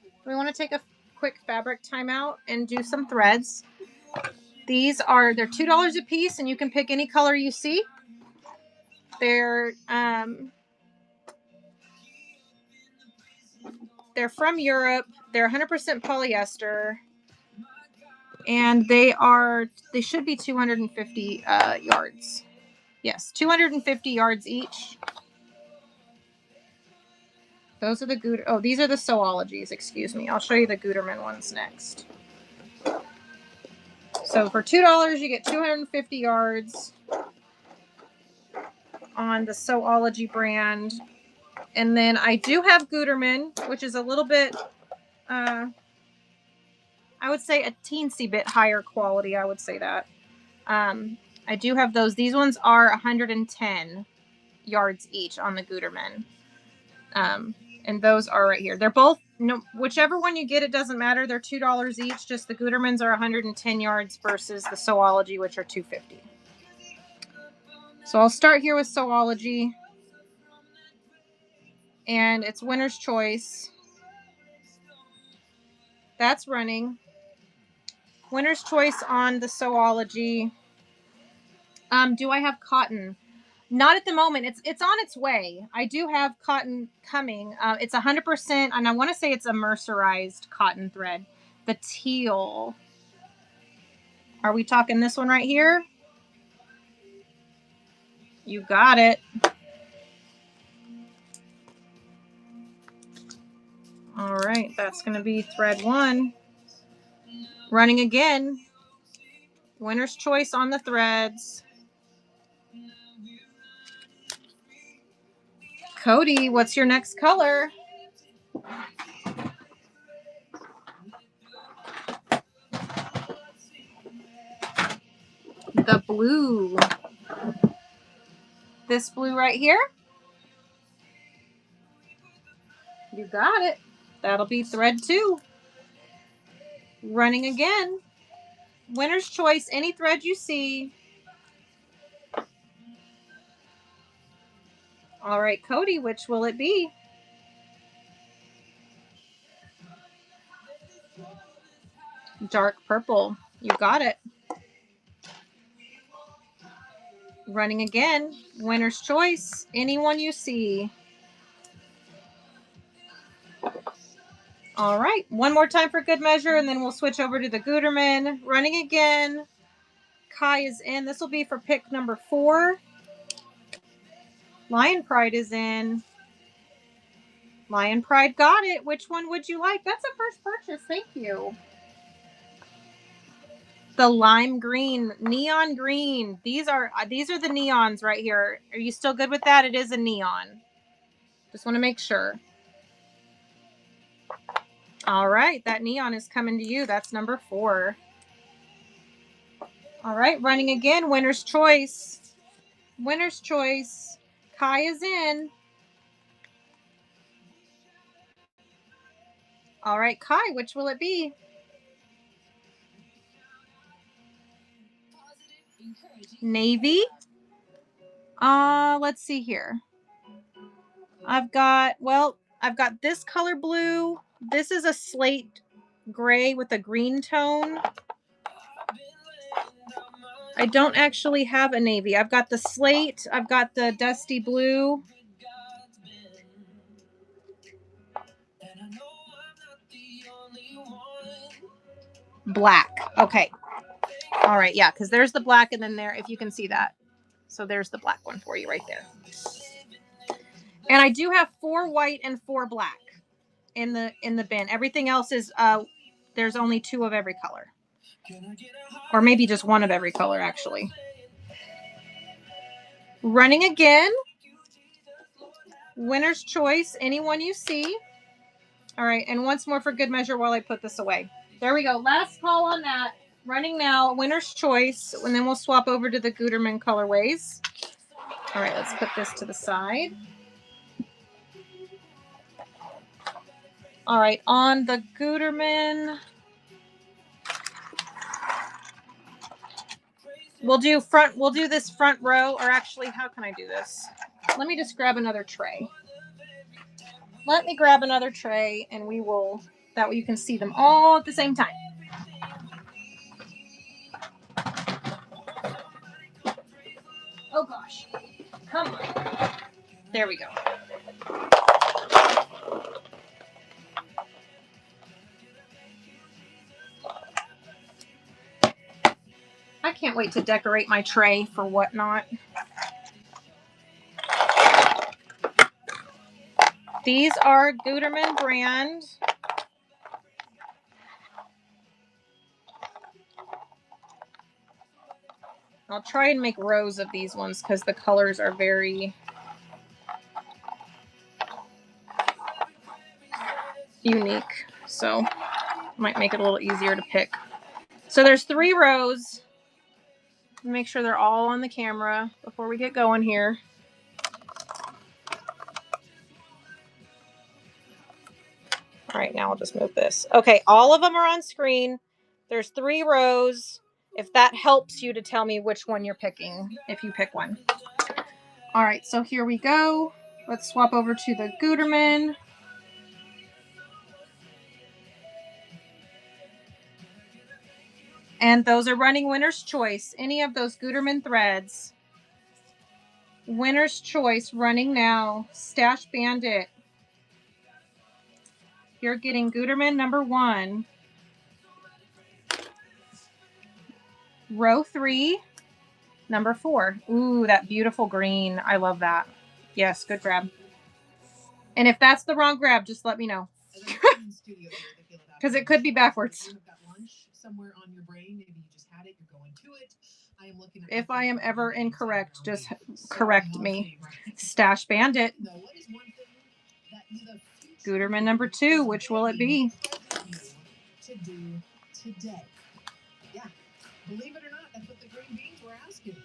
Speaker 1: Do we want to take a quick fabric timeout and do some threads? They're $2 a piece, and you can pick any color you see. They're from Europe. They're 100% polyester, and they should be 250 yards. Yes, 250 yards each. Those are the Guter. Oh, these are the Sewologies. Excuse me. I'll show you the Gutermann ones next. So for $2, you get 250 yards on the Sewology brand. And then I do have Gutermann, which is a little bit, I would say a teensy bit higher quality. I would say that. I do have those. These ones are 110 yards each on the Gutermann. And those are right here. They're both, no, whichever one you get, it doesn't matter. They're $2 each. Just the Gutermanns are 110 yards versus the Sewology, which are 250. So I'll start here with Sewology. And it's Winner's Choice. That's running. Winner's Choice on the Sewology. Do I have cotton? Not at the moment. It's on its way. I do have cotton coming. It's 100%, and I want to say it's a mercerized cotton thread. The teal. Are we talking this one right here? You got it. All right, that's going to be thread 1. Running again. Winner's Choice on the threads. Cody, what's your next color? The blue. This blue right here. You got it. That'll be thread 2. Running again. Winner's Choice, any thread you see. All right, Cody, which will it be? Dark purple. You got it. Running again. Winner's Choice, anyone you see. All right, one more time for good measure, and then we'll switch over to the Gutermann. Running again. Kai is in. This will be for pick number 4. Lion Pride is in. Lion Pride got it. Which one would you like? That's a first purchase. Thank you. The lime green, neon green. These are the neons right here. Are you still good with that? It is a neon. Just want to make sure. All right, that neon is coming to you. That's number 4. All right, running again. Winner's Choice. Winner's Choice. Kai is in. All right, Kai, which will it be? Navy. Let's see here. I've got this color blue. This is a slate gray with a green tone. I don't actually have a navy. I've got the slate. I've got the dusty blue. Black. Okay. All right. Yeah, because there's the black, and then there, if you can see that. So there's the black one for you right there. And I do have 4 white and 4 black in the bin. Everything else is there's only 2 of every color. Or maybe just 1 of every color, actually. Running again. Winner's Choice, anyone you see. All right, and once more for good measure while I put this away. There we go. Last call on that. Running now. Winner's Choice, and then we'll swap over to the Gutermann colorways. All right, let's put this to the side. All right, on the Gutermann, we'll do this front row, or actually, how can I do this? Let me just grab another tray. Let me grab another tray, and we will, that way you can see them all at the same time. Oh gosh, come on. There we go. I can't wait to decorate my tray for whatnot. These are Gutermann brand. I'll try and make rows of these ones because the colors are very unique, so might make it a little easier to pick. So there's 3 rows. Make sure they're all on the camera before we get going here. All right, now I'll just move this. Okay, all of them are on screen. There's 3 rows. If that helps you to tell me which one you're picking, if you pick one. All right, so here we go. Let's swap over to the Gutermann. And those are running winner's choice. Any of those Gutermann threads. Winner's choice running now. Stash Bandit. You're getting Gutermann number 1. Row 3, number 4. Ooh, that beautiful green. I love that. Yes, good grab. And if that's the wrong grab, just let me know. Because it could be backwards. Somewhere on your brain, maybe you just had it, you're going to it. If I am ever incorrect, just correct me. Stash Bandit. Gutermann number 2, which will it be?
Speaker 8: To do today. Yeah. Believe it or not, that's what the green beans were asking.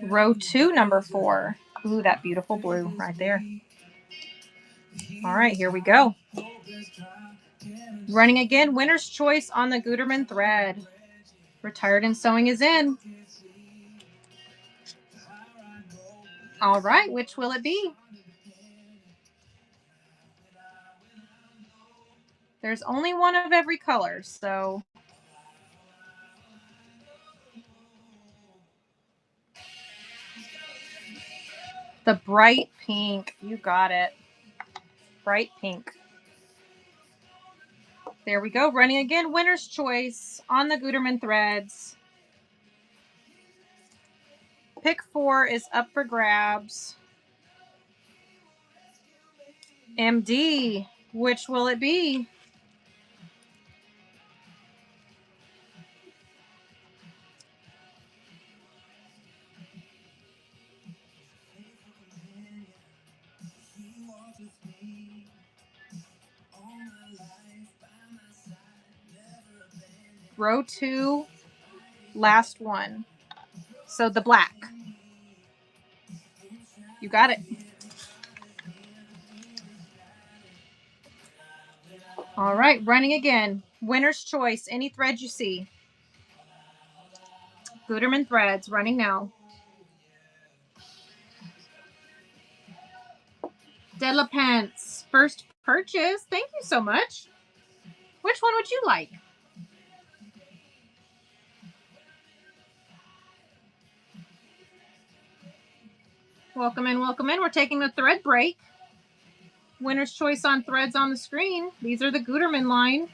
Speaker 1: Row 2, number 4. Ooh, that beautiful blue right there. All right, here we go. Running again, winner's choice on the Gutermann thread. Retired and Sewing is in. All right, which will it be? There's only one of every color, so. The bright pink, you got it. Bright pink. There we go, running again, winner's choice on the Gutermann threads. Pick 4 is up for grabs. MD, which will it be? Row 2, last one. So the black. You got it. All right, running again. Winner's choice, any thread you see. Gutermann threads, running now. De La Pence, first purchase. Thank you so much. Which one would you like? Welcome in, welcome in. We're taking the thread break. Winner's choice on threads on the screen. These are the Gutermann line.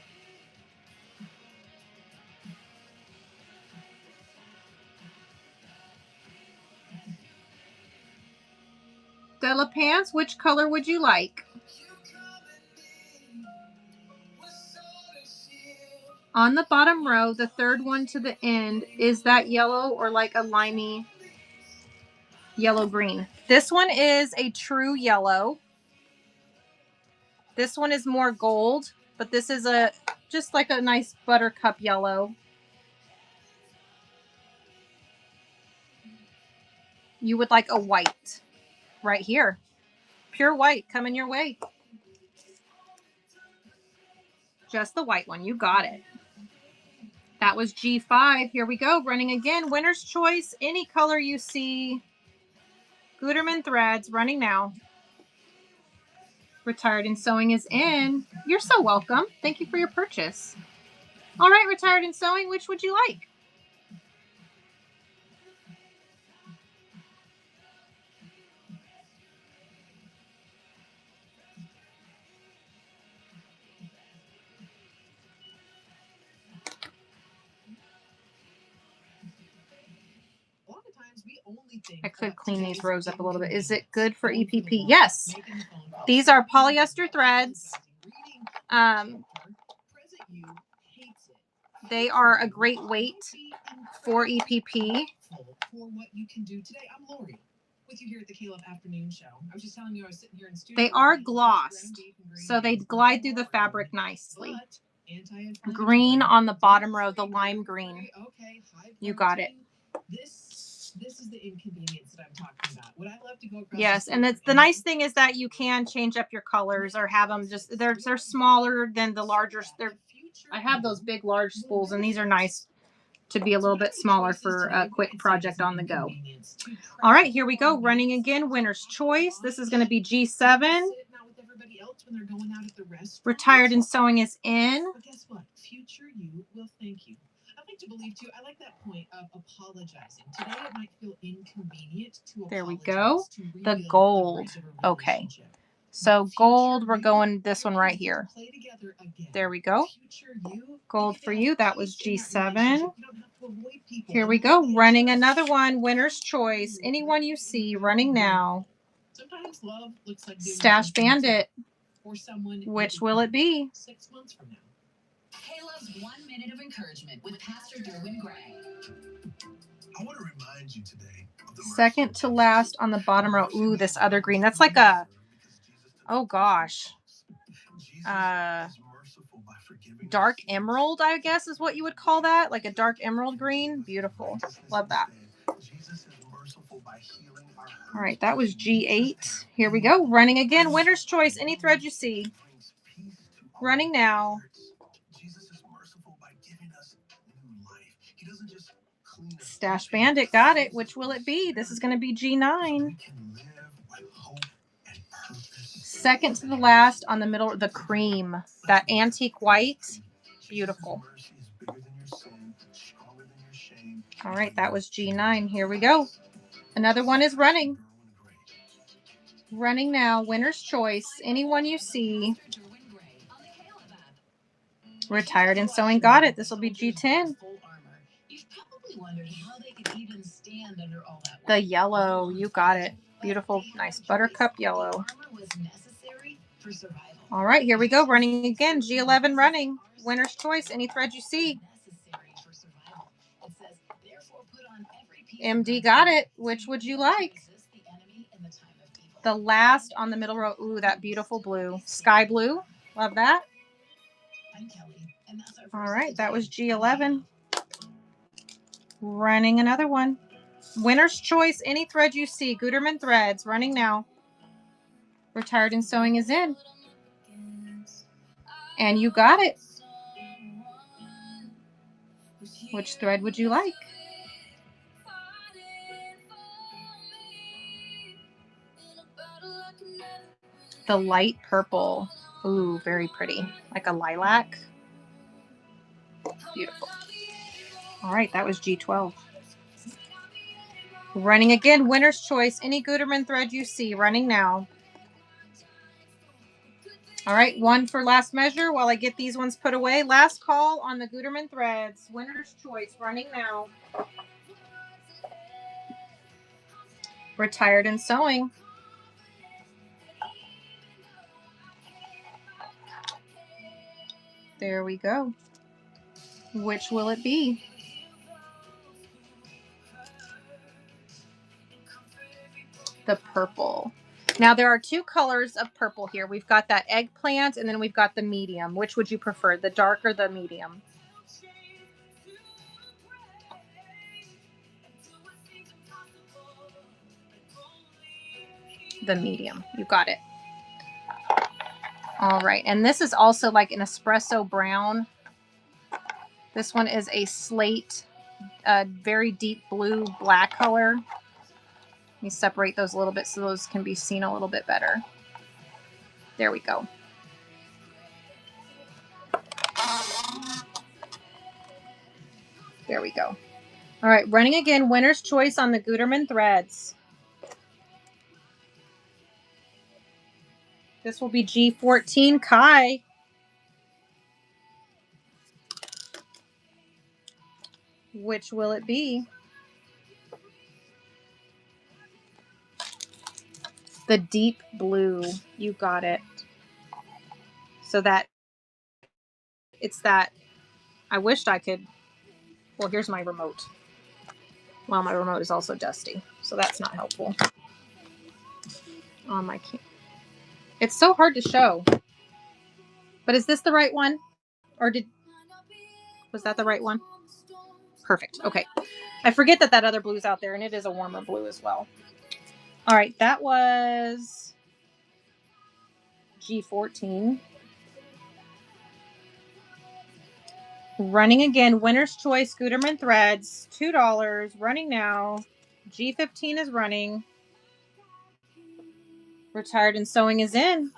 Speaker 1: De La Pence, which color would you like? On the bottom row, the third one to the end, is that yellow or like a limey yellow-green? This one is a true yellow. This one is more gold, but this is just like a nice buttercup yellow. You would like a white right here. Pure white coming your way. Just the white one. You got it. That was G5. Here we go. Running again. Winner's choice. Any color you see. Gutermann threads. Running now. Retired and Sewing is in. You're so welcome. Thank you for your purchase. All right, Retired and Sewing. Which would you like? I could clean these rows up a little bit. Is it good for EPP? Yes. These are polyester threads. They are a great weight for EPP.
Speaker 8: For what you can do today. I'm Lori. with you here at the Caleb Afternoon Show. I was just telling you I was sitting here in studio.
Speaker 1: They are glossed, so they glide through the fabric nicely. Green on the bottom row, the lime green.
Speaker 8: Okay,
Speaker 1: you got it.
Speaker 8: This is the inconvenience that I'm talking about. Would I love to go across?
Speaker 1: Yes, and the nice thing is that you can change up your colors or have them just they're smaller than the larger. I have those big large spools, and these are nice to be a little bit smaller for a quick project on the go. All right, here we go. Running again, winner's choice. This is going to be G7. Retired and sewing is in.
Speaker 8: But guess what? Future you will thank you. I like to believe too. I like that point of apologizing. Today it might feel inconvenient to
Speaker 1: There we go.
Speaker 8: apologize, to
Speaker 1: The
Speaker 8: rebuild
Speaker 1: gold.
Speaker 8: bridge of a
Speaker 1: Okay.
Speaker 8: relationship.
Speaker 1: So gold, we're going this one right here.
Speaker 8: Play together again.
Speaker 1: There we go.
Speaker 8: Future you,
Speaker 1: Gold
Speaker 8: you
Speaker 1: for
Speaker 8: can
Speaker 1: you.
Speaker 8: have
Speaker 1: That was
Speaker 8: peace in that
Speaker 1: G7.
Speaker 8: relationship. You don't have to avoid people.
Speaker 1: Here we
Speaker 8: And
Speaker 1: go.
Speaker 8: nobody
Speaker 1: Running
Speaker 8: else.
Speaker 1: another one. Winner's choice. Anyone you see running now.
Speaker 8: Sometimes love looks like doing
Speaker 1: Stash
Speaker 8: something
Speaker 1: Bandit.
Speaker 8: for someone.
Speaker 1: Which will it be?
Speaker 8: 6 months from now.
Speaker 4: Caleb's 1 minute of encouragement with Pastor Derwin Gray.
Speaker 10: I want to remind you today of the
Speaker 1: Second to last on the bottom row. Ooh, this other green. That's like a, oh gosh. Dark emerald, I guess is what you would call that. Like a dark emerald green. Beautiful. Love that. All right, that was G8. Here we go. Running again. Winner's choice. Any thread you see. Running now. Stash Bandit got it. Which will it be? This is going to be G9. Second to the last on the middle, the cream. That antique white. Beautiful. All right, that was G9. Here we go. Another one is running. Running now. Winner's choice. Anyone you see. Retired and sewing got it. This will be G10. The yellow. You got it. Beautiful, nice buttercup yellow. All right, here we go. Running again. G11 running. Winner's choice. Any thread you see. MD got it. Which would you like? The last on the middle row. Ooh, that beautiful blue. Sky blue. Love that. All right, that was G11. Running another one. Winner's choice. Any thread you see. Gutermann threads. Running now. Retired and sewing is in. And you got it. Which thread would you like? The light purple. Ooh, very pretty. Like a lilac. Beautiful. All right, that was G12. Running again. Winner's choice. Any Gutermann thread you see. Running now. All right, one for last measure while I get these ones put away. Last call on the Gutermann threads. Winner's choice. Running now. Retired and sewing. There we go. Which will it be? The purple. Now there are two colors of purple here. We've got that eggplant and then we've got the medium. Which would you prefer, the dark or the medium? The medium. You got it. All right. And this is also like an espresso brown. This one is a slate, very deep blue, black color. Let me separate those a little bit so those can be seen a little bit better. There we go. There we go. All right, running again. Winner's choice on the Gutermann threads. This will be G14. Kai. Which will it be? The deep blue. You got it. So that it's that. I wished I could. Well, here's my remote. Well, my remote is also dusty, so that's not helpful. on my camera. It's so hard to show. But is this the right one? Or was that the right one? Perfect. Okay. I forget that other blue's out there, and it is a warmer blue as well. All right, that was G14. Running again, Winner's Choice Gutermann threads, $2, running now. G15 is running. Retired and Sewing is in.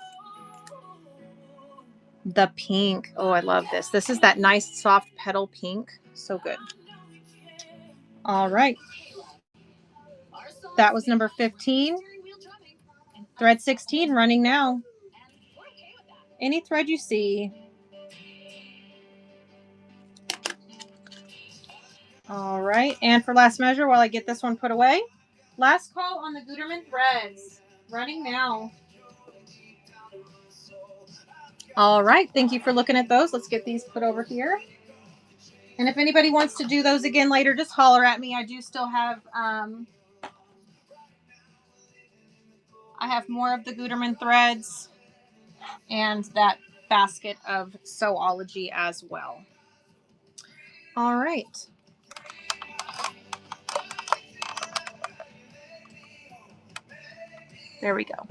Speaker 1: The pink. Oh, I love this. This is that nice soft petal pink. So good. All right. That was number 15. Thread 16 running now. Any thread you see. All right. And for last measure, while I get this one put away, last call on the Gutermann threads. Running now. All right. Thank you for looking at those. Let's get these put over here. And if anybody wants to do those again later, just holler at me. I do still have, I have more of the Gutermann threads and that basket of Sewology as well. All right. There we go.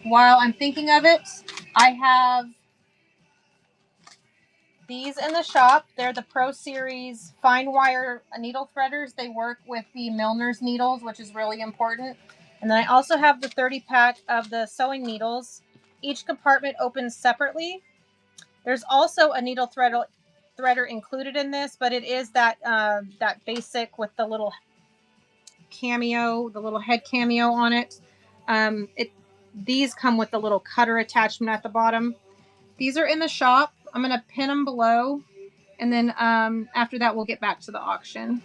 Speaker 1: While I'm thinking of it, I have these in the shop. They're the Pro Series fine wire needle threaders. They work with the Milner's needles, which is really important. And then I also have the 30-pack of the sewing needles. Each compartment opens separately. There's also a needle threader included in this, but it is that that basic with the little cameo, the little head cameo on it. These come with the little cutter attachment at the bottom. These are in the shop. I'm going to pin them below. And then after that, we'll get back to the auction.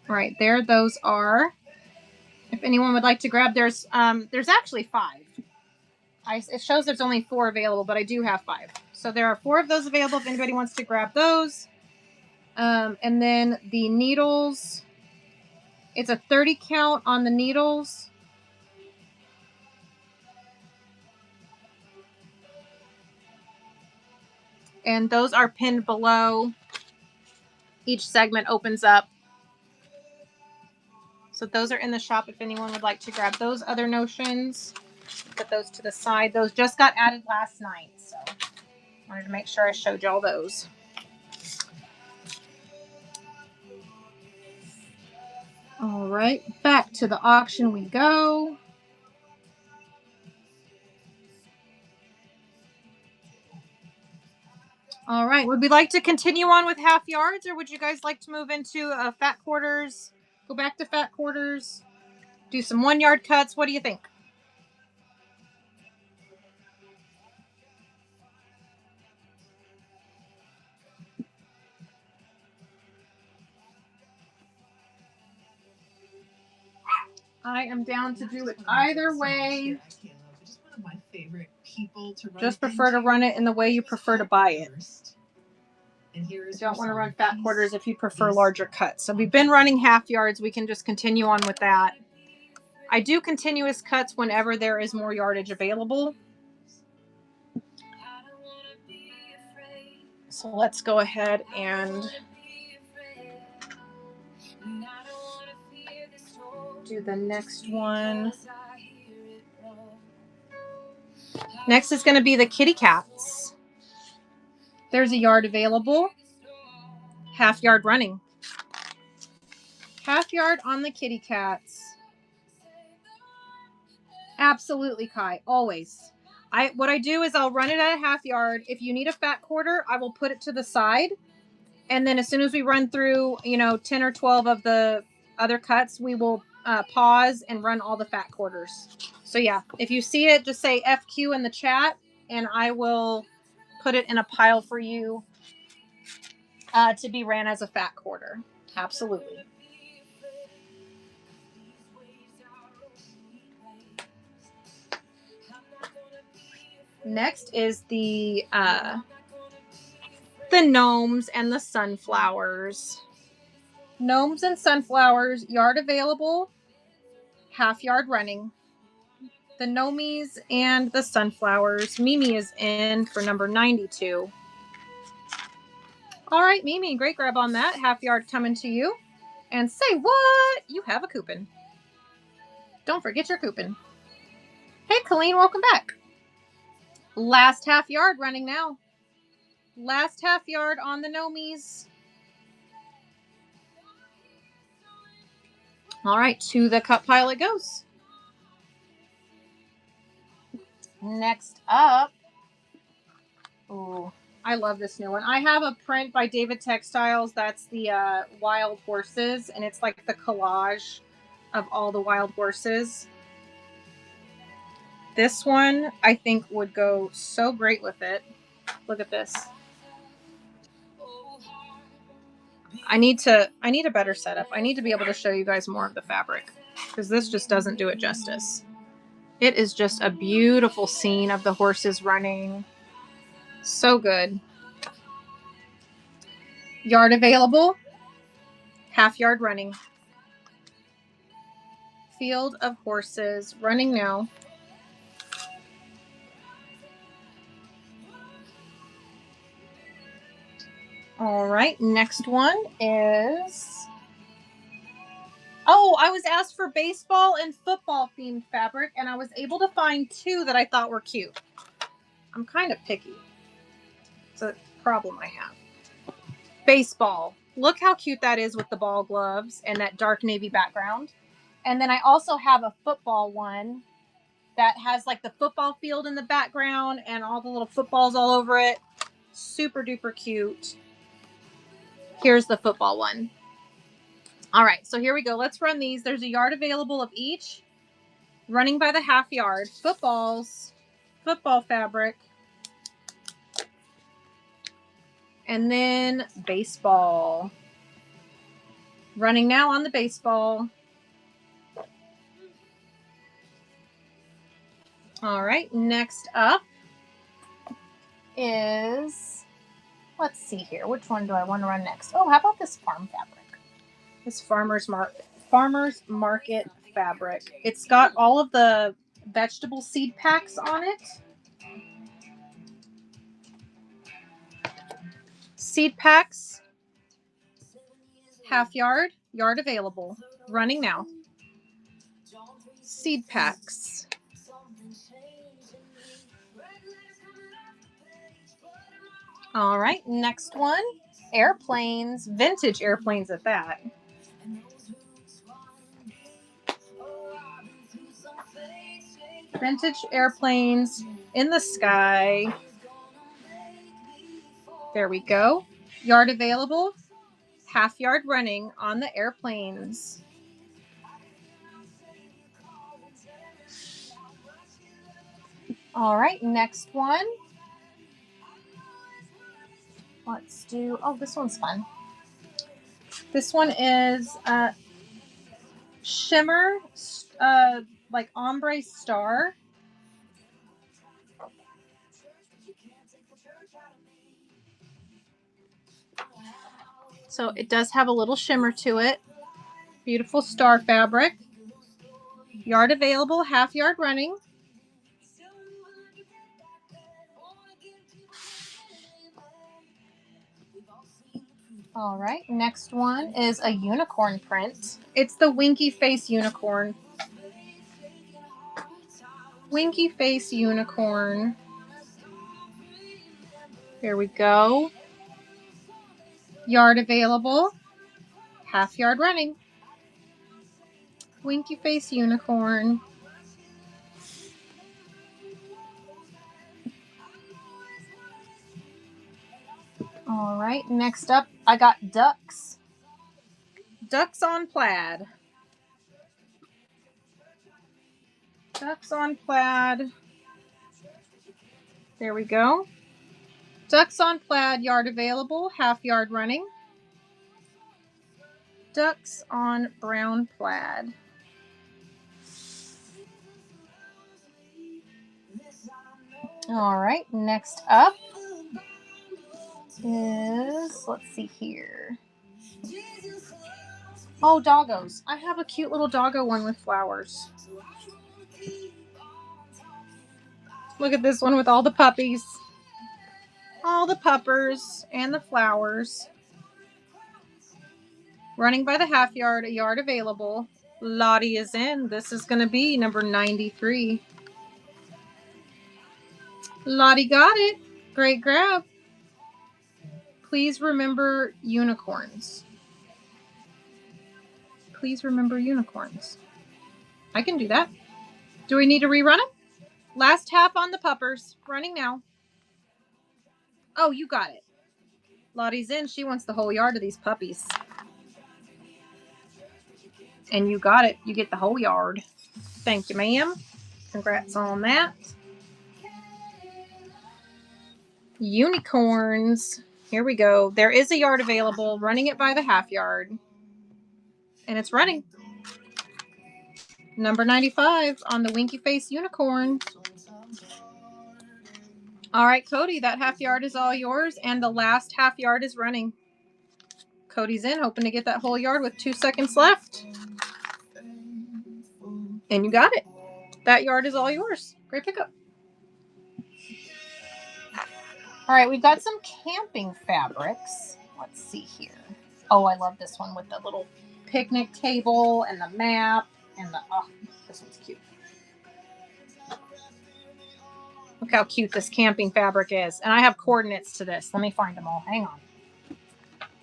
Speaker 1: Right there, those are. If anyone would like to grab, there's actually 5. It shows there's only 4 available, but I do have 5. So there are 4 of those available if anybody wants to grab those. And then the needles, it's a 30 count on the needles. And those are pinned below. Each segment opens up. So those are in the shop if anyone would like to grab those other notions. Put those to the side. Those just got added last night, so wanted to make sure I showed y'all those. All right, back to the auction we go. All right, would we like to continue on with half yards, or would you guys like to move into fat quarters? Go back to fat quarters, do some 1 yard cuts. What do you think? I am down to do it either way.
Speaker 8: Just one of my favorite people to run.
Speaker 1: Just prefer to run it in the way you prefer to buy it. You don't want to run fat quarters if you prefer larger cuts. So we've been running half yards. We can just continue on with that. I do continuous cuts whenever there is more yardage available. So let's go ahead and do the next one. Next is going to be the kitty cats. There's a yard available. Half yard running. Half yard on the kitty cats. Absolutely, Kai. Always. What I do is I'll run it at a half yard. If you need a fat quarter, I will put it to the side. And then as soon as we run through, 10 or 12 of the other cuts, we will pause and run all the fat quarters. So yeah, if you see it, just say FQ in the chat and I will put it in a pile for you to be ran as a fat quarter. Absolutely. Next is the the gnomes and the sunflowers. Gnomes and sunflowers, yard available, half yard running. The gnomies and the sunflowers. Mimi is in for number 92. All right, Mimi, great grab on that. Half yard coming to you. And say what? You have a coupon. Don't forget your coupon. Hey, Colleen, welcome back. Last half yard running now. Last half yard on the gnomies. All right, to the cut pile it goes. Next up. Ooh, I love this new one. I have a print by David Textiles. That's the wild horses, and it's like the collage of all the wild horses. This one I think would go so great with it. Look at this. I need a better setup. I need to be able to show you guys more of the fabric because this just doesn't do it justice. It is just a beautiful scene of the horses running. So good. Yard available. Half yard running. Field of horses running now. All right, next one is... Oh, I was asked for baseball and football themed fabric, and I was able to find two that I thought were cute. I'm kind of picky. It's a problem I have. Baseball. Look how cute that is with the ball gloves and that dark navy background. And then I also have a football one that has like the football field in the background and all the little footballs all over it. Super duper cute. Here's the football one. All right, so here we go. Let's run these. There's a yard available of each. Running by the half yard. Footballs. Football fabric. And then baseball. Running now on the baseball. All right, next up is, let's see here. Which one do I want to run next? Oh, how about this farm fabric? This farmer's market fabric. It's got all of the vegetable seed packs on it. Seed packs. Half yard. Yard available. Running now. Seed packs. All right, next one. Airplanes. Vintage airplanes at that. Vintage airplanes in the sky. There we go. Yard available. Half yard running on the airplanes. All right, next one. Let's do, oh, this one's fun. This one is shimmer, like ombre star. So it does have a little shimmer to it. Beautiful star fabric. Yard available, half yard running. All right, next one is a unicorn print. It's the Winky Face unicorn. Winky Face unicorn. There we go. Yard available. Half yard running. Winky Face unicorn. All right, next up, I got ducks. Ducks on plaid. Ducks on plaid. There we go. Ducks on plaid, yard available, half yard running. Ducks on brown plaid. All right, next up is, let's see here. Oh, doggos. I have a cute little doggo one with flowers. Look at this one with all the puppies. All the puppers and the flowers. Running by the half yard, a yard available. Lottie is in. This is going to be number 93. Lottie got it. Great grab. Please remember unicorns. Please remember unicorns. I can do that. Do we need to rerun it? Last half on the puppers. Running now. Oh, you got it. Lottie's in. She wants the whole yard of these puppies. And you got it. You get the whole yard. Thank you, ma'am. Congrats on that. Unicorns. Here we go. There is a yard available. Running it by the half yard. And it's running. Number 95 on the Winky Face Unicorn. All right, Cody, that half yard is all yours. And the last half yard is running. Cody's in, hoping to get that whole yard with 2 seconds left. And you got it. That yard is all yours. Great pickup. All right, we've got some camping fabrics. Let's see here. Oh, I love this one with the little picnic table and the map and the, oh, this one's cute. Look how cute this camping fabric is. And I have coordinates to this. Let me find them all. Hang on.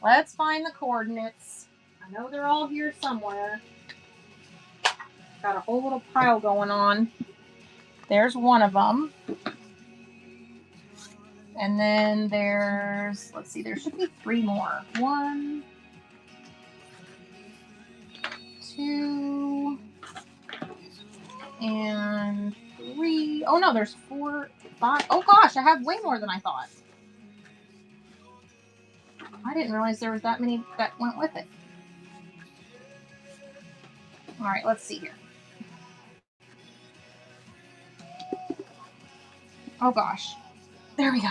Speaker 1: Let's find the coordinates. I know they're all here somewhere. Got a whole little pile going on. There's one of them. And then there's, let's see, there should be 3 more. 1, 2, and 3. Oh no, there's 4, 5. Oh gosh, I have way more than I thought. I didn't realize there was that many that went with it. All right, let's see here. Oh gosh. There we go.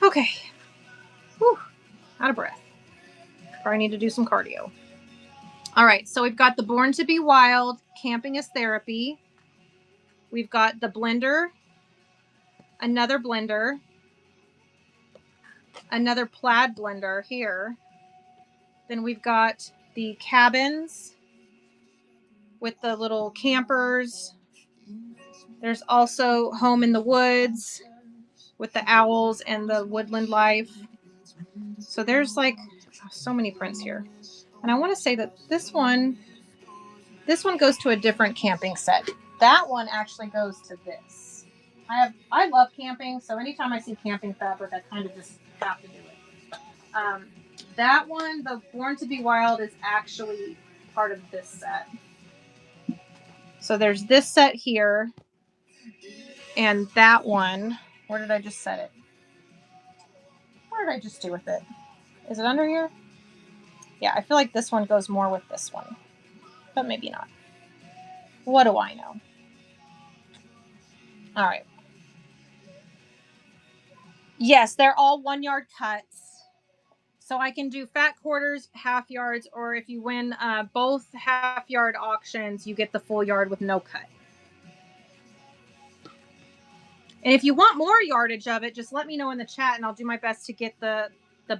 Speaker 1: Okay. Whew. Out of breath. Probably need to do some cardio. All right, so we've got the Born to Be Wild Camping is Therapy. We've got the blender, another blender, another plaid blender here. Then we've got the cabins with the little campers. There's also Home in the Woods with the owls and the woodland life. So there's like so many prints here. And I want to say that this one goes to a different camping set. That one actually goes to this. I love camping, so anytime I see camping fabric, I kind of just have to do it. That one, the Born to Be Wild, is actually part of this set. So there's this set here, and that one. Where did I just set it? What did I just do with it? Is it under here? Yeah, I feel like this one goes more with this one, but maybe not. What do I know? All right. Yes, they're all 1 yard cuts. So I can do fat quarters, half yards, or if you win both half yard auctions, you get the full yard with no cut. And if you want more yardage of it, just let me know in the chat and I'll do my best to get the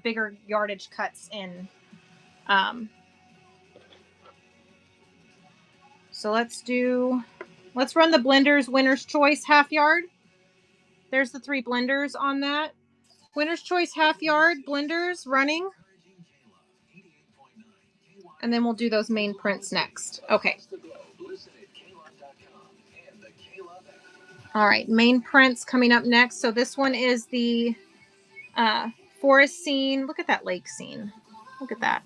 Speaker 1: bigger yardage cuts in. So let's run the blenders Winner's Choice half yard. There's the 3 blenders on that. Winner's Choice half yard blenders running. And then we'll do those main prints next. Okay. All right, main prints coming up next. So this one is the forest scene. Look at that lake scene. Look at that.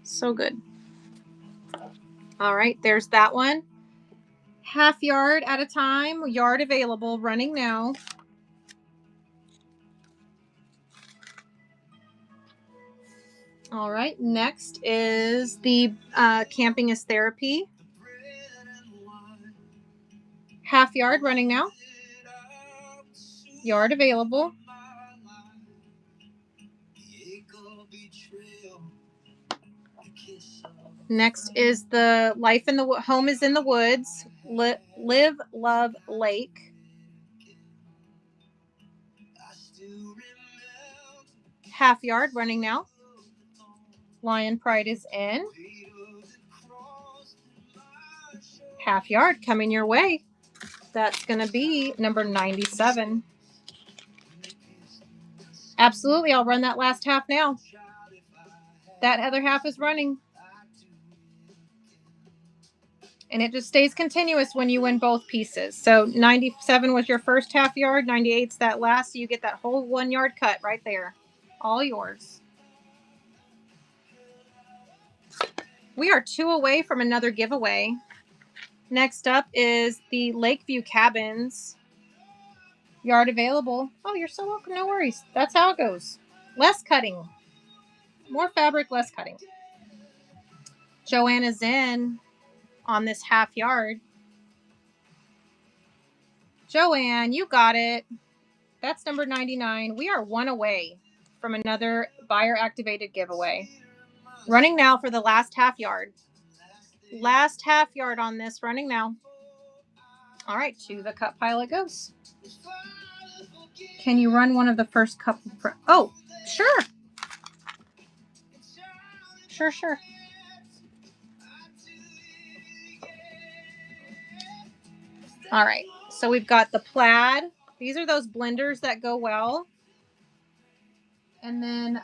Speaker 1: So good. All right, there's that one. Half yard at a time. Yard available. Running now. All right, next is the Camping is Therapy. Half yard running now. Yard available. Next is the Life in the Home is in the Woods. Live, Love, Lake. Half yard running now. Lion Pride is in. Half yard coming your way. That's going to be number 97. Absolutely, I'll run that last half now. That other half is running. And it just stays continuous when you win both pieces. So 97 was your first half yard, 98's that last, so you get that whole 1 yard cut right there. All yours. We are 2 away from another giveaway. Next up is the Lakeview Cabins. Yard available. Oh, you're so welcome. No worries. That's how it goes. Less cutting. More fabric, less cutting. Joanna's in on this half yard. Joanne, you got it. That's number 99. We are 1 away from another buyer activated giveaway. Running now for the last half yard. Last half yard on this, running now. All right, to the cut pile it goes. Can you run one of the first couple? Oh, sure. Sure. All right, so we've got the plaid. These are those blenders that go well. And then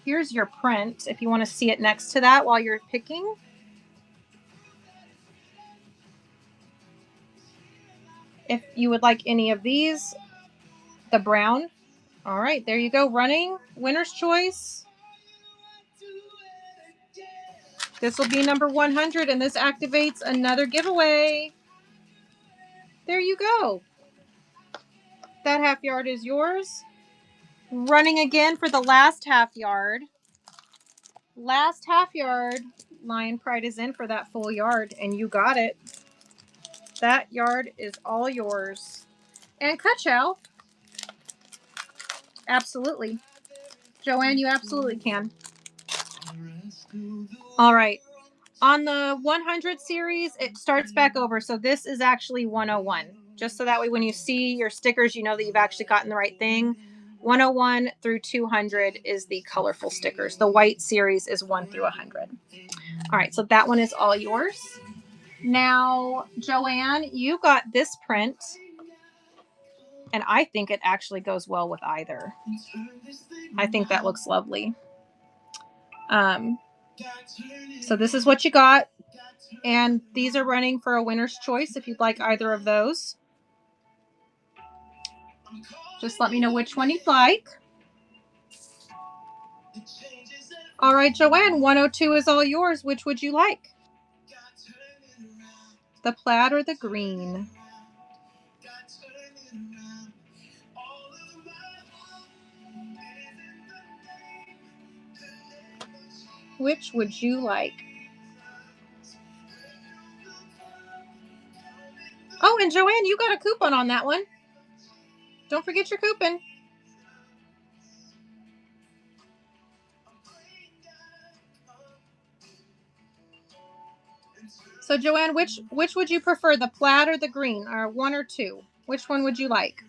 Speaker 1: here's your print if you want to see it next to that while you're picking. If you would like any of these, the brown. All right, there you go. Running, winner's choice. This will be number 100, and this activates another giveaway. There you go. That half yard is yours. Running again for the last half yard. Last half yard. Lion Pride is in for that full yard, and you got it. That yard is all yours. And Ka-Chow. Absolutely. Joanne, you absolutely can. All right. On the 100 series, it starts back over. So this is actually 101. Just so that way when you see your stickers, you know that you've actually gotten the right thing. 101 through 200 is the colorful stickers. The white series is 1 through 100. All right, so that one is all yours. Now, Joanne, you got this print. And I think it actually goes well with either. I think that looks lovely. So this is what you got. And these are running for a winner's choice if you'd like either of those. Just let me know which one you'd like. All right, Joanne, 102 is all yours. Which would you like? The plaid or the green? Which would you like? Oh, and Joanne, you got a coupon on that one. Don't forget your coupon. So Joanne, which would you prefer, the plaid or the green, or 1 or 2? Which one would you like?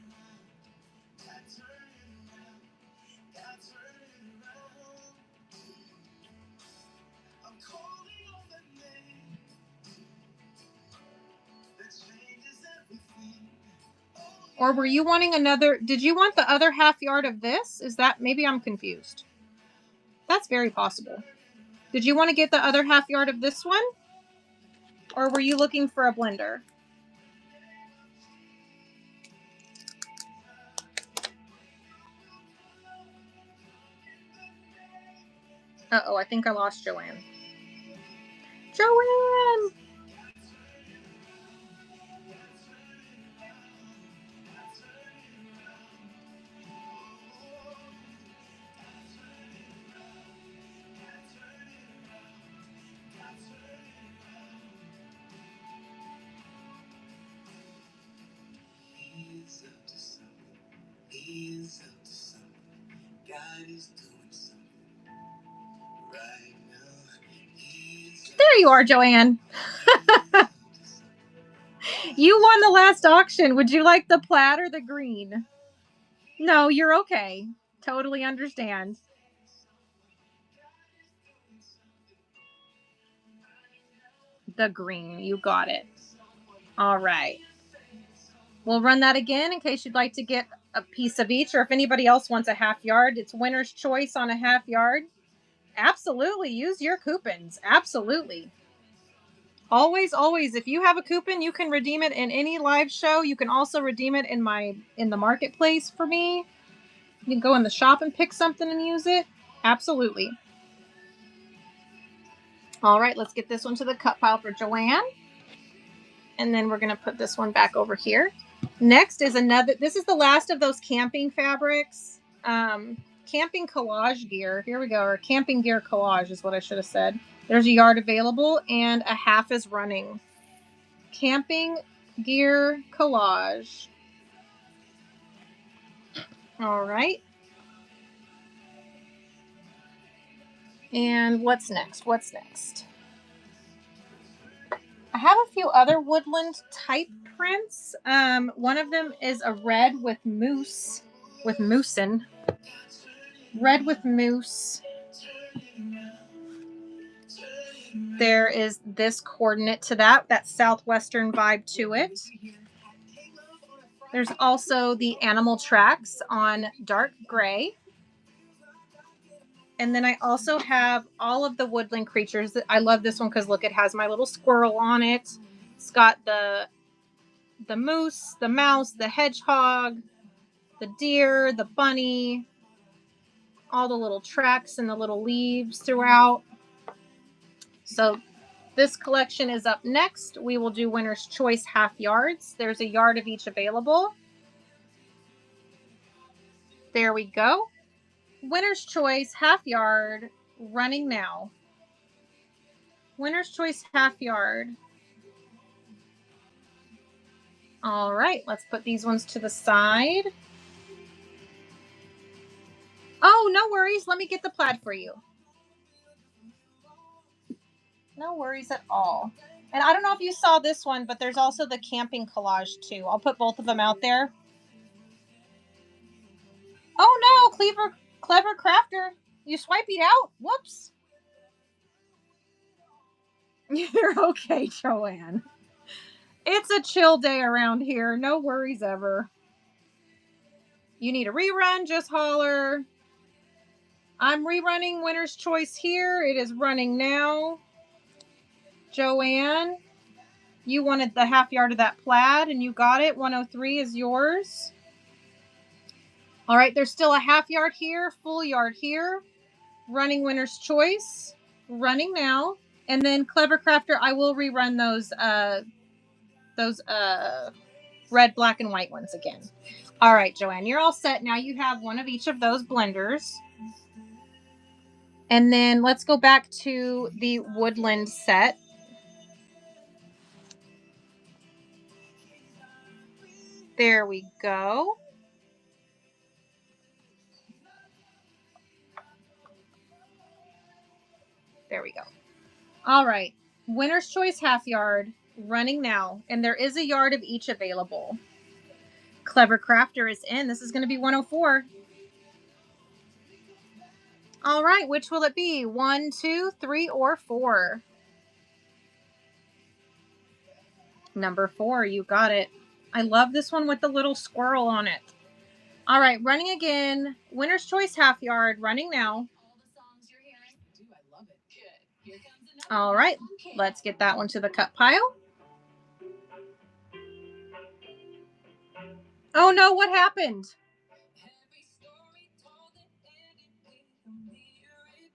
Speaker 1: Or were you wanting another, did you want the other half yard of this? Is that, maybe I'm confused. That's very possible. Did you want to get the other half yard of this one? Or were you looking for a blender? Uh-oh, I think I lost Joanne. Joanne!
Speaker 7: He's up to something. God is doing something right now.
Speaker 11: you are, Joanne. You won the last auction. Would you like the plaid or the green? No, you're okay. Totally understand. The green. You got it. All right. We'll run that again in case you'd like to get a piece of each, or if anybody else wants a half yard. It's winner's choice on a half yard. Absolutely. Use your coupons. Absolutely. Always, always. If you have a coupon, you can redeem it in any live show. You can also redeem it in the marketplace for me. You can go in the shop and pick something and use it. Absolutely. All right, let's get this one to the cut pile for Joanne. And then we're going to put this one back over here. Next is another, this is the last of those camping fabrics. Camping collage gear. Here we go. Or camping gear collage is what I should have said. There's a yard available and a half is running. Camping gear collage. All right. And what's next? What's next? I have a few other woodland type prints. One of them is a red with moose, with moosin. Red with moose. There is this coordinate to that southwestern vibe to it. There's also the animal tracks on dark gray. And then I also have all of the woodland creatures. I love this one because look, it has my little squirrel on it. It's got the moose, the mouse, the hedgehog, the deer, the bunny, all the little tracks and the little leaves throughout. So this collection is up next. We will do winner's choice half yards. There's a yard of each available. There we go. Winner's choice half yard running now. Winner's choice half yard. All right, let's put these ones to the side. Oh, no worries. Let me get the plaid for you. No worries at all. And I don't know if you saw this one, but there's also the camping collage too. I'll put both of them out there. Oh no, clever crafter. You swiped it out. Whoops. You're okay, Joanne. It's a chill day around here. No worries ever. You need a rerun, just holler. I'm rerunning winner's choice here. It is running now. Joanne, you wanted the half yard of that plaid and you got it. 103 is yours. All right, there's still a half yard here, full yard here. Running winner's choice, running now. And then Clever Crafter, I will rerun those red, black, and white ones again. All right, Joanne, you're all set. Now you have one of each of those blenders. And then let's go back to the woodland set. There we go. There we go. All right. Winner's choice half yard running now. And there is a yard of each available. Clever Crafter is in. This is going to be 104. All right. Which will it be? 1, 2, 3, or 4? Number 4. You got it. I love this one with the little squirrel on it. All right. Running again. Winner's choice half yard running now. All right, let's get that one to the cut pile. Oh no, what happened?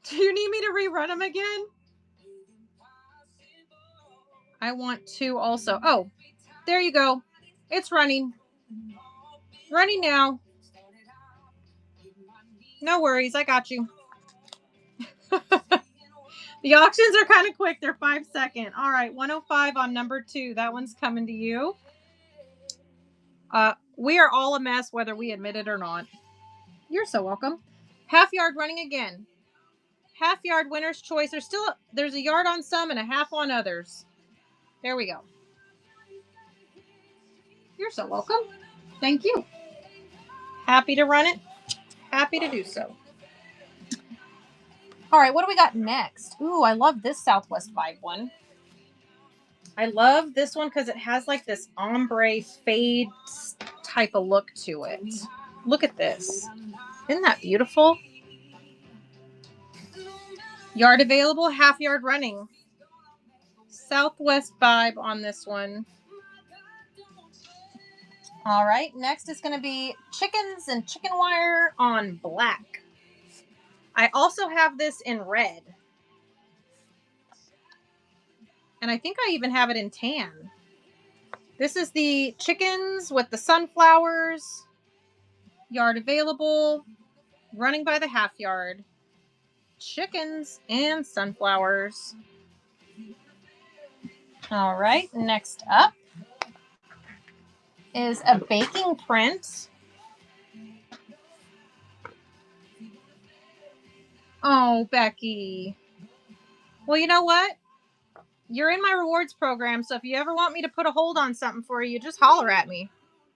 Speaker 11: Do you need me to rerun them again? I want to also. Oh, there you go. It's running. Running now. No worries, I got you. The auctions are kind of quick. They're 5 seconds. All right, 105 on number 2. That one's coming to you. We are all a mess, whether we admit it or not. You're so welcome. Half yard running again. Half yard winner's choice. There's a yard on some and a half on others. There we go. You're so welcome. Thank you. Happy to run it. Happy to do so. All right, what do we got next? Ooh, I love this Southwest Vibe one. I love this one because it has like this ombre fade type of look to it. Look at this. Isn't that beautiful? Yard available, half yard running. Southwest Vibe on this one. All right, next is going to be chickens and chicken wire on black. I also have this in red. And I think I even have it in tan. This is the chickens with the sunflowers. Yard available. Running by the half yard. Chickens and sunflowers. All right, next up is a baking print. Oh, Becky. Well, you know what? You're in my rewards program, so if you ever want me to put a hold on something for you, just holler at me.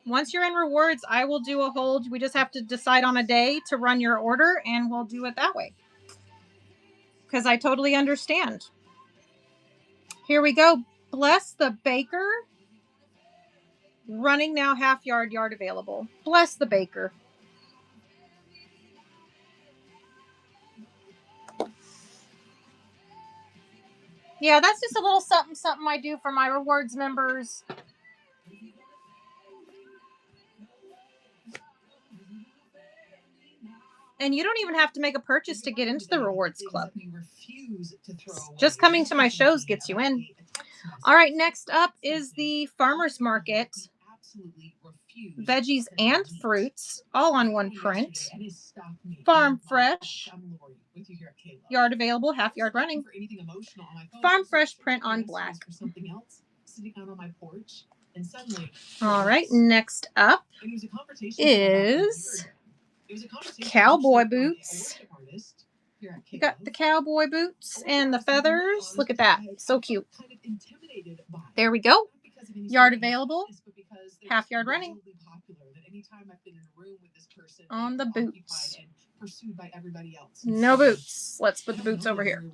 Speaker 11: Once you're in rewards, I will do a hold. We just have to decide on a day to run your order, and we'll do it that way. Because I totally understand. Here we go. Bless the baker. Running now, half yard, yard available. Bless the baker. Yeah, that's just a little something I do for my rewards members. And you don't even have to make a purchase to get into the rewards club. Just coming to my shows gets you in. All right, next up is the farmer's market. Veggies and fruits, all on one print. Farm fresh. Yard available, half yard running. Farm fresh print on black. All right, next up is cowboy boots. You got the cowboy boots and the feathers. Look at that. So cute. There we go. Yard available. Half yard running. On the boots. No boots. Let's put the boots over here.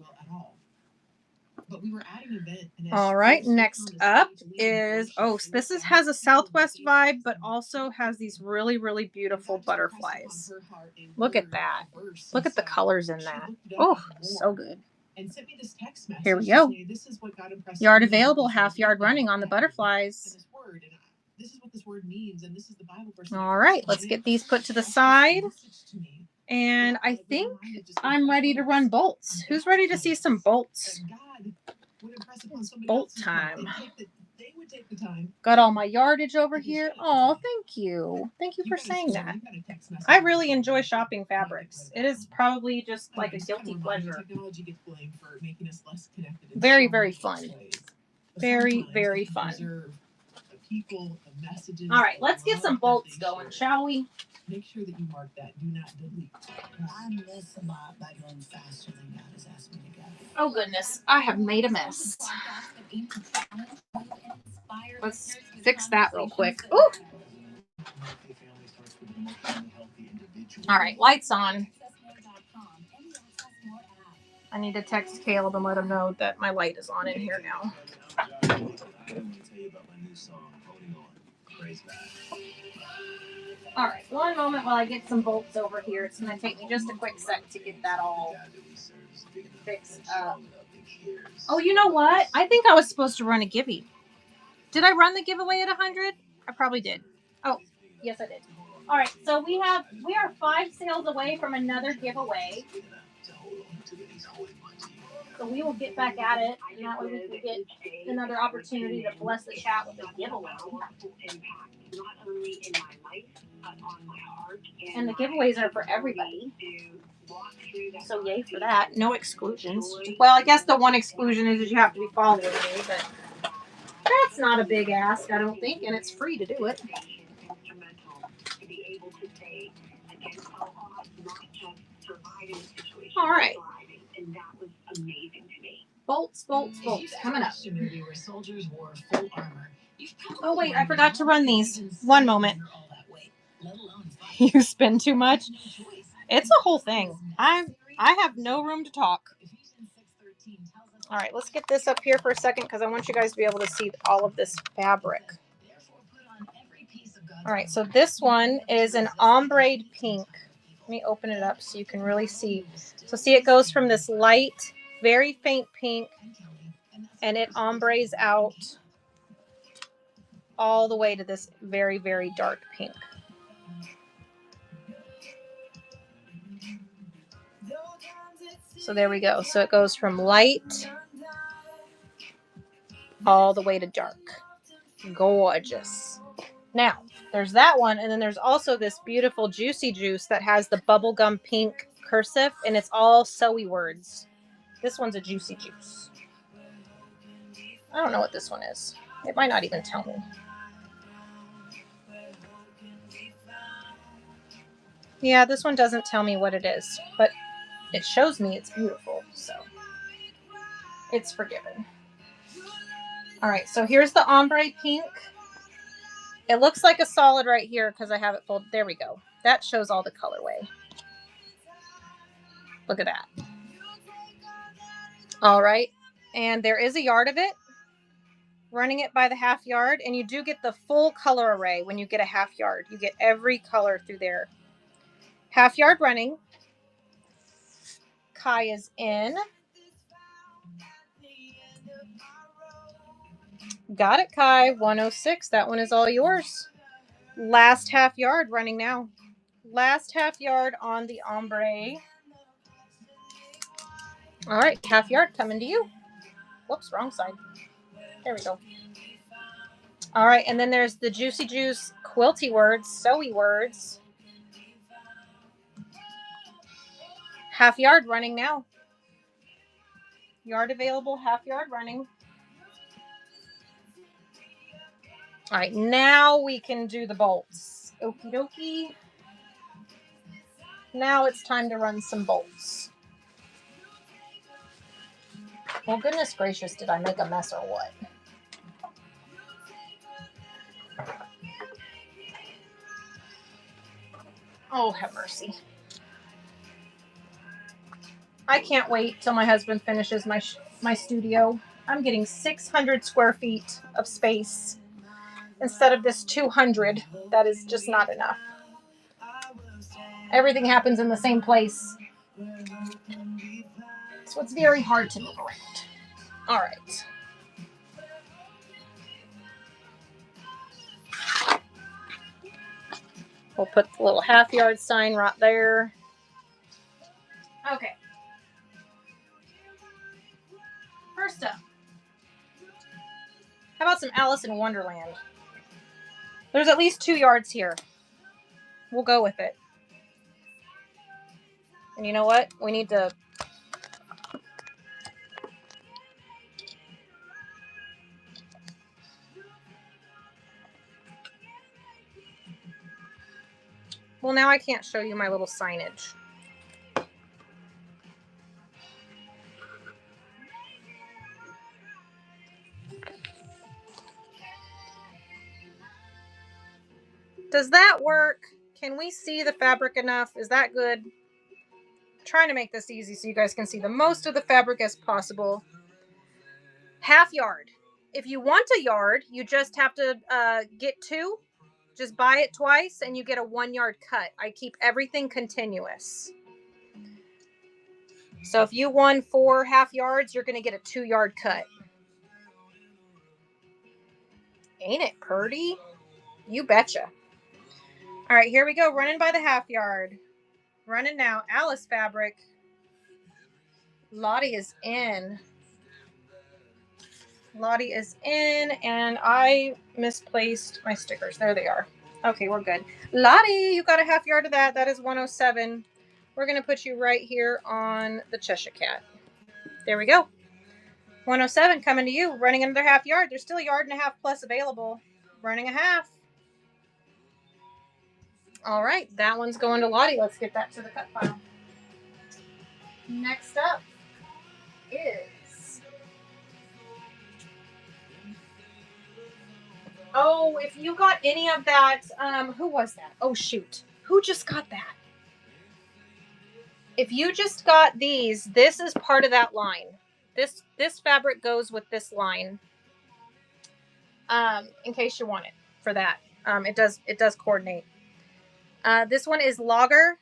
Speaker 11: All right, next up is, this has a Southwest vibe, but also has these really, really beautiful butterflies. Look at that. Look at the colors in that. Oh, so good. Here we go. Yard available, half yard running on the butterflies. All right, let's get these put to the side. And I think I'm ready to run bolts. Who's ready to see some bolts? It's bolt time. Got all my yardage over here. Oh, thank you. Thank you for saying that. I really enjoy shopping fabrics. It is probably just like a guilty pleasure. Very, very fun. Very, very fun. All right, let's get some bolts going, shall we? Make sure that you mark that. Do not delete. I miss a lot by going faster than God has asked me to go. Oh goodness, I have made a mess. Let's fix that real quick. Ooh. All right, lights on. I need to text Caleb and let him know that my light is on in here now. All right, one moment while I get some bolts over here. It's going to take me just a quick sec to get that all fixed up. Oh, you know what? I think I was supposed to run a giveaway. Did I run the giveaway at 100? I probably did. Oh, yes, I did. All right, so we are 5 sales away from another giveaway. So we will get back at it, and that way we can get another opportunity to bless the chat with a giveaway. And the giveaways are for everybody. So yay for that. No exclusions. Well, I guess the one exclusion is you have to be following me, but that's not a big ask, I don't think, and it's free to do it. All right.
Speaker 4: amazing to me.
Speaker 11: Bolts, bolts,
Speaker 8: If
Speaker 11: bolts.
Speaker 8: you've
Speaker 11: Coming up.
Speaker 8: watched a movie where soldiers wore full armor, you've
Speaker 11: Oh,
Speaker 8: probably
Speaker 11: wait, I forgot to
Speaker 8: wondered
Speaker 11: run
Speaker 8: how they
Speaker 11: these.
Speaker 8: even
Speaker 11: One
Speaker 8: stayed
Speaker 11: moment.
Speaker 8: under all that weight, let alone fight.
Speaker 11: You spin too much?
Speaker 8: No choice.
Speaker 11: It's a whole thing. I have no room to talk.
Speaker 8: Ephesians 6:13 tells us
Speaker 11: All right, let's get this up here for a second because I want you guys to be able to see all of this fabric.
Speaker 8: therefore put on every piece of God's
Speaker 11: All right, so this one is an ombre pink. Let me open it up so you can really see. So see, it goes from this light, very faint pink, and it ombres out all the way to this very, very dark pink. So there we go. So it goes from light all the way to dark. Gorgeous. Now, there's that one, and then there's also this beautiful Juicy Juice that has the bubblegum pink cursive, and it's all sewy words. This one's a Juicy Juice. I don't know what this one is. It might not even tell me. Yeah, this one doesn't tell me what it is, but it shows me it's beautiful, so it's forgiven. All right, so here's the ombre pink. It looks like a solid right here because I have it folded. There we go. That shows all the colorway. Look at that. All right, and there is a yard of it. Running it by the half yard, and you do get the full color array when you get a half yard. You get every color through there. Half yard running. Kai is in. Got it, Kai. 106. That one is all yours. Last half yard running now. Last half yard on the ombre. All right, half yard coming to you. Whoops, wrong side. There we go. All right, and then there's the Juicy Juice quilty words, sewy words. Half yard running now. Yard available, half yard running. All right, now we can do the bolts. Okie dokie. Now it's time to run some bolts. Well, goodness gracious, did I make a mess or what? Oh, have mercy. I can't wait till my husband finishes my studio. I'm getting 600 square feet of space instead of this 200. That is just not enough. Everything happens in the same place. So it's very hard to move around. All right. We'll put the little half yard sign right there. Okay. First up, how about some Alice in Wonderland? There's at least 2 yards here. We'll go with it. And you know what? We need to... Well, now I can't show you my little signage. Does that work? Can we see the fabric enough? Is that good? I'm trying to make this easy so you guys can see the most of the fabric as possible. Half yard. If you want a yard, you just have to get 2. Just buy it twice and you get a 1 yard cut. I keep everything continuous. So if you won 4 half yards, you're going to get a 2 yard cut. Ain't it pretty? You betcha. All right, here we go. Running by the half yard. Running now. Alice fabric. Lottie is in. Lottie is in, and I misplaced my stickers. There they are. Okay, we're good. Lottie, you got a half yard of that. That is 107. We're going to put you right here on the Cheshire Cat. There we go. 107 coming to you. Running another half yard. There's still a yard and a half plus available. Running a half. All right, that one's going to Lottie. Let's get that to the cut pile. Next up Oh, if you got any of that, who was that? Oh, shoot. Who just got that? If you just got these, this is part of that line. This fabric goes with this line. In case you want it for that. It does coordinate. This one is Logger,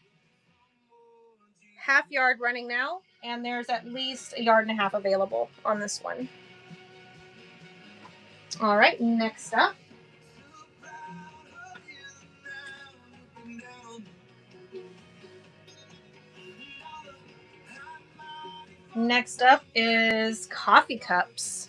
Speaker 11: half yard running now, and there's at least 1.5 yards available on this one. All right, next up. Next up is coffee cups.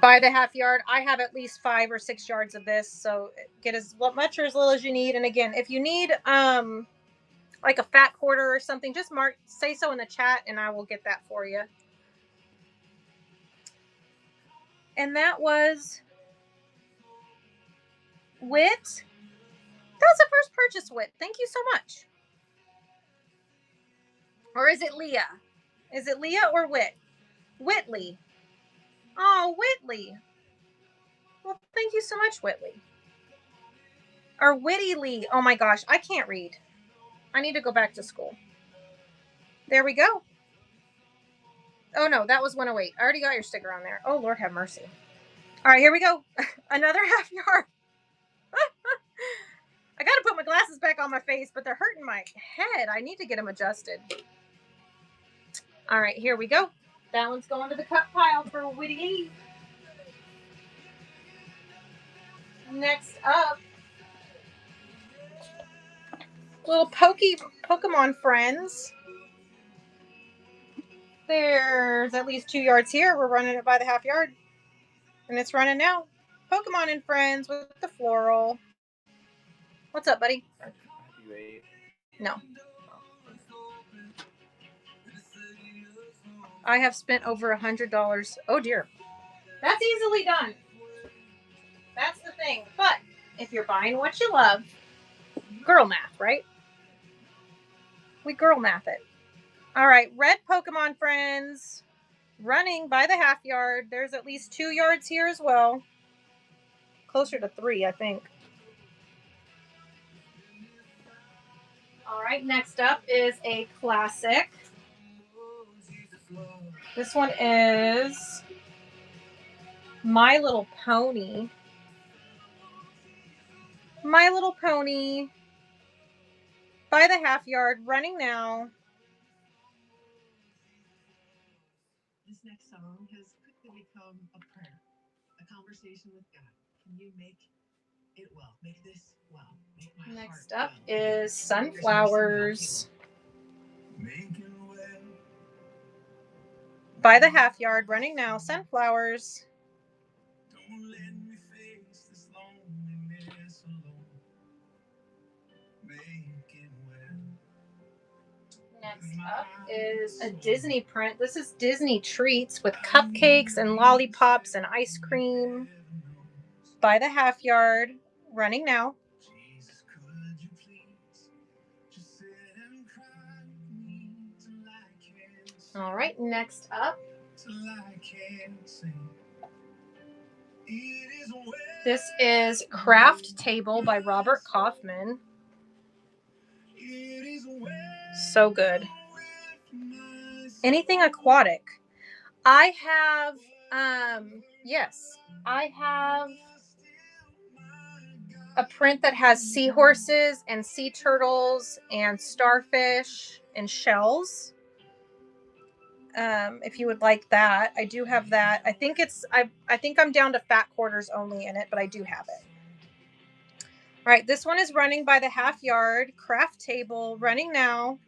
Speaker 11: By the half yard, I have at least 5 or 6 yards of this, so get as much or as little as you need. And again, if you need like a fat quarter or something, just say so in the chat and I will get that for you. And that was Wit. That was the first purchase, Wit. Thank you so much. Or is it Leah? Is it Leah or Wit? Whitley. Oh, Whitley. Well, thank you so much, Whitley. Or Witty Lee. Oh my gosh, I can't read. I need to go back to school. There we go. Oh no, that was 108. I already got your sticker on there. Oh, Lord have mercy. All right, here we go. Another half yard. I got to put my glasses back on my face, but they're hurting my head. I need to get them adjusted. All right, here we go. That one's going to the cut pile for Witty Lee. Next up, little Pokemon friends. There's at least 2 yards here. We're running it by the half yard. And it's running now. Pokemon and friends with the floral. What's up, buddy? No. I have spent over $100. Oh dear. That's easily done. That's the thing. But if you're buying what you love, girl math, right? We girl math it. All right, red Pokemon friends running by the half yard. There's at least 2 yards here as well. Closer to 3, I think. All right, next up is a classic. This one is My Little Pony. My Little Pony by the half yard, running now.
Speaker 8: This next song has quickly become a prayer, a conversation with God. Can you make it well? Make this well. Make my
Speaker 11: Next
Speaker 8: heart
Speaker 11: up
Speaker 8: well.
Speaker 11: is Sunflowers by the half yard, running now. Sunflowers.
Speaker 7: Don't let me face this loneliness alone. Make it well.
Speaker 11: Next up is a Disney print. This is Disney Treats with cupcakes and lollipops and ice cream by the half yard, running now.
Speaker 7: Jesus, could you please just sit and cry with me till I can't sing,
Speaker 11: All right, next up.
Speaker 7: till I can't sing. It is well.
Speaker 11: This is Craft Table by Robert Kaufman.
Speaker 7: It is well.
Speaker 11: So good. Anything aquatic. I have, yes, I have a print that has seahorses and sea turtles and starfish and shells. If you would like that, I do have that. I think I'm down to fat quarters only in it, but I do have it. All right, this one is running by the half yard. Craft Table, running now.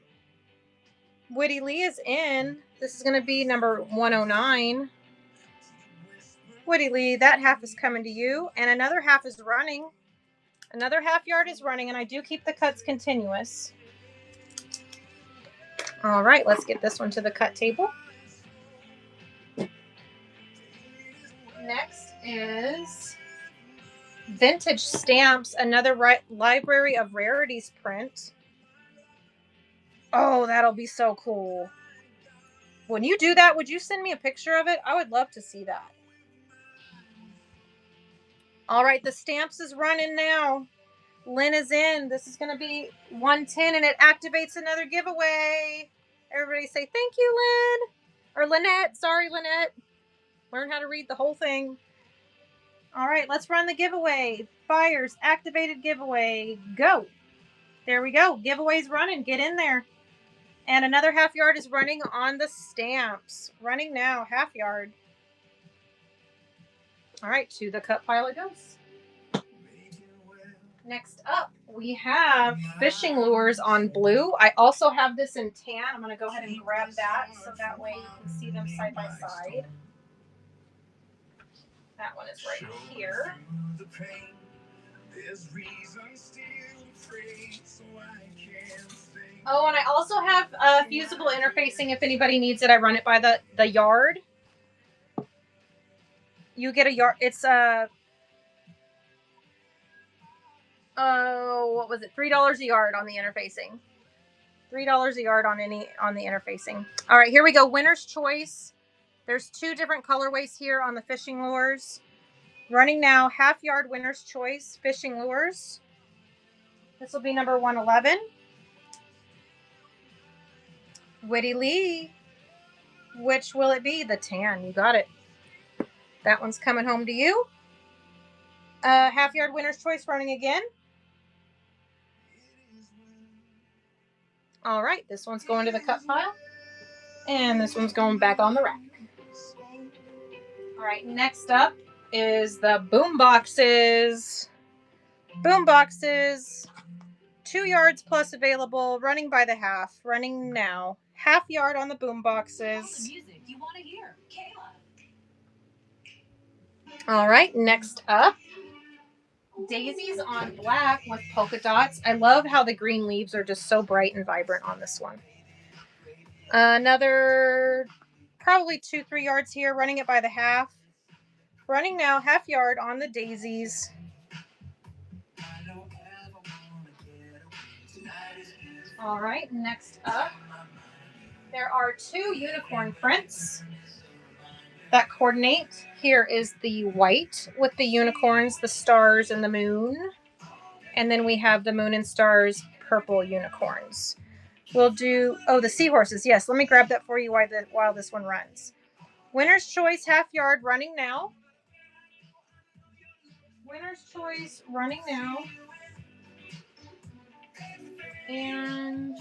Speaker 11: Witty Lee is in. This is going to be number 109. Witty Lee, that half is coming to you, and another half is running. Another half yard is running, and I do keep the cuts continuous. All right, let's get this one to the cut table. Next is Vintage Stamps, another Library of Rarities print. Oh, that'll be so cool. When you do that, would you send me a picture of it? I would love to see that. All right, the stamps is running now. Lynn is in. This is going to be 110, and it activates another giveaway. Everybody say thank you, Lynn. Or Lynette. Sorry, Lynette. Learn how to read the whole thing. All right, let's run the giveaway. Buyers, activated giveaway. Go. There we go. Giveaway's running. Get in there. And another half yard is running on the stamps. Running now, half yard. All right, to the cut pile it goes. Next up, we have fishing lures on blue. I also have this in tan. I'm going to go ahead and grab that so that way you can see them side by side. That one is right here. Oh, and I also have fusible interfacing if anybody needs it. I run it by the yard. You get a yard. It's what was it? $3 a yard on the interfacing. $3 a yard on the interfacing. All right, here we go. Winner's choice. There's 2 different colorways here on the fishing lures. Running now, half yard winner's choice fishing lures. This will be number 111. Whitty Lee. Which will it be? The tan. You got it. That one's coming home to you. Half yard winner's choice running again. All right, this one's going to the cut pile. And this one's going back on the rack. All right, next up is the boom boxes. Boom boxes. 2 yards plus available, running by the half, running now. Half yard on the boom boxes.
Speaker 4: Music you want to hear. Kayla.
Speaker 11: All right, next up, daisies on black with polka dots. I love how the green leaves are just so bright and vibrant on this one. Another probably 2-3 yards here, running it by the half. Running now, half yard on the daisies. All right, next up, there are 2 unicorn prints that coordinate. Here is the white with the unicorns, the stars, and the moon. And then we have the moon and stars purple unicorns. We'll do, the seahorses. Yes, let me grab that for you while this one runs. Winner's choice, half yard, running now. Winner's choice, running now. And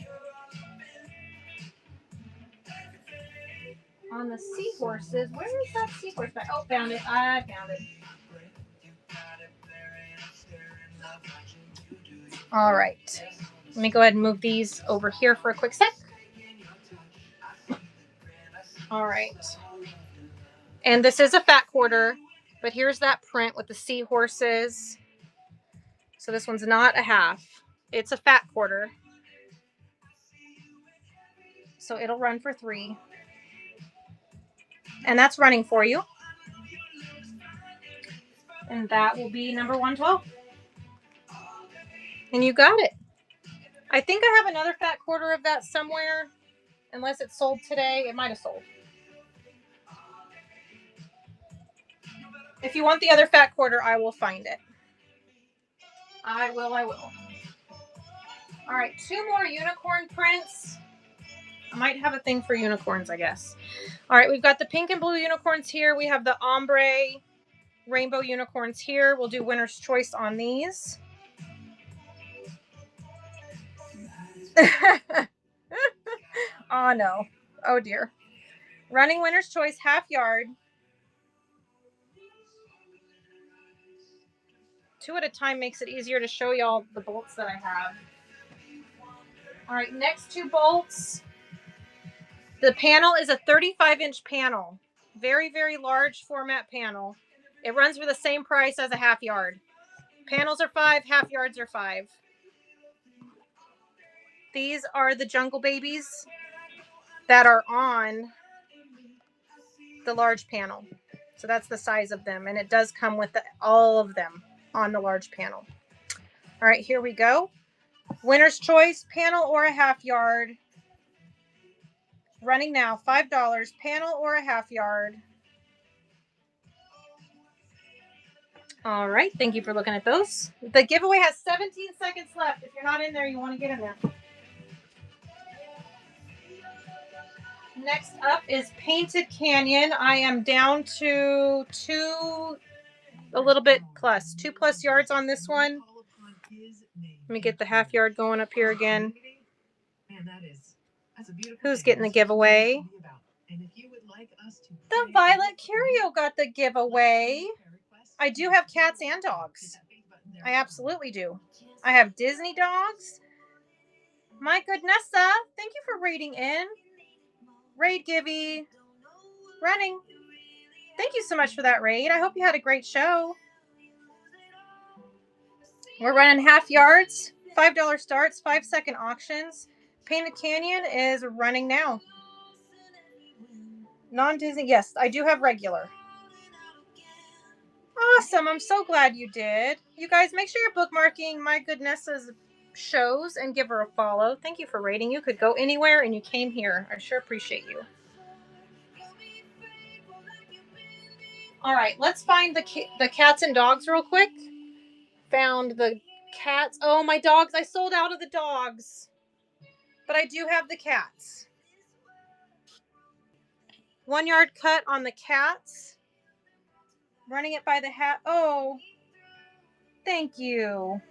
Speaker 11: on the seahorses, where is that seahorse back? Oh, found it. I found it. All right. Let me go ahead and move these over here for a quick sec. All right. And this is a fat quarter, but here's that print with the seahorses. So this one's not a half. It's a fat quarter. So it'll run for 3. And that's running for you. And that will be number 112. And you got it. I think I have another fat quarter of that somewhere. Unless it's sold today. It might have sold. If you want the other fat quarter, I will find it. I will. All right, 2 more unicorn prints. I might have a thing for unicorns, I guess. All right, we've got the pink and blue unicorns here. We have the ombre rainbow unicorns here. We'll do winner's choice on these. Oh, no. Oh, dear. Running winner's choice, half yard. 2 at a time makes it easier to show y'all the bolts that I have. All right, next 2 bolts. The panel is a 35-inch panel. Very, very large format panel. It runs for the same price as a half yard. Panels are $5, half yards are $5. These are the Jungle Babies that are on the large panel. So that's the size of them. And it does come with all of them on the large panel. All right, here we go. Winner's choice, panel or a half yard. Running now, $5, panel or a half yard. All right, thank you for looking at those. The giveaway has 17 seconds left. If you're not in there, you want to get in there. Next up is Painted Canyon. I am down to a little bit plus, 2+ yards on this one. Let me get the half yard going up here again. Who's getting the giveaway? The Violet Curio got the giveaway. I do have cats and dogs. I absolutely do. I have Disney dogs. My goodness, thank you for raiding in. Raid Gibby. Running. Thank you so much for that raid. I hope you had a great show. We're running half yards, $5 starts, 5-second auctions. Painted Canyon is running now. Non-Disney, yes, I do have regular. Awesome, I'm so glad you did. You guys, make sure you're bookmarking My Goodness's shows and give her a follow. Thank you for rating. You could go anywhere and you came here. I sure appreciate you. All right, let's find the cats and dogs real quick. Found the cats. Oh, my dogs. I sold out of the dogs. But I do have the cats. 1 yard cut on the cats. Running it by the hat. Oh, thank you.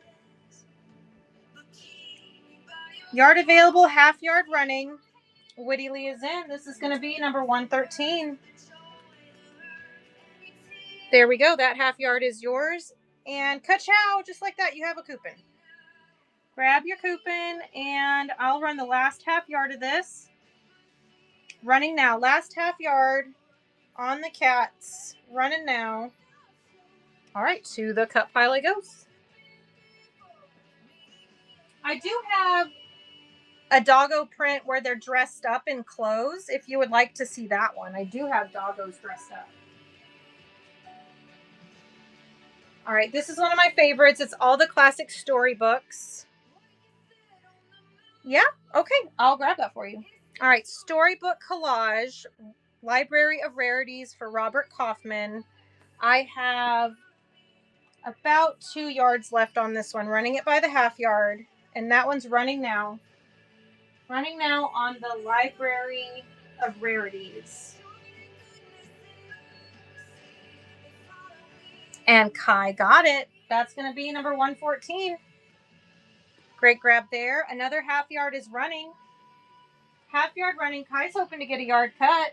Speaker 11: Yard available, half yard running. Whitty Lee is in. This is going to be number 113. There we go. That half yard is yours. And ka-chow, just like that, you have a coupon. Grab your coupon, and I'll run the last half yard of this. Running now. Last half yard on the cats. Running now. All right, to the cut pile it goes. I do have a doggo print where they're dressed up in clothes. If you would like to see that one, I do have doggos dressed up. All right, this is one of my favorites. It's all the classic storybooks. Yeah, okay, I'll grab that for you. All right, storybook collage, Library of Rarities for Robert Kaufman. I have about 2 yards left on this one, running it by the half yard, and that one's running now. Running now on the Library of Rarities. And Kai got it. That's going to be number 114. Great grab there. Another half yard is running. Half yard running. Kai's hoping to get a yard cut.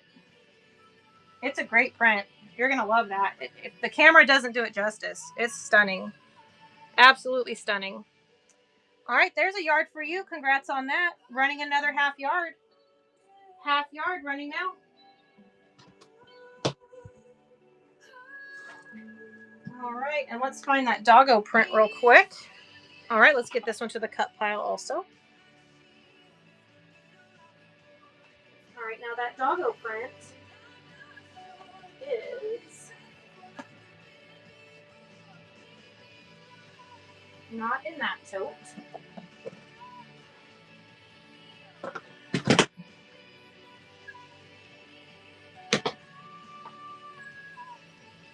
Speaker 11: It's a great print. You're going to love that. If the camera doesn't do it justice, it's stunning. Absolutely stunning. All right, there's a yard for you. Congrats on that. Running another half yard. Half yard running now. All right, and let's find that doggo print real quick. All right, let's get this one to the cut pile also. All right, now that doggo print is not in that tote.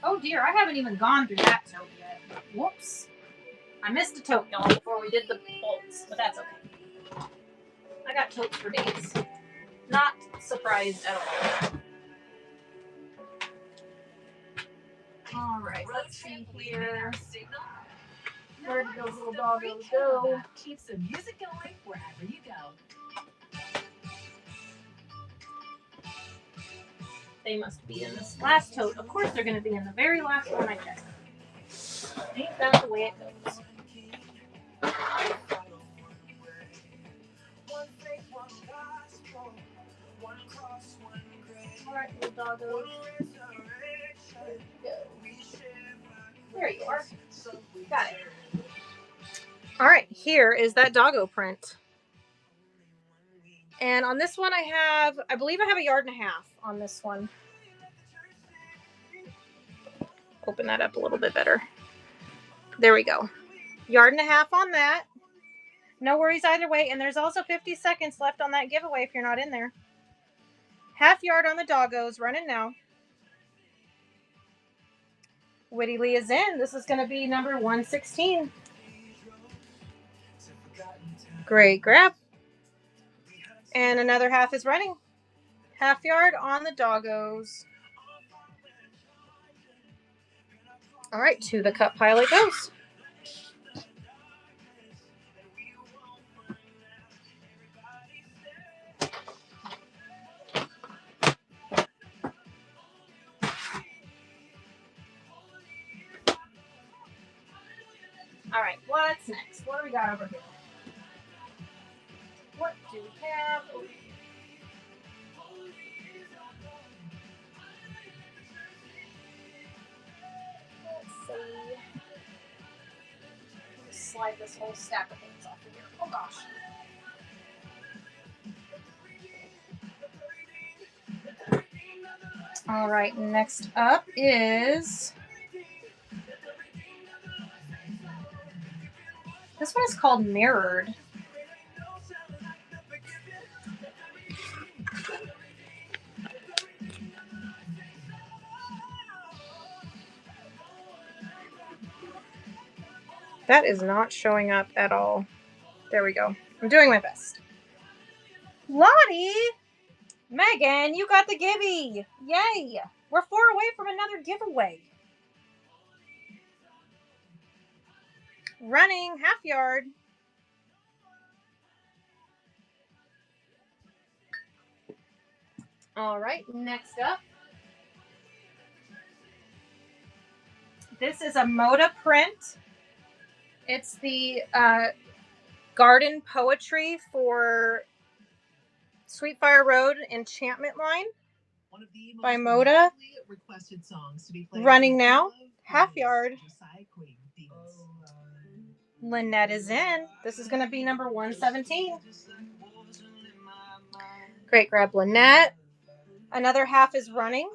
Speaker 11: Oh dear, I haven't even gone through that tote yet. Whoops. I missed a tote, y'all, before we did the bolts, but that's okay. I got totes for days. Not surprised at all. All right, let's see here. Where did those little doggos go?
Speaker 4: Keeps the music going wherever you go.
Speaker 11: They must be in this last tote. Of course they're going to be in the very last one I checked. Ain't that the way it goes? Alright, little doggos. There you are. Got it. Alright, here is that doggo print. And on this one I believe I have a yard and a half on this one. Open that up a little bit better. There we go. Yard and a half on that. No worries either way. And there's also 50 seconds left on that giveaway if you're not in there. Half yard on the doggos, running now. Witty Lee is in. This is going to be number 116. Great grab. And another half is running. Half yard on the doggos. All right, to the cut pile it goes. All right, what's next? What do we got over here? What do we have? Let's see. Let's slide this whole stack of things off of here. Oh gosh. All right, next up is, this one is called Mirrored. That is not showing up at all. There we go. I'm doing my best. Lottie! Megan, you got the gibby! Yay! We're 4 away from another giveaway. Running, half yard. All right, next up. This is a Moda print. It's the garden poetry for Sweetfire Road Enchantment Line by Moda.
Speaker 8: Requested songs to be played
Speaker 11: Running now, half yard. Lynette is in. This is going to be number 117. Great grab, Lynette. Another half is running.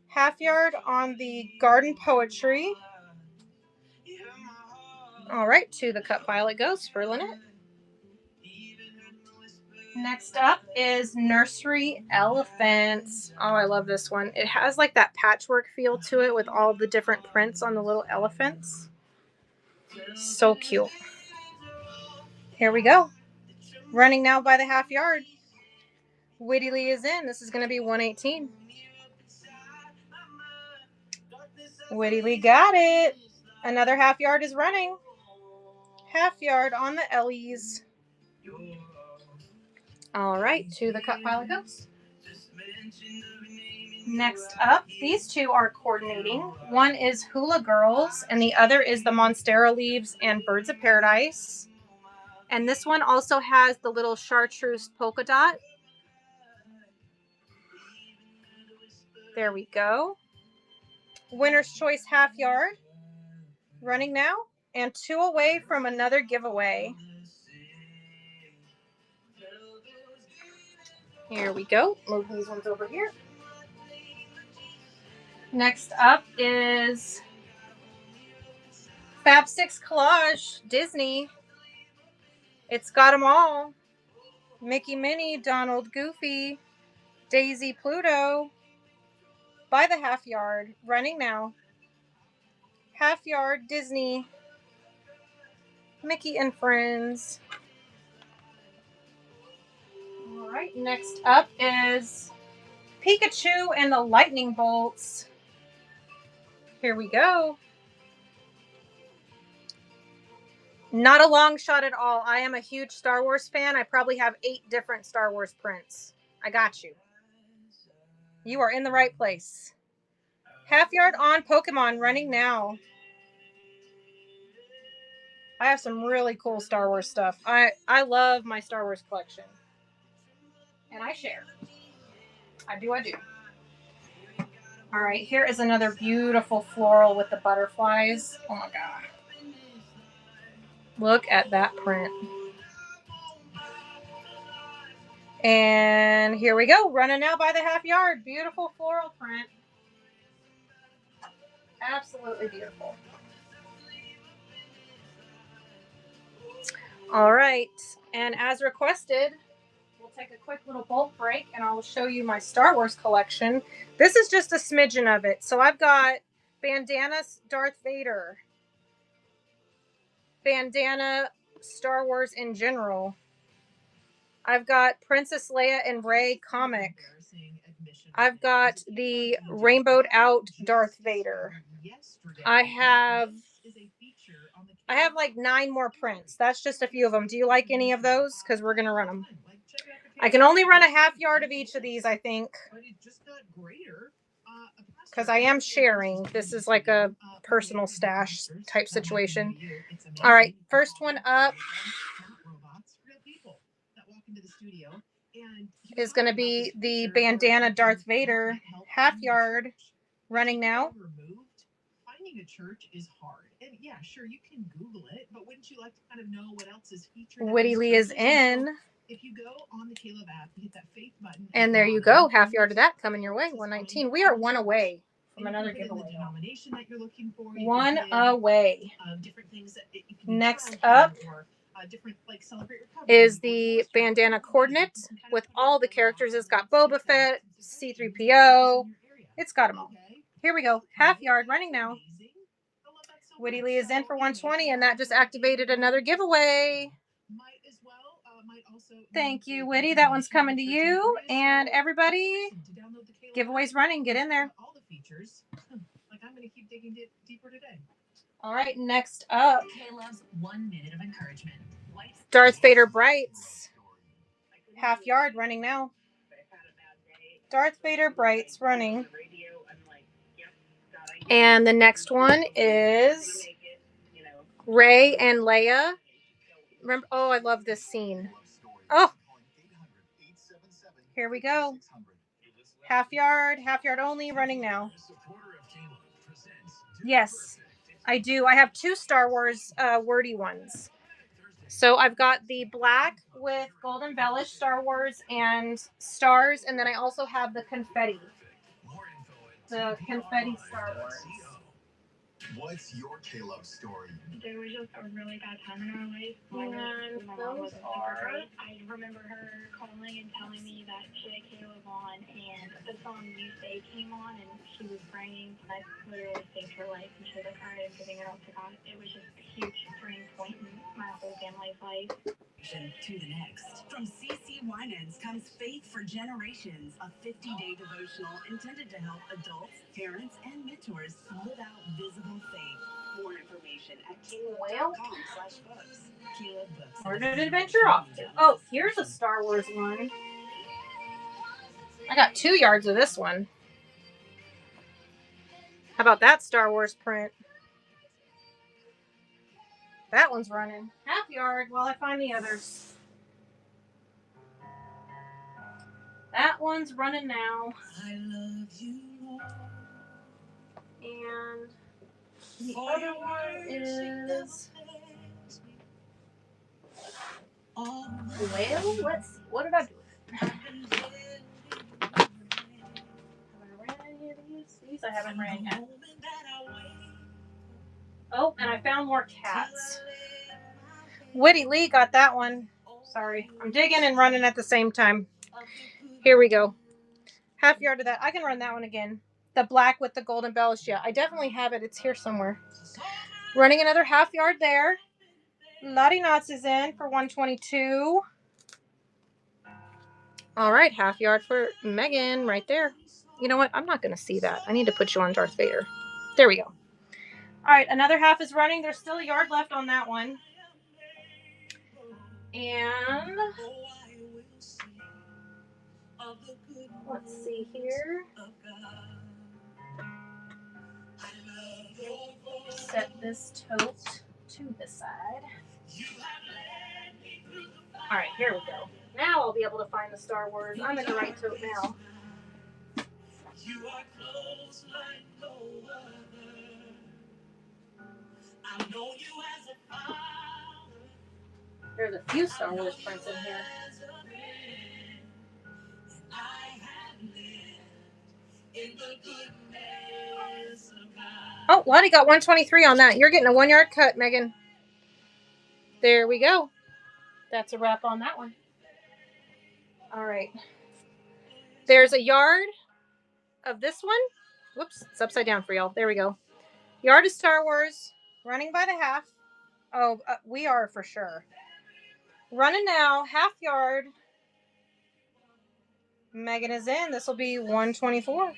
Speaker 11: Half yard on the garden poetry. All right, to the cut pile it goes for Lynette. Next up is Nursery Elephants. Oh, I love this one. It has like that patchwork feel to it with all the different prints on the little elephants. So cute. Here we go. Running now by the half yard. Witty Lee is in. This is going to be 118. Witty Lee got it. Another half yard is running. Half yard on the Ellies. All right, to the cut pile it goes. Next up, these two are coordinating. One is Hula Girls, and the other is the Monstera Leaves and Birds of Paradise. And this one also has the little chartreuse polka dot. There we go. Winner's Choice half yard. Running now, and 2 away from another giveaway. Here we go. Move these ones over here. Next up is Fab 6 Collage, Disney. It's got them all. Mickey, Minnie, Donald, Goofy, Daisy, Pluto. By the half yard. Running now. Half yard, Disney, Mickey and Friends. All right, next up is Pikachu and the Lightning Bolts. Here we go. Not a long shot at all. I am a huge Star Wars fan. I probably have 8 different Star Wars prints. I got you. You are in the right place. Half yard on Pokemon, running now. I have some really cool Star Wars stuff. I love my Star Wars collection. And I share. I do. All right, here is another beautiful floral with the butterflies. Oh my God. Look at that print. And here we go. Running now by the half yard. Beautiful floral print. Absolutely beautiful. All right. And as requested, we'll take a quick little bulk break. mic and I'll show you my Star Wars collection. This is just a smidgen of it. So I've got bandana Darth Vader, bandana Star Wars in general. I've got Princess Leia and Rey comic. I've got the rainbowed out Darth Vader. I have like 9 more prints. That's just a few of them. Do you like any of those? Because we're going to run them. I can only run a half yard of each of these, I think. Because I am sharing. This is like a personal stash type situation. All right, first one up is going to be the bandana Darth Vader half yard, running now. Finding a church is hard. And yeah, sure, you can Google it, but wouldn't you like to kind of know what else is featured? Woody Lee is in. If you go on the Caleb app, you hit that faith button. And there you go. Half yard of that coming your way. 119. We are one away from another giveaway. One away. Next up is the bandana coordinate with all the characters. It's got Boba Fett, C-3PO. It's got them all. Here we go. Half yard running now. Woody Lee is in for 120, and that just activated another giveaway. Thank you, Woody. That one's coming to you. And everybody, giveaway's running. Get in there. All right, next up,
Speaker 4: Caleb's 1 minute of encouragement.
Speaker 11: Darth Vader Brights. Half yard running now. Darth Vader Brights running. And the next one is Rey and Leia. Remember? Oh, I love this scene. Oh, here we go. Half yard only, running now. Yes, I do. I have 2 Star Wars wordy ones. So I've got the black with gold embellished Star Wars and stars, and then I also have the confetti. The confetti Star Wars.
Speaker 12: What's your Caleb story?
Speaker 2: There was just a really bad time in our life. My mom wasn't super great. I remember her calling and telling me that she had Caleb on, and the song You Say came on, and she was praying. And I literally saved her life, and she was like, all right, I'm giving it all to God. It was just a huge turning point in my whole family's life.
Speaker 4: To the next. From CC Winans comes Faith for Generations, a 50-day devotional intended to help adults, parents, and mentors live out visible faith. More information at caleb.com/books. Caleb Books.
Speaker 11: Where did adventure off to? Oh, here's a Star Wars one. I got 2 yards of this one. How about that Star Wars print? That one's running. Half yard while I find the others. That one's running now. I love you, Lord. And the other one is... Well, let's see. What did I do? Have I ran any of these? These I haven't ran yet. Oh, and I found more cats. Woody Lee got that one. Sorry. I'm digging and running at the same time. Here we go. Half yard of that. I can run that one again. The black with the gold embellished. Yeah, I definitely have it. It's here somewhere. Running another half yard there. Lottie Knots is in for 122. All right, half yard for Megan right there. You know what? I'm not going to see that. I need to put you on Darth Vader. There we go. All right, another half is running. There's still a yard left on that one. And let's see here. Set this tote to the side. All right, here we go. Now I'll be able to find the Star Wars. I'm in the right tote now. You are close like no other. I know you as a father. There's a few Star Wars prints in here. Oh, Lottie got 123 on that. You're getting a 1 yard cut, Megan. There we go. That's a wrap on that one. All right. There's a yard of this one. Whoops, it's upside down for y'all. There we go. Yard of Star Wars, running by the half. Oh, we are for sure. Running now, half yard. Megan is in. This will be 124.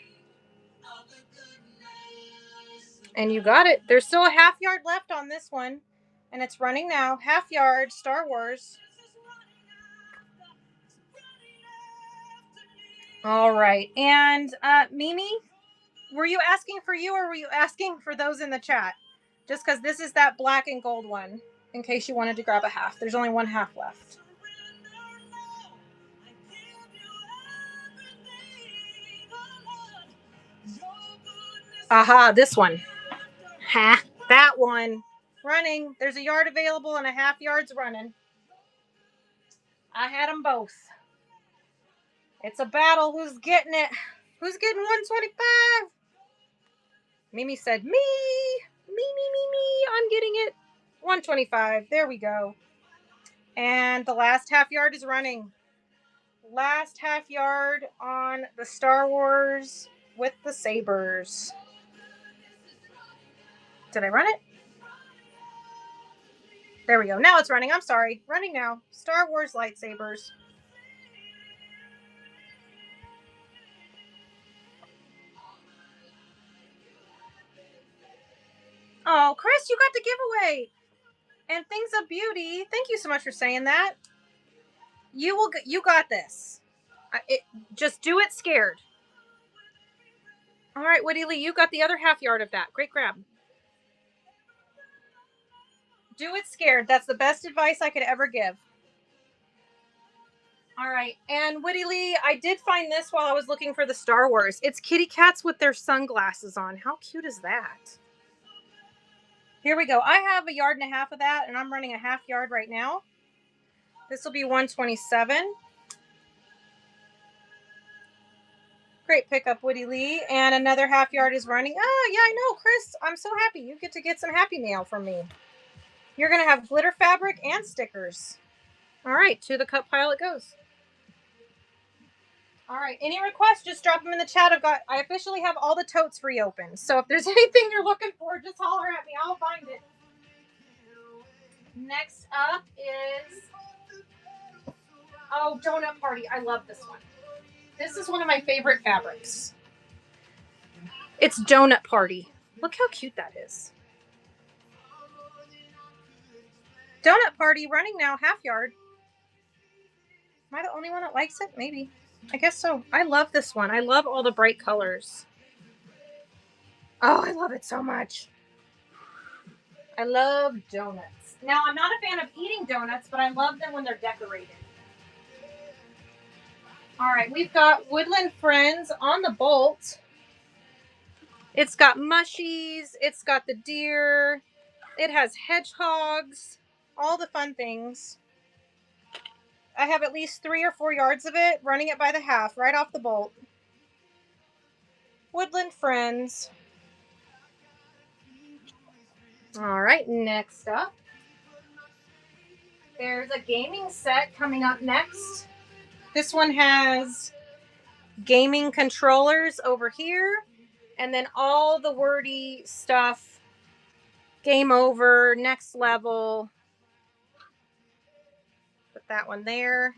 Speaker 11: And you got it. There's still a half yard left on this one. And it's running now. Half yard, Star Wars. All right. And Mimi, were you asking for you or were you asking for those in the chat? Just because this is that black and gold one, in case you wanted to grab a half. There's only one half left. Aha, this one. Ha, that one. Running. There's a yard available and a half yard's running. I had them both. It's a battle. Who's getting it? Who's getting 125? Mimi said, me. I'm getting it. 125. There we go. And the last half yard is running. Last half yard on the Star Wars with the sabers. Did I run it? There we go. Now it's running. I'm sorry. Running now. Star Wars lightsabers. Oh, Chris, you got the giveaway. And Things of Beauty. Thank you so much for saying that. You got this. Just do it scared. All right, Woody Lee, you got the other half yard of that. Great grab. Do it scared. That's the best advice I could ever give. All right. And Woody Lee, I did find this while I was looking for the Star Wars. It's kitty cats with their sunglasses on. How cute is that? Here we go. I have a yard and a half of that, and I'm running a half yard right now. This will be 127. Great pickup, Woody Lee. And another half yard is running. Oh, yeah, I know, Chris. I'm so happy. You get to get some Happy Mail from me. You're going to have glitter fabric and stickers. All right, to the cup pile it goes. All right, any requests, just drop them in the chat. I officially have all the totes reopened. So if there's anything you're looking for, just holler at me. I'll find it. Next up is, oh, Donut Party. I love this one. This is one of my favorite fabrics. It's Donut Party. Look how cute that is. Donut Party running now, half yard. Am I the only one that likes it? Maybe. I guess so. I love this one. I love all the bright colors. Oh, I love it so much. I love donuts. Now, I'm not a fan of eating donuts, but I love them when they're decorated. All right, we've got Woodland Friends on the bolt. It's got mushies. It's got the deer. It has hedgehogs. All the fun things. I have at least 3 or 4 yards of it, running it by the half, right off the bolt. Woodland Friends. All right, next up. There's a gaming set coming up next. This one has gaming controllers over here, and then all the wordy stuff. Game over, next level. Put that one there.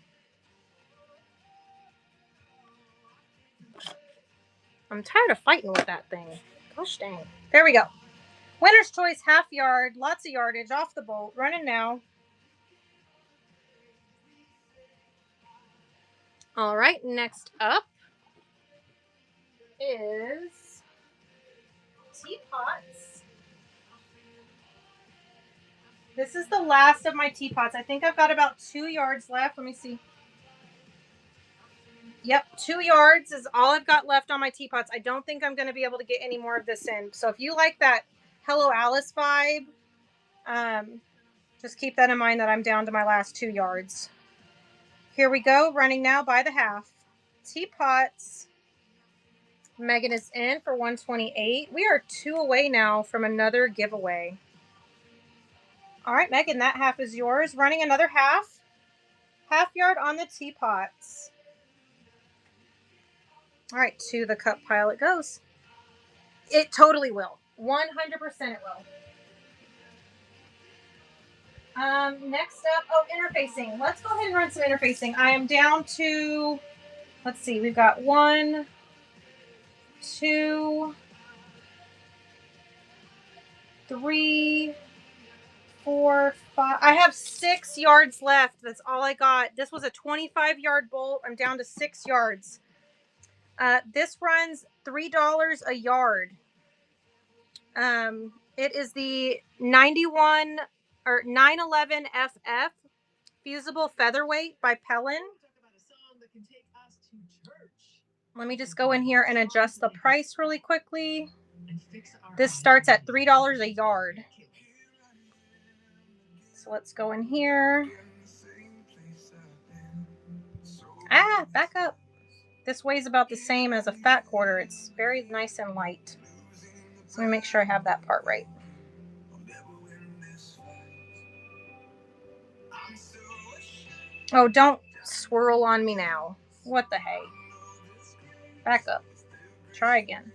Speaker 11: I'm tired of fighting with that thing. Gosh dang. There we go. Winner's Choice, half yard, lots of yardage, off the bolt, running now. All right, next up is teapots. This is the last of my teapots. I think I've got about 2 yards left. Let me see. Yep, 2 yards is all I've got left on my teapots. I don't think I'm going to be able to get any more of this in. So if you like that Hello Alice vibe, just keep that in mind that I'm down to my last 2 yards. Here we go, running now by the half. Teapots. Megan is in for 128. We are 2 away now from another giveaway. All right, Megan, that half is yours. Running another half. Half yard on the teapots. All right, to the cup pile it goes. It totally will. 100% it will. Next up, interfacing. Let's go ahead and run some interfacing. I am down to, let's see, we've got 1, 2, 3, 4, 5. I have 6 yards left. That's all I got. This was a 25-yard bolt. I'm down to 6 yards. This runs $3 a yard. It is the 911 FF fusible featherweight by Pellin. Let me just go in here and adjust the price really quickly. This starts at $3 a yard. So let's go in here. Back up. This weighs about the same as a fat quarter. It's very nice and light. So let me make sure I have that part right. Oh, don't swirl on me now. What the hey? Back up. Try again.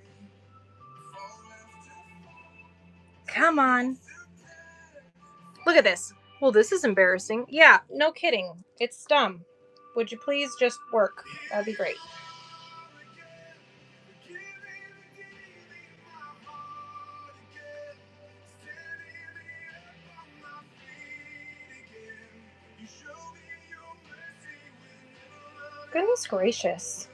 Speaker 11: Come on. Look at this. Well, this is embarrassing. Yeah, no kidding. It's dumb. Would you please just work? That'd be great. Goodness gracious.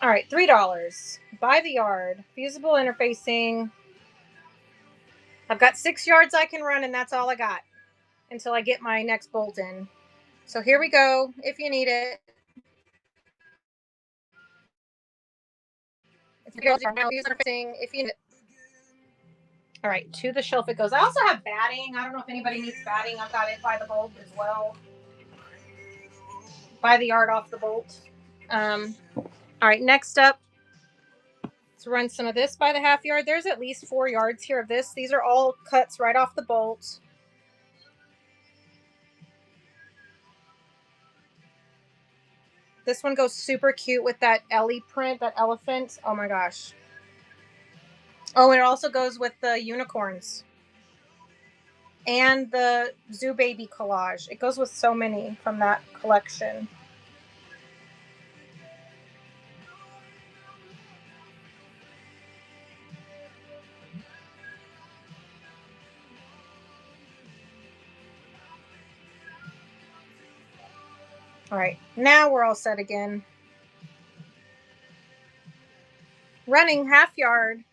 Speaker 11: All right, $3. By the yard. Fusible interfacing. I've got 6 yards I can run, and that's all I got until I get my next bolt in. So here we go, if you need it. If you need it. All right, to the shelf it goes. I also have batting. I don't know if anybody needs batting. I've got it by the bolt as well. By the yard off the bolt. All right, next up, let's run some of this by the half yard. There's at least 4 yards here of this. These are all cuts right off the bolt. This one goes super cute with that Ellie print, that elephant. Oh my gosh. Oh, and it also goes with the unicorns. And the Zoo Baby collage. It goes with so many from that collection. All right, now we're all set again. Running half yard.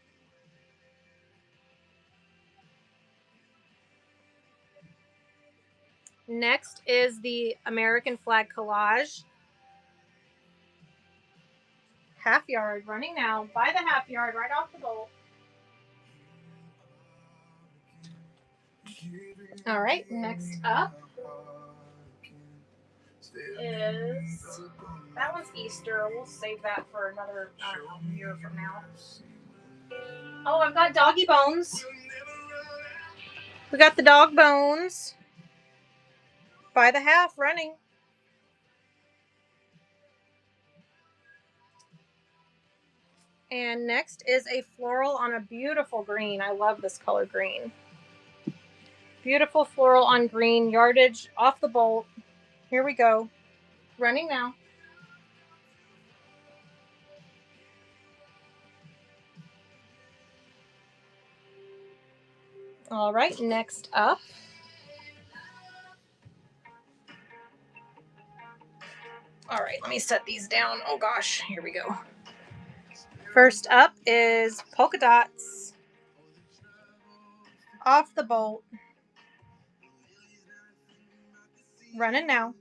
Speaker 11: Next is the American flag collage. Half yard, running now by the half yard, right off the bolt. All right, next up is, that one's Easter. We'll save that for another, I don't know, year from now. Oh, I've got doggy bones. We got the dog bones. By the half, running. And next is a floral on a beautiful green. I love this color green. Beautiful floral on green, yardage off the bolt. Here we go. Running now. All right, next up. All right, let me set these down. Oh gosh, here we go. First up is polka dots. Off the bolt. Running now.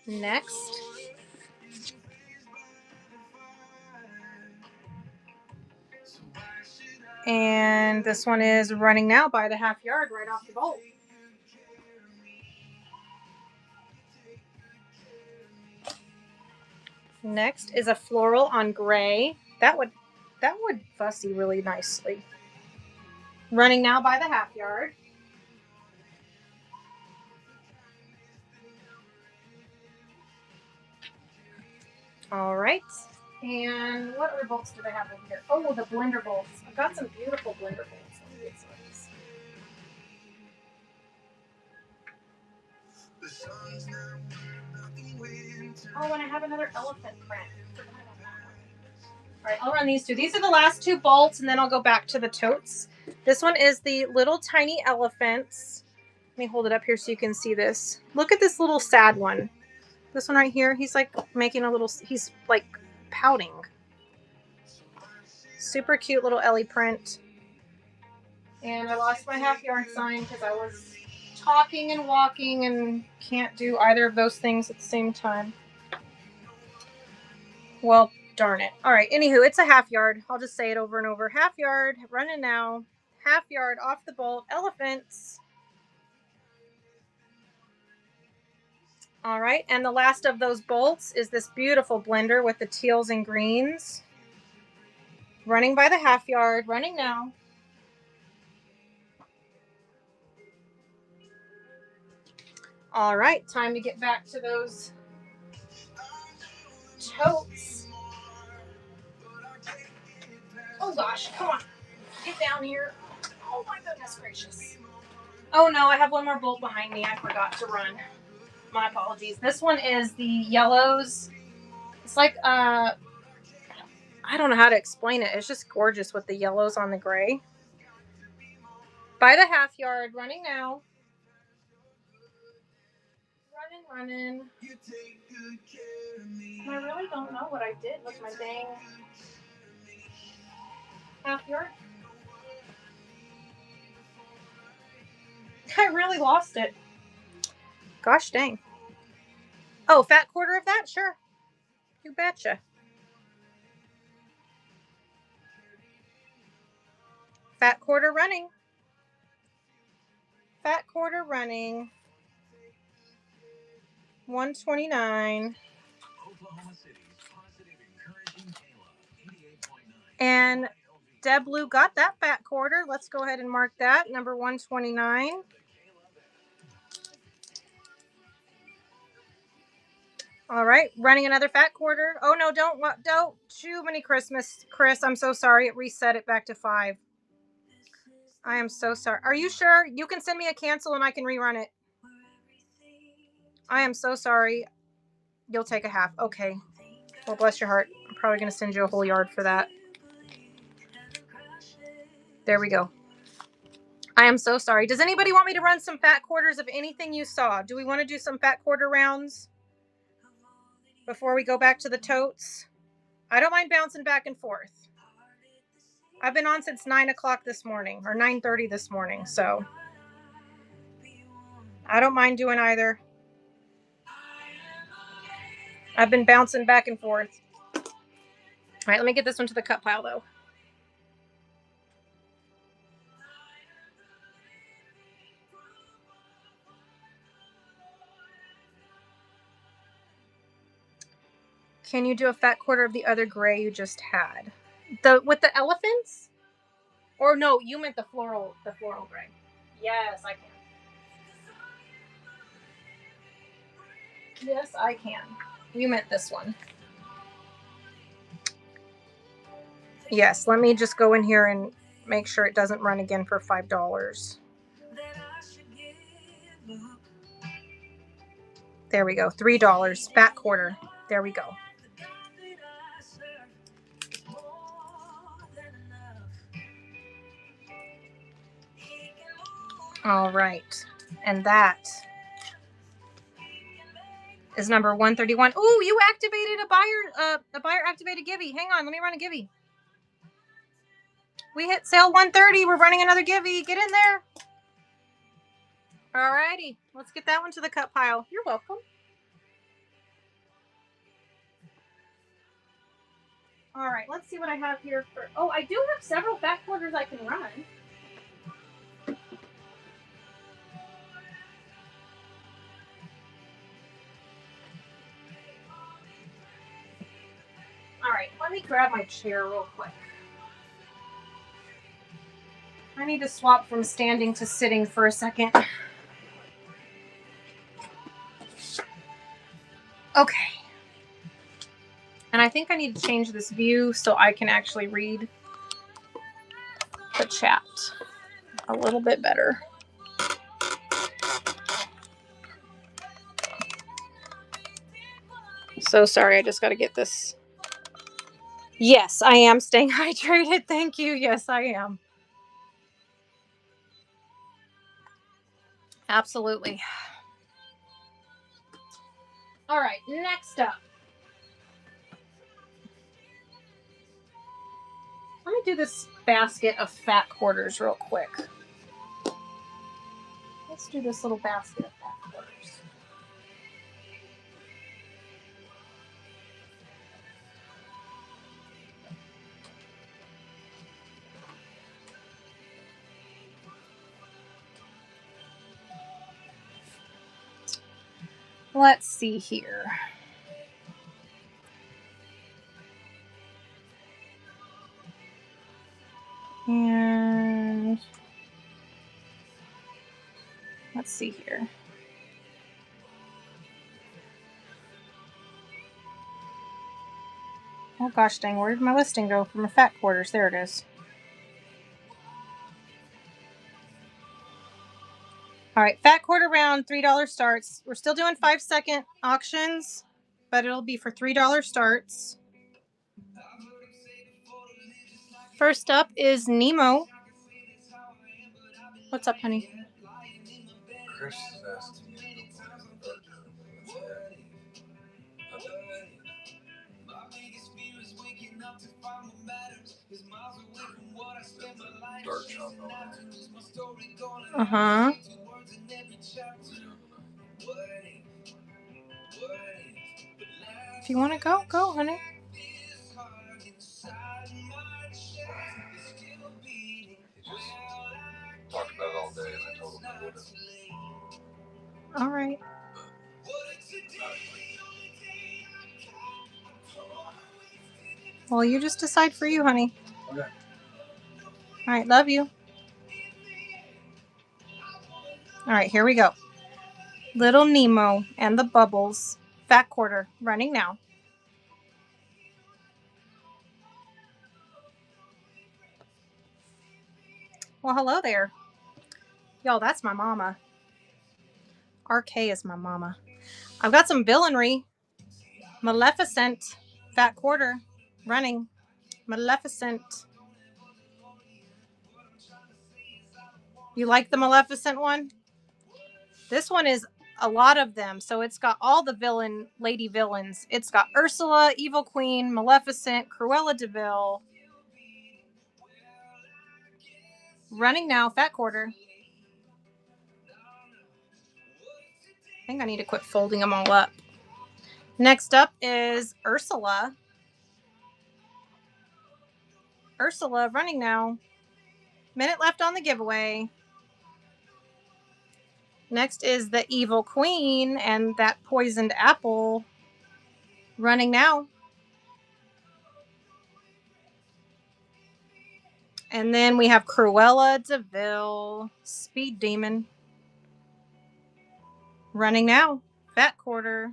Speaker 11: Next. And this one is running now by the half yard, right off the bolt. Next is a floral on gray. That would fussy really nicely. Running now by the half yard. All right. And what other bolts do they have over here? Oh, the blender bolts. I've got some beautiful blender bolts. Let me get some of these. Oh, and I have another elephant print. All right, I'll run these two. These are the last two bolts, and then I'll go back to the totes. This one is the little tiny elephants. Let me hold it up here so you can see this. Look at this little sad one. This one right here, he's like making a little, he's like pouting. Super cute little Ellie print. And I lost my half yard sign because I was talking and walking and can't do either of those things at the same time. Well, darn it. All right, anywho, it's a half yard. I'll just say it over and over. Half yard, running now. Half yard, off the bolt, elephants. All right, and the last of those bolts is this beautiful blender with the teals and greens. Running by the half yard, running now. All right, time to get back to those totes. Oh gosh, come on. Get down here. Oh my goodness gracious. Oh no, I have one more bolt behind me I forgot to run. My apologies. This one is the yellows. It's like, I don't know how to explain it. It's just gorgeous with the yellows on the gray. By the half yard, running now. Running. I really don't know what I did with my dang half yard. I really lost it. Gosh dang. Oh, fat quarter of that? Sure. You betcha. Fat quarter running. Fat quarter running. 129. And Deb Blue got that fat quarter. Let's go ahead and mark that. Number 129. All right, running another fat quarter. Oh no, don't too many Christmas, Chris. I'm so sorry. It reset it back to 5. I am so sorry. Are you sure? You can send me a cancel and I can rerun it. I am so sorry. You'll take a half. Okay. Well, bless your heart. I'm probably going to send you a whole yard for that. There we go. I am so sorry. Does anybody want me to run some fat quarters of anything you saw? Do we want to do some fat quarter rounds before we go back to the totes? I don't mind bouncing back and forth. I've been on since 9 o'clock this morning, or 9:30 this morning, so I don't mind doing either. I've been bouncing back and forth. All right, let me get this one to the cut pile, though. Can you do a fat quarter of the other gray you just had? With the elephants? Or no, you meant the floral gray. Yes, I can. Yes, I can. You meant this one. Yes, let me just go in here and make sure it doesn't run again for $5. There we go. $3. Fat quarter. There we go. All right. And that is number 131. Ooh, you activated a buyer activated Givey. Hang on, let me run a Givey. We hit sale 130. We're running another Givey. Get in there. All righty. Let's get that one to the cut pile. You're welcome. All right, let's see what I have here for. Oh, I do have several fat quarters I can run. All right, let me grab my chair real quick. I need to swap from standing to sitting for a second. Okay. And I think I need to change this view so I can actually read the chat a little bit better. So sorry, I just got to get this. Yes, I am staying hydrated. Thank you. Yes, I am. Absolutely. All right, next up. Let me do this basket of fat quarters real quick. Let's do this little basket of fat quarters. Let's see here. And let's see here. Oh gosh dang, where did my listing go for my fat quarters? There it is. All right, fat quarter round, $3 starts. We're still doing 5-second auctions, but it'll be for $3 starts. First up is Nemo. What's up, honey?
Speaker 6: Chris is asking me to play Dart shop all day.
Speaker 11: Uh-huh. If you want to go, go, honey.
Speaker 6: He just talked about it all day, and I told him I wouldn't.
Speaker 11: All right. Well, you just decide for you, honey.
Speaker 6: Okay.
Speaker 11: All right, love you. All right, here we go. Little Nemo and the Bubbles. Fat quarter, running now. Well, hello there. Y'all, that's my mama. RK is my mama. I've got some villainry. Maleficent. Fat quarter, running. Maleficent. You like the Maleficent one? This one is a lot of them. So it's got all the lady villains. It's got Ursula, Evil Queen, Maleficent, Cruella de Vil. Running now, fat quarter. I think I need to quit folding them all up. Next up is Ursula. Ursula, running now. Minute left on the giveaway. Next is the Evil Queen and that poisoned apple. Running now. And then we have Cruella de Vil, Speed Demon. Running now. Fat quarter.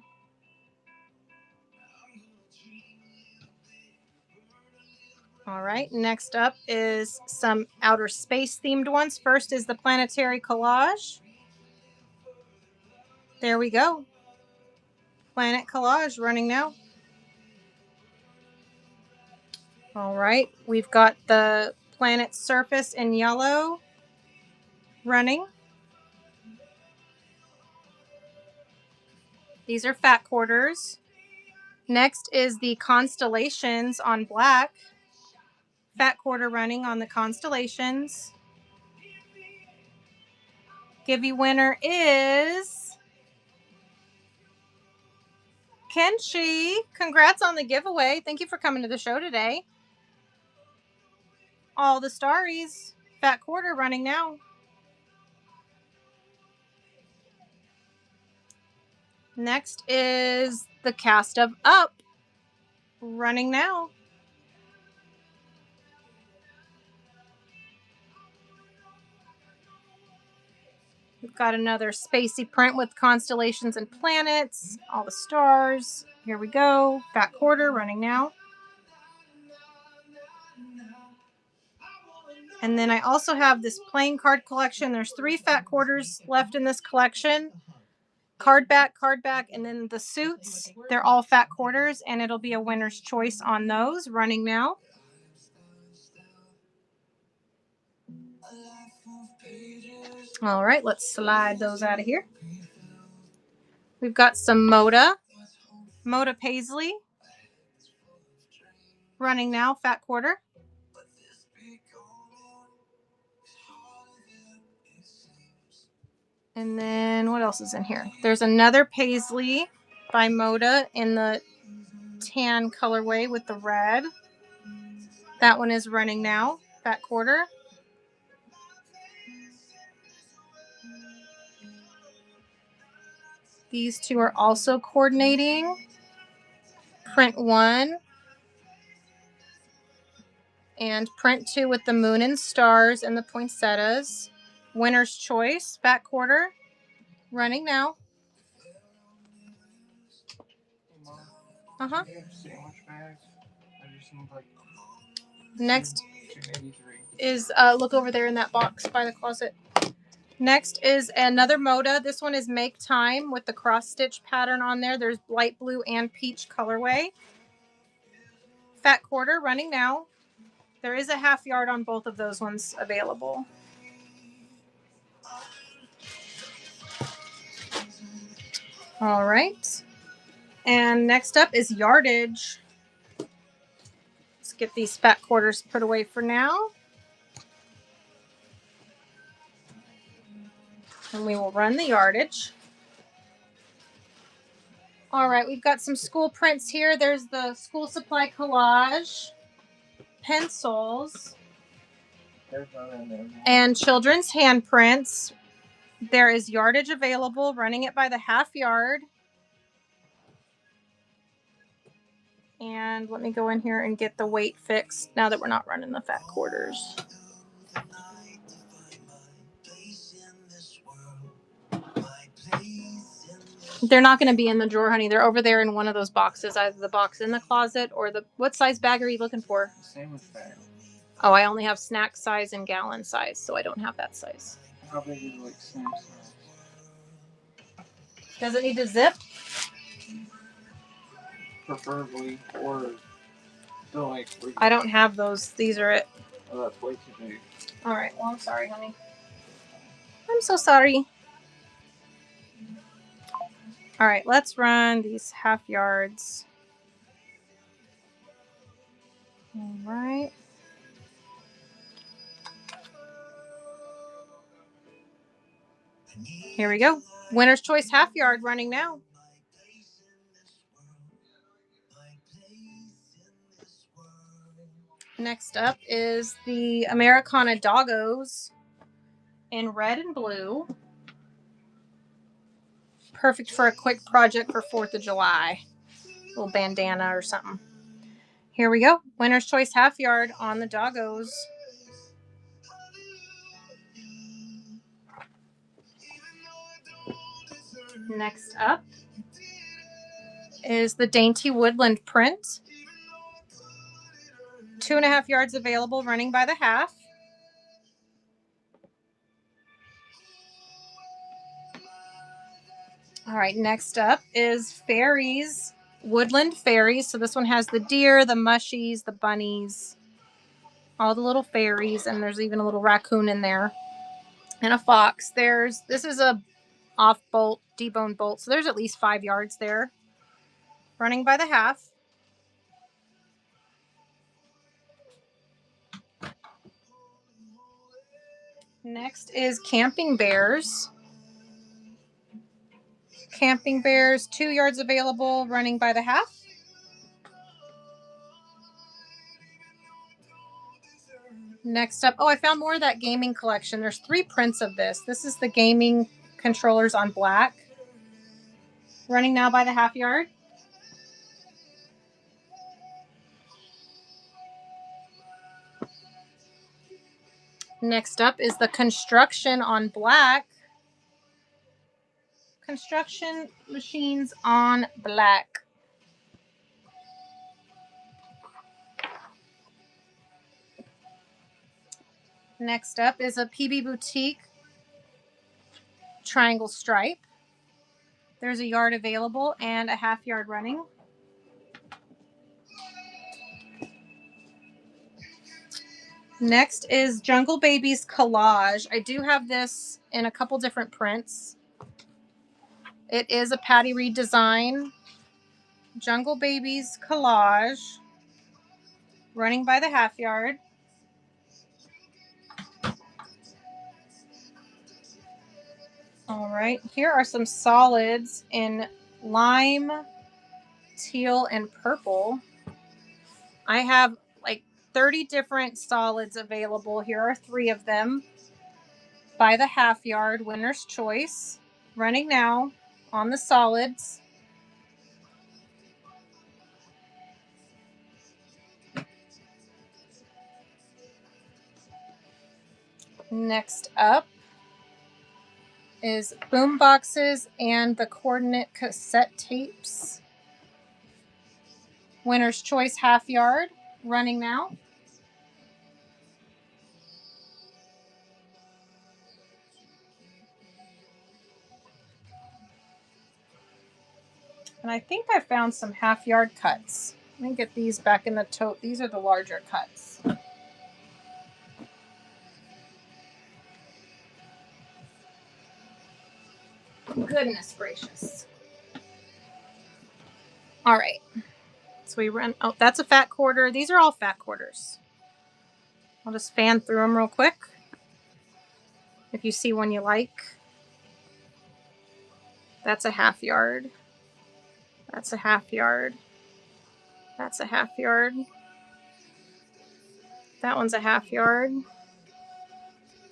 Speaker 11: All right, next up is some outer space themed ones. First is the Planetary Collage. There we go. Planet Collage running now. All right, we've got the Planet Surface in yellow running. These are fat quarters. Next is the Constellations on black. Fat quarter running on the Constellations. Giveaway winner is Kenshi. Congrats on the giveaway. Thank you for coming to the show today. All the Starries. Fat quarter running now. Next is the cast of Up. Running now. Got another spacey print with constellations and planets, all the stars. Here we go. Fat quarter running now. And then I also have this playing card collection. There's 3 fat quarters left in this collection. Card back, and then the suits. They're all fat quarters, and it'll be a winner's choice on those running now. All right, let's slide those out of here. We've got some Moda Paisley running now, fat quarter. And then what else is in here? There's another Paisley by Moda in the tan colorway with the red. That one is running now, fat quarter. These two are also coordinating. Print 1 and print 2 with the moon and stars and the poinsettias. Winner's choice, fat quarter, running now. Uh-huh. Next is, look over there in that box by the closet. Next is another Moda. This one is Make Time with the cross stitch pattern on there. There's light blue and peach colorway. Fat quarter running now. There is a half yard on both of those ones available. All right. And next up is yardage. Let's get these fat quarters put away for now. And we will run the yardage. All right, we've got some school prints here. There's the school supply collage, pencils, and children's handprints. There is yardage available, running it by the half yard. And let me go in here and get the weight fixed now that we're not running the fat quarters. They're not going to be in the drawer, honey. They're over there in one of those boxes, either the box in the closet or the... What size bag are you looking for?
Speaker 13: Sandwich bag.
Speaker 11: Oh, I only have snack size and gallon size, so I don't have that size.
Speaker 13: How big is like snack size?
Speaker 11: Does it need to zip?
Speaker 13: Preferably, or still like.
Speaker 11: I don't have those. These are it.
Speaker 13: Oh, that's way too big.
Speaker 11: All right. Well, I'm sorry, honey. I'm so sorry. All right, let's run these half yards. All right. Here we go. Winner's choice half yard running now. Next up is the Americana Doggos in red and blue. Perfect for a quick project for 4th of July. Little bandana or something. Here we go. Winner's choice half yard on the Doggos. Next up is the Dainty Woodland print. 2.5 yards available, running by the half. All right, next up is Fairies, Woodland Fairies. So this one has the deer, the mushies, the bunnies, all the little fairies, and there's even a little raccoon in there and a fox. This is a off bolt, debone bolt, so there's at least 5 yards there, running by the half. Next is Camping Bears. Camping Bears, 2 yards available, running by the half. Next up, oh, I found more of that gaming collection. There's 3 prints of this. This is the gaming controllers on black, running now by the half yard. Next up is the construction on black. Construction Machines on black. Next up is a PB Boutique triangle stripe. There's a yard available and a half yard running. Next is Jungle Babies Collage. I do have this in a couple different prints. It is a Patty Reed design. Jungle Babies Collage. Running by the half yard. All right, here are some solids in lime, teal, and purple. I have like 30 different solids available. Here are 3 of them. By the half yard, winner's choice. Running now on the solids. Next up is boom boxes and the coordinate cassette tapes. Winner's choice half yard. Running now. And I think I found some half yard cuts. Let me get these back in the tote. These are the larger cuts. Goodness gracious. All right. So we run, oh, that's a fat quarter. These are all fat quarters. I'll just fan through them real quick. If you see one you like. That's a half yard. That's a half yard. That's a half yard. That one's a half yard.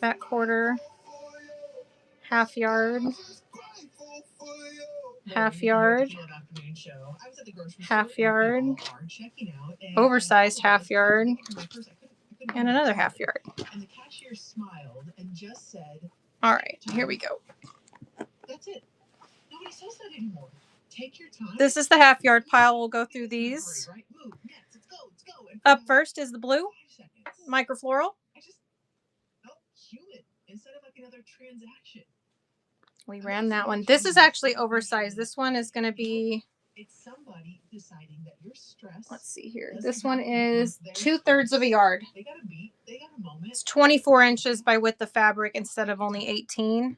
Speaker 11: Fat quarter. Half yard. Half yard. Half yard. Oversized half yard. And another half yard. All right, here we go.
Speaker 8: That's it. Nobody says that anymore. Take your time.
Speaker 11: This is the half yard pile. We'll go through these. Up first is the blue microfloral.
Speaker 8: Instead of like another transaction.
Speaker 11: We ran that one. This is actually oversized. This one is going to be,
Speaker 8: it's somebody deciding that you're stressed.
Speaker 11: let's see here. This one is 2/3 of a yard.
Speaker 8: They got a beat. They got a moment.
Speaker 11: It's 24 inches by width of fabric instead of only 18.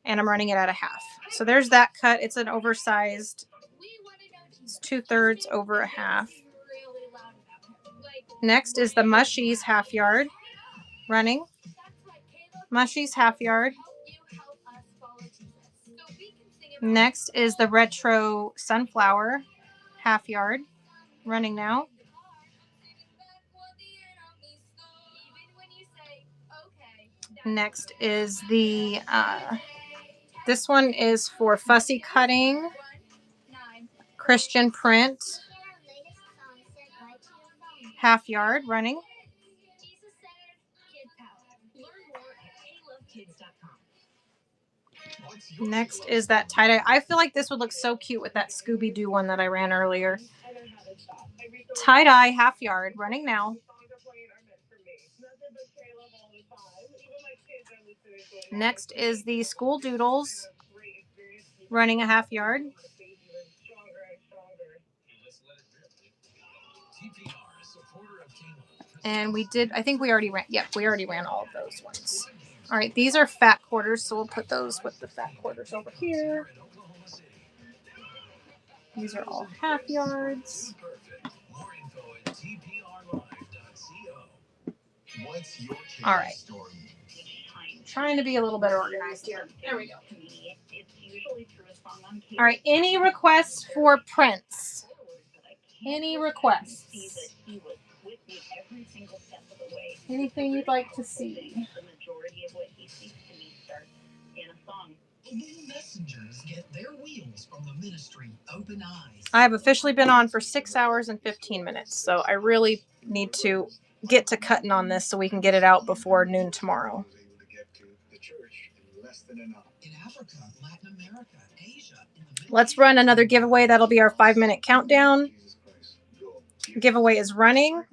Speaker 11: And I'm running it at a half. So there's that cut. It's an oversized. It's 2/3 over a half. Next is the Mushies half yard. Running. Mushies half yard. Next is the retro sunflower half yard. Running now. Next is the this one is for fussy cutting, Christian print, half yard. Running. Next is that tie-dye. I feel like this would look so cute with that Scooby-Doo one that I ran earlier. Tie-dye half yard. Running now. Next is the School Doodles. Running a half yard. And we did, I think we already ran, yep, we already ran all of those ones. All right, these are fat quarters, so we'll put those with the fat quarters over here. These are all half yards. All right. Trying to be a little better organized here. There we go. All right, any requests for prints? Any requests? Anything you'd like to see?
Speaker 7: Messengers get their wheels from the ministry Open Eyes.
Speaker 11: I have officially been on for 6 hours and 15 minutes, so I really need to get to cutting on this so we can get it out before noon tomorrow.
Speaker 7: In Africa, Latin America, Asia,
Speaker 11: Let's run another giveaway. That'll be our 5-minute countdown. Giveaway is running.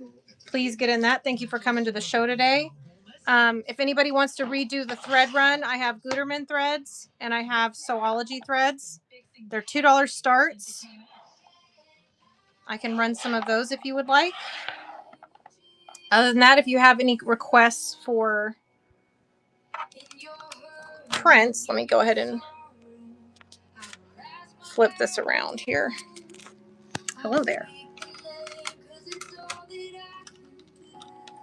Speaker 11: Please get in that. Thank you for coming to the show today. If anybody wants to redo the thread run, I have Gutermann threads and I have Sewology threads. They're $2 starts. I can run some of those if you would like. Other than that, if you have any requests for prints, let me go ahead and flip this around here. Hello there.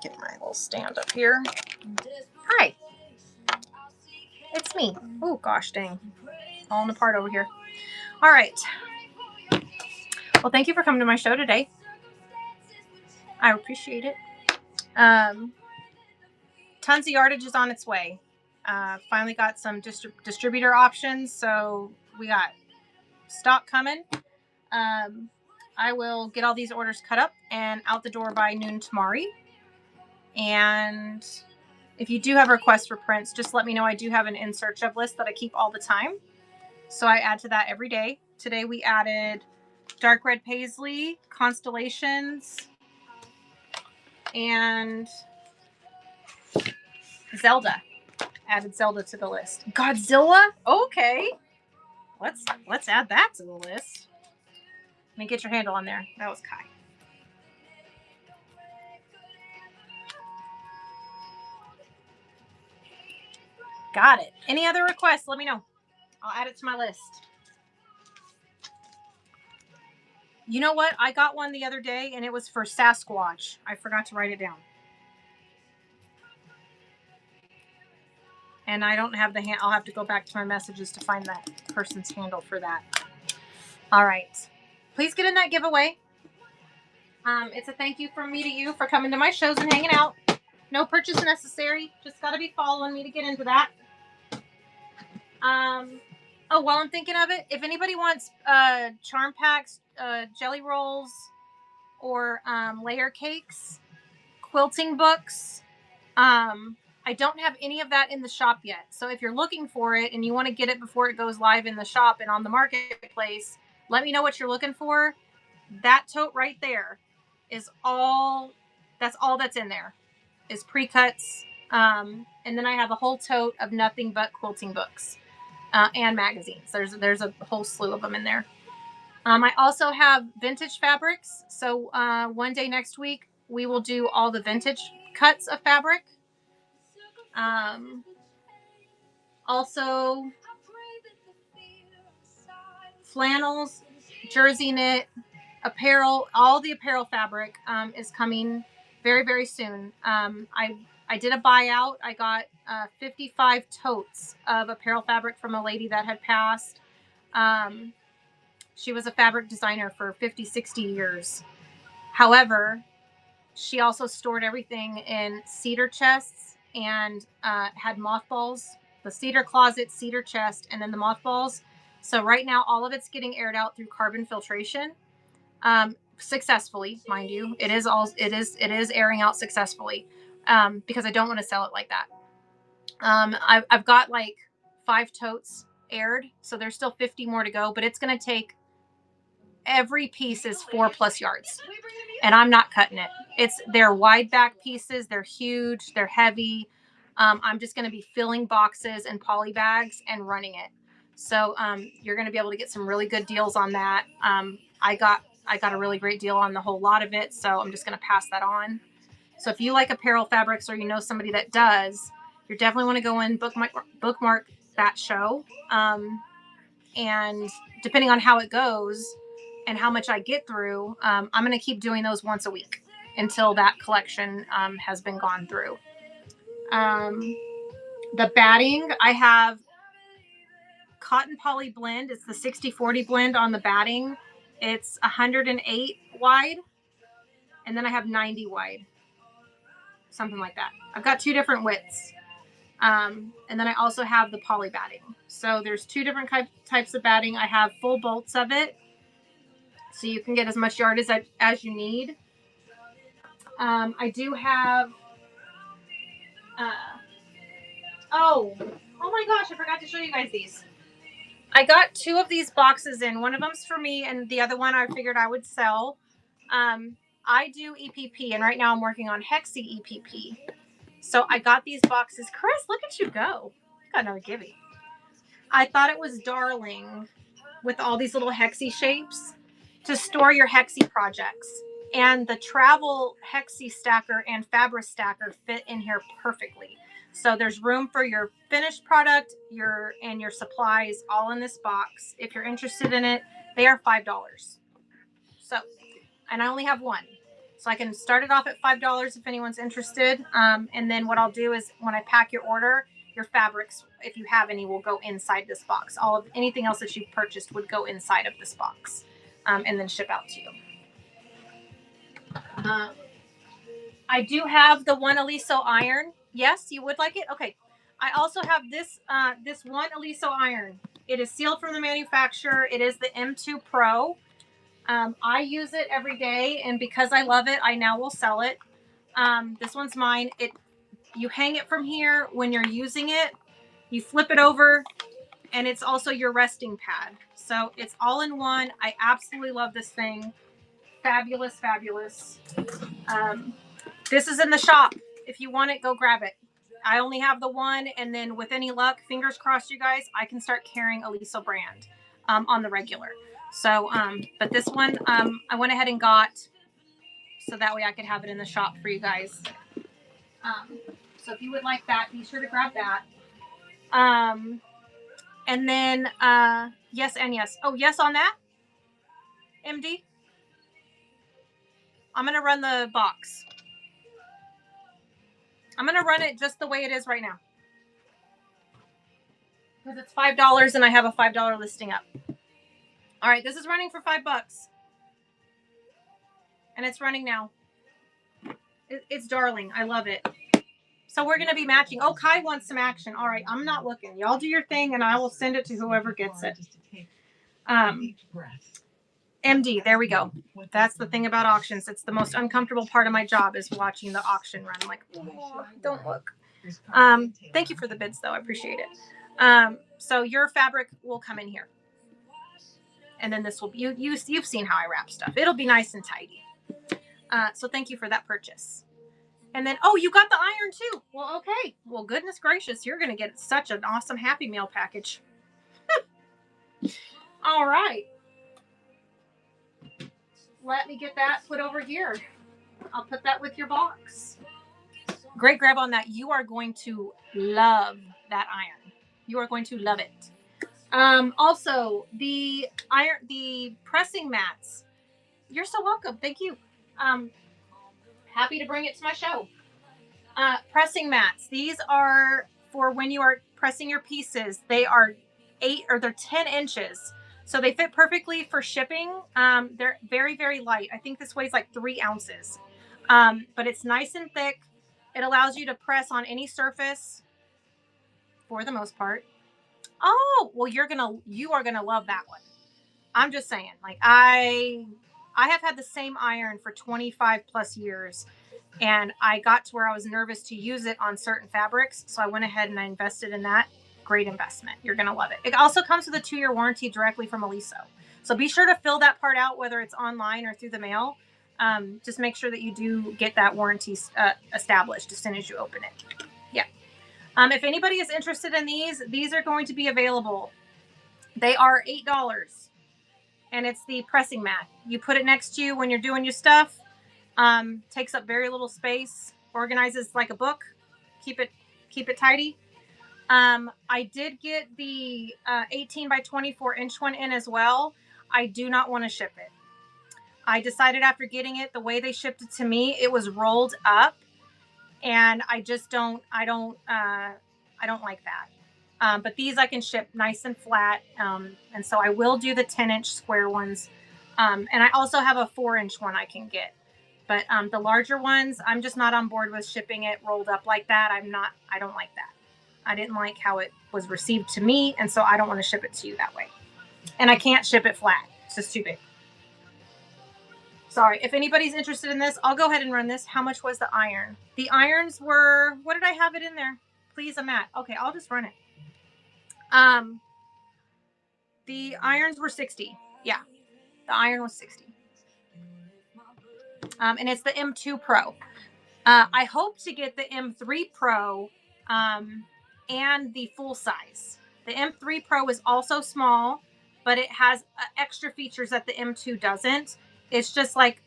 Speaker 11: Get my little stand up here. Hi. It's me. Oh, gosh dang. Falling apart over here. All right. Well, thank you for coming to my show today. I appreciate it. Tons of yardage is on its way. Finally got some distributor options, so we got stock coming. I will get all these orders cut up and out the door by noon tomorrow. And if you do have requests for prints, just let me know. I do have an in search of list that I keep all the time, so I add to that every day. Today we added Dark Red Paisley, Constellations, and Zelda. Added Zelda to the list. Godzilla? Okay. Let's add that to the list. Let me get your handle on there. That was Kai. Got it. Any other requests? Let me know. I'll add it to my list. You know what? I got one the other day and it was for Sasquatch. I forgot to write it down. And I don't have the I'll have to go back to my messages to find that person's handle for that. All right. Please get in that giveaway. It's a thank you from me to you for coming to my shows and hanging out. No purchase necessary. Just got to be following me to get into that. Oh, while I'm thinking of it, if anybody wants charm packs, jelly rolls, or layer cakes, quilting books, I don't have any of that in the shop yet. So if you're looking for it and you want to get it before it goes live in the shop and on the marketplace, let me know what you're looking for. That tote right there is all that's in there is pre-cuts. And then I have a whole tote of nothing but quilting books and magazines. There's a whole slew of them in there. I also have vintage fabrics. So one day next week, we will do all the vintage cuts of fabric. Also flannels, jersey knit, apparel, all the apparel fabric is coming very, very soon. I did a buyout. I got 55 totes of apparel fabric from a lady that had passed. She was a fabric designer for 50, 60 years. However, she also stored everything in cedar chests and had mothballs, the cedar closet, cedar chest, and then the mothballs. So right now, all of it's getting aired out through carbon filtration, successfully, mind you. It is airing out successfully because I don't want to sell it like that. I've got like 5 totes aired, so there's still 50 more to go, but it's going to take, every piece is 4+ yards, and I'm not cutting it. They're wide back pieces. They're huge. They're heavy. I'm just going to be filling boxes and poly bags and running it. So you're going to be able to get some really good deals on that. I got a really great deal on the whole lot of it, so I'm just going to pass that on. So if you like apparel fabrics or you know somebody that does, you definitely want to go and bookmark that show. And depending on how it goes and how much I get through, I'm going to keep doing those once a week until that collection has been gone through. The batting, I have cotton poly blend. It's the 60-40 blend on the batting. It's 108 wide, and then I have 90 wide, something like that. I've got 2 different widths. And then I also have the poly batting. So there's 2 different types of batting. I have full bolts of it, so you can get as much yardage as you need. I do have, oh my gosh, I forgot to show you guys these. I got 2 of these boxes in. One of them's for me, and the other one I figured I would sell. I do EPP, and right now I'm working on Hexi EPP. So I got these boxes. Chris, look at you go. Got another Gibby. I thought it was darling with all these little Hexi shapes to store your Hexi projects. And the travel Hexi stacker and Fabra stacker fit in here perfectly. So there's room for your finished product, your supplies all in this box. If you're interested in it, they are $5. So, and I only have one. So I can start it off at $5 if anyone's interested. And then what I'll do is when I pack your order, your fabrics, if you have any, will go inside this box. All of anything else that you've purchased would go inside of this box, and then ship out to you. I do have the one Aliso iron. Yes, you would like it? Okay. I also have this this one Aliso iron. It is sealed from the manufacturer. It is the M2 Pro. I use it every day, and because I love it, I now will sell it. This one's mine. You hang it from here when you're using it. You flip it over, and it's also your resting pad. So it's all in one. I absolutely love this thing. Fabulous, fabulous. This is in the shop. If you want it, go grab it. I only have the one, and then with any luck, fingers crossed, you guys, I can start carrying Aliso brand on the regular. So, but this one, I went ahead and got, so that way I could have it in the shop for you guys. So if you would like that, be sure to grab that. And then, yes and yes. Oh, yes on that, MD? I'm going to run the box. I'm going to run it just the way it is right now. Because it's $5 and I have a $5 listing up. All right, this is running for $5. And it's running now. It's darling. I love it. So we're going to be matching. Oh, Kai wants some action. All right, I'm not looking. Y'all do your thing and I will send it to whoever gets it. MD, there we go. That's the thing about auctions. It's the most uncomfortable part of my job is watching the auction run. I'm like, oh, don't look. Thank you for the bids, though. I appreciate it. So your fabric will come in here. And then this will be, you've seen how I wrap stuff. It'll be nice and tidy. So thank you for that purchase. And then, oh, you got the iron too. Well, okay. Well, goodness gracious, you're going to get such an awesome Happy Meal package. All right. Let me get that put over here. I'll put that with your box. Great grab on that. You are going to love that iron. You are going to love it. Also, the pressing mats. You're so welcome. Thank you. Happy to bring it to my show. Pressing mats. These are for when you are pressing your pieces. They are 10 inches. So they fit perfectly for shipping. They're very, very light. I think this weighs like 3 ounces. But it's nice and thick. It allows you to press on any surface for the most part. Oh, well, you are gonna love that one. I'm just saying, like I have had the same iron for 25 plus years, and I got to where I was nervous to use it on certain fabrics. So I went ahead and I invested in that. Great investment. You're going to love it. It also comes with a 2-year warranty directly from Aliso. So be sure to fill that part out, whether it's online or through the mail. Just make sure that you do get that warranty established as soon as you open it. Yeah. If anybody is interested in these are going to be available. They are $8. And it's the pressing mat. You put it next to you when you're doing your stuff. Takes up very little space. Organizes like a book. Keep it tidy. I did get the 18 by 24 inch one in as well. I do not want to ship it. I decided after getting it, the way they shipped it to me, it was rolled up, and I don't like that. But these I can ship nice and flat, and so I will do the 10-inch square ones, and I also have a 4-inch one I can get. But the larger ones, I'm just not on board with shipping it rolled up like that. I don't like that. I didn't like how it was received to me, and so I don't want to ship it to you that way. And I can't ship it flat. It's just too big. Sorry. If anybody's interested in this, I'll go ahead and run this. How much was the iron? The irons were, what did I have it in there? Please, a mat. Okay, I'll just run it. The irons were 60. Yeah, the iron was 60. And it's the M2 Pro. I hope to get the M3 Pro and the full size. The M3 Pro is also small, but it has extra features that the M2 doesn't. It's just like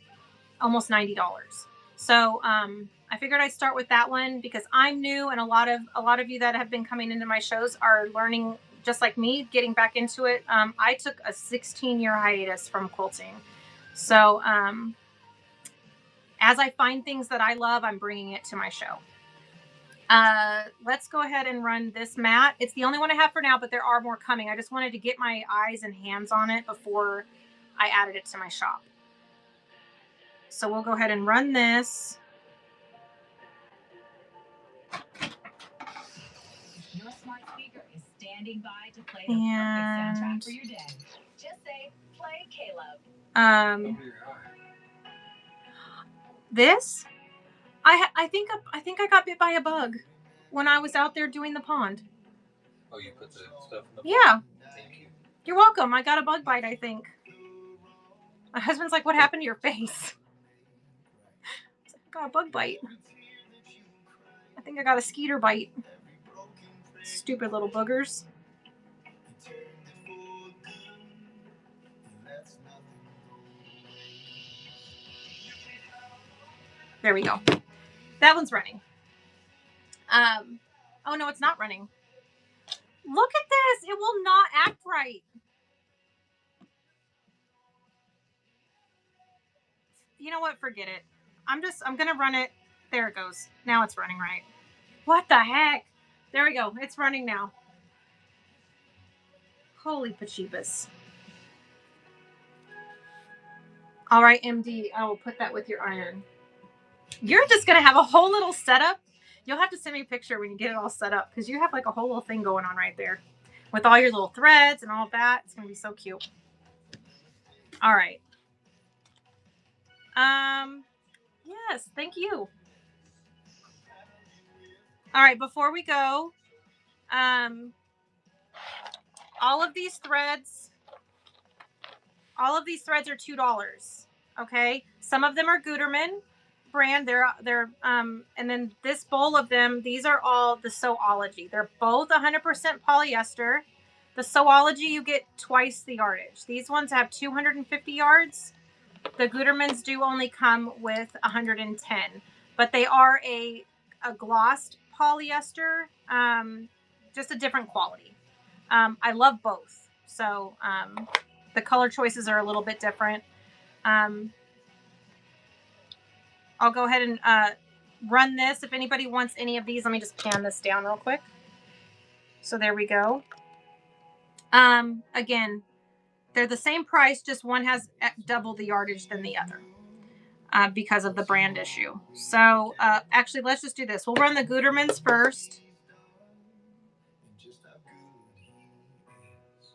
Speaker 11: almost $90. So I figured I'd start with that one because I'm new, and a lot of you that have been coming into my shows are learning just like me, getting back into it. I took a 16-year hiatus from quilting. So as I find things that I love, I'm bringing it to my show. Let's go ahead and run this mat. It's the only one I have for now, but there are more coming. I just wanted to get my eyes and hands on it before I added it to my shop. So we'll go ahead and run this.
Speaker 4: Your smart speaker is standing by to play the perfect soundtrack for your day. Just say, play Caleb.
Speaker 11: This, I think I got bit by a bug when I was out there doing the pond.
Speaker 6: Oh, you put the stuff in the
Speaker 11: Yeah.
Speaker 6: Thank you.
Speaker 11: You're welcome. I got a bug bite, I think. My husband's like, what happened to your face? I got a bug bite. I think I got a skeeter bite. Stupid little boogers. There we go. That one's running. Oh no, it's not running. Look at this. It will not act right. You know what? Forget it. I'm going to run it. There it goes. Now it's running right. What the heck? There we go. It's running now. Holy Pachibas. All right, MD. I will put that with your iron. You're just going to have a whole little setup. You'll have to send me a picture when you get it all set up because you have like a whole little thing going on right there with all your little threads and all of that. It's going to be so cute. All right. Yes, thank you. All right, before we go, all of these threads are $2. Okay, some of them are Gutermann brand. They're and then this bowl of them, these are all the Sewology. They're both 100% polyester. The Sewology, you get twice the yardage. These ones have 250 yards. The Gutermanns do only come with 110, but they are a glossed polyester, just a different quality. I love both. So the color choices are a little bit different. I'll go ahead and run this. If anybody wants any of these, let me just pan this down real quick. So there we go. Again, they're the same price, just one has double the yardage than the other because of the brand issue. So actually, let's just do this. We'll run the Gutermanns first.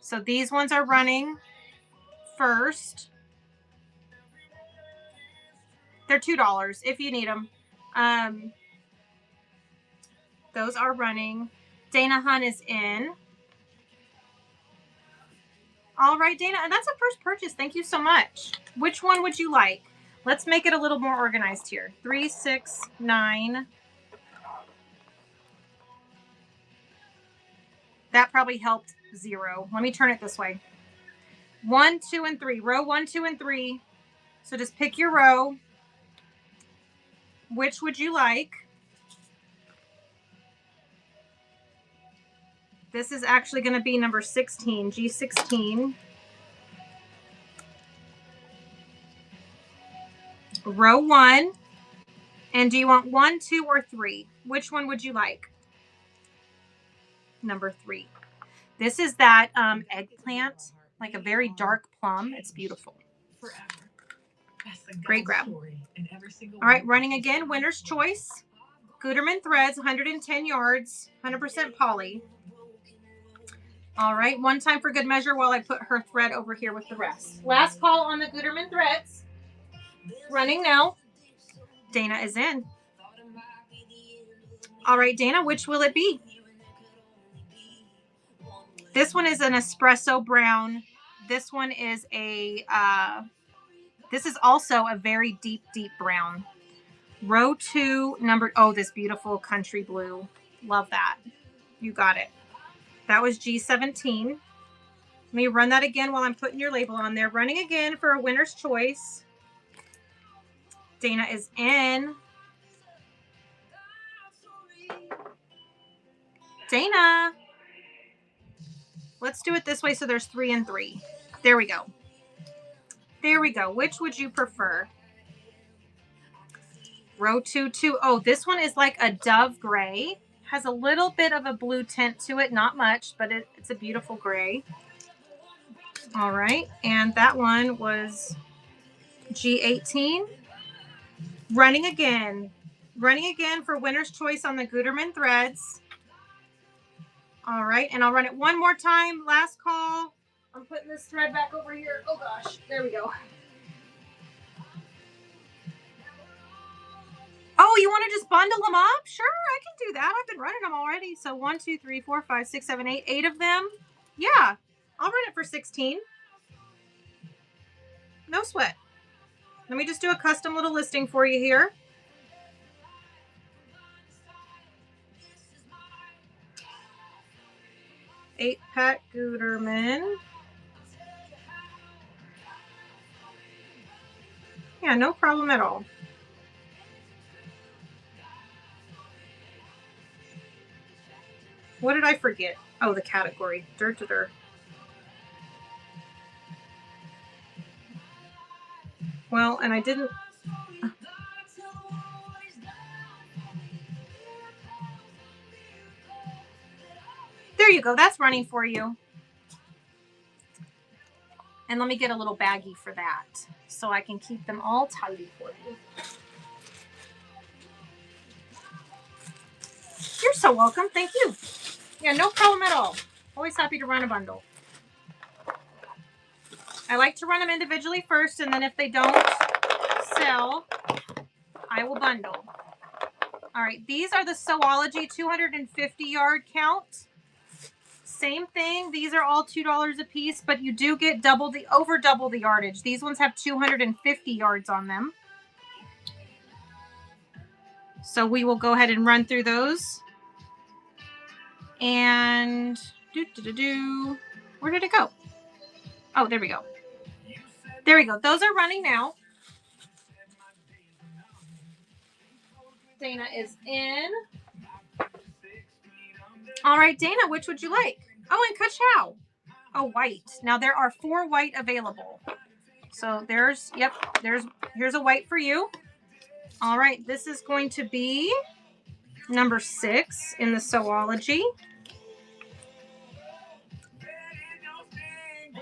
Speaker 11: So these ones are running first. They're $2 if you need them. Those are running. Dana Hunt is in. All right, Dana, and that's a first purchase. Thank you so much. Which one would you like? Let's make it a little more organized here. 3, 6, 9. That probably helped 0. Let me turn it this way. 1, 2, and 3. Row 1, 2, and 3. So just pick your row. Which would you like? This is actually going to be number 16, G16. Row 1. And do you want 1, 2, or 3? Which one would you like? Number 3. This is that eggplant, like a very dark plum. It's beautiful. Great grab. All right, running again, winner's choice. Gutermann threads, 110 yards, 100% poly. All right, one time for good measure while I put her thread over here with the rest. Last call on the Gutermann threads. Running now. Dana is in. All right, Dana, which will it be? This one is an espresso brown. This one is a, this is also a very deep, deep brown. Row 2, number, oh, this beautiful country blue. Love that. You got it. That was G17. Let me run that again while I'm putting your label on there. Running again for a winner's choice. Dana is in. Dana. Let's do it this way so there's 3 and 3. There we go. There we go. Which would you prefer? Row 2, 2. Oh, this one is like a dove gray. Has a little bit of a blue tint to it. Not much, but it's a beautiful gray. All right. And that one was G18. Running again. Running again for winner's choice on the Gutermann threads. All right. And I'll run it one more time. Last call. I'm putting this thread back over here. Oh, gosh. There we go. Oh, you want to just bundle them up? Sure, I can do that. I've been running them already. So 1, 2, 3, 4, 5, 6, 7, 8. 8 of them. Yeah. I'll run it for 16. No sweat. Let me just do a custom little listing for you here. Eight-pack Gutermann. Yeah, no problem at all. What did I forget? Oh, the category. Dirt to dirt. Well, and I didn't. There you go. That's running for you. And let me get a little baggie for that so I can keep them all tidy for you. You're so welcome. Thank you. Yeah, no problem at all. Always happy to run a bundle. I like to run them individually first, and then if they don't sell, I will bundle. All right, these are the Sewology 250 yard count. Same thing. These are all $2 a piece, but you do get over double the yardage. These ones have 250 yards on them. So we will go ahead and run through those. And where did it go? Oh, there we go. There we go. Those are running now. Dana is in. All right, Dana, which would you like? Oh, and Ka-Chow. Oh, white. Now there are 4 white available. So here's a white for you. All right, this is going to be number 6 in the Sewology.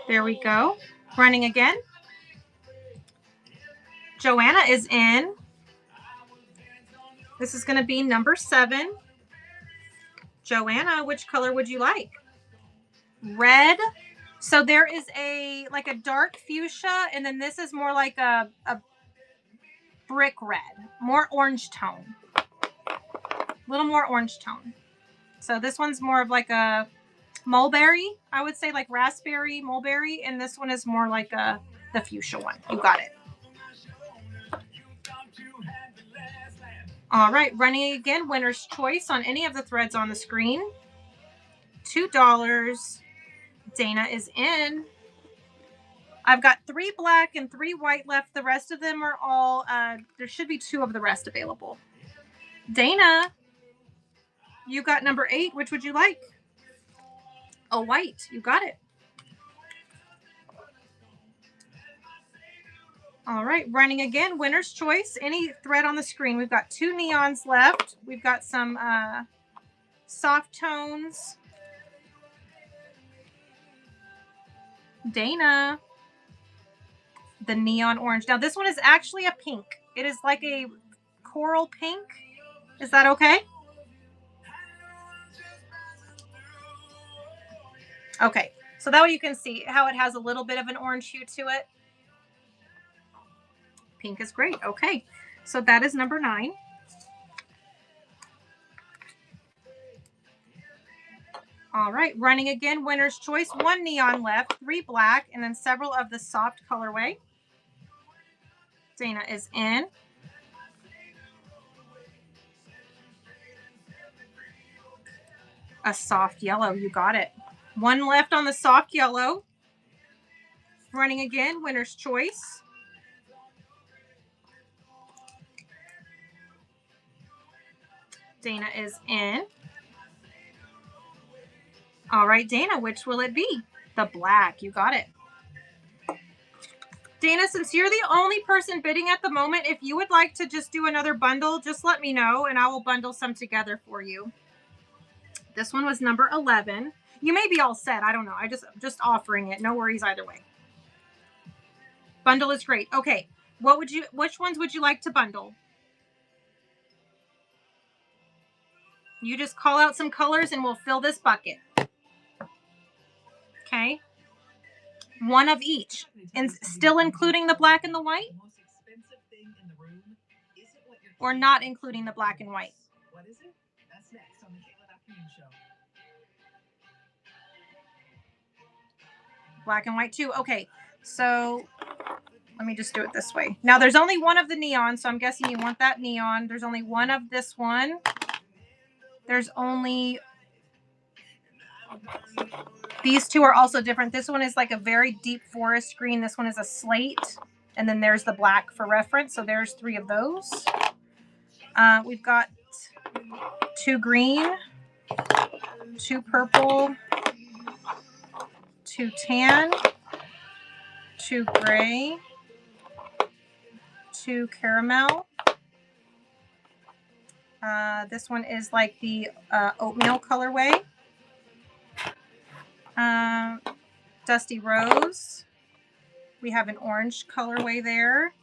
Speaker 11: There we go. Running again. Joanna is in. This is going to be number 7. Joanna, which color would you like? Red. So there is a dark fuchsia, and then this is more like a brick red, more orange tone. A little more orange tone. So this one's more of like a mulberry, I would say, like raspberry, mulberry, and this one is more like the fuchsia one. You got it. All right, running again, winner's choice on any of the threads on the screen. $2. Dana is in. I've got 3 black and 3 white left. The rest of them are all, there should be 2 of the rest available. Dana, you got number 8. Which would you like? Oh, white. You got it. All right, running again, winner's choice. Any thread on the screen. We've got 2 neons left. We've got some soft tones. Dana, the neon orange. Now this one is actually a pink. It is like a coral pink. Is that okay? Okay, so that way you can see how it has a little bit of an orange hue to it. Pink is great. Okay, so that is number 9. All right, running again, winner's choice. 1 neon left, 3 black, and then several of the soft colorway. Dana is in. A soft yellow, you got it. 1 left on the soft yellow. Running again, winner's choice. Dana is in. All right, Dana, which will it be? The black, you got it. Dana, since you're the only person bidding at the moment, if you would like to just do another bundle, just let me know and I will bundle some together for you. This one was number 11. You may be all set. I don't know. I'm just offering it. No worries either way. Bundle is great. Okay. Which ones would you like to bundle? You just call out some colors and we'll fill this bucket. Okay. 1 of each. And still including the black and the white? Or not including the black and white?
Speaker 8: What is it? That's next on the Kayla Afternoon Show.
Speaker 11: Black and white too. Okay. So let me just do it this way. Now there's only 1 of the neon, so I'm guessing you want that neon. There's only 1 of this one. There's only... These 2 are also different. This one is like a very deep forest green. This one is a slate. And then there's the black for reference. So there's 3 of those. We've got 2 green, 2 purple, 2 tan, 2 gray, 2 caramel. This one is like the oatmeal colorway. Dusty Rose. We have an orange colorway there.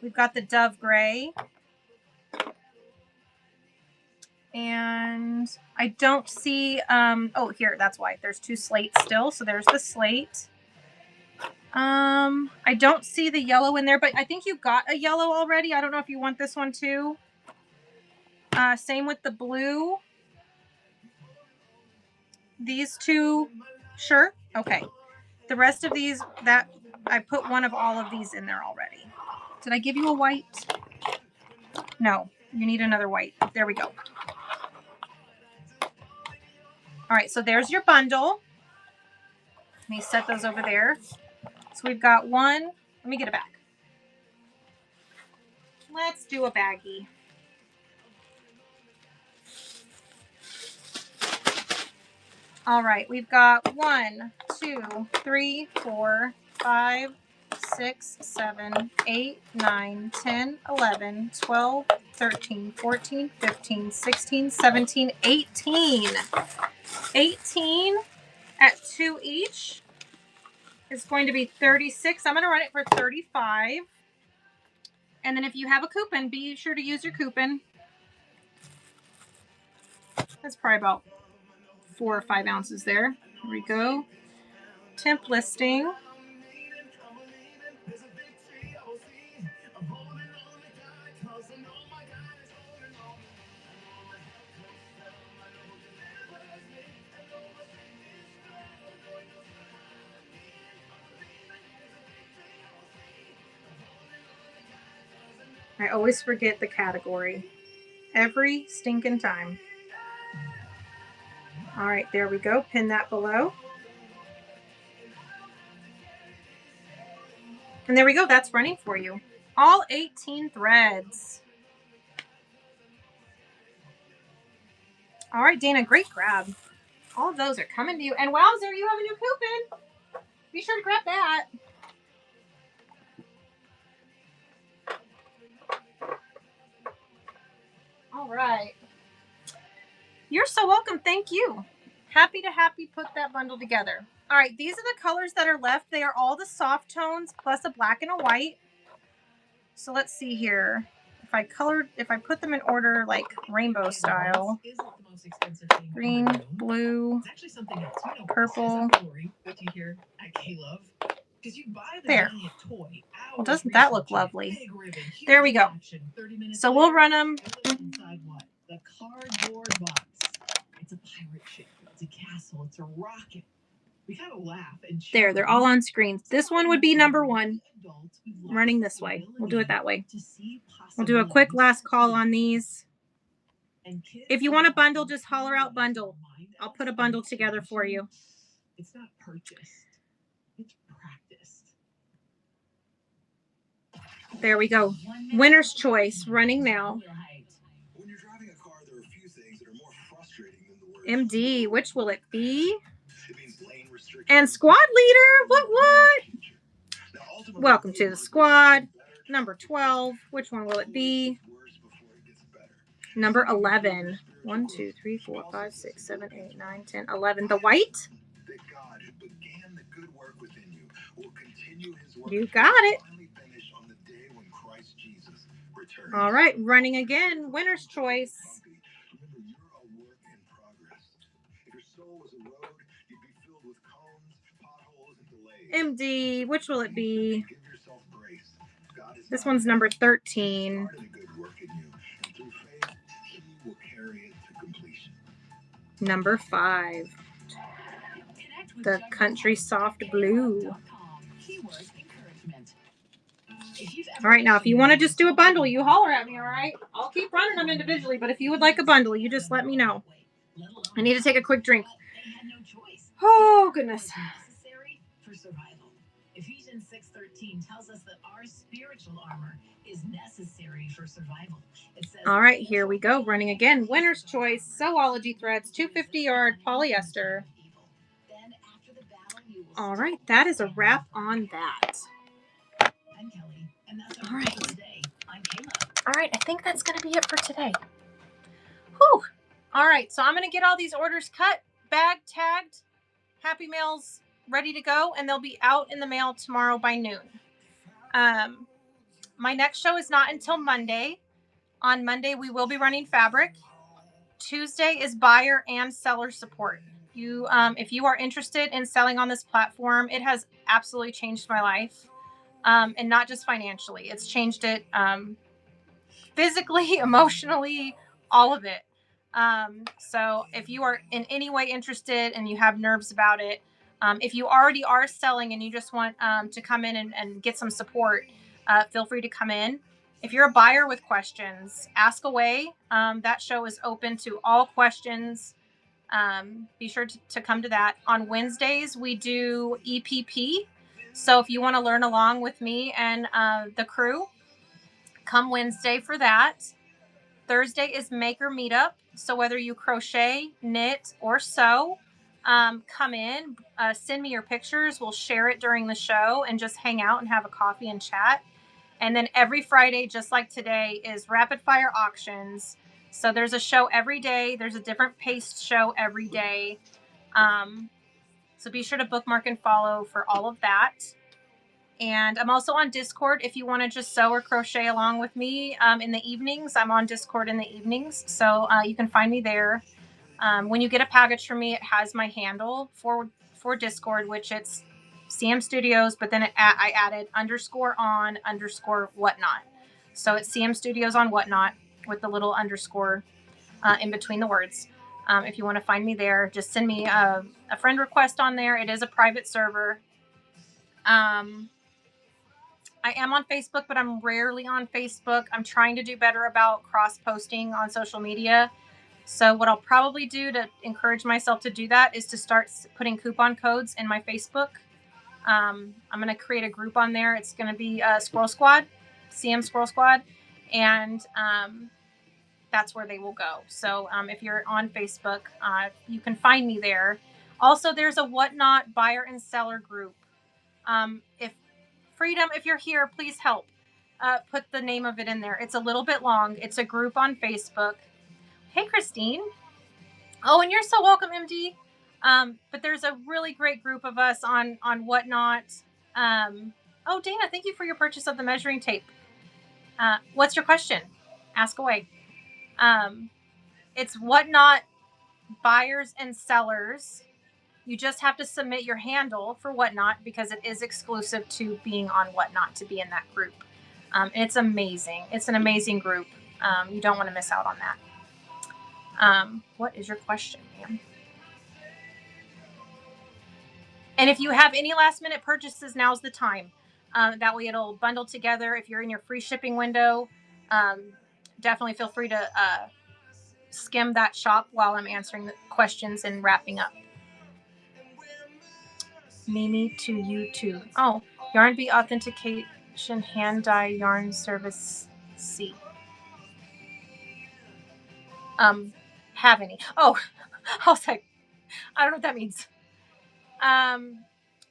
Speaker 11: We've got the Dove Gray. And I don't see, oh, here, that's why. There's 2 slates still. So there's the slate. I don't see the yellow in there, but I think you got a yellow already. I don't know if you want this one too. Same with the blue. These 2, sure? Okay. The rest of these, that I put 1 of all of these in there already. Did I give you a white? No, you need another white. There we go. All right, so there's your bundle. Let me set those over there. So we've got 1. Let me get a bag. Let's do a baggie. All right, we've got 1, 2, 3, 4, 5, 6, 7, 8, 9, 10, 11, 12, 13, 14, 15, 16, 17, 18. 18 at 2 each is going to be 36. I'm going to run it for 35. And then if you have a coupon, be sure to use your coupon. That's probably about 4 or 5 ounces there. Here we go. Temp listing. I always forget the category. Every stinking time. All right, there we go. Pin that below. And there we go. That's running for you. All 18 threads. All right, Dana, great grab. All of those are coming to you. And Wowzer, you have a new coupon. Be sure to grab that. All right. You're so welcome. Thank you. Happy put that bundle together. All right, these are the colors that are left. They are all the soft tones plus a black and a white. So let's see here. If I put them in order like rainbow style. Green, blue, purple. There. Well, doesn't that look lovely? There we go. So we'll run them.
Speaker 8: The cardboard box. It's a pirate ship. It's a castle. It's a rocket. We kind of laugh and
Speaker 11: There, they're all on screen. This one would be number 1. Running this way. We'll do it that way. We'll do a quick last call on these. If you want a bundle, just holler out bundle. I'll put a bundle together for you.
Speaker 8: It's not purchased. It's practiced.
Speaker 11: There we go. Winner's choice running now.
Speaker 10: When you're driving a car, there are a few things that are more frustrating than the word
Speaker 11: MD, which will it be?
Speaker 10: It means lane restrictions.
Speaker 11: And squad leader, what?
Speaker 10: Now, ultimately,
Speaker 11: Welcome to the squad. Number 12, which one will it be? Number 11. 1, 2, 3, 4, 5, 6, 7, 8, 9, 10, 11. The white?
Speaker 10: That God who began the good work within you will continue his work.
Speaker 11: You got it.
Speaker 10: Finally finish on the day when Christ Jesus returns.
Speaker 11: All right, running again. Winner's choice.
Speaker 10: Remember, you're a work in progress. If your soul was a road, you'd be filled with cones, potholes, and delays.
Speaker 11: MD, which will it be?
Speaker 10: Give yourself grace. God is
Speaker 11: This
Speaker 10: not
Speaker 11: one's number 13.
Speaker 10: started a good work in you, and through faith, he will carry it to completion.
Speaker 11: Number 5. The country soft blue. All right, now if you want to just do a bundle, you holler at me, all right? I'll keep running them individually, but if you would like a bundle, you just let me know. I need to take a quick drink. Oh, goodness.
Speaker 4: Necessary for survival. Ephesians 6:13 tells us that our spiritual armor is necessary for survival. It says,
Speaker 11: All right, here we go. Running again. Winner's choice. Sewology threads. 250-yard polyester.
Speaker 4: Then after the battle, you will
Speaker 11: All right, that is a wrap on that.
Speaker 4: I'm Kelly, and that's
Speaker 11: All
Speaker 4: our
Speaker 11: right.
Speaker 4: for today. I'm Kayla.
Speaker 11: All right, I think that's going to be it for today. Whew. All right, so I'm going to get all these orders cut, bagged, tagged, Happy Mails ready to go, and they'll be out in the mail tomorrow by noon. My next show is not until Monday. On Monday, we will be running fabric. Tuesday is buyer and seller support. If you are interested in selling on this platform, it has absolutely changed my life. And not just financially. It's changed it physically, emotionally, all of it. So if you are in any way interested and you have nerves about it, if you already are selling and you just want to come in and get some support, feel free to come in. If you're a buyer with questions, ask away. That show is open to all questions. Be sure to come to that. On Wednesdays, we do EPP. So if you want to learn along with me and the crew, come Wednesday for that. Thursday is Maker Meetup. So whether you crochet, knit, or sew, come in, send me your pictures. We'll share it during the show and just hang out and have a coffee and chat. And then every Friday, just like today, is Rapid Fire Auctions. So there's a show every day. There's a different paste show every day. So be sure to bookmark and follow for all of that. And I'm also on Discord if you want to just sew or crochet along with me in the evenings. I'm on Discord in the evenings, so you can find me there. When you get a package from me, it has my handle for Discord, which it's CM Studios, but then I added _on_whatnot. So it's CM Studios on whatnot with the little underscore in between the words. If you want to find me there, just send me a friend request on there. It is a private server. I am on Facebook, but I'm rarely on Facebook. I'm trying to do better about cross-posting on social media. So what I'll probably do to encourage myself to do that is to start putting coupon codes in my Facebook. I'm going to create a group on there. It's going to be Squirrel Squad, CM Squirrel Squad. And that's where they will go. So if you're on Facebook, you can find me there. Also, there's a Whatnot buyer and seller group. If you're here, please help put the name of it in there. It's a little bit long. It's a group on Facebook. Hey, Christine. Oh, and you're so welcome, MD. But there's a really great group of us on Whatnot. Oh, Dana, thank you for your purchase of the measuring tape. What's your question? Ask away. It's Whatnot buyers and sellers. You just have to submit your handle for Whatnot because it is exclusive to being on Whatnot to be in that group. And it's amazing. It's an amazing group. You don't want to miss out on that. What is your question, ma'am? And if you have any last minute purchases, now's the time. That way it'll bundle together. If you're in your free shipping window, definitely feel free to skim that shop while I'm answering the questions and wrapping up. Mimi to you too. Oh, Yarn Bee authentication hand dye yarn service C. Have any? Oh, I was like, I don't know what that means.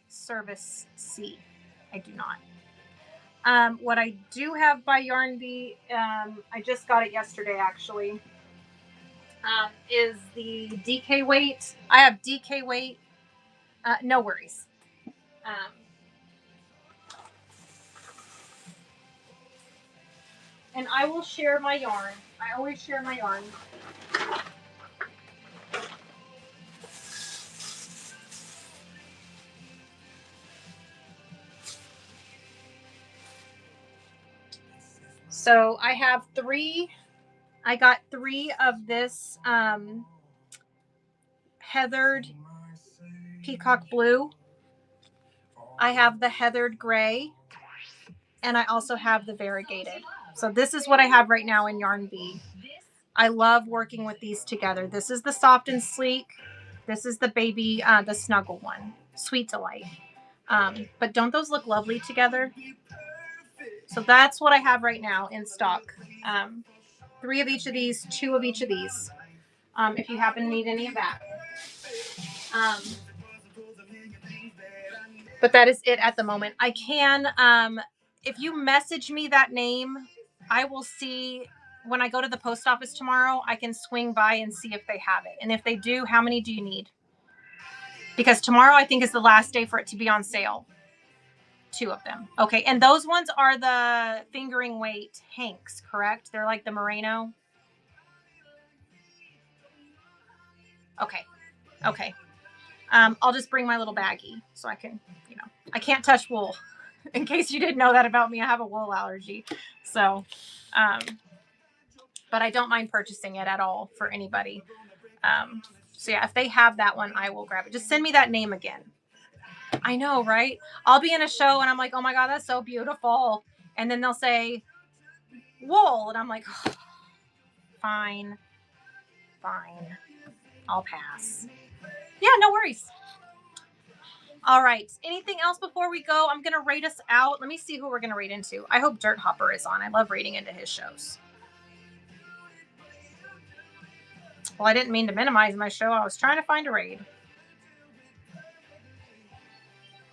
Speaker 11: Service C. I do not. What I do have by Yarn Bee, I just got it yesterday actually, is the DK weight. I have DK weight. No worries. And I will share my yarn. I always share my yarn. So I have 3. I got 3 of this heathered peacock blue. I have the heathered gray. And I also have the variegated. So this is what I have right now in Yarn Bee. I love working with these together. This is the soft and sleek. This is the baby, the snuggle one. Sweet Delight. But don't those look lovely together? So that's what I have right now in stock. 3 of each of these, 2 of each of these. If you happen to need any of that. But that is it at the moment. I can, if you message me that name, I will see when I go to the post office tomorrow, I can swing by and see if they have it. And if they do, how many do you need? Because tomorrow I think is the last day for it to be on sale. 2 of them. Okay. And those ones are the fingering weight hanks, correct? They're like the merino. Okay. Okay. I'll just bring my little baggie so I can, I can't touch wool. In case you didn't know that about me, I have a wool allergy. So, but I don't mind purchasing it at all for anybody. So yeah, if they have that one, I will grab it. Just send me that name again. I know, right? I'll be in a show and I'm like, oh my God, that's so beautiful. And then they'll say wool. And I'm like, oh, fine. I'll pass. Yeah, no worries. All right. Anything else before we go? I'm going to rate us out. Let me see who we're going to rate into. I hope Dirt Hopper is on. I love rating into his shows. Well, I didn't mean to minimize my show. I was trying to find a raid.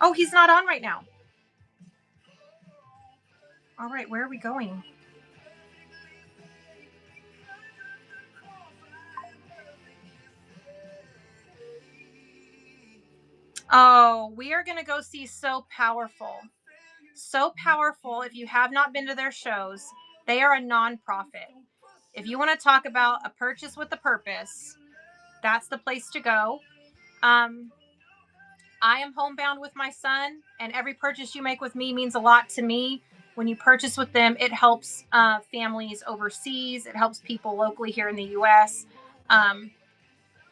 Speaker 11: Oh, he's not on right now. All right. Where are we going? Oh, we are going to go see So Powerful. So Powerful, if you have not been to their shows, they are a nonprofit. If you want to talk about a purchase with a purpose, that's the place to go. I am homebound with my son, and every purchase you make with me means a lot to me. When you purchase with them, it helps families overseas. It helps people locally here in the U.S.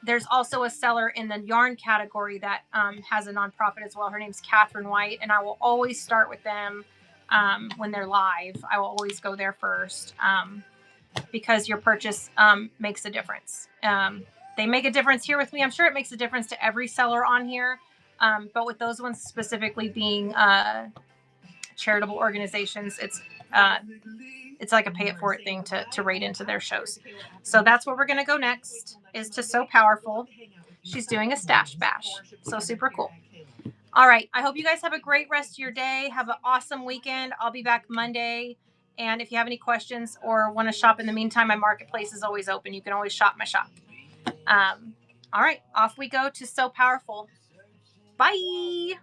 Speaker 11: There's also a seller in the yarn category that has a nonprofit as well. Her name's Catherine White, and I will always start with them when they're live. I will always go there first because your purchase makes a difference. They make a difference here with me. I'm sure it makes a difference to every seller on here, but with those ones specifically being charitable organizations, it's like a pay it for it thing to rate into their shows. So that's where we're going to go next, is to So Powerful. She's doing a stash bash. So super cool. All right. I hope you guys have a great rest of your day. Have an awesome weekend. I'll be back Monday. And if you have any questions or want to shop in the meantime, my marketplace is always open. You can always shop my shop. All right. Off we go to So Powerful. Bye.